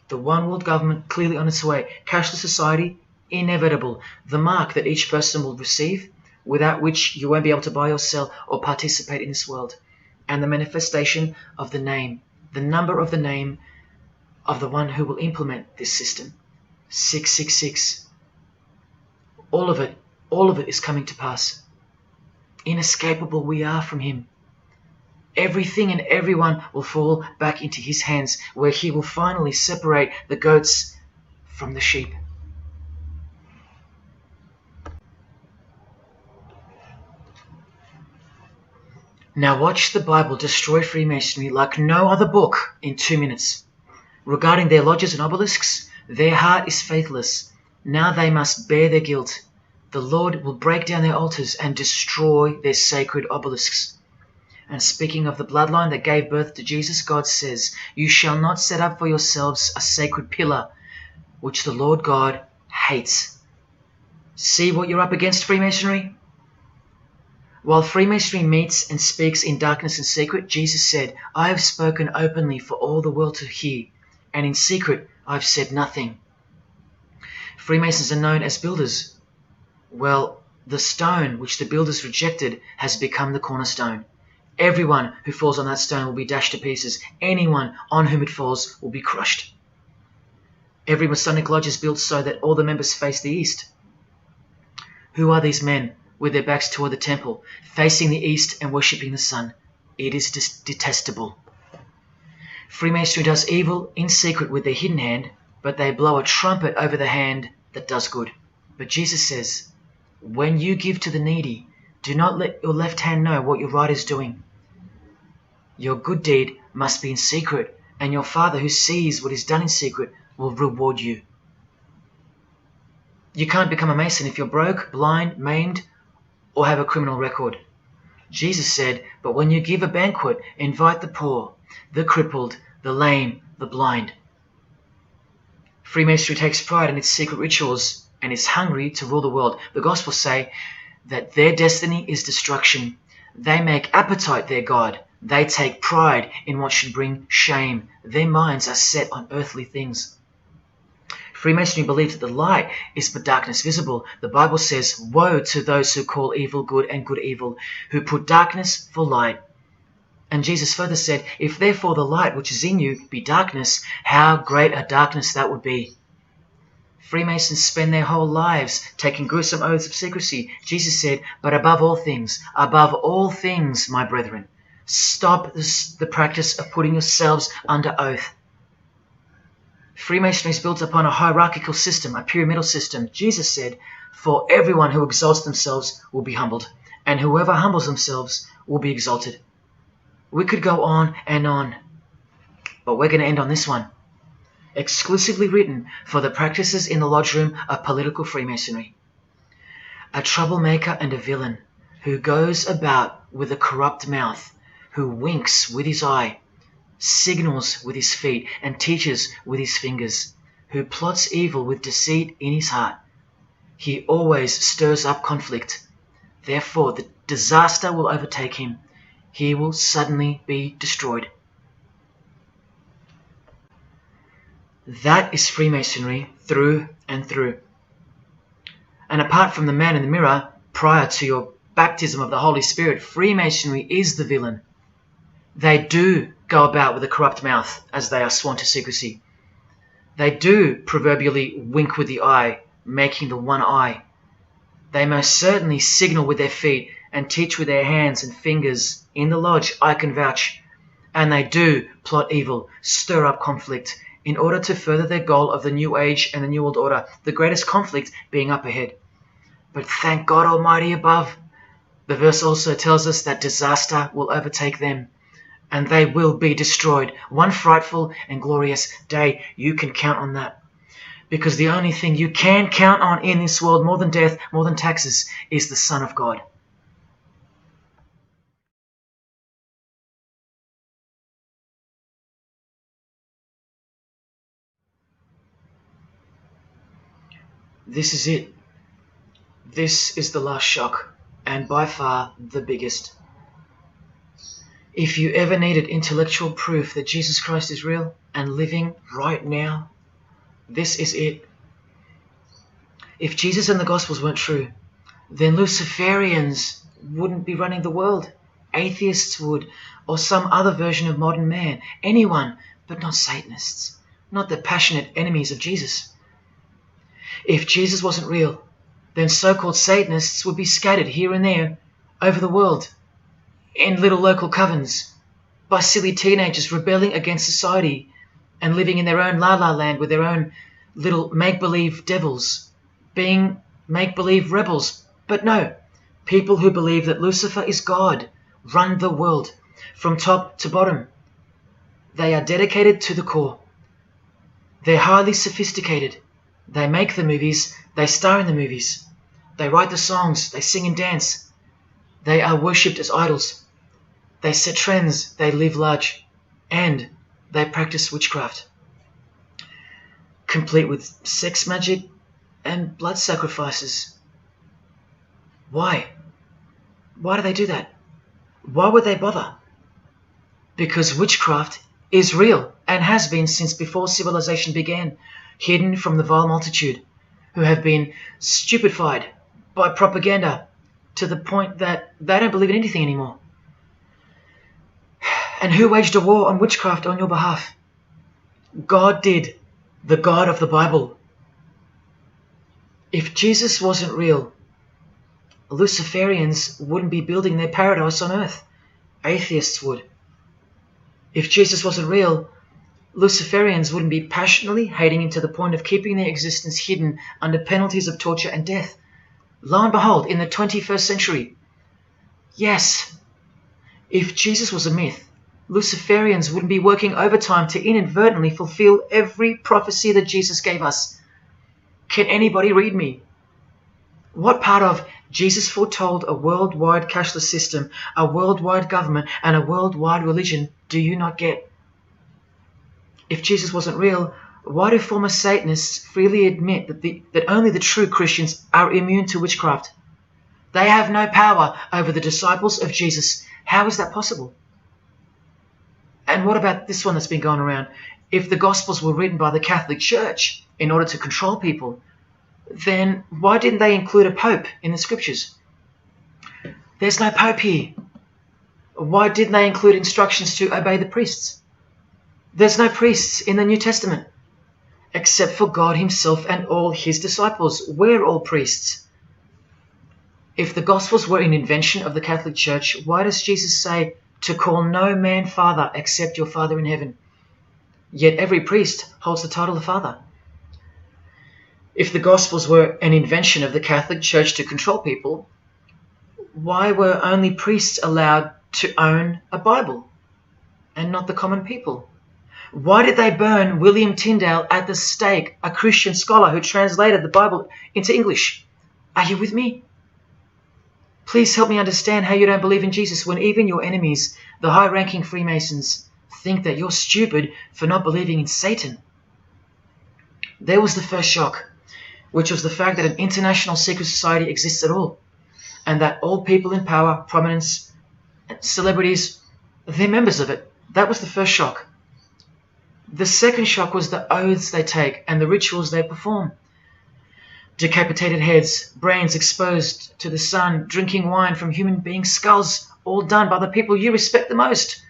The one world government clearly on its way. Cashless society, inevitable. The mark that each person will receive, without which you won't be able to buy or sell or participate in this world. And the manifestation of the name, the number of the name of the one who will implement this system. 666. All of it is coming to pass. Inescapable we are from him. Everything and everyone will fall back into his hands, where he will finally separate the goats from the sheep. Now watch the Bible destroy Freemasonry like no other book in 2 minutes. Regarding their lodges and obelisks, their heart is faithless. Now they must bear their guilt. The Lord will break down their altars and destroy their sacred obelisks. And speaking of the bloodline that gave birth to Jesus, God says, "You shall not set up for yourselves a sacred pillar, which the Lord God hates." See what you're up against, Freemasonry? While Freemasonry meets and speaks in darkness and secret, Jesus said, "I have spoken openly for all the world to hear, and in secret I've said nothing." Freemasons are known as builders. Well, the stone which the builders rejected has become the cornerstone. Everyone who falls on that stone will be dashed to pieces. Anyone on whom it falls will be crushed. Every Masonic lodge is built so that all the members face the east. Who are these men with their backs toward the temple, facing the east and worshipping the sun? It is detestable. Freemasonry does evil in secret with their hidden hand, but they blow a trumpet over the hand that does good. But Jesus says, "When you give to the needy, do not let your left hand know what your right is doing. Your good deed must be in secret, and your Father who sees what is done in secret will reward you." You can't become a Mason if you're broke, blind, maimed, or have a criminal record. Jesus said, "But when you give a banquet, invite the poor, the crippled, the lame, the blind." Freemasonry takes pride in its secret rituals and is hungry to rule the world. The Gospels say that their destiny is destruction. They make appetite their God. They take pride in what should bring shame. Their minds are set on earthly things. Freemasonry believes that the light is but darkness visible. The Bible says, "Woe to those who call evil good and good evil, who put darkness for light." And Jesus further said, "If therefore the light which is in you be darkness, how great a darkness that would be." Freemasons spend their whole lives taking gruesome oaths of secrecy. Jesus said, "But above all things, my brethren, stop the practice of putting yourselves under oath." Freemasonry is built upon a hierarchical system, a pyramidal system. Jesus said, "For everyone who exalts themselves will be humbled, and whoever humbles themselves will be exalted." We could go on and on, but we're going to end on this one. Exclusively written for the practices in the lodge room of political Freemasonry. A troublemaker and a villain, who goes about with a corrupt mouth, who winks with his eye, signals with his feet, and teaches with his fingers, who plots evil with deceit in his heart. He always stirs up conflict. Therefore, the disaster will overtake him. He will suddenly be destroyed. That is Freemasonry through and through. And apart from the man in the mirror, prior to your baptism of the Holy Spirit, Freemasonry is the villain. They do go about with a corrupt mouth as they are sworn to secrecy. They do proverbially wink with the eye, making the one eye. They most certainly signal with their feet and teach with their hands and fingers. In the lodge, I can vouch. And they do plot evil, stir up conflict, in order to further their goal of the New Age and the New World Order, the greatest conflict being up ahead. But thank God Almighty above, the verse also tells us that disaster will overtake them, and they will be destroyed. One frightful and glorious day, you can count on that. Because the only thing you can count on in this world, more than death, more than taxes, is the Son of God. This is it. This is the last shock, and by far the biggest. If you ever needed intellectual proof that Jesus Christ is real and living right now, this is it. If Jesus and the Gospels weren't true, then Luciferians wouldn't be running the world. Atheists would, or some other version of modern man. Anyone, but not Satanists, not the passionate enemies of Jesus. If Jesus wasn't real, then so-called Satanists would be scattered here and there over the world in little local covens by silly teenagers rebelling against society and living in their own la-la land with their own little make-believe devils, being make-believe rebels. But no, people who believe that Lucifer is God run the world from top to bottom. They are dedicated to the core. They're highly sophisticated. They make the movies, they star in the movies. They write the songs, they sing and dance. They are worshipped as idols. They set trends, they live large, and they practice witchcraft, complete with sex magic and blood sacrifices. Why? Why do they do that? Why would they bother? Because witchcraft is real and has been since before civilization began, hidden from the vile multitude who have been stupefied by propaganda to the point that they don't believe in anything anymore. And who waged a war on witchcraft on your behalf? God did, the God of the Bible. If Jesus wasn't real, Luciferians wouldn't be building their paradise on earth. Atheists would. If Jesus wasn't real, Luciferians wouldn't be passionately hating him to the point of keeping their existence hidden under penalties of torture and death. Lo and behold, in the 21st century. Yes, if Jesus was a myth, Luciferians wouldn't be working overtime to inadvertently fulfill every prophecy that Jesus gave us. Can anybody read me? What part of Jesus foretold a worldwide cashless system, a worldwide government, and a worldwide religion do you not get? If Jesus wasn't real, why do former Satanists freely admit that only the true Christians are immune to witchcraft? They have no power over the disciples of Jesus. How is that possible? And what about this one that's been going around? If the Gospels were written by the Catholic Church in order to control people, then why didn't they include a Pope in the Scriptures? There's no Pope here. Why didn't they include instructions to obey the priests? There's no priests in the New Testament, except for God himself and all his disciples. We're all priests. If the Gospels were an invention of the Catholic Church, why does Jesus say to call no man Father except your Father in heaven? Yet every priest holds the title of Father. If the Gospels were an invention of the Catholic Church to control people, why were only priests allowed to own a Bible and not the common people? Why did they burn William Tyndale at the stake, a Christian scholar who translated the Bible into English? Are you with me? Please help me understand how you don't believe in Jesus when even your enemies, the high-ranking Freemasons, think that you're stupid for not believing in Satan. There was the first shock, which was the fact that an international secret society exists at all, and that all people in power, prominence, celebrities, they're members of it. That was the first shock. The second shock was the oaths they take and the rituals they perform. Decapitated heads, brains exposed to the sun, drinking wine from human beings' skulls, all done by the people you respect the most.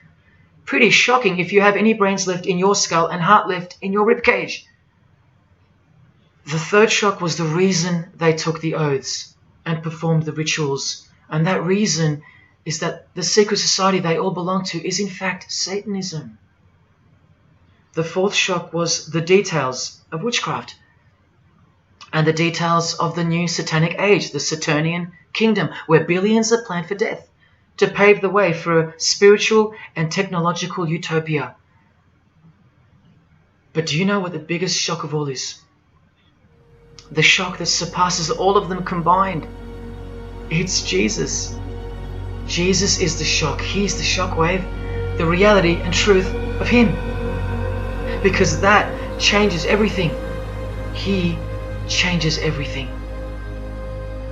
Pretty shocking if you have any brains left in your skull and heart left in your ribcage. The third shock was the reason they took the oaths and performed the rituals. And that reason is that the secret society they all belong to is in fact Satanism. The fourth shock was the details of witchcraft and the details of the new satanic age, the Saturnian kingdom, where billions are planned for death to pave the way for a spiritual and technological utopia. But do you know what the biggest shock of all is? The shock that surpasses all of them combined. It's Jesus. Jesus is the shock. He's the shockwave, the reality and truth of him. Because that changes everything. He changes everything.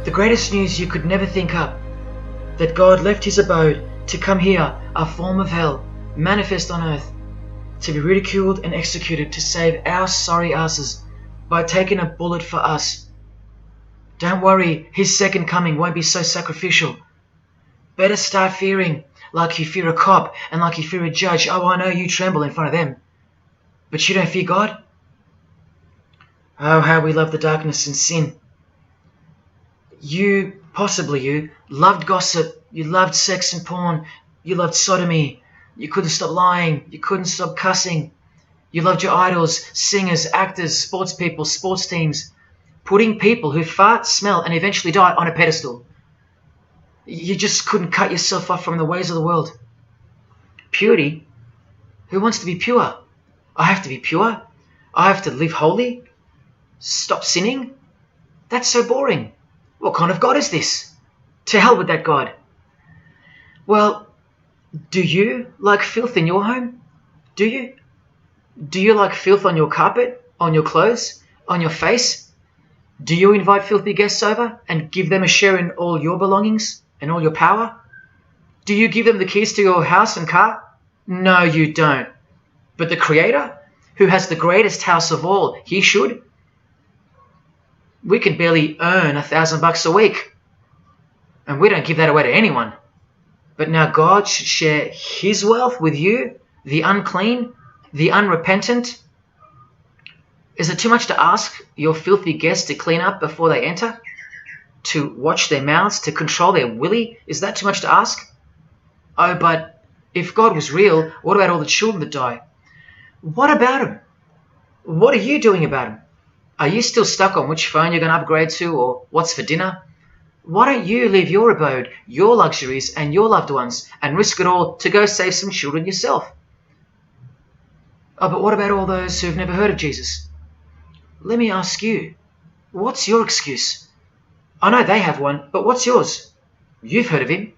The greatest news you could never think up, that God left his abode to come here, a form of hell, manifest on earth, to be ridiculed and executed, to save our sorry asses by taking a bullet for us. Don't worry, his second coming won't be so sacrificial. Better start fearing like you fear a cop and like you fear a judge. Oh, I know you tremble in front of them, but you don't fear God? Oh, how we love the darkness and sin. Possibly you, loved gossip, you loved sex and porn, you loved sodomy, you couldn't stop lying, you couldn't stop cussing, you loved your idols, singers, actors, sports people, sports teams, putting people who fart, smell, and eventually die on a pedestal. You just couldn't cut yourself off from the ways of the world. Purity? Who wants to be pure? I have to be pure? I have to live holy? Stop sinning? That's so boring. What kind of God is this? To hell with that God. Well, do you like filth in your home? Do you? Do you like filth on your carpet, on your clothes, on your face? Do you invite filthy guests over and give them a share in all your belongings and all your power? Do you give them the keys to your house and car? No, you don't. But the Creator, who has the greatest house of all, he should. We can barely earn $1,000 a week, and we don't give that away to anyone. But now God should share his wealth with you, the unclean, the unrepentant. Is it too much to ask your filthy guests to clean up before they enter? To watch their mouths, to control their willy? Is that too much to ask? Oh, but if God was real, what about all the children that die? What about them? What are you doing about them? Are you still stuck on which phone you're going to upgrade to or what's for dinner? Why don't you leave your abode, your luxuries and your loved ones and risk it all to go save some children yourself? Oh, but what about all those who've never heard of Jesus? Let me ask you, what's your excuse? I know they have one, but what's yours? You've heard of him.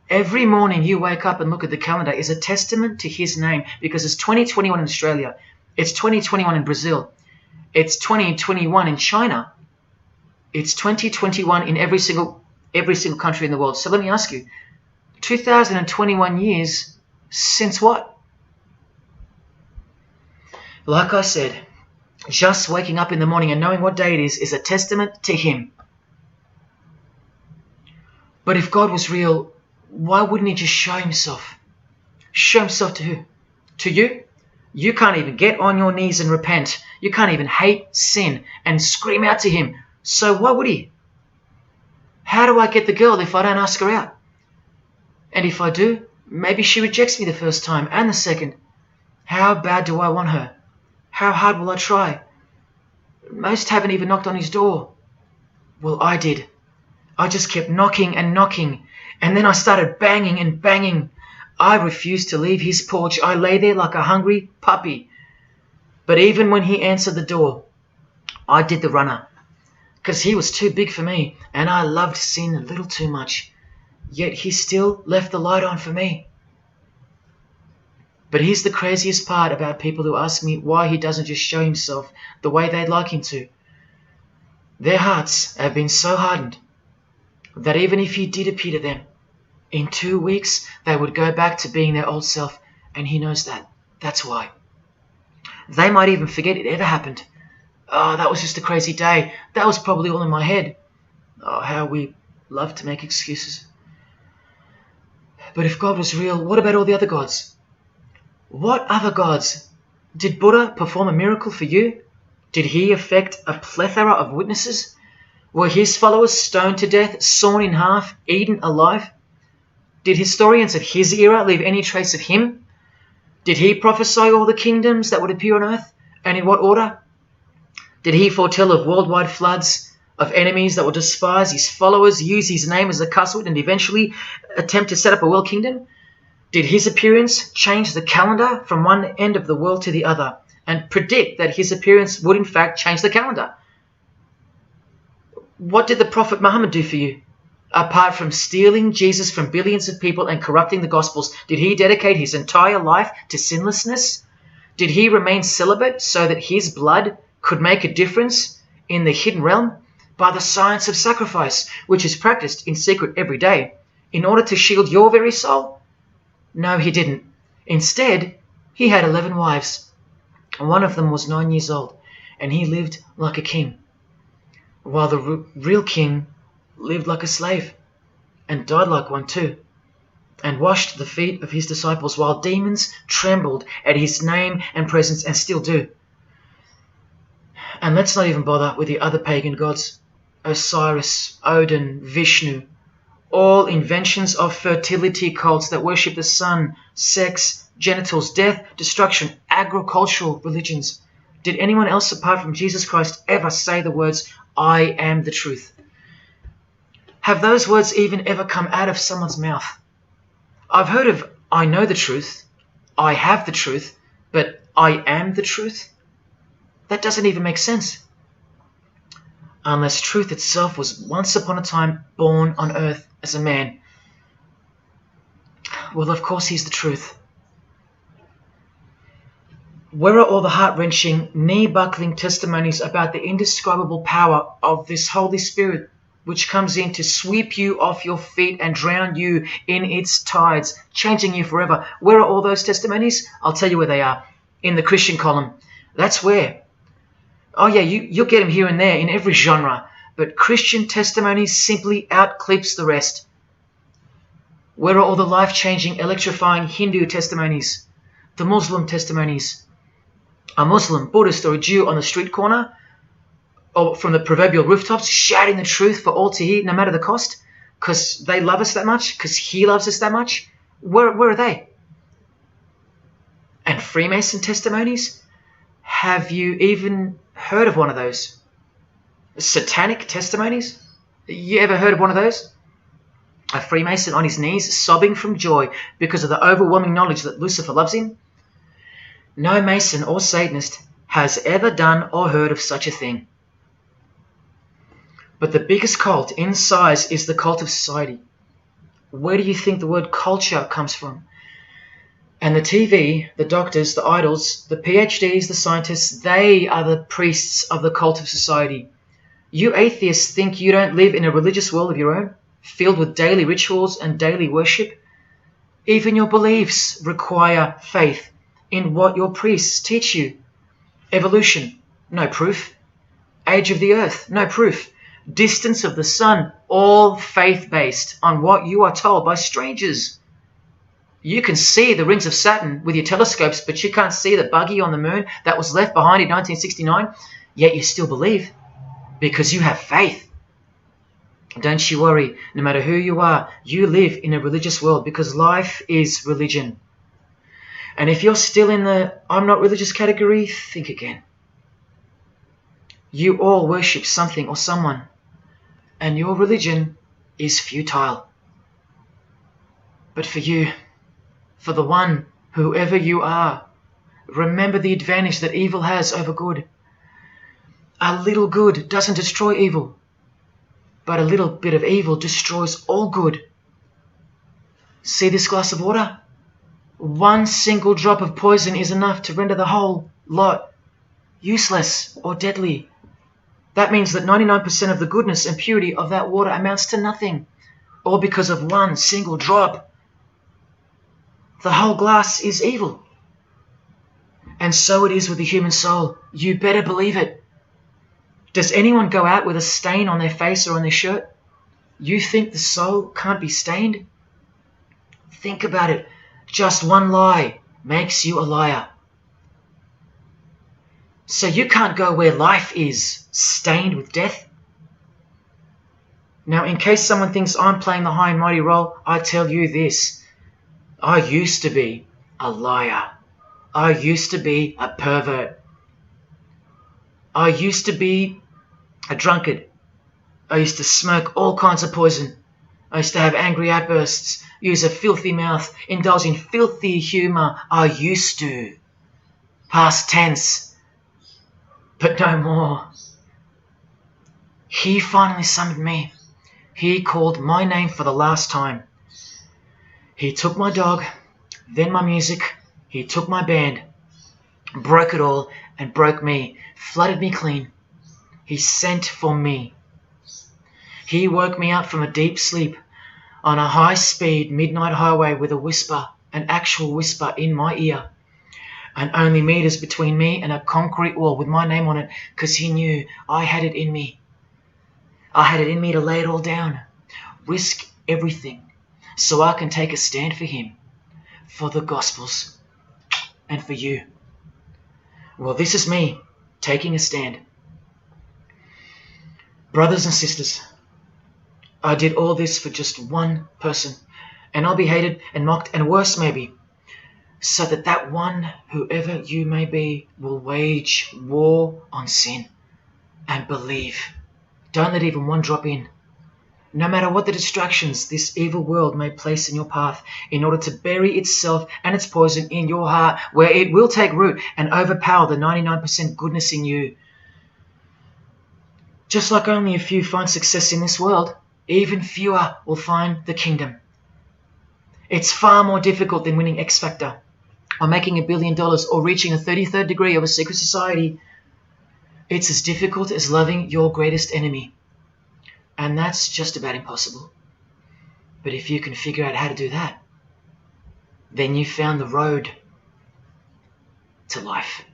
Every morning you wake up and look at the calendar is a testament to his name, because it's 2021 in Australia, it's 2021 in Brazil, it's 2021 in China, it's 2021 in every single country in the world. So let me ask you, 2021 years since what? Like I said, just waking up in the morning and knowing what day it is a testament to him. But if God was real, why wouldn't he just show himself? Show himself to who? To you? You can't even get on your knees and repent. You can't even hate sin and scream out to him. So why would he? How do I get the girl if I don't ask her out? And if I do, maybe she rejects me the first time and the second. How bad do I want her? How hard will I try? Most haven't even knocked on his door. Well, I did. I just kept knocking and knocking, and then I started banging and banging. I refused to leave his porch. I lay there like a hungry puppy. But even when he answered the door, I did the runner, because he was too big for me, and I loved sin a little too much. Yet he still left the light on for me. But here's the craziest part about people who ask me why he doesn't just show himself the way they'd like him to. Their hearts have been so hardened that even if he did appear to them, in 2 weeks they would go back to being their old self, and he knows that. That's why. They might even forget it ever happened. Oh, that was just a crazy day. That was probably all in my head. Oh, how we love to make excuses. But if God was real, what about all the other gods? What other gods? Did Buddha perform a miracle for you? Did he affect a plethora of witnesses? Were his followers stoned to death, sawn in half, eaten alive? Did historians of his era leave any trace of him? Did he prophesy all the kingdoms that would appear on earth, and in what order? Did he foretell of worldwide floods, of enemies that would despise his followers, use his name as a cuss word, and eventually attempt to set up a world kingdom? Did his appearance change the calendar from one end of the world to the other, and predict that his appearance would in fact change the calendar? What did the Prophet Muhammad do for you? Apart from stealing Jesus from billions of people and corrupting the Gospels, did he dedicate his entire life to sinlessness? Did he remain celibate so that his blood could make a difference in the hidden realm? By the science of sacrifice, which is practiced in secret every day, in order to shield your very soul? No, he didn't. Instead, he had 11 wives. One of them was 9 years old, and he lived like a king, while the real king lived like a slave, and died like one too, and washed the feet of his disciples, while demons trembled at his name and presence, and still do. And let's not even bother with the other pagan gods, Osiris, Odin, Vishnu, all inventions of fertility cults that worship the sun, sex, genitals, death, destruction, agricultural religions. Did anyone else apart from Jesus Christ ever say the words, I am the truth? Have those words even ever come out of someone's mouth? I've heard of, I know the truth, I have the truth, but I am the truth? That doesn't even make sense. Unless truth itself was once upon a time born on earth as a man. Well, of course he's the truth. Where are all the heart-wrenching, knee-buckling testimonies about the indescribable power of this Holy Spirit, which comes in to sweep you off your feet and drown you in its tides, changing you forever? Where are all those testimonies? I'll tell you where they are. In the Christian column. That's where. Oh yeah, you'll get them here and there in every genre, but Christian testimonies simply outclips the rest. Where are all the life-changing, electrifying Hindu testimonies? The Muslim testimonies? A Muslim, Buddhist, or a Jew on the street corner, or from the proverbial rooftops, shouting the truth for all to hear, no matter the cost, because they love us that much, because he loves us that much? Where are they? And Freemason testimonies? Have you even heard of one of those? Satanic testimonies? You ever heard of one of those? A Freemason on his knees, sobbing from joy because of the overwhelming knowledge that Lucifer loves him? No Mason or Satanist has ever done or heard of such a thing. But the biggest cult in size is the cult of society. Where do you think the word culture comes from? And the TV, the doctors, the idols, the PhDs, the scientists, they are the priests of the cult of society. You atheists think you don't live in a religious world of your own, filled with daily rituals and daily worship? Even your beliefs require faith in what your priests teach you. Evolution, no proof. Age of the earth, no proof. Distance of the sun, all faith-based on what you are told by strangers. You can see the rings of Saturn with your telescopes, but you can't see the buggy on the moon that was left behind in 1969, yet you still believe, because you have faith. Don't you worry, no matter who you are, you live in a religious world, because life is religion. And if you're still in the I'm not religious category, think again. You all worship something or someone, and your religion is futile. But for you, for the one, whoever you are, remember the advantage that evil has over good. A little good doesn't destroy evil, but a little bit of evil destroys all good. See this glass of water? One single drop of poison is enough to render the whole lot useless or deadly. That means that 99% of the goodness and purity of that water amounts to nothing, all because of one single drop. The whole glass is evil. And so it is with the human soul. You better believe it. Does anyone go out with a stain on their face or on their shirt? You think the soul can't be stained? Think about it. Just one lie makes you a liar. So you can't go where life is, stained with death? Now, in case someone thinks I'm playing the high and mighty role, I tell you this. I used to be a liar. I used to be a pervert. I used to be a drunkard. I used to smoke all kinds of poison. I used to have angry outbursts, use a filthy mouth, indulge in filthy humour. I used to. Past tense. But no more. He finally summoned me. He called my name for the last time. He took my dog, then my music. He took my band, broke it all, and broke me, flooded me clean. He sent for me. He woke me up from a deep sleep. on a high-speed midnight highway with a whisper, an actual whisper in my ear, and only meters between me and a concrete wall with my name on it, because he knew I had it in me. I had it in me to lay it all down, risk everything, so I can take a stand for him, for the Gospels, and for you. Well, this is me taking a stand. Brothers and sisters, I did all this for just one person, and I'll be hated and mocked and worse maybe, so that that one, whoever you may be, will wage war on sin and believe. Don't let even one drop in. No matter what the distractions this evil world may place in your path, in order to bury itself and its poison in your heart, where it will take root and overpower the 99% goodness in you. Just like only a few find success in this world, even fewer will find the kingdom. It's far more difficult than winning X Factor, or making $1 billion, or reaching a 33rd degree of a secret society. It's as difficult as loving your greatest enemy. And that's just about impossible. But if you can figure out how to do that, then you've found the road to life.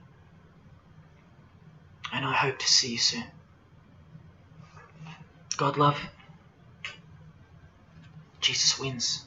And I hope to see you soon. God love. Jesus wins.